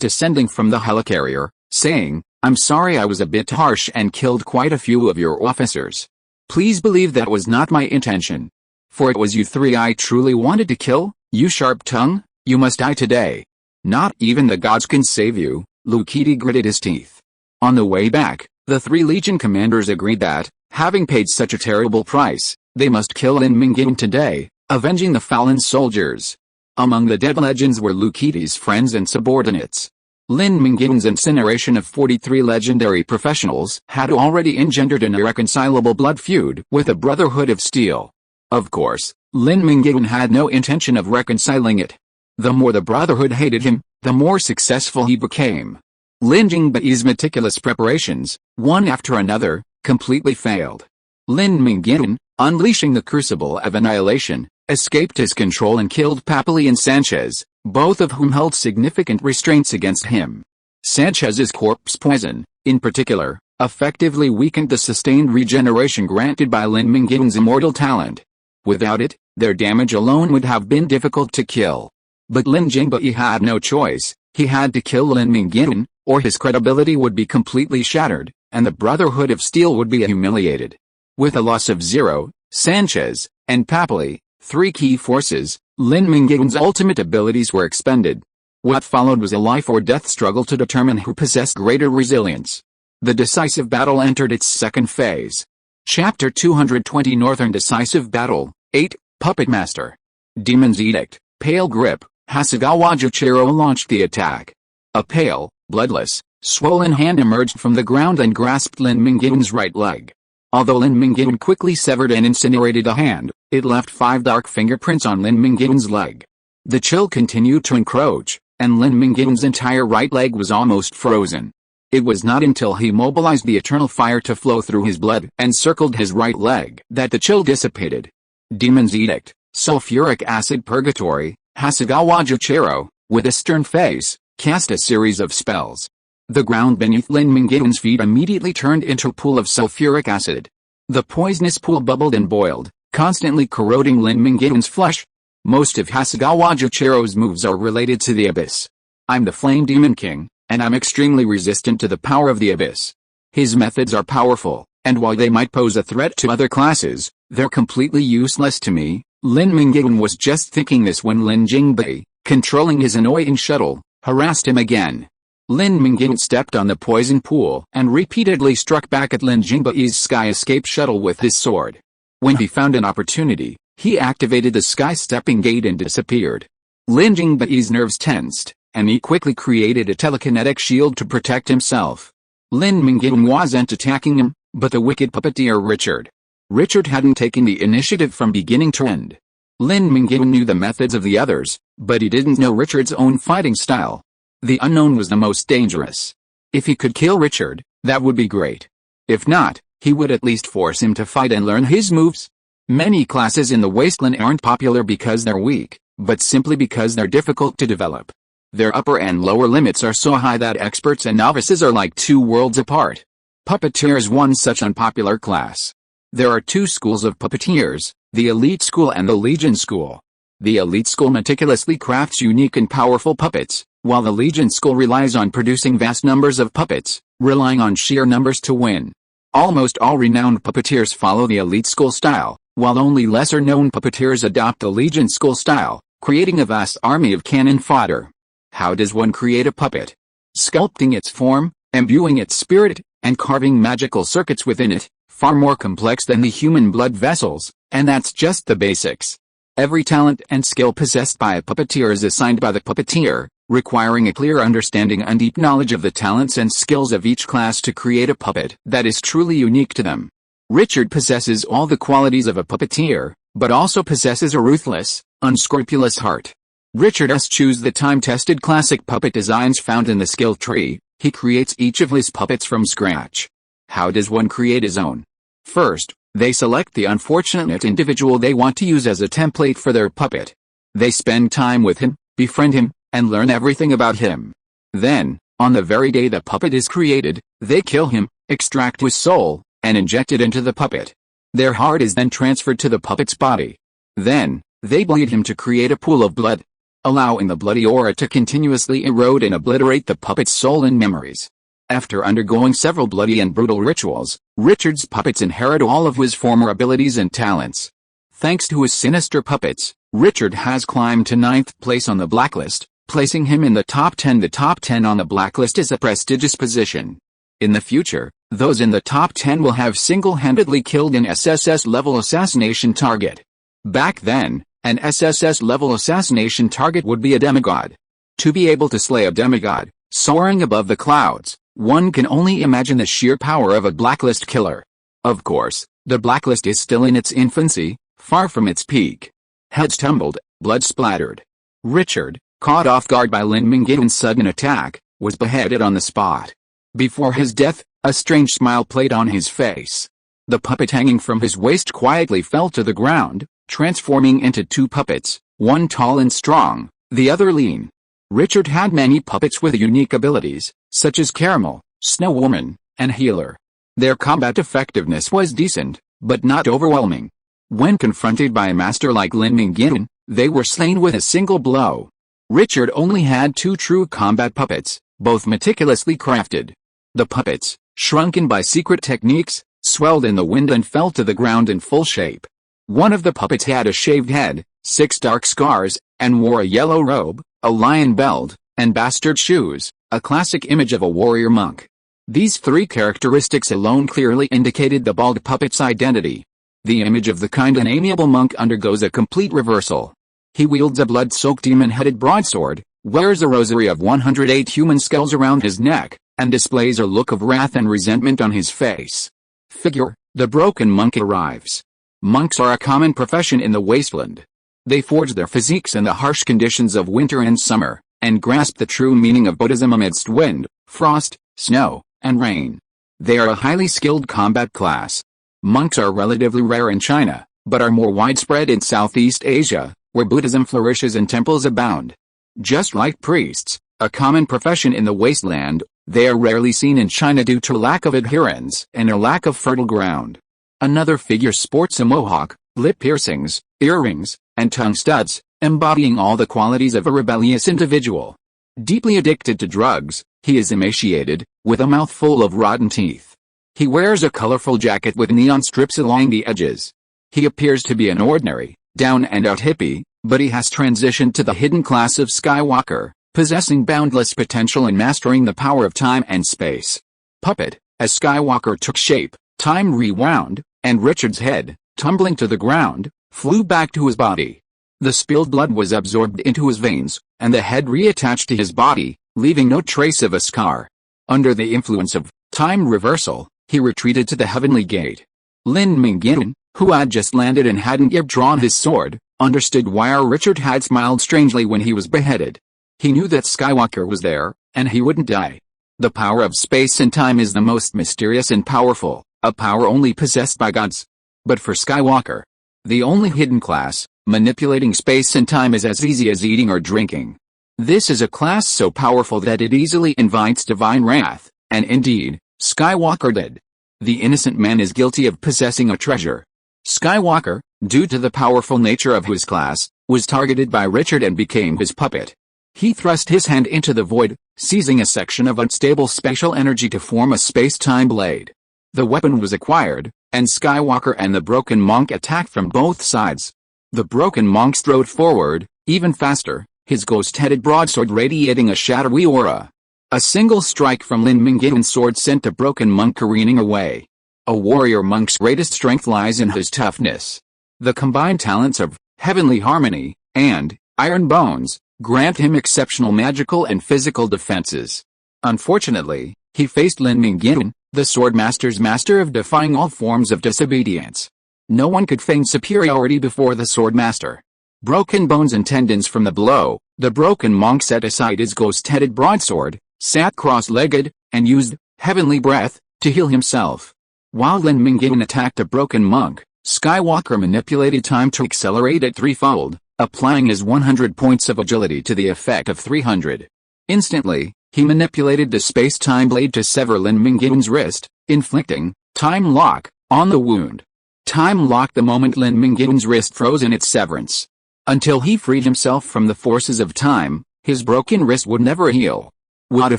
descending from the helicarrier, saying, "I'm sorry I was a bit harsh and killed quite a few of your officers. Please believe that was not my intention. For it was you 3 I truly wanted to kill, you sharp tongue, you must die today. Not even the gods can save you." Lukidi gritted his teeth. On the way back, the 3 Legion commanders agreed that, having paid such a terrible price, they must kill Lin Mingyuan today, avenging the fallen soldiers. Among the dead legends were Lukidi's friends and subordinates. Lin Mingyuan's incineration of 43 legendary professionals had already engendered an irreconcilable blood feud with the Brotherhood of Steel. Of course, Lin Mingyuan had no intention of reconciling it. The more the Brotherhood hated him, the more successful he became. Lin Jingbei's meticulous preparations, one after another, completely failed. Lin Mingyuan, unleashing the Crucible of Annihilation, escaped his control and killed Papali and Sanchez, both of whom held significant restraints against him. Sanchez's corpse poison, in particular, effectively weakened the sustained regeneration granted by Lin Mingyuan's immortal talent. Without it, their damage alone would have been difficult to kill. But Lin Jingbei had no choice. He had to kill Lin Mingyuan, or his credibility would be completely shattered, and the Brotherhood of Steel would be humiliated. With a loss of Zero, Sanchez, and Papali, 3 key forces, Lin Mingyuan's ultimate abilities were expended. What followed was a life-or-death struggle to determine who possessed greater resilience. The decisive battle entered its second phase. Chapter 220 Northern Decisive Battle, 8, Puppet Master. Demon's Edict, Pale Grip. Hasegawa Juchiro launched the attack. A pale, bloodless, swollen hand emerged from the ground and grasped Lin Mingyuan's right leg. Although Lin Mingyuan quickly severed and incinerated the hand, it left 5 dark fingerprints on Lin Mingyuan's leg. The chill continued to encroach, and Lin Mingyuan's entire right leg was almost frozen. It was not until he mobilized the eternal fire to flow through his blood and circled his right leg that the chill dissipated. Demon's Edict, Sulfuric Acid Purgatory. Hasegawa Juchiro, with a stern face, cast a series of spells. The ground beneath Lin Mingyuan's feet immediately turned into a pool of sulfuric acid. The poisonous pool bubbled and boiled, constantly corroding Lin Mingyuan's flesh. Most of Hasegawa Juchiro's moves are related to the Abyss. I'm the Flame Demon King, and I'm extremely resistant to the power of the Abyss. His methods are powerful, and while they might pose a threat to other classes, they're completely useless to me. Lin Mingyuan was just thinking this when Lin Jingbei, controlling his annoying shuttle, harassed him again. Lin Mingyuan stepped on the poison pool and repeatedly struck back at Lin Jingbei's Sky Escape shuttle with his sword. When he found an opportunity, He activated the sky-stepping gate and disappeared. Lin Jingbei's nerves tensed, and he quickly created a telekinetic shield to protect himself. Lin Mingyuan wasn't attacking him, but the wicked puppeteer Richard. Richard hadn't taken the initiative from beginning to end. Lin Mingyuan knew the methods of the others, but he didn't know Richard's own fighting style. The unknown was the most dangerous. If he could kill Richard, that would be great. If not, he would at least force him to fight and learn his moves. Many classes in the wasteland aren't popular because they're weak, but simply because they're difficult to develop. Their upper and lower limits are so high that experts and novices are like two worlds apart. Puppeteer is one such unpopular class. There are two schools of puppeteers, the elite school and the legion school. The elite school meticulously crafts unique and powerful puppets, while the legion school relies on producing vast numbers of puppets, relying on sheer numbers to win. Almost all renowned puppeteers follow the elite school style, while only lesser-known puppeteers adopt the legion school style, creating a vast army of cannon fodder. How does one create a puppet? Sculpting its form, imbuing its spirit, and carving magical circuits within it, far more complex than the human blood vessels, and that's just the basics. Every talent and skill possessed by a puppeteer is assigned by the puppeteer, requiring a clear understanding and deep knowledge of the talents and skills of each class to create a puppet that is truly unique to them. Richard possesses all the qualities of a puppeteer, but also possesses a ruthless, unscrupulous heart. Richard chooses the time-tested classic puppet designs found in the skill tree. He creates each of his puppets from scratch. How does one create his own? First, they select the unfortunate individual they want to use as a template for their puppet. They spend time with him, befriend him, and learn everything about him. Then, on the very day the puppet is created, they kill him, extract his soul, and inject it into the puppet. Their heart is then transferred to the puppet's body. Then, they bleed him to create a pool of blood, allowing the bloody aura to continuously erode and obliterate the puppet's soul and memories. After undergoing several bloody and brutal rituals, Richard's puppets inherit all of his former abilities and talents. Thanks to his sinister puppets, Richard has climbed to 9th place on the blacklist, placing him in the top 10. The top 10 on the blacklist is a prestigious position. In the future, those in the top 10 will have single-handedly killed an SSS-level assassination target. Back then, an SSS-level assassination target would be a demigod. To be able to slay a demigod, soaring above the clouds, one can only imagine the sheer power of a blacklist killer. Of course, the blacklist is still in its infancy, far from its peak. Heads tumbled, blood splattered. Richard, caught off guard by Lin Mingyuan's sudden attack, was beheaded on the spot. Before his death, a strange smile played on his face. The puppet hanging from his waist quietly fell to the ground, transforming into two puppets, one tall and strong, the other lean. Richard had many puppets with unique abilities, such as Caramel, Snow Woman, and Healer. Their combat effectiveness was decent, but not overwhelming. When confronted by a master like Lin Mingyuan, they were slain with a single blow. Richard only had two true combat puppets, both meticulously crafted. The puppets, shrunken by secret techniques, swelled in the wind and fell to the ground in full shape. One of the puppets had a shaved head, 6 dark scars, and wore a yellow robe, a lion belt, and bastard shoes, a classic image of a warrior monk. These three characteristics alone clearly indicated the bald puppet's identity. The image of the kind and amiable monk undergoes a complete reversal. He wields a blood-soaked demon-headed broadsword, wears a rosary of 108 human skulls around his neck, and displays a look of wrath and resentment on his face. Figure, the broken monk arrives. Monks are a common profession in the wasteland. They forge their physiques in the harsh conditions of winter and summer, and grasp the true meaning of Buddhism amidst wind, frost, snow, and rain. They are a highly skilled combat class. Monks are relatively rare in China, but are more widespread in Southeast Asia, where Buddhism flourishes and temples abound. Just like priests, a common profession in the wasteland, they are rarely seen in China due to lack of adherents and a lack of fertile ground. Another figure sports a mohawk, lip piercings, earrings, and tongue studs, embodying all the qualities of a rebellious individual. Deeply addicted to drugs, he is emaciated, with a mouth full of rotten teeth. He wears a colorful jacket with neon strips along the edges. He appears to be an ordinary, down-and-out hippie, but he has transitioned to the hidden class of Skywalker, possessing boundless potential and mastering the power of time and space. Puppet, as Skywalker took shape, time rewound, and Richard's head, tumbling to the ground, flew back to his body. The spilled blood was absorbed into his veins, and the head reattached to his body, leaving no trace of a scar. Under the influence of time reversal, he retreated to the heavenly gate. Lin Mingyuan, who had just landed and hadn't yet drawn his sword, understood why our Richard had smiled strangely when he was beheaded. He knew that Skywalker was there, and he wouldn't die. The power of space and time is the most mysterious and powerful, a power only possessed by gods. But for Skywalker, the only hidden class, manipulating space and time is as easy as eating or drinking. This is a class so powerful that it easily invites divine wrath, and indeed, Skywalker did. The innocent man is guilty of possessing a treasure. Skywalker, due to the powerful nature of his class, was targeted by Richard and became his puppet. He thrust his hand into the void, seizing a section of unstable spatial energy to form a space-time blade. The weapon was acquired, and Skywalker and the Broken Monk attacked from both sides. The Broken Monk strode forward, even faster, his ghost-headed broadsword radiating a shadowy aura. A single strike from Lin Mingyuan's sword sent the Broken Monk careening away. A warrior monk's greatest strength lies in his toughness. The combined talents of Heavenly Harmony and Iron Bones grant him exceptional magical and physical defenses. Unfortunately, he faced Lin Mingyuan, the Swordmaster's master of defying all forms of disobedience. No one could feign superiority before the Swordmaster. Broken bones and tendons from the blow, the Broken Monk set aside his ghost-headed broadsword, sat cross-legged, and used Heavenly Breath to heal himself. While Lin Mingyuan attacked the Broken Monk, Skywalker manipulated time to accelerate it threefold, applying his 100 points of agility to the effect of 300. Instantly, he manipulated the space-time blade to sever Lin Mingyuan's wrist, inflicting time lock on the wound. Time locked the moment Lin Mingyuan's wrist froze in its severance. Until he freed himself from the forces of time, his broken wrist would never heal. What a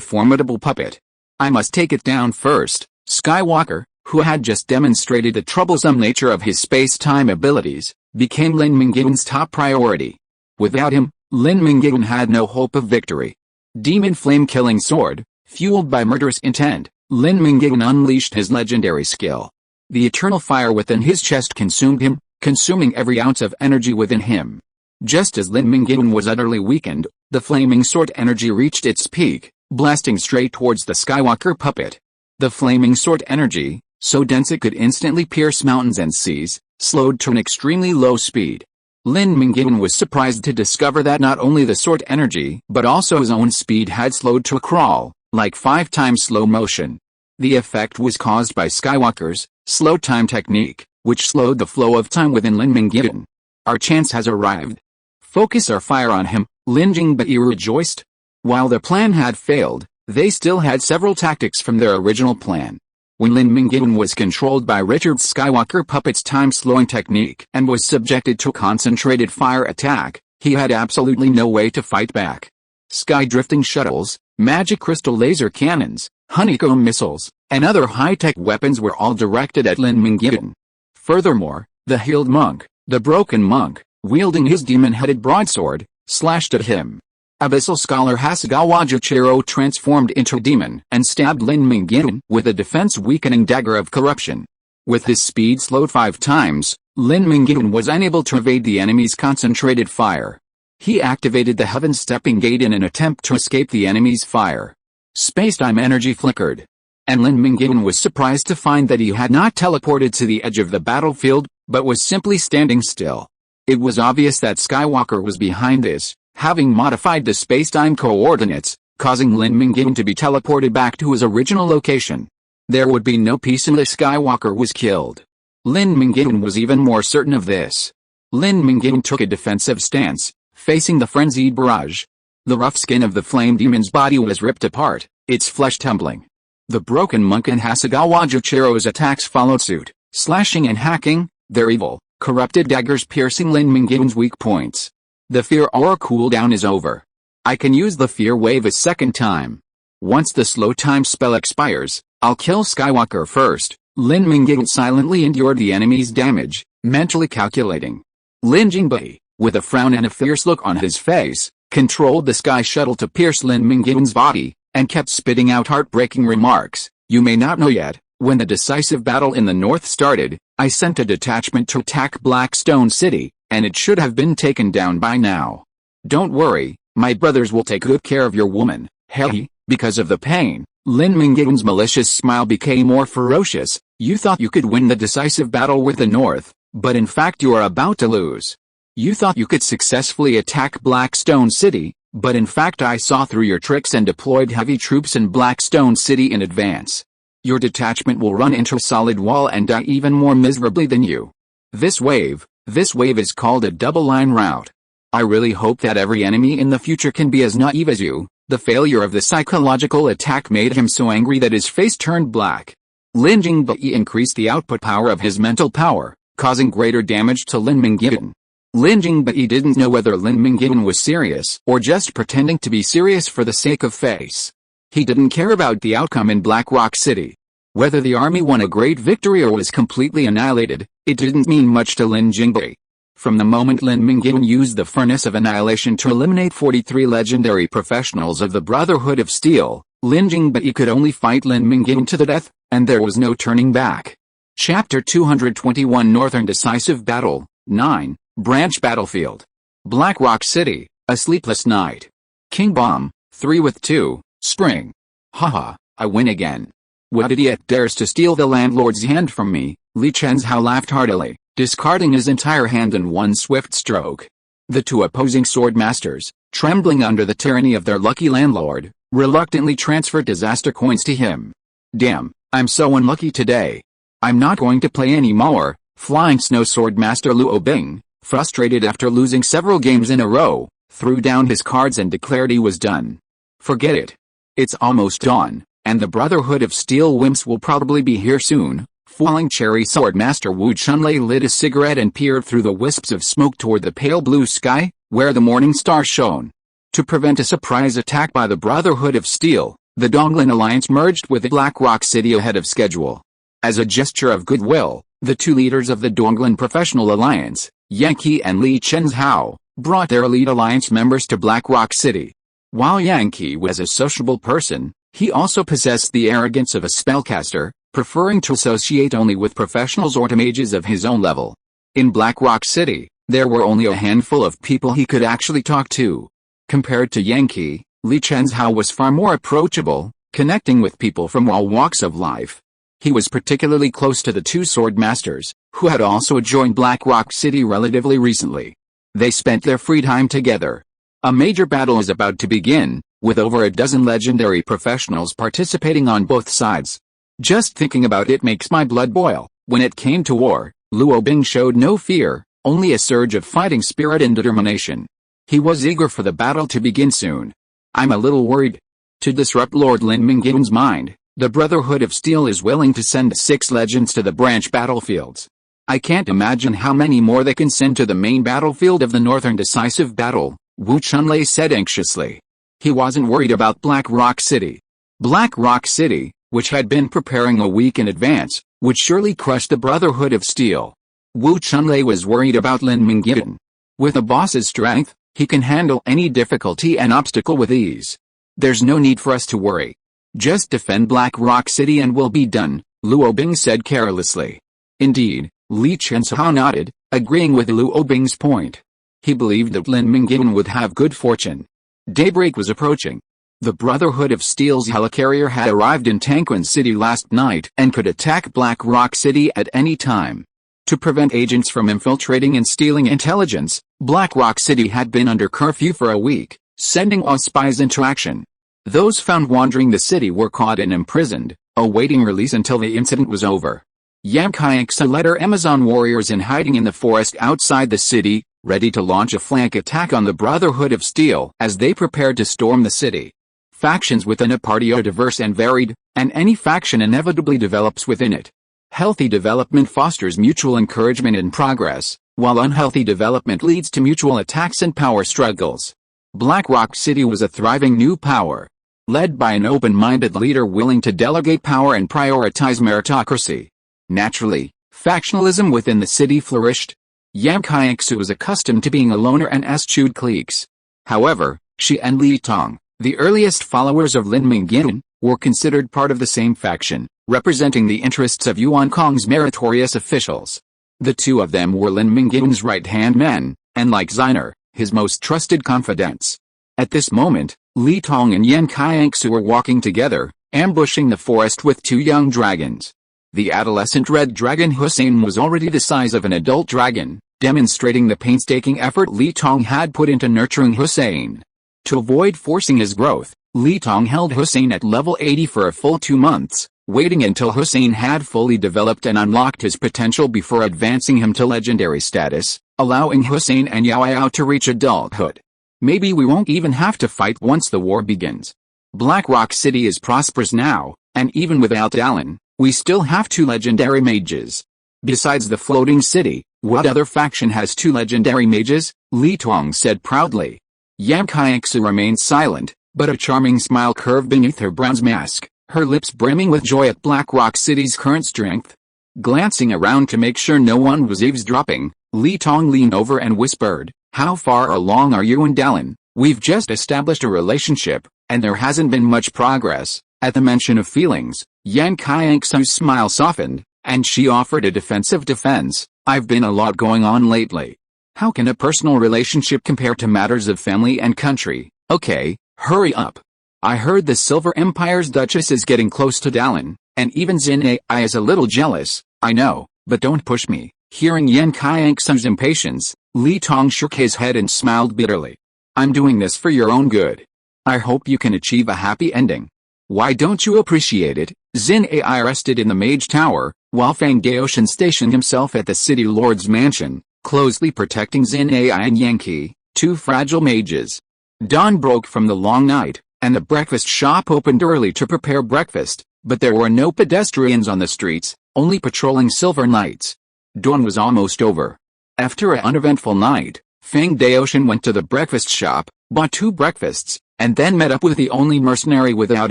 formidable puppet. I must take it down first. Skywalker, who had just demonstrated the troublesome nature of his space-time abilities, became Lin Mingyuan's top priority. Without him, Lin Mingyuan had no hope of victory. Demon flame-killing sword, fueled by murderous intent, Lin Mingyuan unleashed his legendary skill. The eternal fire within his chest consumed him, consuming every ounce of energy within him. Just as Lin Mingyuan was utterly weakened, the flaming sword energy reached its peak, blasting straight towards the Skywalker puppet. The flaming sword energy, so dense it could instantly pierce mountains and seas, slowed to an extremely low speed. Lin Mingyuan was surprised to discover that not only the sword energy but also his own speed had slowed to a crawl, like 5 times slow motion. The effect was caused by Skywalker's slow time technique, which slowed the flow of time within Lin Mingyuan. Our chance has arrived. Focus our fire on him, Lin Jingbai rejoiced. While their plan had failed, they still had several tactics from their original plan. When Lin Mingyuan was controlled by Richard Skywalker puppet's time-slowing technique and was subjected to a concentrated fire attack, he had absolutely no way to fight back. Sky-drifting shuttles, magic crystal laser cannons, honeycomb missiles, and other high-tech weapons were all directed at Lin Mingyuan. Furthermore, the healed monk, the Broken Monk, wielding his demon-headed broadsword, slashed at him. Abyssal scholar Hasegawa Juchiro transformed into a demon and stabbed Lin Mingyuan with a defense-weakening dagger of corruption. With his speed slowed 5 times, Lin Mingyuan was unable to evade the enemy's concentrated fire. He activated the Heaven Stepping Gate in an attempt to escape the enemy's fire. Space-time energy flickered, and Lin Mingyuan was surprised to find that he had not teleported to the edge of the battlefield, but was simply standing still. It was obvious that Skywalker was behind this, having modified the space-time coordinates, causing Lin Mingyuan to be teleported back to his original location. There would be no peace unless Skywalker was killed. Lin Mingyuan was even more certain of this. Lin Mingyuan took a defensive stance, facing the frenzied barrage. The rough skin of the flame demon's body was ripped apart, its flesh tumbling. The Broken Monk and Hasegawa Juchiro's attacks followed suit, slashing and hacking, their evil, corrupted daggers piercing Lin Mingyuan's weak points. The fear aura cooldown is over. I can use the fear wave a second time. Once the slow time spell expires, I'll kill Skywalker first. Lin Mingyuan silently endured the enemy's damage, mentally calculating. Lin Jingbai, with a frown and a fierce look on his face, controlled the sky shuttle to pierce Lin Mingyuan's body, and kept spitting out heartbreaking remarks. You may not know yet, When the decisive battle in the north started, I sent a detachment to attack Blackstone City, and it should have been taken down by now. Don't worry, my brothers will take good care of your woman, Hei." Because of the pain, Lin Mingyuan's malicious smile became more ferocious. "You thought you could win the decisive battle with the north, but in fact you are about to lose. You thought you could successfully attack Blackstone City, but in fact I saw through your tricks and deployed heavy troops in Blackstone City in advance. Your detachment will run into a solid wall and die even more miserably than you. This wave is called a double-line rout. I really hope that every enemy in the future can be as naive as you." The failure of the psychological attack made him so angry that his face turned black. Lin Jingbei increased the output power of his mental power, causing greater damage to Lin Mingyuan. Lin Jingbei didn't know whether Lin Mingyuan was serious or just pretending to be serious for the sake of face. He didn't care about the outcome in Black Rock City. Whether the army won a great victory or was completely annihilated, it didn't mean much to Lin Jingbei. From the moment Lin Mingyuan used the Furnace of Annihilation to eliminate 43 legendary professionals of the Brotherhood of Steel, Lin Jingbei could only fight Lin Mingyuan to the death, and there was no turning back. Chapter 221 Northern Decisive Battle, 9, Branch Battlefield. Black Rock City, a sleepless night. King Bomb, 3-2, Spring. Haha, I win again. What idiot dares to steal the landlord's hand from me? Li Qianxue laughed heartily, discarding his entire hand in one swift stroke. The two opposing sword masters, trembling under the tyranny of their lucky landlord, reluctantly transferred disaster coins to him. "Damn, I'm so unlucky today. I'm not going to play anymore." Flying Snow Sword Master Luo Bing, frustrated after losing several games in a row, threw down his cards and declared he was done. "Forget it. It's almost dawn, and the Brotherhood of Steel wimps will probably be here soon." Falling Cherry Sword Master Wu Chunlei lit a cigarette and peered through the wisps of smoke toward the pale blue sky, where the morning star shone. To prevent a surprise attack by the Brotherhood of Steel, the Donglin Alliance merged with Black Rock City ahead of schedule. As a gesture of goodwill, the two leaders of the Donglin Professional Alliance, Yan Qianxue and Li Qianxue, brought their elite alliance members to Black Rock City. While Yan Qianxue was a sociable person, he also possessed the arrogance of a spellcaster, preferring to associate only with professionals or to mages of his own level. In Black Rock City, there were only a handful of people he could actually talk to. Compared to Yan Qianxue, Li Qianxue was far more approachable, connecting with people from all walks of life. He was particularly close to the two sword masters, who had also joined Black Rock City relatively recently. They spent their free time together. A major battle is about to begin, with over a dozen legendary professionals participating on both sides. Just thinking about it makes my blood boil. When it came to war, Luo Bing showed no fear, only a surge of fighting spirit and determination. He was eager for the battle to begin soon. "I'm a little worried." To disrupt Lord Lin Mingyuan's mind, the Brotherhood of Steel is willing to send 6 legends to the branch battlefields. I can't imagine how many more they can send to the main battlefield of the Northern Decisive Battle, Wu Chunlei said anxiously. He wasn't worried about Black Rock City. Black Rock City, which had been preparing a week in advance, would surely crush the Brotherhood of Steel. Wu Chunlei was worried about Lin Mingyuan. With a boss's strength, he can handle any difficulty and obstacle with ease. "There's no need for us to worry. Just defend Black Rock City and we'll be done," Luo Bing said carelessly. Indeed, Li Qianxue nodded, agreeing with Luo Bing's point. He believed that Lin Mingyuan would have good fortune. Daybreak was approaching. The Brotherhood of Steel's helicarrier had arrived in Tanquin City last night and could attack Black Rock City at any time. To prevent agents from infiltrating and stealing intelligence, Black Rock City had been under curfew for a week, sending all spies into action. Those found wandering the city were caught and imprisoned, awaiting release until the incident was over. Yan Qianxue led her Amazon warriors in hiding in the forest outside the city, ready to launch a flank attack on the Brotherhood of Steel as they prepared to storm the city. Factions within a party are diverse and varied, and any faction inevitably develops within it. Healthy development fosters mutual encouragement and progress, while unhealthy development leads to mutual attacks and power struggles. Black Rock City was a thriving new power, led by an open-minded leader willing to delegate power and prioritize meritocracy. Naturally, factionalism within the city flourished. Yan Qianxue was accustomed to being a loner and eschewed cliques. However, she and Li Tong, the earliest followers of Lin Mingyuan, were considered part of the same faction. representing the interests of Yuan Kong's meritorious officials. The two of them were Lin Mingyuan's right-hand men, and like Ziner, his most trusted confidants. At this moment, Li Tong and Yan Qianxue were walking together, ambushing the forest with two young dragons. The adolescent red dragon Hussein was already the size of an adult dragon, demonstrating the painstaking effort Li Tong had put into nurturing Hussein. To avoid forcing his growth, Li Tong held Hussein at level 80 for a full 2 months, waiting until Hussein had fully developed and unlocked his potential before advancing him to legendary status, allowing Hussein and Yao Yao to reach adulthood. Maybe we won't even have to fight once the war begins. Black Rock City is prosperous now, and even without Dallin, we still have 2 legendary mages. Besides the floating city, what other faction has 2 legendary mages? Li Tong said proudly. Yan Qianxue remained silent, but a charming smile curved beneath her bronze mask, her lips brimming with joy at Black Rock City's current strength. Glancing around to make sure no one was eavesdropping, Li Tong leaned over and whispered, "How far along are you and Dallin? We've just established a relationship, and there hasn't been much progress." At the mention of feelings, Yan Qianxue's smile softened, and she offered a defensive defense. "I've been a lot going on lately. How can a personal relationship compare to matters of family and country? Okay, hurry up. I heard the Silver Empire's Duchess is getting close to Dallin, and even Xin Ai is a little jealous. I know, but don't push me." Hearing Yan Qianxue's impatience, Li Tong shook his head and smiled bitterly. "I'm doing this for your own good. I hope you can achieve a happy ending. Why don't you appreciate it?" Xin Ai rested in the Mage Tower, while Fang Daoshan stationed himself at the City Lord's mansion, closely protecting Xin Ai and Yankee, 2 fragile mages. Dawn broke from the long night, and the breakfast shop opened early to prepare breakfast, but there were no pedestrians on the streets, only patrolling silver knights. Dawn was almost over. After an uneventful night, Fang Daoshan went to the breakfast shop, bought 2 breakfasts, and then met up with the only mercenary without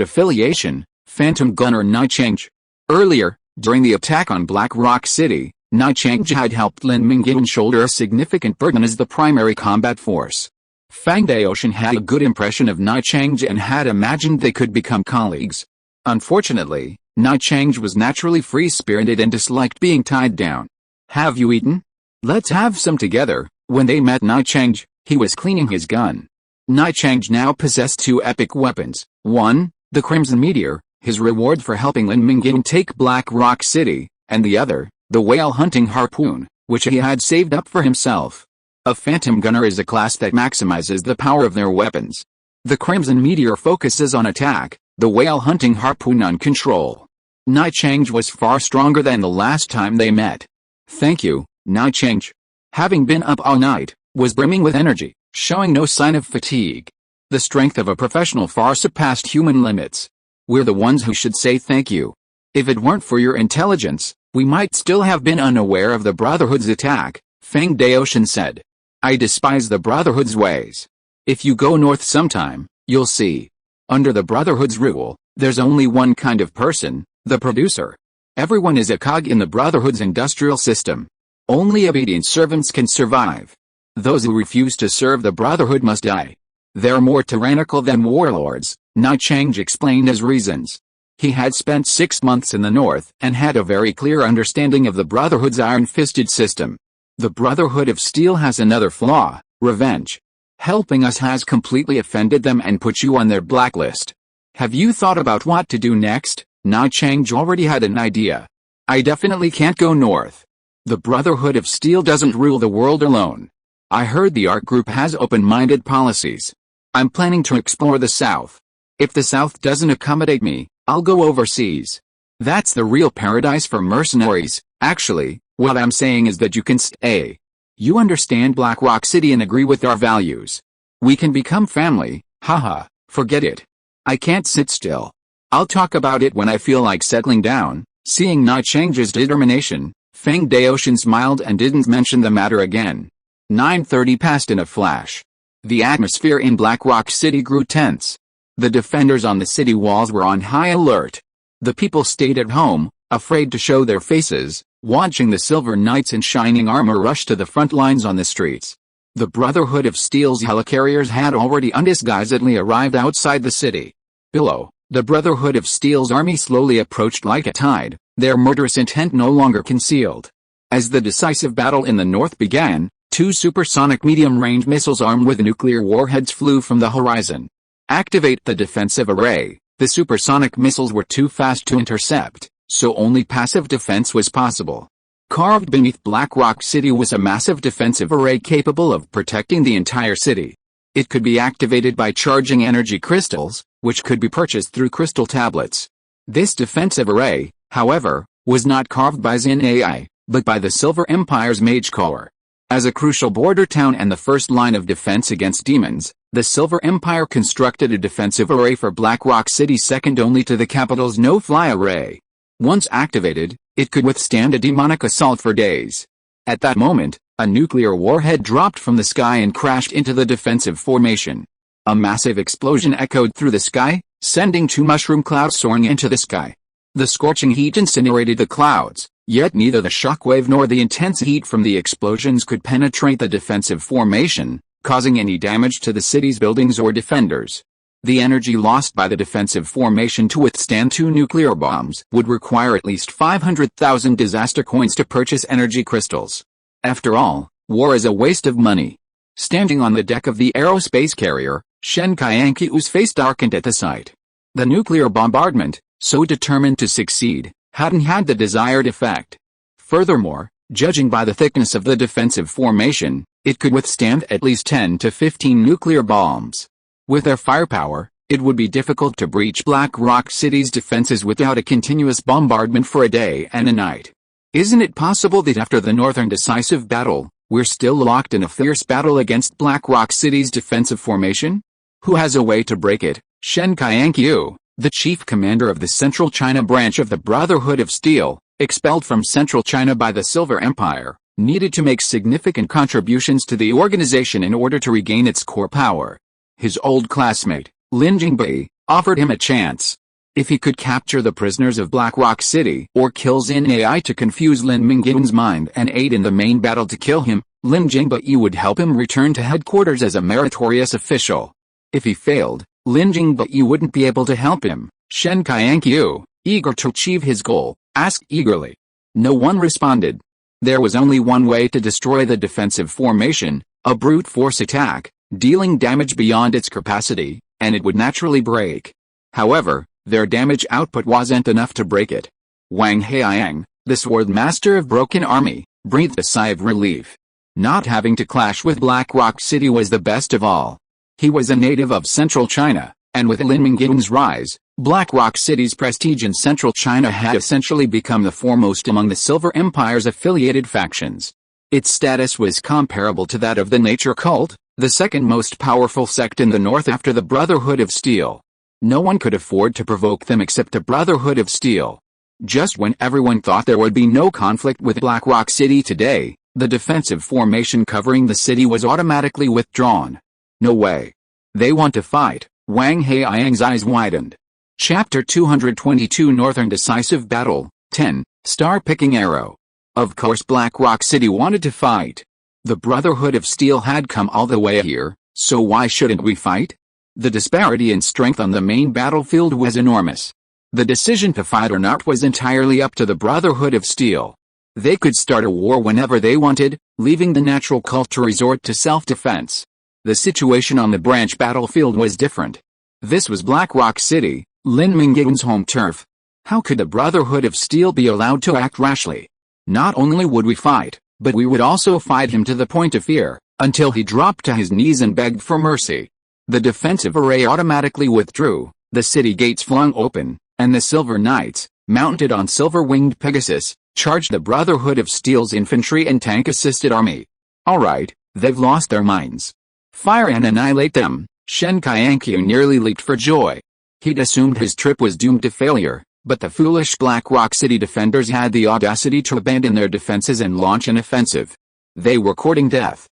affiliation, Phantom Gunner Ni Chengzhi. Earlier, during the attack on Black Rock City, Ni Chengzhi had helped Lin Mingyuan shoulder a significant burden as the primary combat force. Fang Daoshan had a good impression of Ni Chengzhi and had imagined they could become colleagues. Unfortunately, Ni Chengzhi was naturally free-spirited and disliked being tied down. "Have you eaten? Let's have some together." When they met Ni Chengzhi, he was cleaning his gun. Ni Chengzhi now possessed 2 epic weapons. One, the Crimson Meteor, his reward for helping Lin Mingyuan take Black Rock City, and the other, the whale-hunting harpoon, which he had saved up for himself. A Phantom Gunner is a class that maximizes the power of their weapons. The Crimson Meteor focuses on attack, the whale-hunting harpoon on control. Ni Chengzhi was far stronger than the last time they met. "Thank you, Ni Chengzhi." Having been up all night, was brimming with energy, showing no sign of fatigue. The strength of a professional far surpassed human limits. "We're the ones who should say thank you. If it weren't for your intelligence, we might still have been unaware of the Brotherhood's attack," Fang Daoshan said. "I despise the Brotherhood's ways. If you go north sometime, you'll see. Under the Brotherhood's rule, there's only one kind of person, the producer. Everyone is a cog in the Brotherhood's industrial system. Only obedient servants can survive. Those who refuse to serve the Brotherhood must die. They're more tyrannical than warlords," Ni Chengzhi explained his reasons. He had spent 6 months in the north and had a very clear understanding of the Brotherhood's iron-fisted system. The Brotherhood of Steel has another flaw: revenge. Helping us has completely offended them and put you on their blacklist. Have you thought about what to do next? Ni Chengzhi already had an idea. "I definitely can't go north. The Brotherhood of Steel doesn't rule the world alone. I heard the art group has open-minded policies. I'm planning to explore the south. If the south doesn't accommodate me, I'll go overseas. That's the real paradise for mercenaries. Actually, what I'm saying is that you can stay. You understand Black Rock City and agree with our values. We can become family." "Haha, forget it. I can't sit still. I'll talk about it when I feel like settling down." Seeing Ni Chengzhi's determination, Fang Daoshan smiled and didn't mention the matter again. 9:30 passed in a flash. The atmosphere in Black Rock City grew tense. The defenders on the city walls were on high alert. The people stayed at home, afraid to show their faces, watching the Silver Knights in shining armor rush to the front lines on the streets. The Brotherhood of Steel's helicarriers had already undisguisedly arrived outside the city. Below, The Brotherhood of Steel's army slowly approached like a tide, their murderous intent no longer concealed. As the decisive battle in the north began, two supersonic medium-range missiles armed with nuclear warheads flew from the horizon. Activate the defensive array. The supersonic missiles were too fast to intercept, so only passive defense was possible. Carved beneath Black Rock City was a massive defensive array capable of protecting the entire city. It could be activated by charging energy crystals, which could be purchased through crystal tablets. This defensive array, however, was not carved by Xin AI, but by the Silver Empire's Mage Core. As a crucial border town and the first line of defense against demons, the Silver Empire constructed a defensive array for Black Rock City second only to the capital's no-fly array. Once activated, it could withstand a demonic assault for days. At that moment, a nuclear warhead dropped from the sky and crashed into the defensive formation. A massive explosion echoed through the sky, sending two mushroom clouds soaring into the sky. The scorching heat incinerated the clouds, yet neither the shockwave nor the intense heat from the explosions could penetrate the defensive formation, causing any damage to the city's buildings or defenders. The energy lost by the defensive formation to withstand two nuclear bombs would require at least 500,000 disaster coins to purchase energy crystals. After all, war is a waste of money. Standing on the deck of the aerospace carrier, Yan Qianxue's face darkened at the sight. The nuclear bombardment, so determined to succeed, hadn't had the desired effect. Furthermore, judging by the thickness of the defensive formation, it could withstand at least 10 to 15 nuclear bombs. With their firepower, it would be difficult to breach Black Rock City's defenses without a continuous bombardment for a day and a night. Isn't it possible that after the northern decisive battle, we're still locked in a fierce battle against Black Rock City's defensive formation? Who has a way to break it? Yan Qianxue, the chief commander of the Central China branch of the Brotherhood of Steel, expelled from Central China by the Silver Empire, needed to make significant contributions to the organization in order to regain its core power. His old classmate, Lin Mingyuan, offered him a chance. If he could capture the prisoners of Black Rock City or kill Xin AI to confuse Lin Mingyuan's mind and aid in the main battle to kill him, Lin Mingyuan would help him return to headquarters as a meritorious official. If he failed, Lin Mingyuan wouldn't be able to help him. Yan Qianxue, eager to achieve his goal, asked eagerly. No one responded. There was only one way to destroy the defensive formation, a brute force attack, dealing damage beyond its capacity, and it would naturally break. However, their damage output wasn't enough to break it. Wang Heiang, the sword master of Broken Army, breathed a sigh of relief. Not having to clash with Black Rock City was the best of all. He was a native of Central China, and with Lin Mingyuan's rise, Black Rock City's prestige in Central China had essentially become the foremost among the Silver Empire's affiliated factions. Its status was comparable to that of the Nature Cult, the second most powerful sect in the north after the Brotherhood of Steel. No one could afford to provoke them except the Brotherhood of Steel. Just when everyone thought there would be no conflict with Black Rock City today, the defensive formation covering the city was automatically withdrawn. No way. They want to fight. Wang Heiang's eyes widened. Chapter 222 Northern Decisive Battle, 10, Star-Picking Arrow. Of course Black Rock City wanted to fight. The Brotherhood of Steel had come all the way here, so why shouldn't we fight? The disparity in strength on the main battlefield was enormous. The decision to fight or not was entirely up to the Brotherhood of Steel. They could start a war whenever they wanted, leaving the natural cult to resort to self-defense. The situation on the branch battlefield was different. This was Black Rock City, Lin Mingyuan's home turf. How could the Brotherhood of Steel be allowed to act rashly? Not only would we fight, but we would also fight him to the point of fear, until he dropped to his knees and begged for mercy. The defensive array automatically withdrew, the city gates flung open, and the Silver Knights, mounted on silver-winged Pegasus, charged the Brotherhood of Steel's infantry and tank-assisted army. Alright, they've lost their minds. Fire and annihilate them. Yan Qianxue nearly leaped for joy. He'd assumed his trip was doomed to failure, but the foolish Black Rock City defenders had the audacity to abandon their defenses and launch an offensive. They were courting death.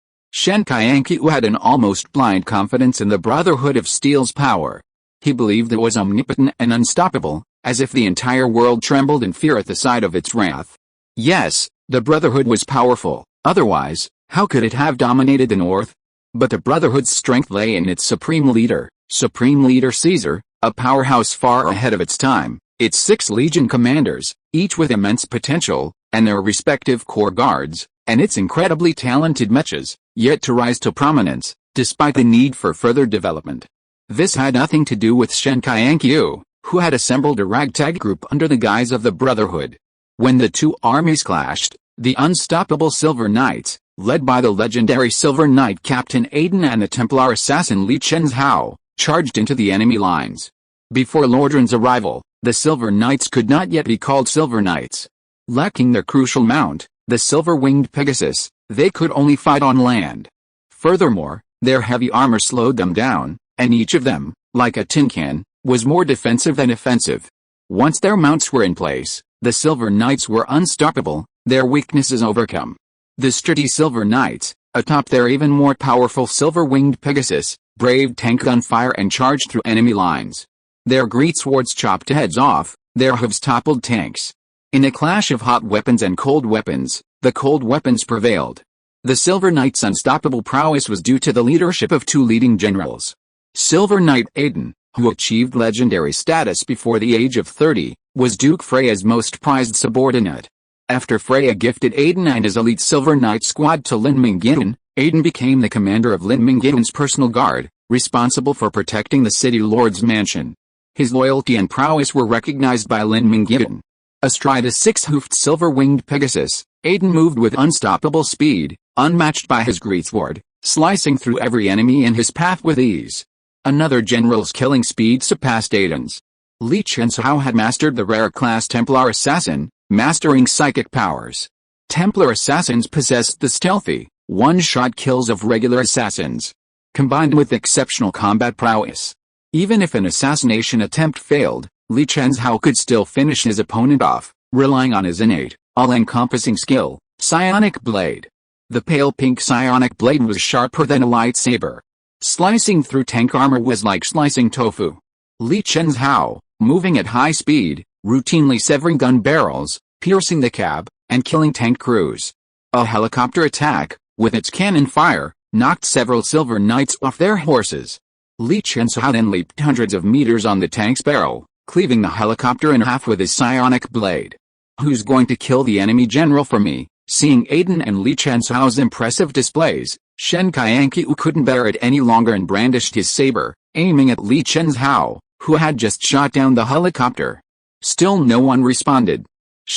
Yan Qianxue had an almost blind confidence in the Brotherhood of Steel's power. He believed it was omnipotent and unstoppable, as if the entire world trembled in fear at the sight of its wrath. Yes, the Brotherhood was powerful, otherwise, how could it have dominated the North? But the Brotherhood's strength lay in its supreme leader Caesar, A powerhouse far ahead of its time, its 6 legion commanders, each with immense potential, and their respective corps guards, and its incredibly talented mechas, yet to rise to prominence, despite the need for further development. This had nothing to do with Yan Qianxue, who had assembled a ragtag group under the guise of the Brotherhood. When the two armies clashed, the unstoppable Silver Knights, led by the legendary Silver Knight Captain Aiden and the Templar assassin Lin Mingyuan, charged into the enemy lines. Before Lordran's arrival, the Silver Knights could not yet be called Silver Knights. Lacking their crucial mount, the silver-winged Pegasus, they could only fight on land. Furthermore, their heavy armor slowed them down, and each of them, like a tin can, was more defensive than offensive. Once their mounts were in place, the Silver Knights were unstoppable, their weaknesses overcome. The sturdy Silver Knights, atop their even more powerful silver-winged Pegasus, braved tank gunfire and charged through enemy lines. Their great swords chopped heads off, their hooves toppled tanks. In a clash of hot weapons and cold weapons, the cold weapons prevailed. The Silver Knight's unstoppable prowess was due to the leadership of 2 leading generals. Silver Knight Aiden, who achieved legendary status before the age of 30, was Duke Freya's most prized subordinate. After Freya gifted Aiden and his elite Silver Knight squad to Lin Mingyuan, Aiden became the commander of Lin Mingyuan's personal guard, responsible for protecting the city lord's mansion. His loyalty and prowess were recognized by Lin Mingyuan. Astride a 6-hoofed silver-winged Pegasus, Aiden moved with unstoppable speed, unmatched by his greatsword, slicing through every enemy in his path with ease. Another general's killing speed surpassed Aiden's. Yan Qianxue had mastered the rare class Templar Assassin, mastering psychic powers. Templar Assassins possessed the stealthy, one-shot kills of regular assassins, combined with exceptional combat prowess. Even if an assassination attempt failed, Yan Qianxue could still finish his opponent off, relying on his innate, all-encompassing skill, Psionic Blade. The pale pink Psionic Blade was sharper than a lightsaber. Slicing through tank armor was like slicing tofu. Yan Qianxue, moving at high speed, routinely severing gun barrels, piercing the cab, and killing tank crews. A helicopter attack, with its cannon fire, knocked several Silver Knights off their horses. Yan Qianxue then leaped hundreds of meters on the tank's barrel, cleaving the helicopter in half with his psionic blade. "Who's going to kill the enemy general for me?" Seeing Aiden and Yan Qianxue's impressive displays, Yan Qianxue couldn't bear it any longer and brandished his saber, aiming at Yan Qianxue, who had just shot down the helicopter. Still no one responded.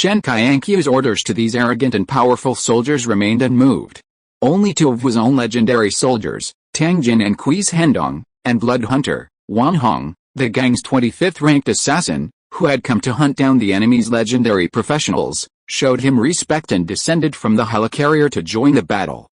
Yan Qianxue's orders to these arrogant and powerful soldiers remained unmoved. Only 2 of his own legendary soldiers, Tang Jin and Qui's Hendong, and Blood Hunter, Wan Hong, the gang's 25th ranked assassin, who had come to hunt down the enemy's legendary professionals, showed him respect and descended from the helicarrier to join the battle.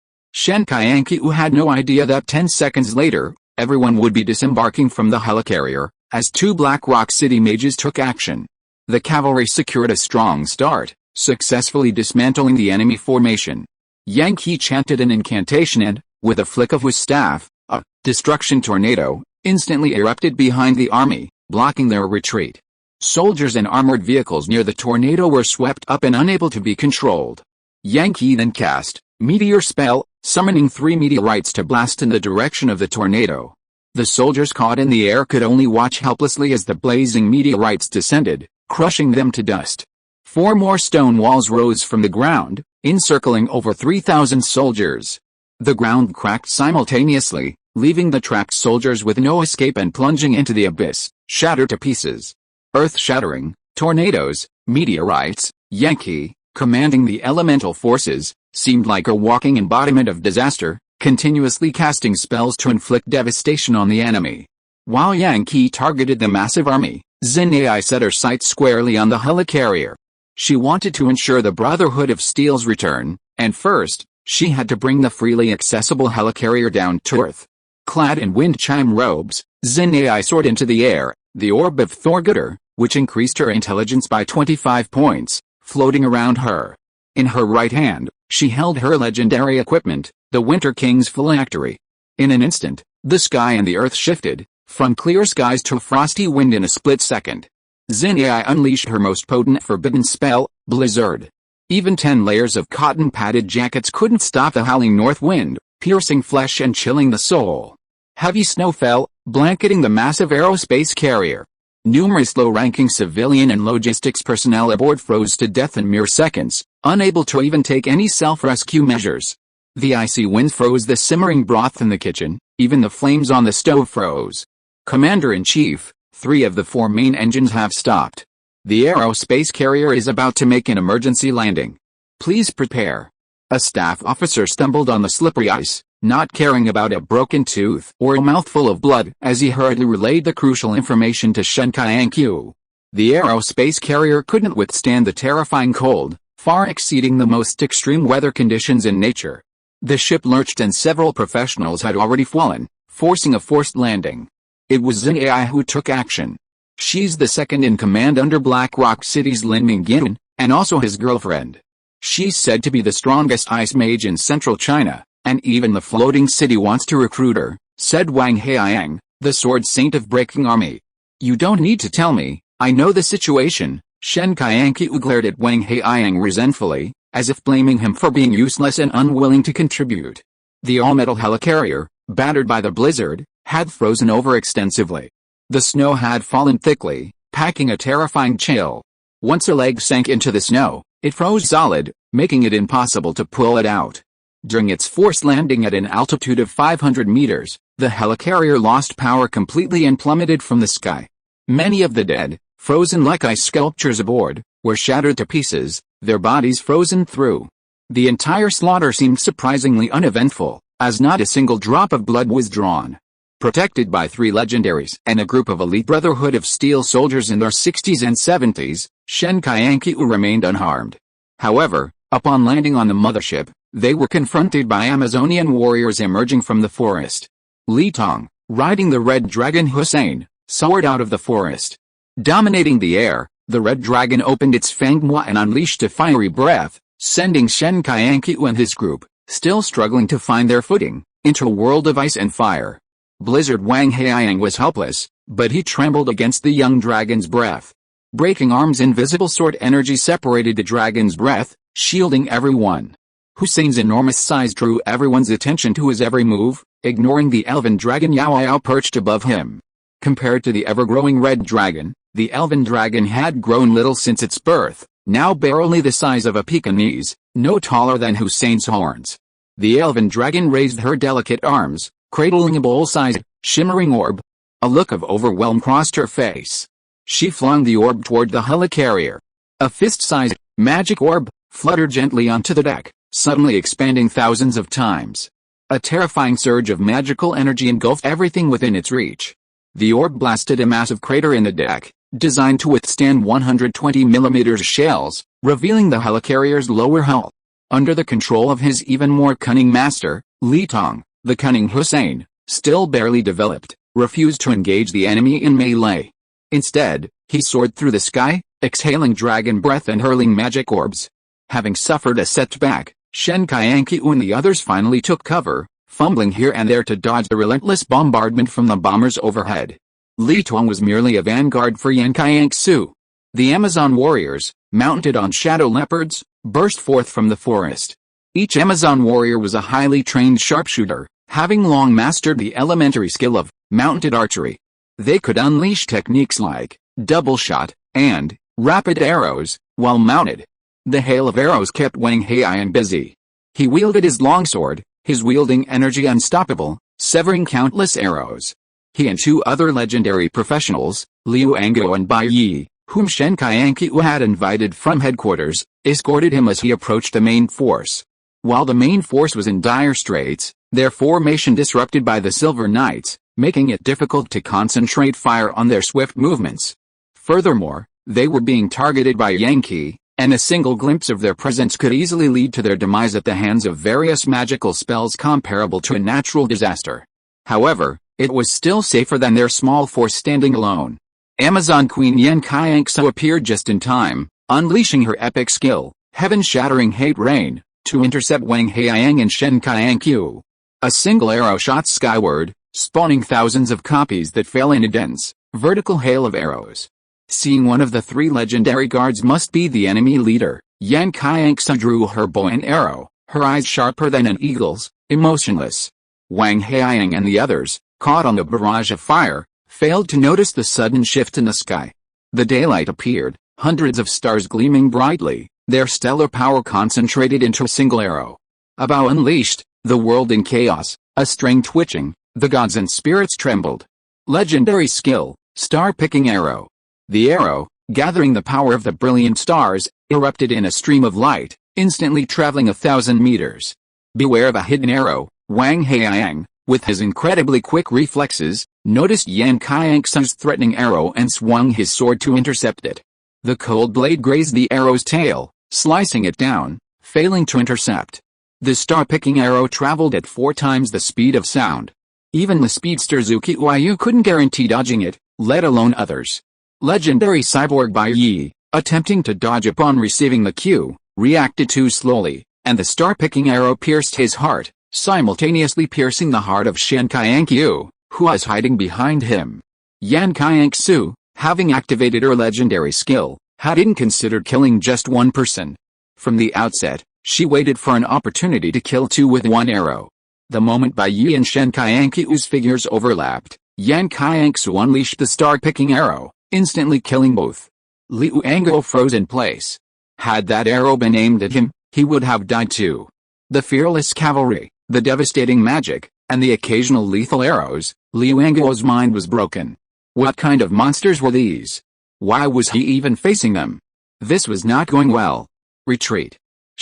Yan Qianxue had no idea that 10 seconds later, everyone would be disembarking from the helicarrier, as 2 Black Rock City mages took action. The cavalry secured a strong start, successfully dismantling the enemy formation. Yang Qi chanted an incantation and, with a flick of his staff, a destruction tornado instantly erupted behind the army, blocking their retreat. Soldiers and armored vehicles near the tornado were swept up and unable to be controlled. Yang Qi then cast Meteor Spell, summoning 3 meteorites to blast in the direction of the tornado. The soldiers caught in the air could only watch helplessly as the blazing meteorites descended, crushing them to dust. 4 more stone walls rose from the ground, encircling over 3,000 soldiers. The ground cracked simultaneously, leaving the trapped soldiers with no escape and plunging into the abyss, shattered to pieces. Earth-shattering, tornadoes, meteorites, Yan Qi, commanding the elemental forces, seemed like a walking embodiment of disaster, continuously casting spells to inflict devastation on the enemy. While Yang Qi targeted the massive army, Xinai set her sights squarely on the helicarrier. She wanted to ensure the Brotherhood of Steel's return, and first, she had to bring the freely accessible helicarrier down to Earth. Clad in wind chime robes, Xinai soared into the air, the orb of Thorgutter, which increased her intelligence by 25 points, floating around her. In her right hand, she held her legendary equipment, the Winter King's phylactery. In an instant, the sky and the earth shifted, from clear skies to frosty wind in a split second. Xinai unleashed her most potent forbidden spell, Blizzard. Even 10 layers of cotton-padded jackets couldn't stop the howling north wind, piercing flesh and chilling the soul. Heavy snow fell, blanketing the massive aerospace carrier. Numerous low-ranking civilian and logistics personnel aboard froze to death in mere seconds, unable to even take any self-rescue measures. The icy winds froze the simmering broth in the kitchen, even the flames on the stove froze. Commander-in-Chief, 3 of the 4 main engines have stopped. The aerospace carrier is about to make an emergency landing. Please prepare. A staff officer stumbled on the slippery ice, not caring about a broken tooth or a mouthful of blood as he hurriedly relayed the crucial information to Yan Qianxue. The aerospace carrier couldn't withstand the terrifying cold, far exceeding the most extreme weather conditions in nature. The ship lurched and several professionals had already fallen, forcing a forced landing. It was Xin Ai who took action. She's the second in command under Black Rock City's Lin Mingyuan, and also his girlfriend. She's said to be the strongest ice mage in central China, and even the floating city wants to recruit her, said Wang Haiyang, the sword saint of breaking army. You don't need to tell me, I know the situation. Yan Qianxue glared at Wang Haiyang resentfully, as if blaming him for being useless and unwilling to contribute. The all-metal helicarrier, battered by the blizzard, had frozen over extensively. The snow had fallen thickly, packing a terrifying chill. Once a leg sank into the snow, it froze solid, making it impossible to pull it out. During its forced landing at an altitude of 500 meters, the helicarrier lost power completely and plummeted from the sky. Many of the dead, frozen like ice sculptures aboard, were shattered to pieces, their bodies frozen through. The entire slaughter seemed surprisingly uneventful, as not a single drop of blood was drawn. Protected by 3 legendaries and a group of elite Brotherhood of Steel soldiers in their 60s and 70s, Yan Qianxue remained unharmed. However, upon landing on the mothership, they were confronted by Amazonian warriors emerging from the forest. Li Tong, riding the red dragon Hussein, soared out of the forest. Dominating the air, the red dragon opened its fanged maw and unleashed a fiery breath, sending Yan Qianxue and his group, still struggling to find their footing, into a world of ice and fire. Blizzard Wang Haiyang was helpless, but he trembled against the young dragon's breath. Breaking arm's invisible sword energy separated the dragon's breath, shielding everyone. Hussein's enormous size drew everyone's attention to his every move, ignoring the elven dragon Yao Yao perched above him. Compared to the ever-growing red dragon, the elven dragon had grown little since its birth, now barely the size of a Pekingese, no taller than Hussein's horns. The elven dragon raised her delicate arms, cradling a bowl-sized, shimmering orb. A look of overwhelm crossed her face. She flung the orb toward the helicarrier. A fist-sized, magic orb, fluttered gently onto the deck, suddenly expanding thousands of times. A terrifying surge of magical energy engulfed everything within its reach. The orb blasted a massive crater in the deck, designed to withstand 120mm shells, revealing the helicarrier's lower hull. Under the control of his even more cunning master, Li Tong, the cunning Hussein, still barely developed, refused to engage the enemy in melee. Instead, he soared through the sky, exhaling dragon breath and hurling magic orbs. Having suffered a setback, Yan Qianxue and the others finally took cover, fumbling here and there to dodge the relentless bombardment from the bombers overhead. Li Tong was merely a vanguard for Yan Qianxue. The Amazon warriors, mounted on shadow leopards, burst forth from the forest. Each Amazon warrior was a highly trained sharpshooter, having long mastered the elementary skill of mounted archery. They could unleash techniques like double shot and rapid arrows while mounted. The hail of arrows kept Wang Haiyang busy. He wielded his longsword, his wielding energy unstoppable, severing countless arrows. He and 2 other legendary professionals, Liu Anguo and Bai Yi, whom Yan Qianxue had invited from headquarters, escorted him as he approached the main force. While the main force was in dire straits, their formation disrupted by the Silver Knights, making it difficult to concentrate fire on their swift movements. Furthermore, they were being targeted by Yankee, and a single glimpse of their presence could easily lead to their demise at the hands of various magical spells comparable to a natural disaster. However, it was still safer than their small force standing alone. Amazon Queen Yan Qianxue appeared just in time, unleashing her epic skill, heaven-shattering hate rain, to intercept Wang Haiyang and Yan Qianxue. A single arrow shot skyward, spawning thousands of copies that fell in a dense, vertical hail of arrows. Seeing one of the 3 legendary guards must be the enemy leader, Yan Qianxue drew her bow and arrow, her eyes sharper than an eagle's, emotionless. Wang Haiyang and the others, caught on the barrage of fire, failed to notice the sudden shift in the sky. The daylight appeared, hundreds of stars gleaming brightly, their stellar power concentrated into a single arrow. A bow unleashed, the world in chaos, a string twitching, the gods and spirits trembled. Legendary skill, star-picking arrow. The arrow, gathering the power of the brilliant stars, erupted in a stream of light, instantly traveling 1,000 meters. Beware of a hidden arrow. Wang Heiang, with his incredibly quick reflexes, noticed Yan Qianxue's threatening arrow and swung his sword to intercept it. The cold blade grazed the arrow's tail, slicing it down, failing to intercept. The star-picking arrow traveled at 4 times the speed of sound. Even the speedster Zuki Yu couldn't guarantee dodging it, let alone others. Legendary cyborg Bai Yi, attempting to dodge upon receiving the cue, reacted too slowly, and the star-picking arrow pierced his heart, simultaneously piercing the heart of Yan Qianxue, who was hiding behind him. Yan Qianxue, having activated her legendary skill, hadn't considered killing just one person. From the outset, she waited for an opportunity to kill 2 with 1 arrow. The moment Bai Yi and Yan Qianxue's figures overlapped, Yan Qianxue unleashed the star-picking arrow, instantly killing both. Liu Anguo froze in place. Had that arrow been aimed at him, he would have died too. The fearless cavalry, the devastating magic, and the occasional lethal arrows, Liu Anguo's mind was broken. What kind of monsters were these? Why was he even facing them? This was not going well. Retreat.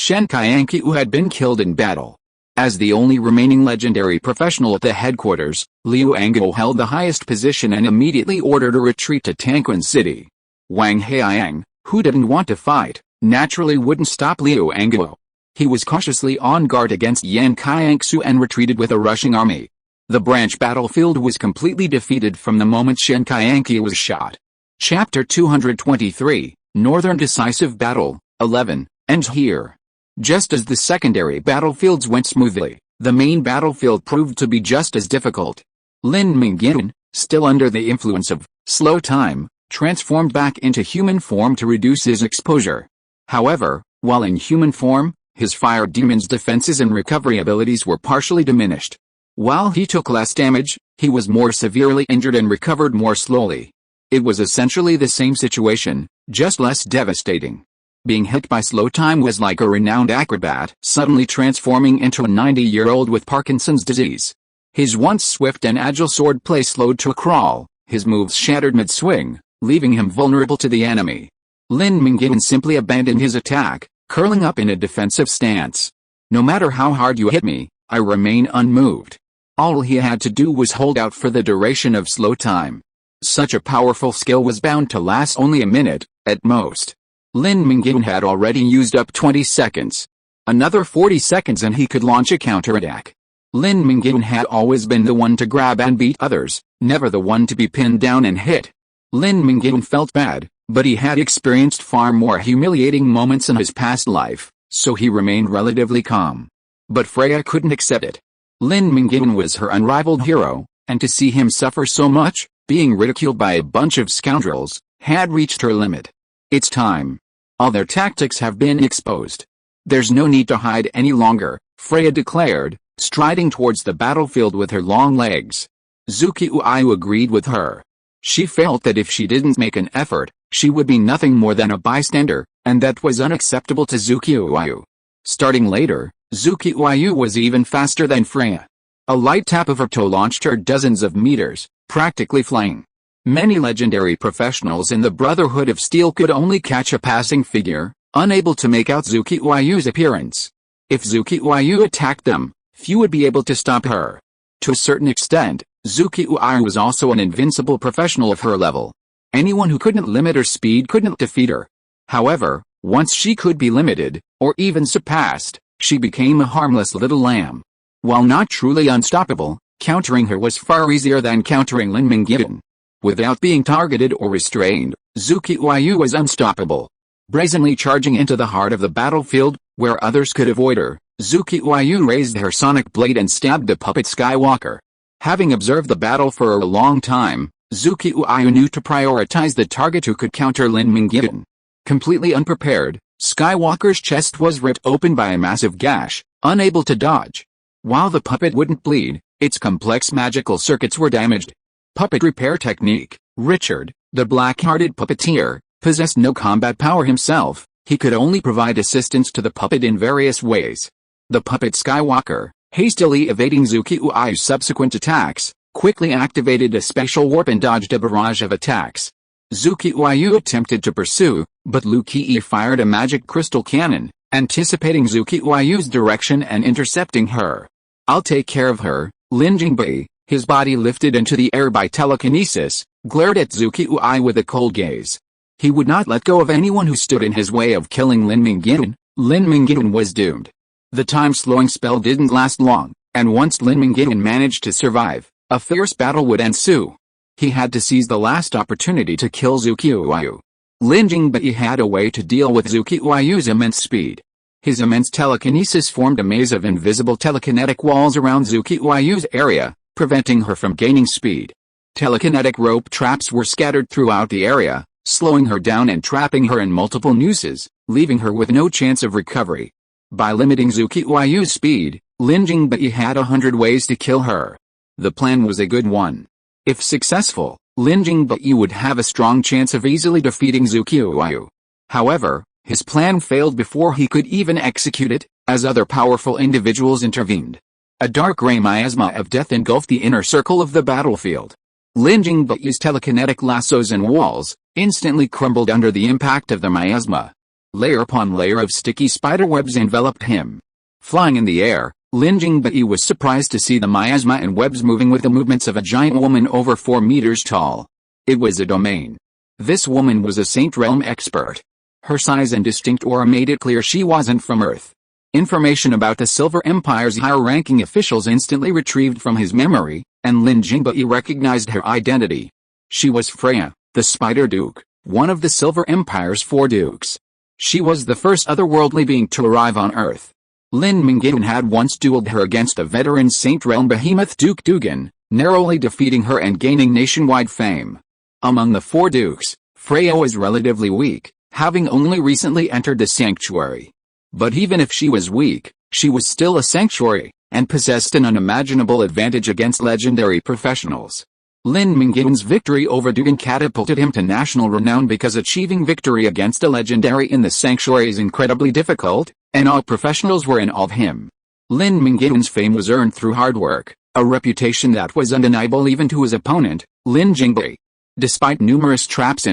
Yan Qianxue had been killed in battle. As the only remaining legendary professional at the headquarters, Liu Anguo held the highest position and immediately ordered a retreat to Tanquin City. Wang Heiang, who didn't want to fight, naturally wouldn't stop Liu Anguo. He was cautiously on guard against Yan Qianxue and retreated with a rushing army. The branch battlefield was completely defeated from the moment Yan Qianxue was shot. Chapter 223, Northern Decisive Battle, 11, ends here. Just as the secondary battlefields went smoothly, the main battlefield proved to be just as difficult. Lin Mingyuan, still under the influence of slow time, transformed back into human form to reduce his exposure. However, while in human form, his fire demon's defenses and recovery abilities were partially diminished. While he took less damage, he was more severely injured and recovered more slowly. It was essentially the same situation, just less devastating. Being hit by slow time was like a renowned acrobat suddenly transforming into a 90-year-old with Parkinson's disease. His once swift and agile swordplay slowed to a crawl, his moves shattered mid-swing, leaving him vulnerable to the enemy. Lin Mingyuan simply abandoned his attack, curling up in a defensive stance. No matter how hard you hit me, I remain unmoved. All he had to do was hold out for the duration of slow time. Such a powerful skill was bound to last only a minute, at most. Lin Mingyuan had already used up 20 seconds. Another 40 seconds and he could launch a counterattack. Lin Mingyuan had always been the one to grab and beat others, never the one to be pinned down and hit. Lin Mingyuan felt bad, but he had experienced far more humiliating moments in his past life, so he remained relatively calm. But Freya couldn't accept it. Lin Mingyuan was her unrivaled hero, and to see him suffer so much, being ridiculed by a bunch of scoundrels, had reached her limit. It's time. All their tactics have been exposed. There's no need to hide any longer, Freya declared, striding towards the battlefield with her long legs. Zuki Yu agreed with her. She felt that if she didn't make an effort, she would be nothing more than a bystander, and that was unacceptable to Zuki Yu. Starting later, Zuki Yu was even faster than Freya. A light tap of her toe launched her dozens of meters, practically flying. Many legendary professionals in the Brotherhood of Steel could only catch a passing figure, unable to make out Zuki Yu's appearance. If Zuki Yu attacked them, few would be able to stop her. To a certain extent, Zuki Yu was also an invincible professional of her level. Anyone who couldn't limit her speed couldn't defeat her. However, once she could be limited, or even surpassed, she became a harmless little lamb. While not truly unstoppable, countering her was far easier than countering Lin Mingyuan. Without being targeted or restrained, Zuki Yu was unstoppable. Brazenly charging into the heart of the battlefield, where others could avoid her, Zuki Yu raised her sonic blade and stabbed the puppet Skywalker. Having observed the battle for a long time, Zuki Yu knew to prioritize the target who could counter Lin Mingyuan. Completely unprepared, Skywalker's chest was ripped open by a massive gash, unable to dodge. While the puppet wouldn't bleed, its complex magical circuits were damaged. Puppet repair technique. Richard, the black-hearted puppeteer, possessed no combat power himself. He could only provide assistance to the puppet in various ways. The puppet Skywalker, hastily evading Zuki Uayu's subsequent attacks, quickly activated a special warp and dodged a barrage of attacks. Zuki Uayu attempted to pursue, but Lu Qi fired a magic crystal cannon, anticipating Zuki Uayu's direction and intercepting her. "I'll take care of her," Lin Jingbei, his body lifted into the air by telekinesis, glared at Zuki Uayu with a cold gaze. He would not let go of anyone who stood in his way of killing Lin Mingyuan. Lin Mingyuan was doomed. The time-slowing spell didn't last long, and once Lin Mingyuan managed to survive, a fierce battle would ensue. He had to seize the last opportunity to kill Zuki Uayu. Lin Jingbei had a way to deal with Zuki Uayu's immense speed. His immense telekinesis formed a maze of invisible telekinetic walls around Zuki Uayu's area, preventing her from gaining speed. Telekinetic rope traps were scattered throughout the area, slowing her down and trapping her in multiple nooses, leaving her with no chance of recovery. By limiting Zuki Uayu's speed, Lin Jingbei had 100 ways to kill her. The plan was a good one. If successful, Lin Jingbei would have a strong chance of easily defeating Zuki Uayu. However, his plan failed before he could even execute it, as other powerful individuals intervened. A dark gray miasma of death engulfed the inner circle of the battlefield. Lin Jingbei's telekinetic lassos and walls instantly crumbled under the impact of the miasma. Layer upon layer of sticky spiderwebs enveloped him. Flying in the air, Lin Jingbei was surprised to see the miasma and webs moving with the movements of a giant woman over 4 meters tall. It was a domain. This woman was a Saint Realm expert. Her size and distinct aura made it clear she wasn't from Earth. Information about the Silver Empire's higher-ranking officials instantly retrieved from his memory, and Lin Jingbei recognized her identity. She was Freya, the Spider Duke, one of the Silver Empire's 4 dukes. She was the first otherworldly being to arrive on Earth. Lin Mingyuan had once dueled her against a veteran Saint Realm behemoth Duke Dugan, narrowly defeating her and gaining nationwide fame. Among the 4 dukes, Freya was relatively weak, having only recently entered the sanctuary. But even if she was weak, she was still a sanctuary, and possessed an unimaginable advantage against legendary professionals. Lin Mingyuan's victory over Dugan catapulted him to national renown because achieving victory against a legendary in the sanctuary is incredibly difficult, and all professionals were in awe of him. Lin Mingyuan's fame was earned through hard work, a reputation that was undeniable even to his opponent, Lin Jingbei. Despite numerous traps,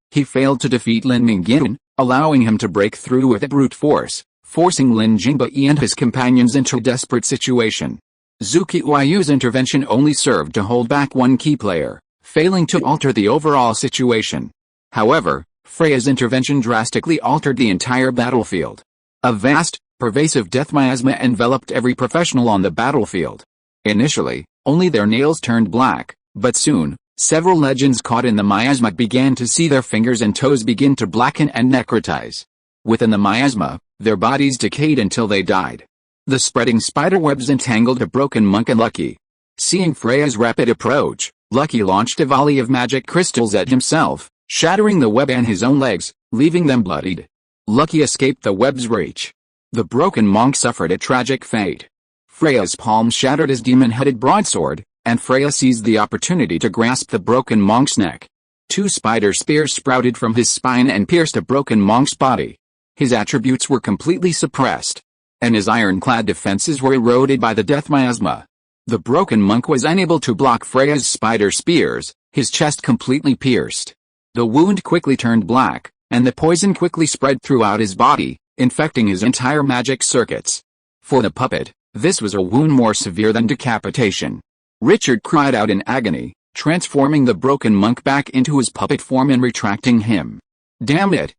he failed to defeat Lin Mingyuan, allowing him to break through with brute force, forcing Lin Jingbei and his companions into a desperate situation. Zuki Uayu's intervention only served to hold back one key player, failing to alter the overall situation. However, Freya's intervention drastically altered the entire battlefield. A vast, pervasive death miasma enveloped every professional on the battlefield. Initially, only their nails turned black, but soon, several legends caught in the miasma began to see their fingers and toes begin to blacken and necrotize. Within the miasma, their bodies decayed until they died. The spreading spiderwebs entangled a broken monk and Lucky. Seeing Freya's rapid approach, Lucky launched a volley of magic crystals at himself, shattering the web and his own legs, leaving them bloodied. Lucky escaped the web's reach. The broken monk suffered a tragic fate. Freya's palm shattered his demon-headed broadsword, and Freya seized the opportunity to grasp the broken monk's neck. 2 spider spears sprouted from his spine and pierced a broken monk's body. His attributes were completely suppressed, and his ironclad defenses were eroded by the death miasma. The broken monk was unable to block Freya's spider spears, his chest completely pierced. The wound quickly turned black, and the poison quickly spread throughout his body, infecting his entire magic circuits. For the puppet, this was a wound more severe than decapitation. Richard cried out in agony, transforming the broken monk back into his puppet form and retracting him. Damn it!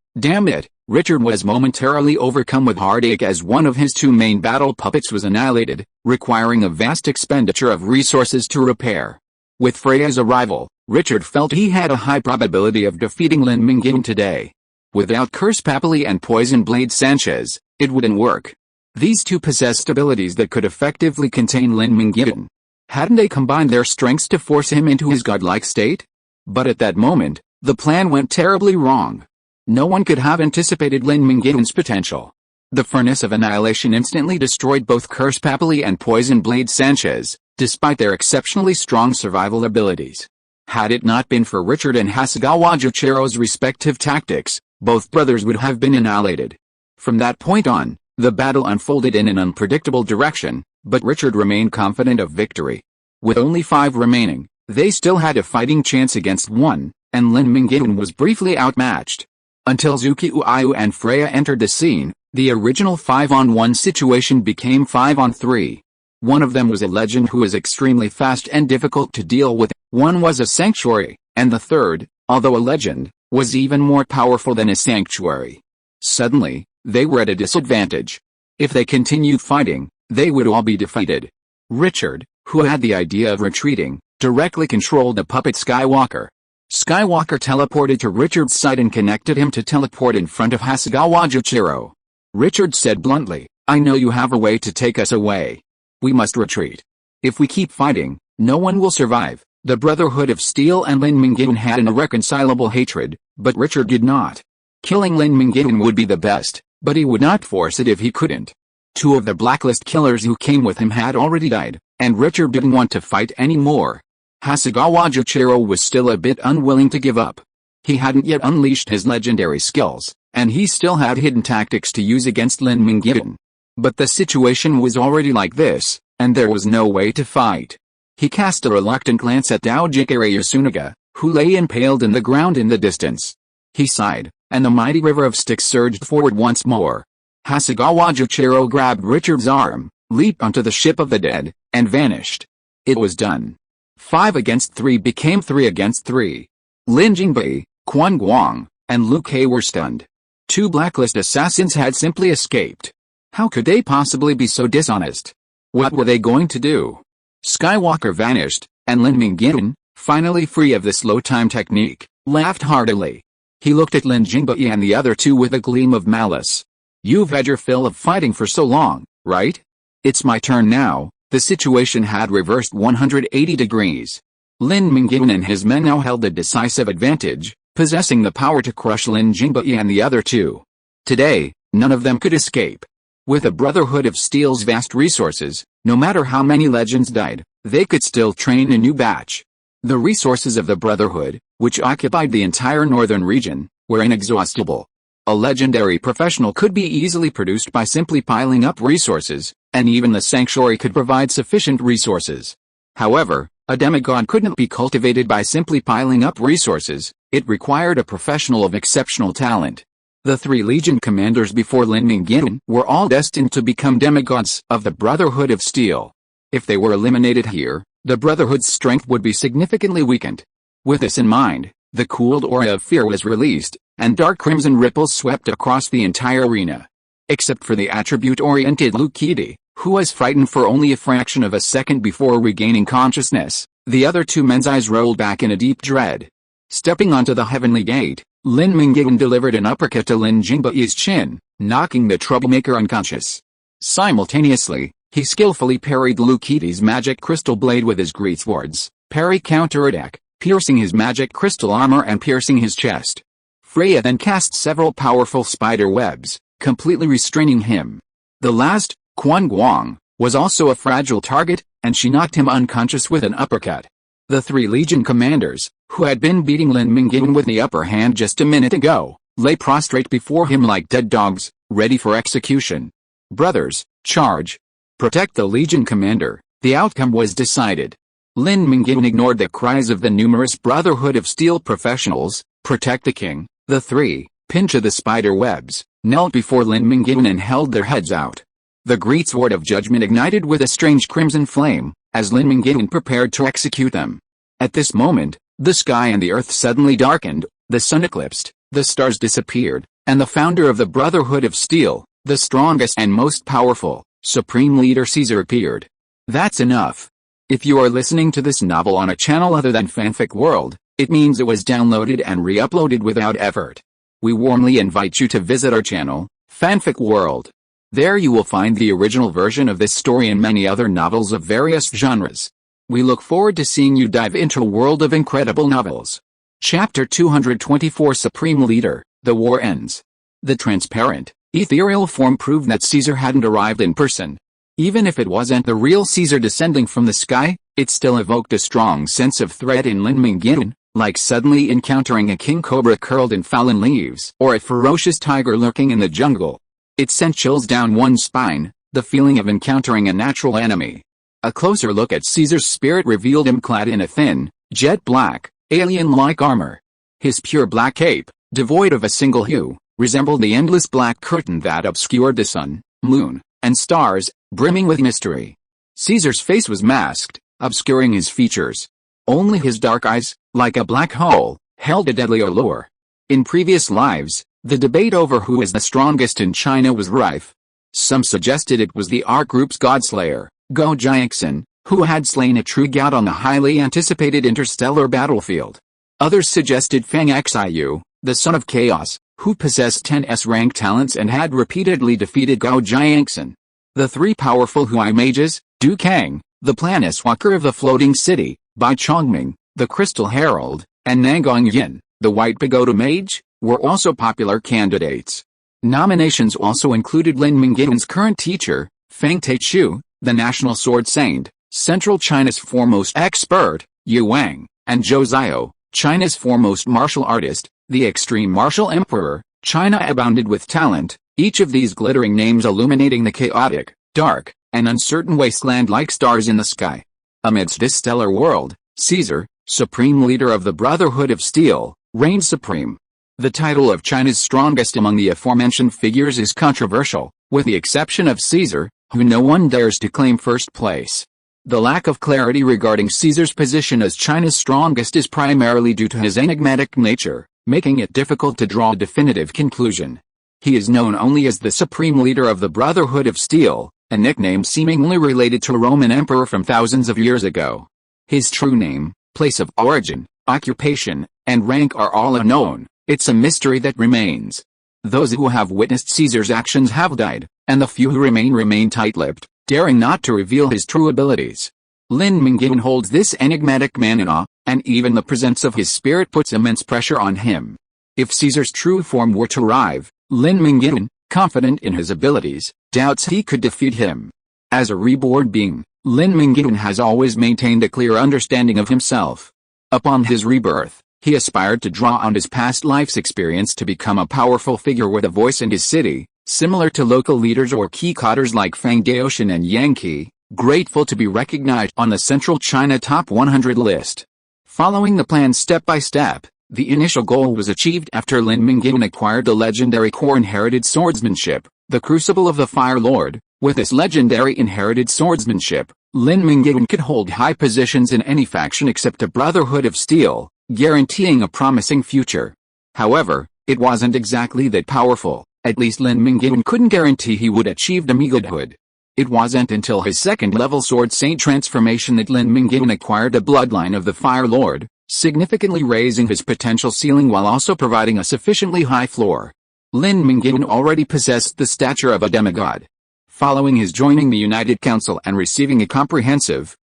Richard was momentarily overcome with heartache as one of his 2 main battle puppets was annihilated, requiring a vast expenditure of resources to repair. With Freya's arrival, Richard felt he had a high probability of defeating Lin Mingyuan today. Without Curse Papali and Poison Blade Sanchez, it wouldn't work. These 2 possessed abilities that could effectively contain Lin Mingyuan. Hadn't they combined their strengths to force him into his godlike state? But at that moment, the plan went terribly wrong. No one could have anticipated Lin Mingyuan's potential. The furnace of annihilation instantly destroyed both Curse Papali and Poison Blade Sanchez, despite their exceptionally strong survival abilities. Had it not been for Richard and Hasegawa Juchiro's respective tactics, both brothers would have been annihilated. From that point on, the battle unfolded in an unpredictable direction, but Richard remained confident of victory. With only 5 remaining, they still had a fighting chance against 1, and Lin Mingyuan was briefly outmatched. Until Zuki Uayu and Freya entered the scene, the original 5-on-1 situation became 5-on-3. One of them was a legend who was extremely fast and difficult to deal with, one was a sanctuary, and the third, although a legend, was even more powerful than a sanctuary. Suddenly, they were at a disadvantage. If they continued fighting, they would all be defeated. Richard, who had the idea of retreating, directly controlled the puppet Skywalker. Skywalker teleported to Richard's side and connected him to teleport in front of Hasegawa Juchiro. Richard said bluntly, "I know you have a way to take us away. We must retreat. If we keep fighting, no one will survive." The Brotherhood of Steel and Lin Mingyuan had an irreconcilable hatred, but Richard did not. Killing Lin Mingyuan would be the best, but he would not force it if he couldn't. 2 of the blacklist killers who came with him had already died, and Richard didn't want to fight anymore. Hasegawa Juchiro was still a bit unwilling to give up. He hadn't yet unleashed his legendary skills, and he still had hidden tactics to use against Lin Mingyuan. But the situation was already like this, and there was no way to fight. He cast a reluctant glance at Daojikere Yasunaga, who lay impaled in the ground in the distance. He sighed, and the mighty river of sticks surged forward once more. Hasegawa Juchiro grabbed Richard's arm, leaped onto the ship of the dead, and vanished. It was done. 5 against 3 became 3 against 3. Lin Jingbai, Quan Guang, and Liu Kei were stunned. 2 blacklist assassins had simply escaped. How could they possibly be so dishonest? What were they going to do? Skywalker vanished, and Lin Mingyuan, finally free of the slow time technique, laughed heartily. He looked at Lin Jingbai and the other 2 with a gleam of malice. "You've had your fill of fighting for so long, right? It's my turn now." The situation had reversed 180 degrees. Lin Mingyuan and his men now held a decisive advantage, possessing the power to crush Lin Jingbai and the other 2. Today, none of them could escape. With the Brotherhood of Steel's vast resources, no matter how many legends died, they could still train a new batch. The resources of the Brotherhood, which occupied the entire northern region, were inexhaustible. A legendary professional could be easily produced by simply piling up resources, and even the sanctuary could provide sufficient resources. However, a demigod couldn't be cultivated by simply piling up resources, it required a professional of exceptional talent. The 3 legion commanders before Lin Mingyuan were all destined to become demigods of the Brotherhood of Steel. If they were eliminated here, the Brotherhood's strength would be significantly weakened. With this in mind, the cooled aura of fear was released, and dark crimson ripples swept across the entire arena. Except for the attribute-oriented Liu Kei, who was frightened for only a fraction of a second before regaining consciousness, the other 2 men's eyes rolled back in a deep dread. Stepping onto the heavenly gate, Lin Mingyuan delivered an uppercut to Lin Jingbai's chin, knocking the troublemaker unconscious. Simultaneously, he skillfully parried Liu Kei's magic crystal blade with his great swords, parry counterattack, piercing his magic crystal armor and piercing his chest. Freya then cast several powerful spider webs, completely restraining him. The last, Quan Guang, was also a fragile target, and she knocked him unconscious with an uppercut. The 3 legion commanders, who had been beating Lin Mingyuan with the upper hand just a minute ago, lay prostrate before him like dead dogs, ready for execution. "Brothers, charge! Protect the legion commander." The outcome was decided. Lin Mingyuan ignored the cries of the numerous Brotherhood of Steel professionals, "Protect the king." The 3, pinned to the spider webs, knelt before Lin Mingyuan and held their heads out. The great sword of judgment ignited with a strange crimson flame, as Lin Mingyuan prepared to execute them. At this moment, the sky and the earth suddenly darkened, the sun eclipsed, the stars disappeared, and the founder of the Brotherhood of Steel, the strongest and most powerful, Supreme Leader Caesar appeared. That's enough. If you are listening to this novel on a channel other than Fanfic World, it means it was downloaded and re-uploaded without effort. We warmly invite you to visit our channel, Fanfic World. There you will find the original version of this story and many other novels of various genres. We look forward to seeing you dive into a world of incredible novels. Chapter 224 Supreme Leader, The War Ends. The transparent, ethereal form proved that Caesar hadn't arrived in person. Even if it wasn't the real Caesar descending from the sky, it still evoked a strong sense of threat in Lin Mingyuan, like suddenly encountering a king cobra curled in fallen leaves or a ferocious tiger lurking in the jungle. It sent chills down one's spine, the feeling of encountering a natural enemy. A closer look at Caesar's spirit revealed him clad in a thin, jet black, alien-like armor. His pure black cape, devoid of a single hue, resembled the endless black curtain that obscured the sun, moon, and stars, brimming with mystery. Caesar's face was masked, obscuring his features. Only his dark eyes, like a black hole, held a deadly allure. In previous lives, the debate over who is the strongest in China was rife. Some suggested it was the art group's godslayer, Gou Jiangxun, who had slain a true god on the highly anticipated interstellar battlefield. Others suggested Feng Xiu, the son of chaos, who possessed 10 S-rank talents and had repeatedly defeated Gou Jiangxun. The three powerful Hui mages, Du Kang, the planeswalker of the floating city, Bai Chongming, the crystal herald, and Nangong Yin, the white pagoda mage, were also popular candidates. Nominations also included Lin Mingyuan's current teacher, Feng Taichu, the national sword saint, Central China's foremost expert, Yu Wang, and Zhou Xiao, China's foremost martial artist, the extreme martial emperor. China abounded with talent, each of these glittering names illuminating the chaotic, dark, and uncertain wasteland like stars in the sky. Amidst this stellar world, Caesar, supreme leader of the Brotherhood of Steel, reigned supreme. The title of China's strongest among the aforementioned figures is controversial, with the exception of Caesar, who no one dares to claim first place. The lack of clarity regarding Caesar's position as China's strongest is primarily due to his enigmatic nature, making it difficult to draw a definitive conclusion. He is known only as the supreme leader of the Brotherhood of Steel, a nickname seemingly related to a Roman emperor from thousands of years ago. His true name, place of origin, occupation, and rank are all unknown. It's a mystery that remains. Those who have witnessed Caesar's actions have died, and the few who remain tight-lipped, daring not to reveal his true abilities. Lin Mingyuan holds this enigmatic man in awe, and even the presence of his spirit puts immense pressure on him. If Caesar's true form were to arrive, Lin Mingyuan, confident in his abilities, doubts he could defeat him. As a reborn being, Lin Mingyuan has always maintained a clear understanding of himself. Upon his rebirth, he aspired to draw on his past life's experience to become a powerful figure with a voice in his city, similar to local leaders or key cadres like Fang Daoshan and Yang Qi, grateful to be recognized on the Central China Top 100 list. Following the plan step by step, the initial goal was achieved after Lin Mingyuan acquired the legendary core inherited swordsmanship, the Crucible of the Fire Lord. With this legendary inherited swordsmanship, Lin Mingyuan could hold high positions in any faction except a Brotherhood of Steel, guaranteeing a promising future. However, it wasn't exactly that powerful. At least Lin Mingyuan couldn't guarantee he would achieve demigodhood. It wasn't until his second-level Sword Saint transformation that Lin Mingyuan acquired a bloodline of the Fire Lord, significantly raising his potential ceiling while also providing a sufficiently high floor. Lin Mingyuan already possessed the stature of a demigod. Following his joining the United Council and receiving a comprehensive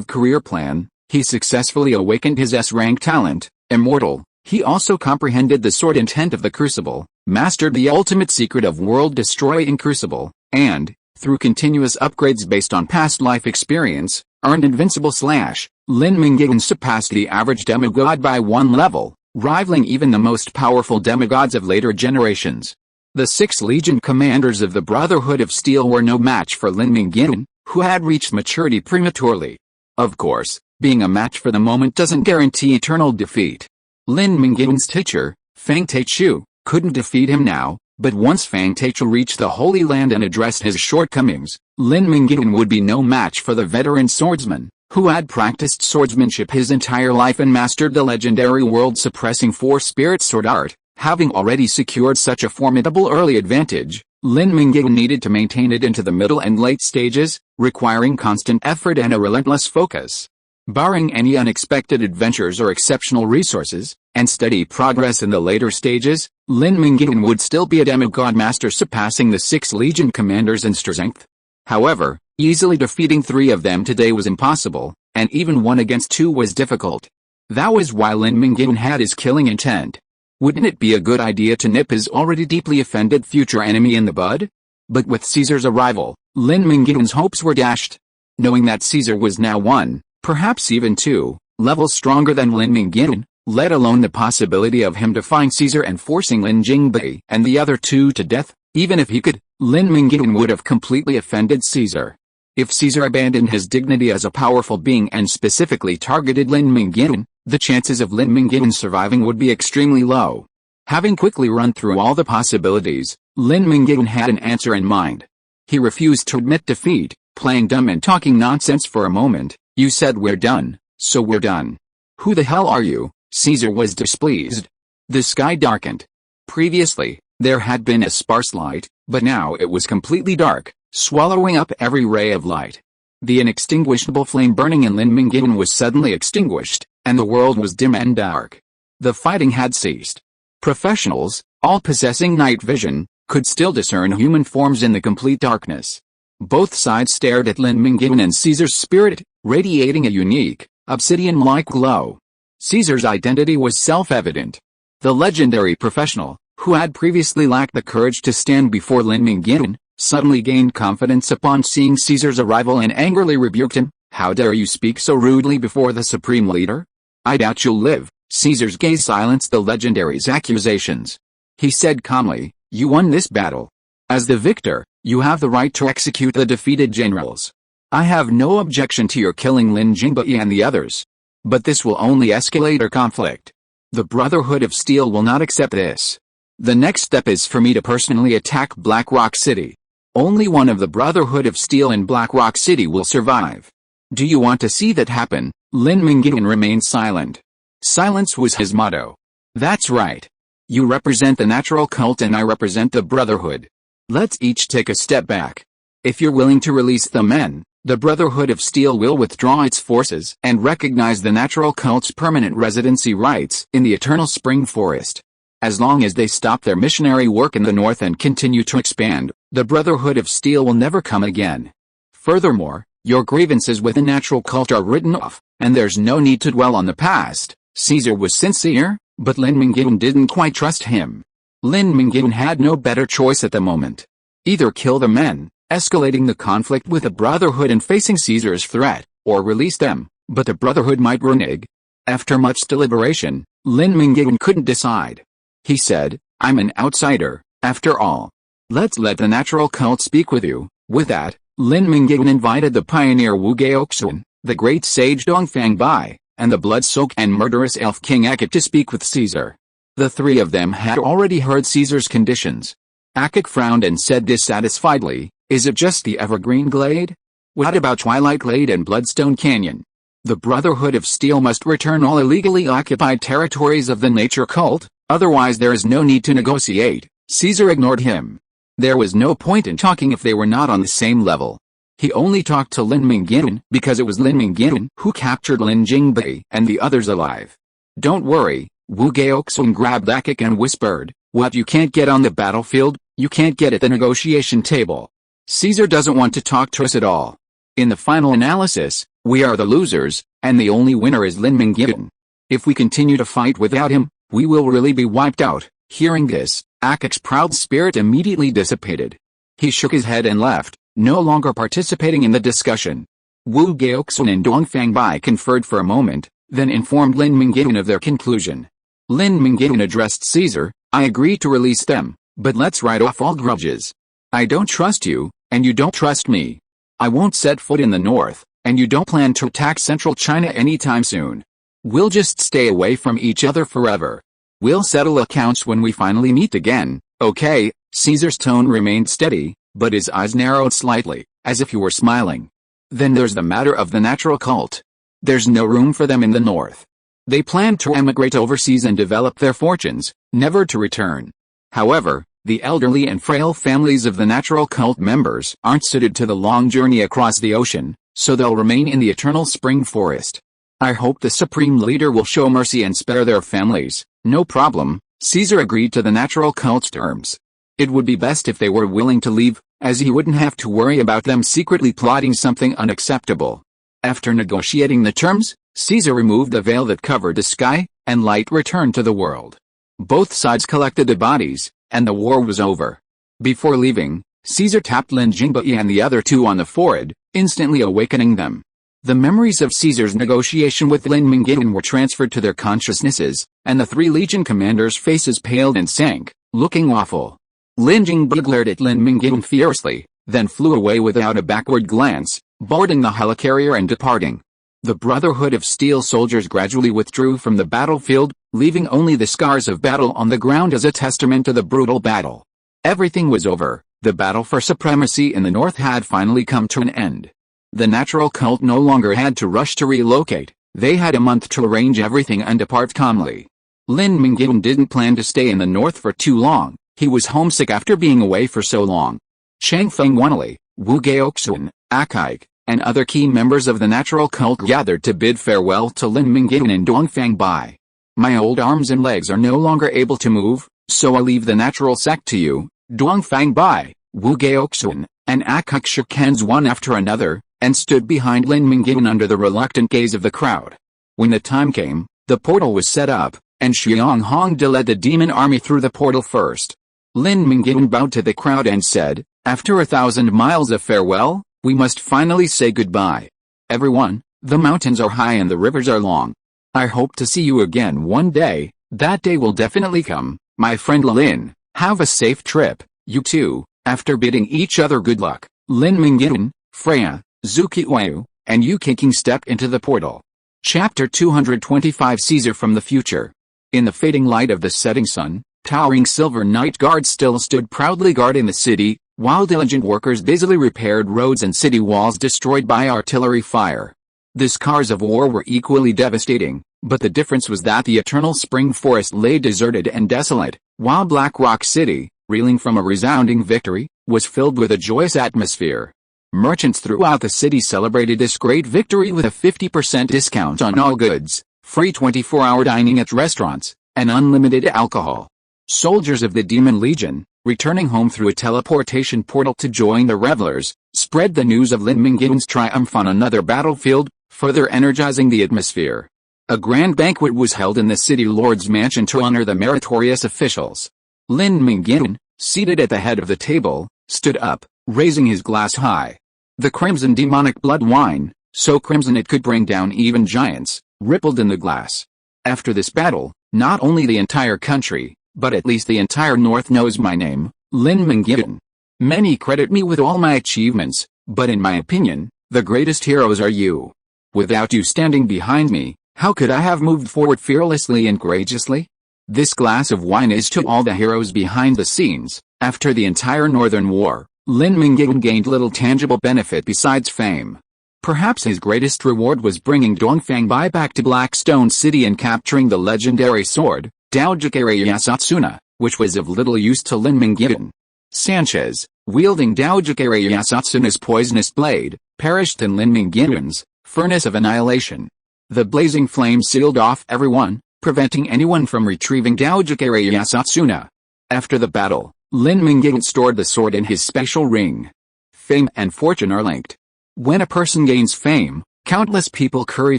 career plan, he successfully awakened his S-rank talent, Immortal. He also comprehended the sword intent of the Crucible, mastered the ultimate secret of world-destroying Crucible, and, through continuous upgrades based on past life experience, earned Invincible Slash. Lin Mingyuan surpassed the average demigod by one level, rivaling even the most powerful demigods of later generations. The 6 Legion commanders of the Brotherhood of Steel were no match for Lin Mingyuan, who had reached maturity prematurely. Of course, being a match for the moment doesn't guarantee eternal defeat. Lin Mingyuan's teacher, Feng Taichu, couldn't defeat him now, but once Feng Taichu reached the Holy Land and addressed his shortcomings, Lin Mingyuan would be no match for the veteran swordsman, who had practiced swordsmanship his entire life and mastered the legendary world-suppressing 4-spirit sword art. Having already secured such a formidable early advantage, Lin Mingyuan needed to maintain it into the middle and late stages, requiring constant effort and a relentless focus. Barring any unexpected adventures or exceptional resources, and steady progress in the later stages, Lin Mingyuan would still be a demigod master surpassing the 6 Legion commanders in strength. However, easily defeating 3 of them today was impossible, and even 1 against 2 was difficult. That was why Lin Mingyuan had his killing intent. Wouldn't it be a good idea to nip his already deeply offended future enemy in the bud? But with Caesar's arrival, Lin Mingyuan's hopes were dashed. Knowing that Caesar was now one, perhaps even two, levels stronger than Lin Mingyuan, let alone the possibility of him defying Caesar and forcing Lin Jingbai and the other two to death, even if he could, Lin Mingyuan would have completely offended Caesar. If Caesar abandoned his dignity as a powerful being and specifically targeted Lin Mingyuan, the chances of Lin Mingyuan surviving would be extremely low. Having quickly run through all the possibilities, Lin Mingyuan had an answer in mind. He refused to admit defeat, playing dumb and talking nonsense for a moment. You said we're done, so we're done. Who the hell are you? Caesar was displeased. The sky darkened. Previously, there had been a sparse light, but now it was completely dark, swallowing up every ray of light. The inextinguishable flame burning in Lin Mingyuan was suddenly extinguished, and the world was dim and dark. The fighting had ceased. Professionals, all possessing night vision, could still discern human forms in the complete darkness. Both sides stared at Lin Mingyuan and Caesar's spirit, radiating a unique, obsidian-like glow. Caesar's identity was self-evident. The legendary professional, who had previously lacked the courage to stand before Lin Mingyuan, suddenly gained confidence upon seeing Caesar's arrival and angrily rebuked him. How dare you speak so rudely before the supreme leader? I doubt you'll live. Caesar's gaze silenced the legendary's accusations. He said calmly, you won this battle. As the victor, you have the right to execute the defeated generals. I have no objection to your killing Lin Jingbai and the others. But this will only escalate our conflict. The Brotherhood of Steel will not accept this. The next step is for me to personally attack Black Rock City. Only one of the Brotherhood of Steel in Black Rock City will survive. Do you want to see that happen? Lin Mingyuan remained silent. Silence was his motto. That's right. You represent the natural cult and I represent the Brotherhood. Let's each take a step back. If you're willing to release the men, the Brotherhood of Steel will withdraw its forces and recognize the natural cult's permanent residency rights in the Eternal Spring Forest. As long as they stop their missionary work in the north and continue to expand, the Brotherhood of Steel will never come again. Furthermore, your grievances with the natural cult are written off, and there's no need to dwell on the past. Caesar was sincere, but Lin Mingyuan didn't quite trust him. Lin Mingyuan had no better choice at the moment. Either kill the men, escalating the conflict with the Brotherhood and facing Caesar's threat, or release them, but the Brotherhood might renege. After much deliberation, Lin Mingyuan couldn't decide. He said, I'm an outsider, after all. Let's let the natural cult speak with you. With that, Lin Mingyuan invited the pioneer Wu Gaoxun, the great sage Dongfang Bai, and the blood-soaked and murderous elf King Akik to speak with Caesar. The three of them had already heard Caesar's conditions. Akik frowned and said dissatisfiedly, is it just the Evergreen Glade? What about Twilight Glade and Bloodstone Canyon? The Brotherhood of Steel must return all illegally occupied territories of the nature cult, otherwise there is no need to negotiate. Caesar ignored him. There was no point in talking if they were not on the same level. He only talked to Lin Mingyuan because it was Lin Mingyuan who captured Lin Jingbai and the others alive. Don't worry, Wu Gaoxun grabbed Akik and whispered, what you can't get on the battlefield, you can't get at the negotiation table. Caesar doesn't want to talk to us at all. In the final analysis, we are the losers, and the only winner is Lin Mingyuan. If we continue to fight without him, we will really be wiped out. Hearing this, Akik's proud spirit immediately dissipated. He shook his head and left, no longer participating in the discussion. Wu Gaoxun and Dongfang Bai conferred for a moment, then informed Lin Mingyuan of their conclusion. Lin Mingyuan addressed Caesar, I agree to release them, but let's write off all grudges. I don't trust you, and you don't trust me. I won't set foot in the north, and you don't plan to attack central China anytime soon. We'll just stay away from each other forever. We'll settle accounts when we finally meet again, okay? Caesar's tone remained steady, but his eyes narrowed slightly, as if he were smiling. Then there's the matter of the natural cult. There's no room for them in the north. They plan to emigrate overseas and develop their fortunes, never to return. However, the elderly and frail families of the natural cult members aren't suited to the long journey across the ocean, so they'll remain in the eternal spring forest. I hope the supreme leader will show mercy and spare their families. No problem, Caesar agreed to the natural cult's terms. It would be best if they were willing to leave, as he wouldn't have to worry about them secretly plotting something unacceptable. After negotiating the terms, Caesar removed the veil that covered the sky, and light returned to the world. Both sides collected the bodies, and the war was over. Before leaving, Caesar tapped Lin Jingbei and the other two on the forehead, instantly awakening them. The memories of Caesar's negotiation with Lin Mingyuan were transferred to their consciousnesses, and the three legion commanders' faces paled and sank, looking awful. Lin Jingbei glared at Lin Mingyuan fiercely, then flew away without a backward glance, boarding the helicarrier and departing. The Brotherhood of Steel soldiers gradually withdrew from the battlefield, leaving only the scars of battle on the ground as a testament to the brutal battle. Everything was over. The battle for supremacy in the north had finally come to an end. The natural cult no longer had to rush to relocate. They had a month to arrange everything and depart calmly. Lin Mingyuan didn't plan to stay in the north for too long. He was homesick after being away for so long. Chang Feng Wanli, Wu Gaoxun, Akaik, and other key members of the natural cult gathered to bid farewell to Lin Mingyuan and Dongfang Bai. My old arms and legs are no longer able to move, so I leave the natural sect to you. Dongfang Bai, Wu Gaoxun, and Akaik shook hands one after another, and stood behind Lin Mingyuan under the reluctant gaze of the crowd. When the time came, the portal was set up, and Xiang Hongde led the demon army through the portal first. Lin Mingyuan bowed to the crowd and said, "After 1,000 miles of farewell, we must finally say goodbye. Everyone, the mountains are high and the rivers are long. I hope to see you again one day. That day will definitely come, my friend Lin. Have a safe trip, you too." After bidding each other good luck, Lin Mingyuan, Freya, Zuqiwei, and Yu Qingqing stepped into the portal. Chapter 225 Caesar from the Future. In the fading light of the setting sun, towering silver night guards still stood proudly guarding the city, while diligent workers busily repaired roads and city walls destroyed by artillery fire. The scars of war were equally devastating, but the difference was that the eternal spring forest lay deserted and desolate, while Black Rock City, reeling from a resounding victory, was filled with a joyous atmosphere. Merchants throughout the city celebrated this great victory with a 50% discount on all goods, free 24-hour dining at restaurants, and unlimited alcohol. Soldiers of the Demon Legion, returning home through a teleportation portal to join the revelers, spread the news of Lin Mingyuan's triumph on another battlefield, further energizing the atmosphere. A grand banquet was held in the city lord's mansion to honor the meritorious officials. Lin Mingyuan, seated at the head of the table, stood up, raising his glass high. The crimson demonic blood wine, so crimson it could bring down even giants, rippled in the glass. After this battle, not only the entire country, but at least the entire North knows my name, Lin Mingyuan. Many credit me with all my achievements, but in my opinion, the greatest heroes are you. Without you standing behind me, how could I have moved forward fearlessly and courageously? This glass of wine is to all the heroes behind the scenes. After the entire Northern War, Lin Mingyuan gained little tangible benefit besides fame. Perhaps his greatest reward was bringing Dongfang Bai back to Blackstone City and capturing the legendary sword, Daojikere Yasatsuna, which was of little use to Lin Mingyuan. Sanchez, wielding Daojikere Yasatsuna's poisonous blade, perished in Lin Mingyuan's furnace of annihilation. The blazing flame sealed off everyone, preventing anyone from retrieving Daojikere Yasatsuna. After the battle, Lin Mingyuan stored the sword in his special ring. Fame and fortune are linked. When a person gains fame, countless people curry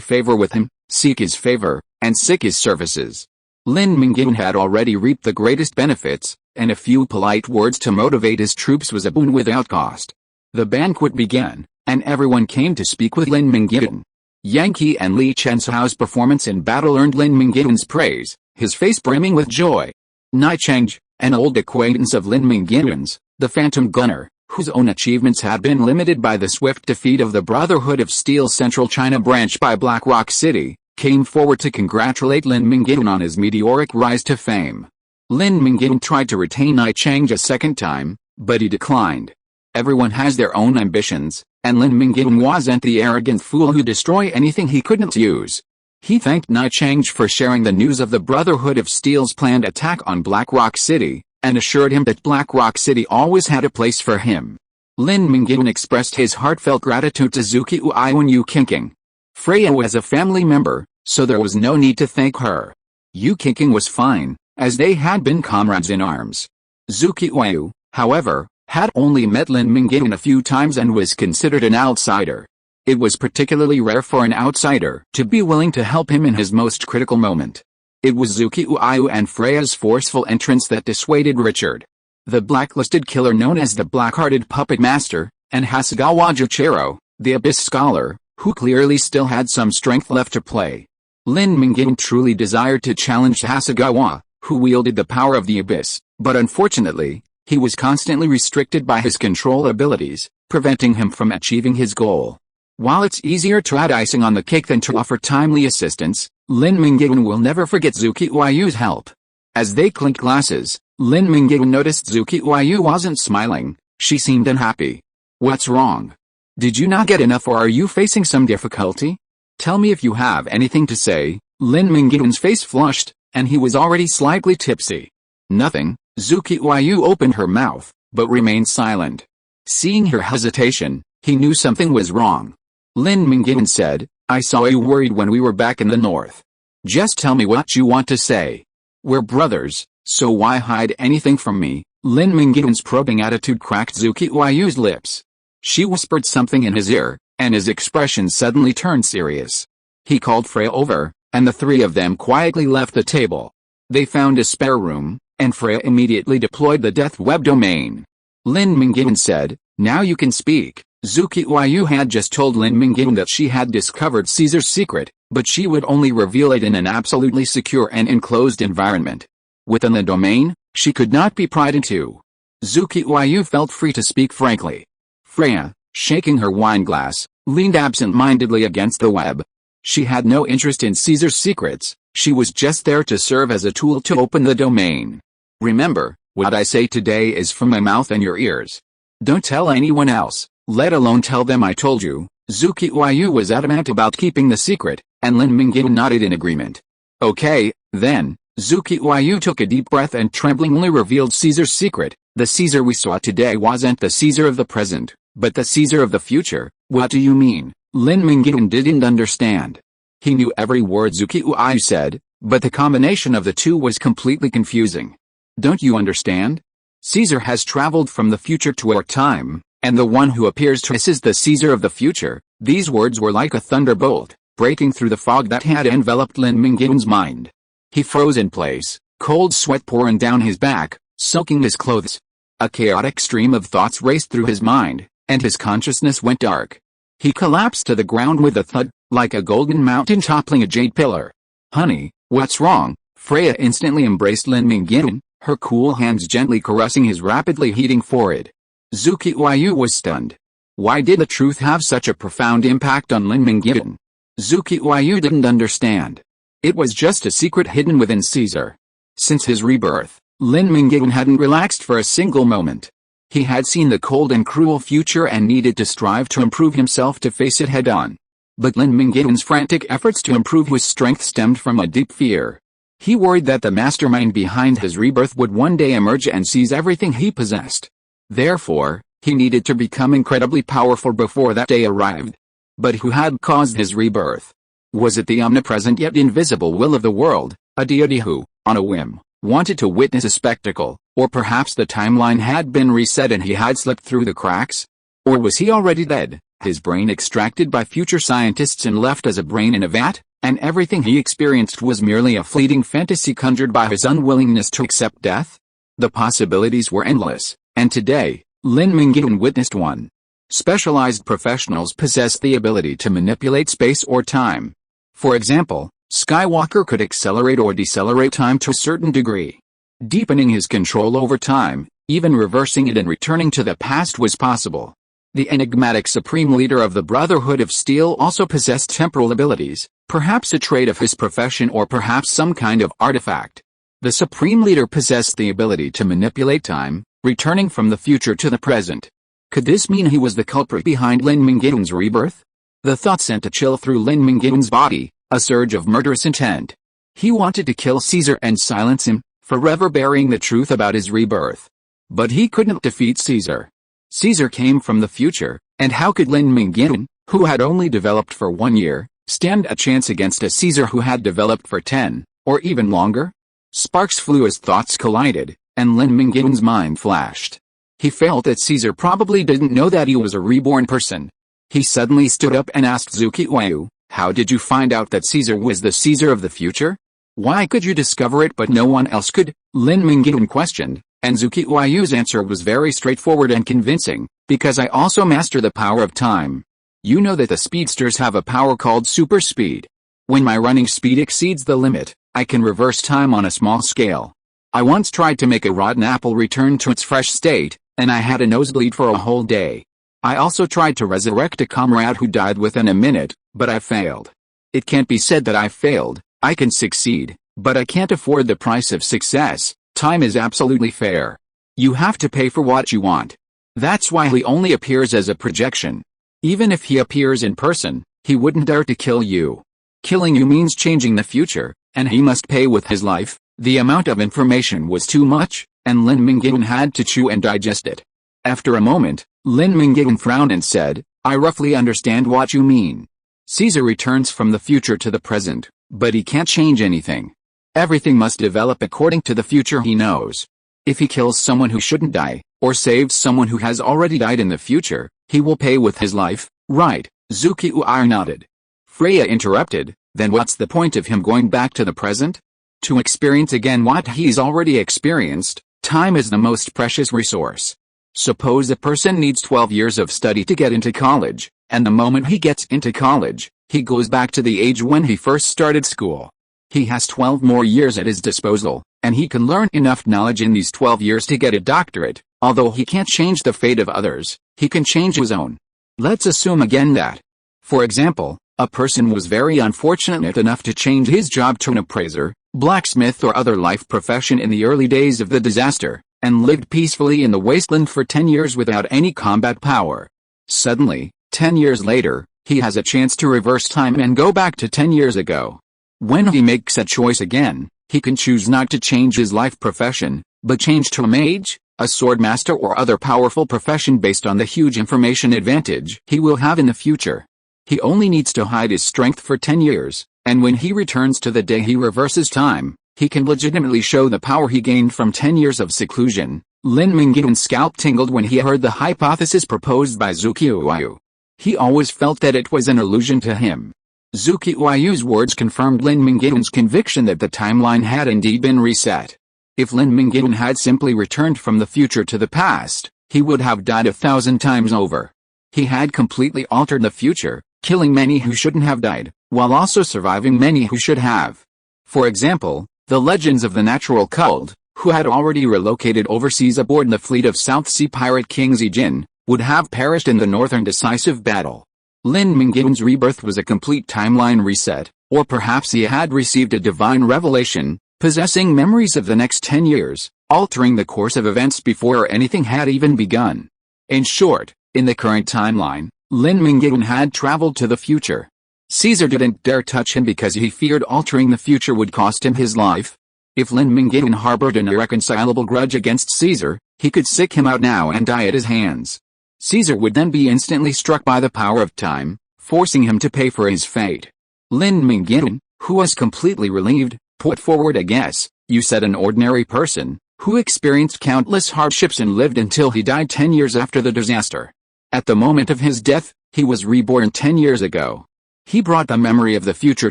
favor with him, seek his favor, and seek his services. Lin Mingyuan had already reaped the greatest benefits, and a few polite words to motivate his troops was a boon without cost. The banquet began, and everyone came to speak with Lin Mingyuan. Yan Qianxue and Li Qianxue's performance in battle earned Lin Mingyuan's praise, his face brimming with joy. Ni Cheng, an old acquaintance of Lin Mingyuan's, the Phantom Gunner, whose own achievements had been limited by the swift defeat of the Brotherhood of Steel Central China branch by Black Rock City, came forward to congratulate Lin Mingyuan on his meteoric rise to fame. Lin Mingyuan tried to retain Ni Cheng a second time, but he declined. Everyone has their own ambitions, and Lin Mingyuan wasn't the arrogant fool who destroyed anything he couldn't use. He thanked Ni Cheng for sharing the news of the Brotherhood of Steel's planned attack on Black Rock City, and assured him that Black Rock City always had a place for him. Lin Mingyuan expressed his heartfelt gratitude to Zuqiwei and Yu Qingqing. Freya was a family member, so there was no need to thank her. Yu Qingqing was fine, as they had been comrades in arms. Zuqiwei, however, had only met Lin Mingyuan a few times and was considered an outsider. It was particularly rare for an outsider to be willing to help him in his most critical moment. It was Zuki Uayu and Freya's forceful entrance that dissuaded Richard. The blacklisted killer known as the Black-Hearted Puppet Master, and Hasegawa Juchiro, the Abyss Scholar, who clearly still had some strength left to play. Lin Mingyuan truly desired to challenge Hasegawa, who wielded the power of the Abyss, but unfortunately, he was constantly restricted by his control abilities, preventing him from achieving his goal. While it's easier to add icing on the cake than to offer timely assistance, Lin Mingyuan will never forget Zuki Uayu's help. As they clinked glasses, Lin Mingyuan noticed Zuki Uayu wasn't smiling. She seemed unhappy. What's wrong? Did you not get enough or are you facing some difficulty? Tell me if you have anything to say. Lin Mingyuan's face flushed, and he was already slightly tipsy. Nothing. Zuki Uayu opened her mouth, but remained silent. Seeing her hesitation, he knew something was wrong. Lin Mingyuan said, I saw you worried when we were back in the north. Just tell me what you want to say. We're brothers, so why hide anything from me? Lin Mingyuan's probing attitude cracked Zuki Uayu's lips. She whispered something in his ear, and his expression suddenly turned serious. He called Freya over, and the three of them quietly left the table. They found a spare room, and Freya immediately deployed the Death Web domain. Lin Mingyuan said, now you can speak. Zuki Uayu had just told Lin Mingyuan that she had discovered Caesar's secret, but she would only reveal it in an absolutely secure and enclosed environment. Within the domain, she could not be pried into. Zuki Uayu felt free to speak frankly. Freya, shaking her wineglass, leaned absent-mindedly against the web. She had no interest in Caesar's secrets, she was just there to serve as a tool to open the domain. Remember, what I say today is from my mouth and your ears. Don't tell anyone else, let alone tell them I told you. Zuki Uayu was adamant about keeping the secret, and Lin Mingyuan nodded in agreement. Okay, then. Zuki Uayu took a deep breath and tremblingly revealed Caesar's secret. The Caesar we saw today wasn't the Caesar of the present, but the Caesar of the future. What do you mean? Lin Mingyuan didn't understand. He knew every word Zuki Uayu said, but the combination of the two was completely confusing. Don't you understand? Caesar has traveled from the future to our time, and the one who appears to us is the Caesar of the future. These words were like a thunderbolt, breaking through the fog that had enveloped Lin Mingyuan's mind. He froze in place, cold sweat pouring down his back, soaking his clothes. A chaotic stream of thoughts raced through his mind, and his consciousness went dark. He collapsed to the ground with a thud, like a golden mountain toppling a jade pillar. Honey, what's wrong? Freya instantly embraced Lin Mingyuan, her cool hands gently caressing his rapidly heating forehead. Zuki Uayu was stunned. Why did the truth have such a profound impact on Lin Mingyuan? Zuki Uayu didn't understand. It was just a secret hidden within Caesar. Since his rebirth, Lin Mingyuan hadn't relaxed for a single moment. He had seen the cold and cruel future and needed to strive to improve himself to face it head-on. But Lin Mingyuan's frantic efforts to improve his strength stemmed from a deep fear. He worried that the mastermind behind his rebirth would one day emerge and seize everything he possessed. Therefore, he needed to become incredibly powerful before that day arrived. But who had caused his rebirth? Was it the omnipresent yet invisible will of the world, a deity who, on a whim, wanted to witness a spectacle, or perhaps the timeline had been reset and he had slipped through the cracks? Or was he already dead, his brain extracted by future scientists and left as a brain in a vat, and everything he experienced was merely a fleeting fantasy conjured by his unwillingness to accept death? The possibilities were endless, and today, Lin Mingyuan witnessed one. Specialized professionals possess the ability to manipulate space or time. For example, Skywalker could accelerate or decelerate time to a certain degree. Deepening his control over time, even reversing it and returning to the past was possible. The enigmatic supreme leader of the Brotherhood of Steel also possessed temporal abilities, perhaps a trait of his profession or perhaps some kind of artifact. The supreme leader possessed the ability to manipulate time, returning from the future to the present. Could this mean he was the culprit behind Lin Mingyuan's rebirth? The thought sent a chill through Lin Mingyuan's body, a surge of murderous intent. He wanted to kill Caesar and silence him, forever burying the truth about his rebirth. But he couldn't defeat Caesar. Caesar came from the future, and how could Lin Mingyuan, who had only developed for 1 year, stand a chance against a Caesar who had developed for 10, or even longer? Sparks flew as thoughts collided, and Lin Mingyuan's mind flashed. He felt that Caesar probably didn't know that he was a reborn person. He suddenly stood up and asked Zuki Uayu, how did you find out that Caesar was the Caesar of the future? Why could you discover it but no one else could? Lin Mingyuan questioned, and Zuqiuayu's answer was very straightforward and convincing, because I also master the power of time. You know that the speedsters have a power called super speed. When my running speed exceeds the limit, I can reverse time on a small scale. I once tried to make a rotten apple return to its fresh state, and I had a nosebleed for a whole day. I also tried to resurrect a comrade who died within a minute, but I failed. It can't be said that I failed. I can succeed, but I can't afford the price of success. Time is absolutely fair. You have to pay for what you want. That's why he only appears as a projection. Even if he appears in person, he wouldn't dare to kill you. Killing you means changing the future, and he must pay with his life. The amount of information was too much, and Lin Mingyuan had to chew and digest it. After a moment, Lin Mingyuan frowned and said, I roughly understand what you mean. Caesar returns from the future to the present, but he can't change anything. Everything must develop according to the future he knows. If he kills someone who shouldn't die, or saves someone who has already died in the future, he will pay with his life, right? Zuqiuayu nodded. Freya interrupted, then what's the point of him going back to the present? To experience again what he's already experienced. Time is the most precious resource. Suppose a person needs 12 years of study to get into college, and the moment he gets into college, he goes back to the age when he first started school. He has 12 more years at his disposal, and he can learn enough knowledge in these 12 years to get a doctorate. Although he can't change the fate of others, he can change his own. Let's assume again that, for example, a person was very unfortunate enough to change his job to an appraiser, blacksmith or other life profession in the early days of the disaster, and lived peacefully in the wasteland for 10 years without any combat power. Suddenly, 10 years later, he has a chance to reverse time and go back to 10 years ago. When he makes a choice again, he can choose not to change his life profession, but change to a mage, a swordmaster or other powerful profession based on the huge information advantage he will have in the future. He only needs to hide his strength for 10 years, and when he returns to the day he reverses time, he can legitimately show the power he gained from 10 years of seclusion. Lin Mingyuan's scalp tingled when he heard the hypothesis proposed by Zuqiuayu. He always felt that it was an illusion to him. Zuqiuayu's words confirmed Lin Mingyuan's conviction that the timeline had indeed been reset. If Lin Mingyuan had simply returned from the future to the past, he would have died 1,000 times over. He had completely altered the future, killing many who shouldn't have died, while also surviving many who should have. For example, the legends of the natural cult, who had already relocated overseas aboard the fleet of South Sea pirate King Zijin, would have perished in the northern decisive battle. Lin Mingyuan's rebirth was a complete timeline reset, or perhaps he had received a divine revelation, possessing memories of the next 10 years, altering the course of events before anything had even begun. In short, in the current timeline, Lin Mingyuan had traveled to the future. Caesar didn't dare touch him because he feared altering the future would cost him his life. If Lin Mingyuan harbored an irreconcilable grudge against Caesar, he could seek him out now and die at his hands. Caesar would then be instantly struck by the power of time, forcing him to pay for his fate. Lin Mingyuan, who was completely relieved, put forward a guess. You said an ordinary person, who experienced countless hardships and lived until he died 10 years after the disaster. At the moment of his death, he was reborn 10 years ago. He brought the memory of the future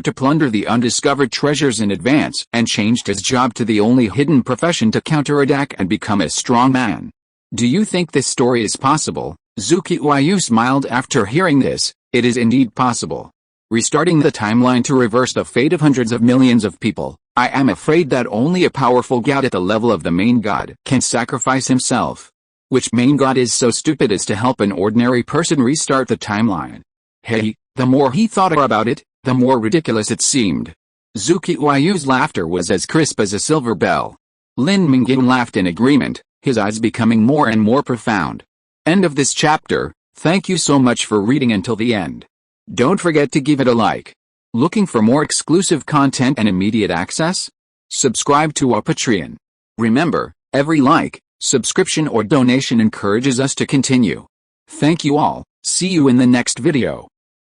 to plunder the undiscovered treasures in advance and changed his job to the only hidden profession to counterattack and become a strong man. Do you think this story is possible? Zuqiuayu smiled after hearing this. It is indeed possible. Restarting the timeline to reverse the fate of hundreds of millions of people. I am afraid that only a powerful god at the level of the main god can sacrifice himself. Which main god is so stupid as to help an ordinary person restart the timeline? Hey, the more he thought about it, the more ridiculous it seemed. Zuqiuayu's laughter was as crisp as a silver bell. Lin Mingyuan laughed in agreement, his eyes becoming more and more profound. End of this chapter. Thank you so much for reading until the end. Don't forget to give it a like. Looking for more exclusive content and immediate access? Subscribe to our Patreon. Remember, every like, subscription or donation encourages us to continue. Thank you all. See you in the next video.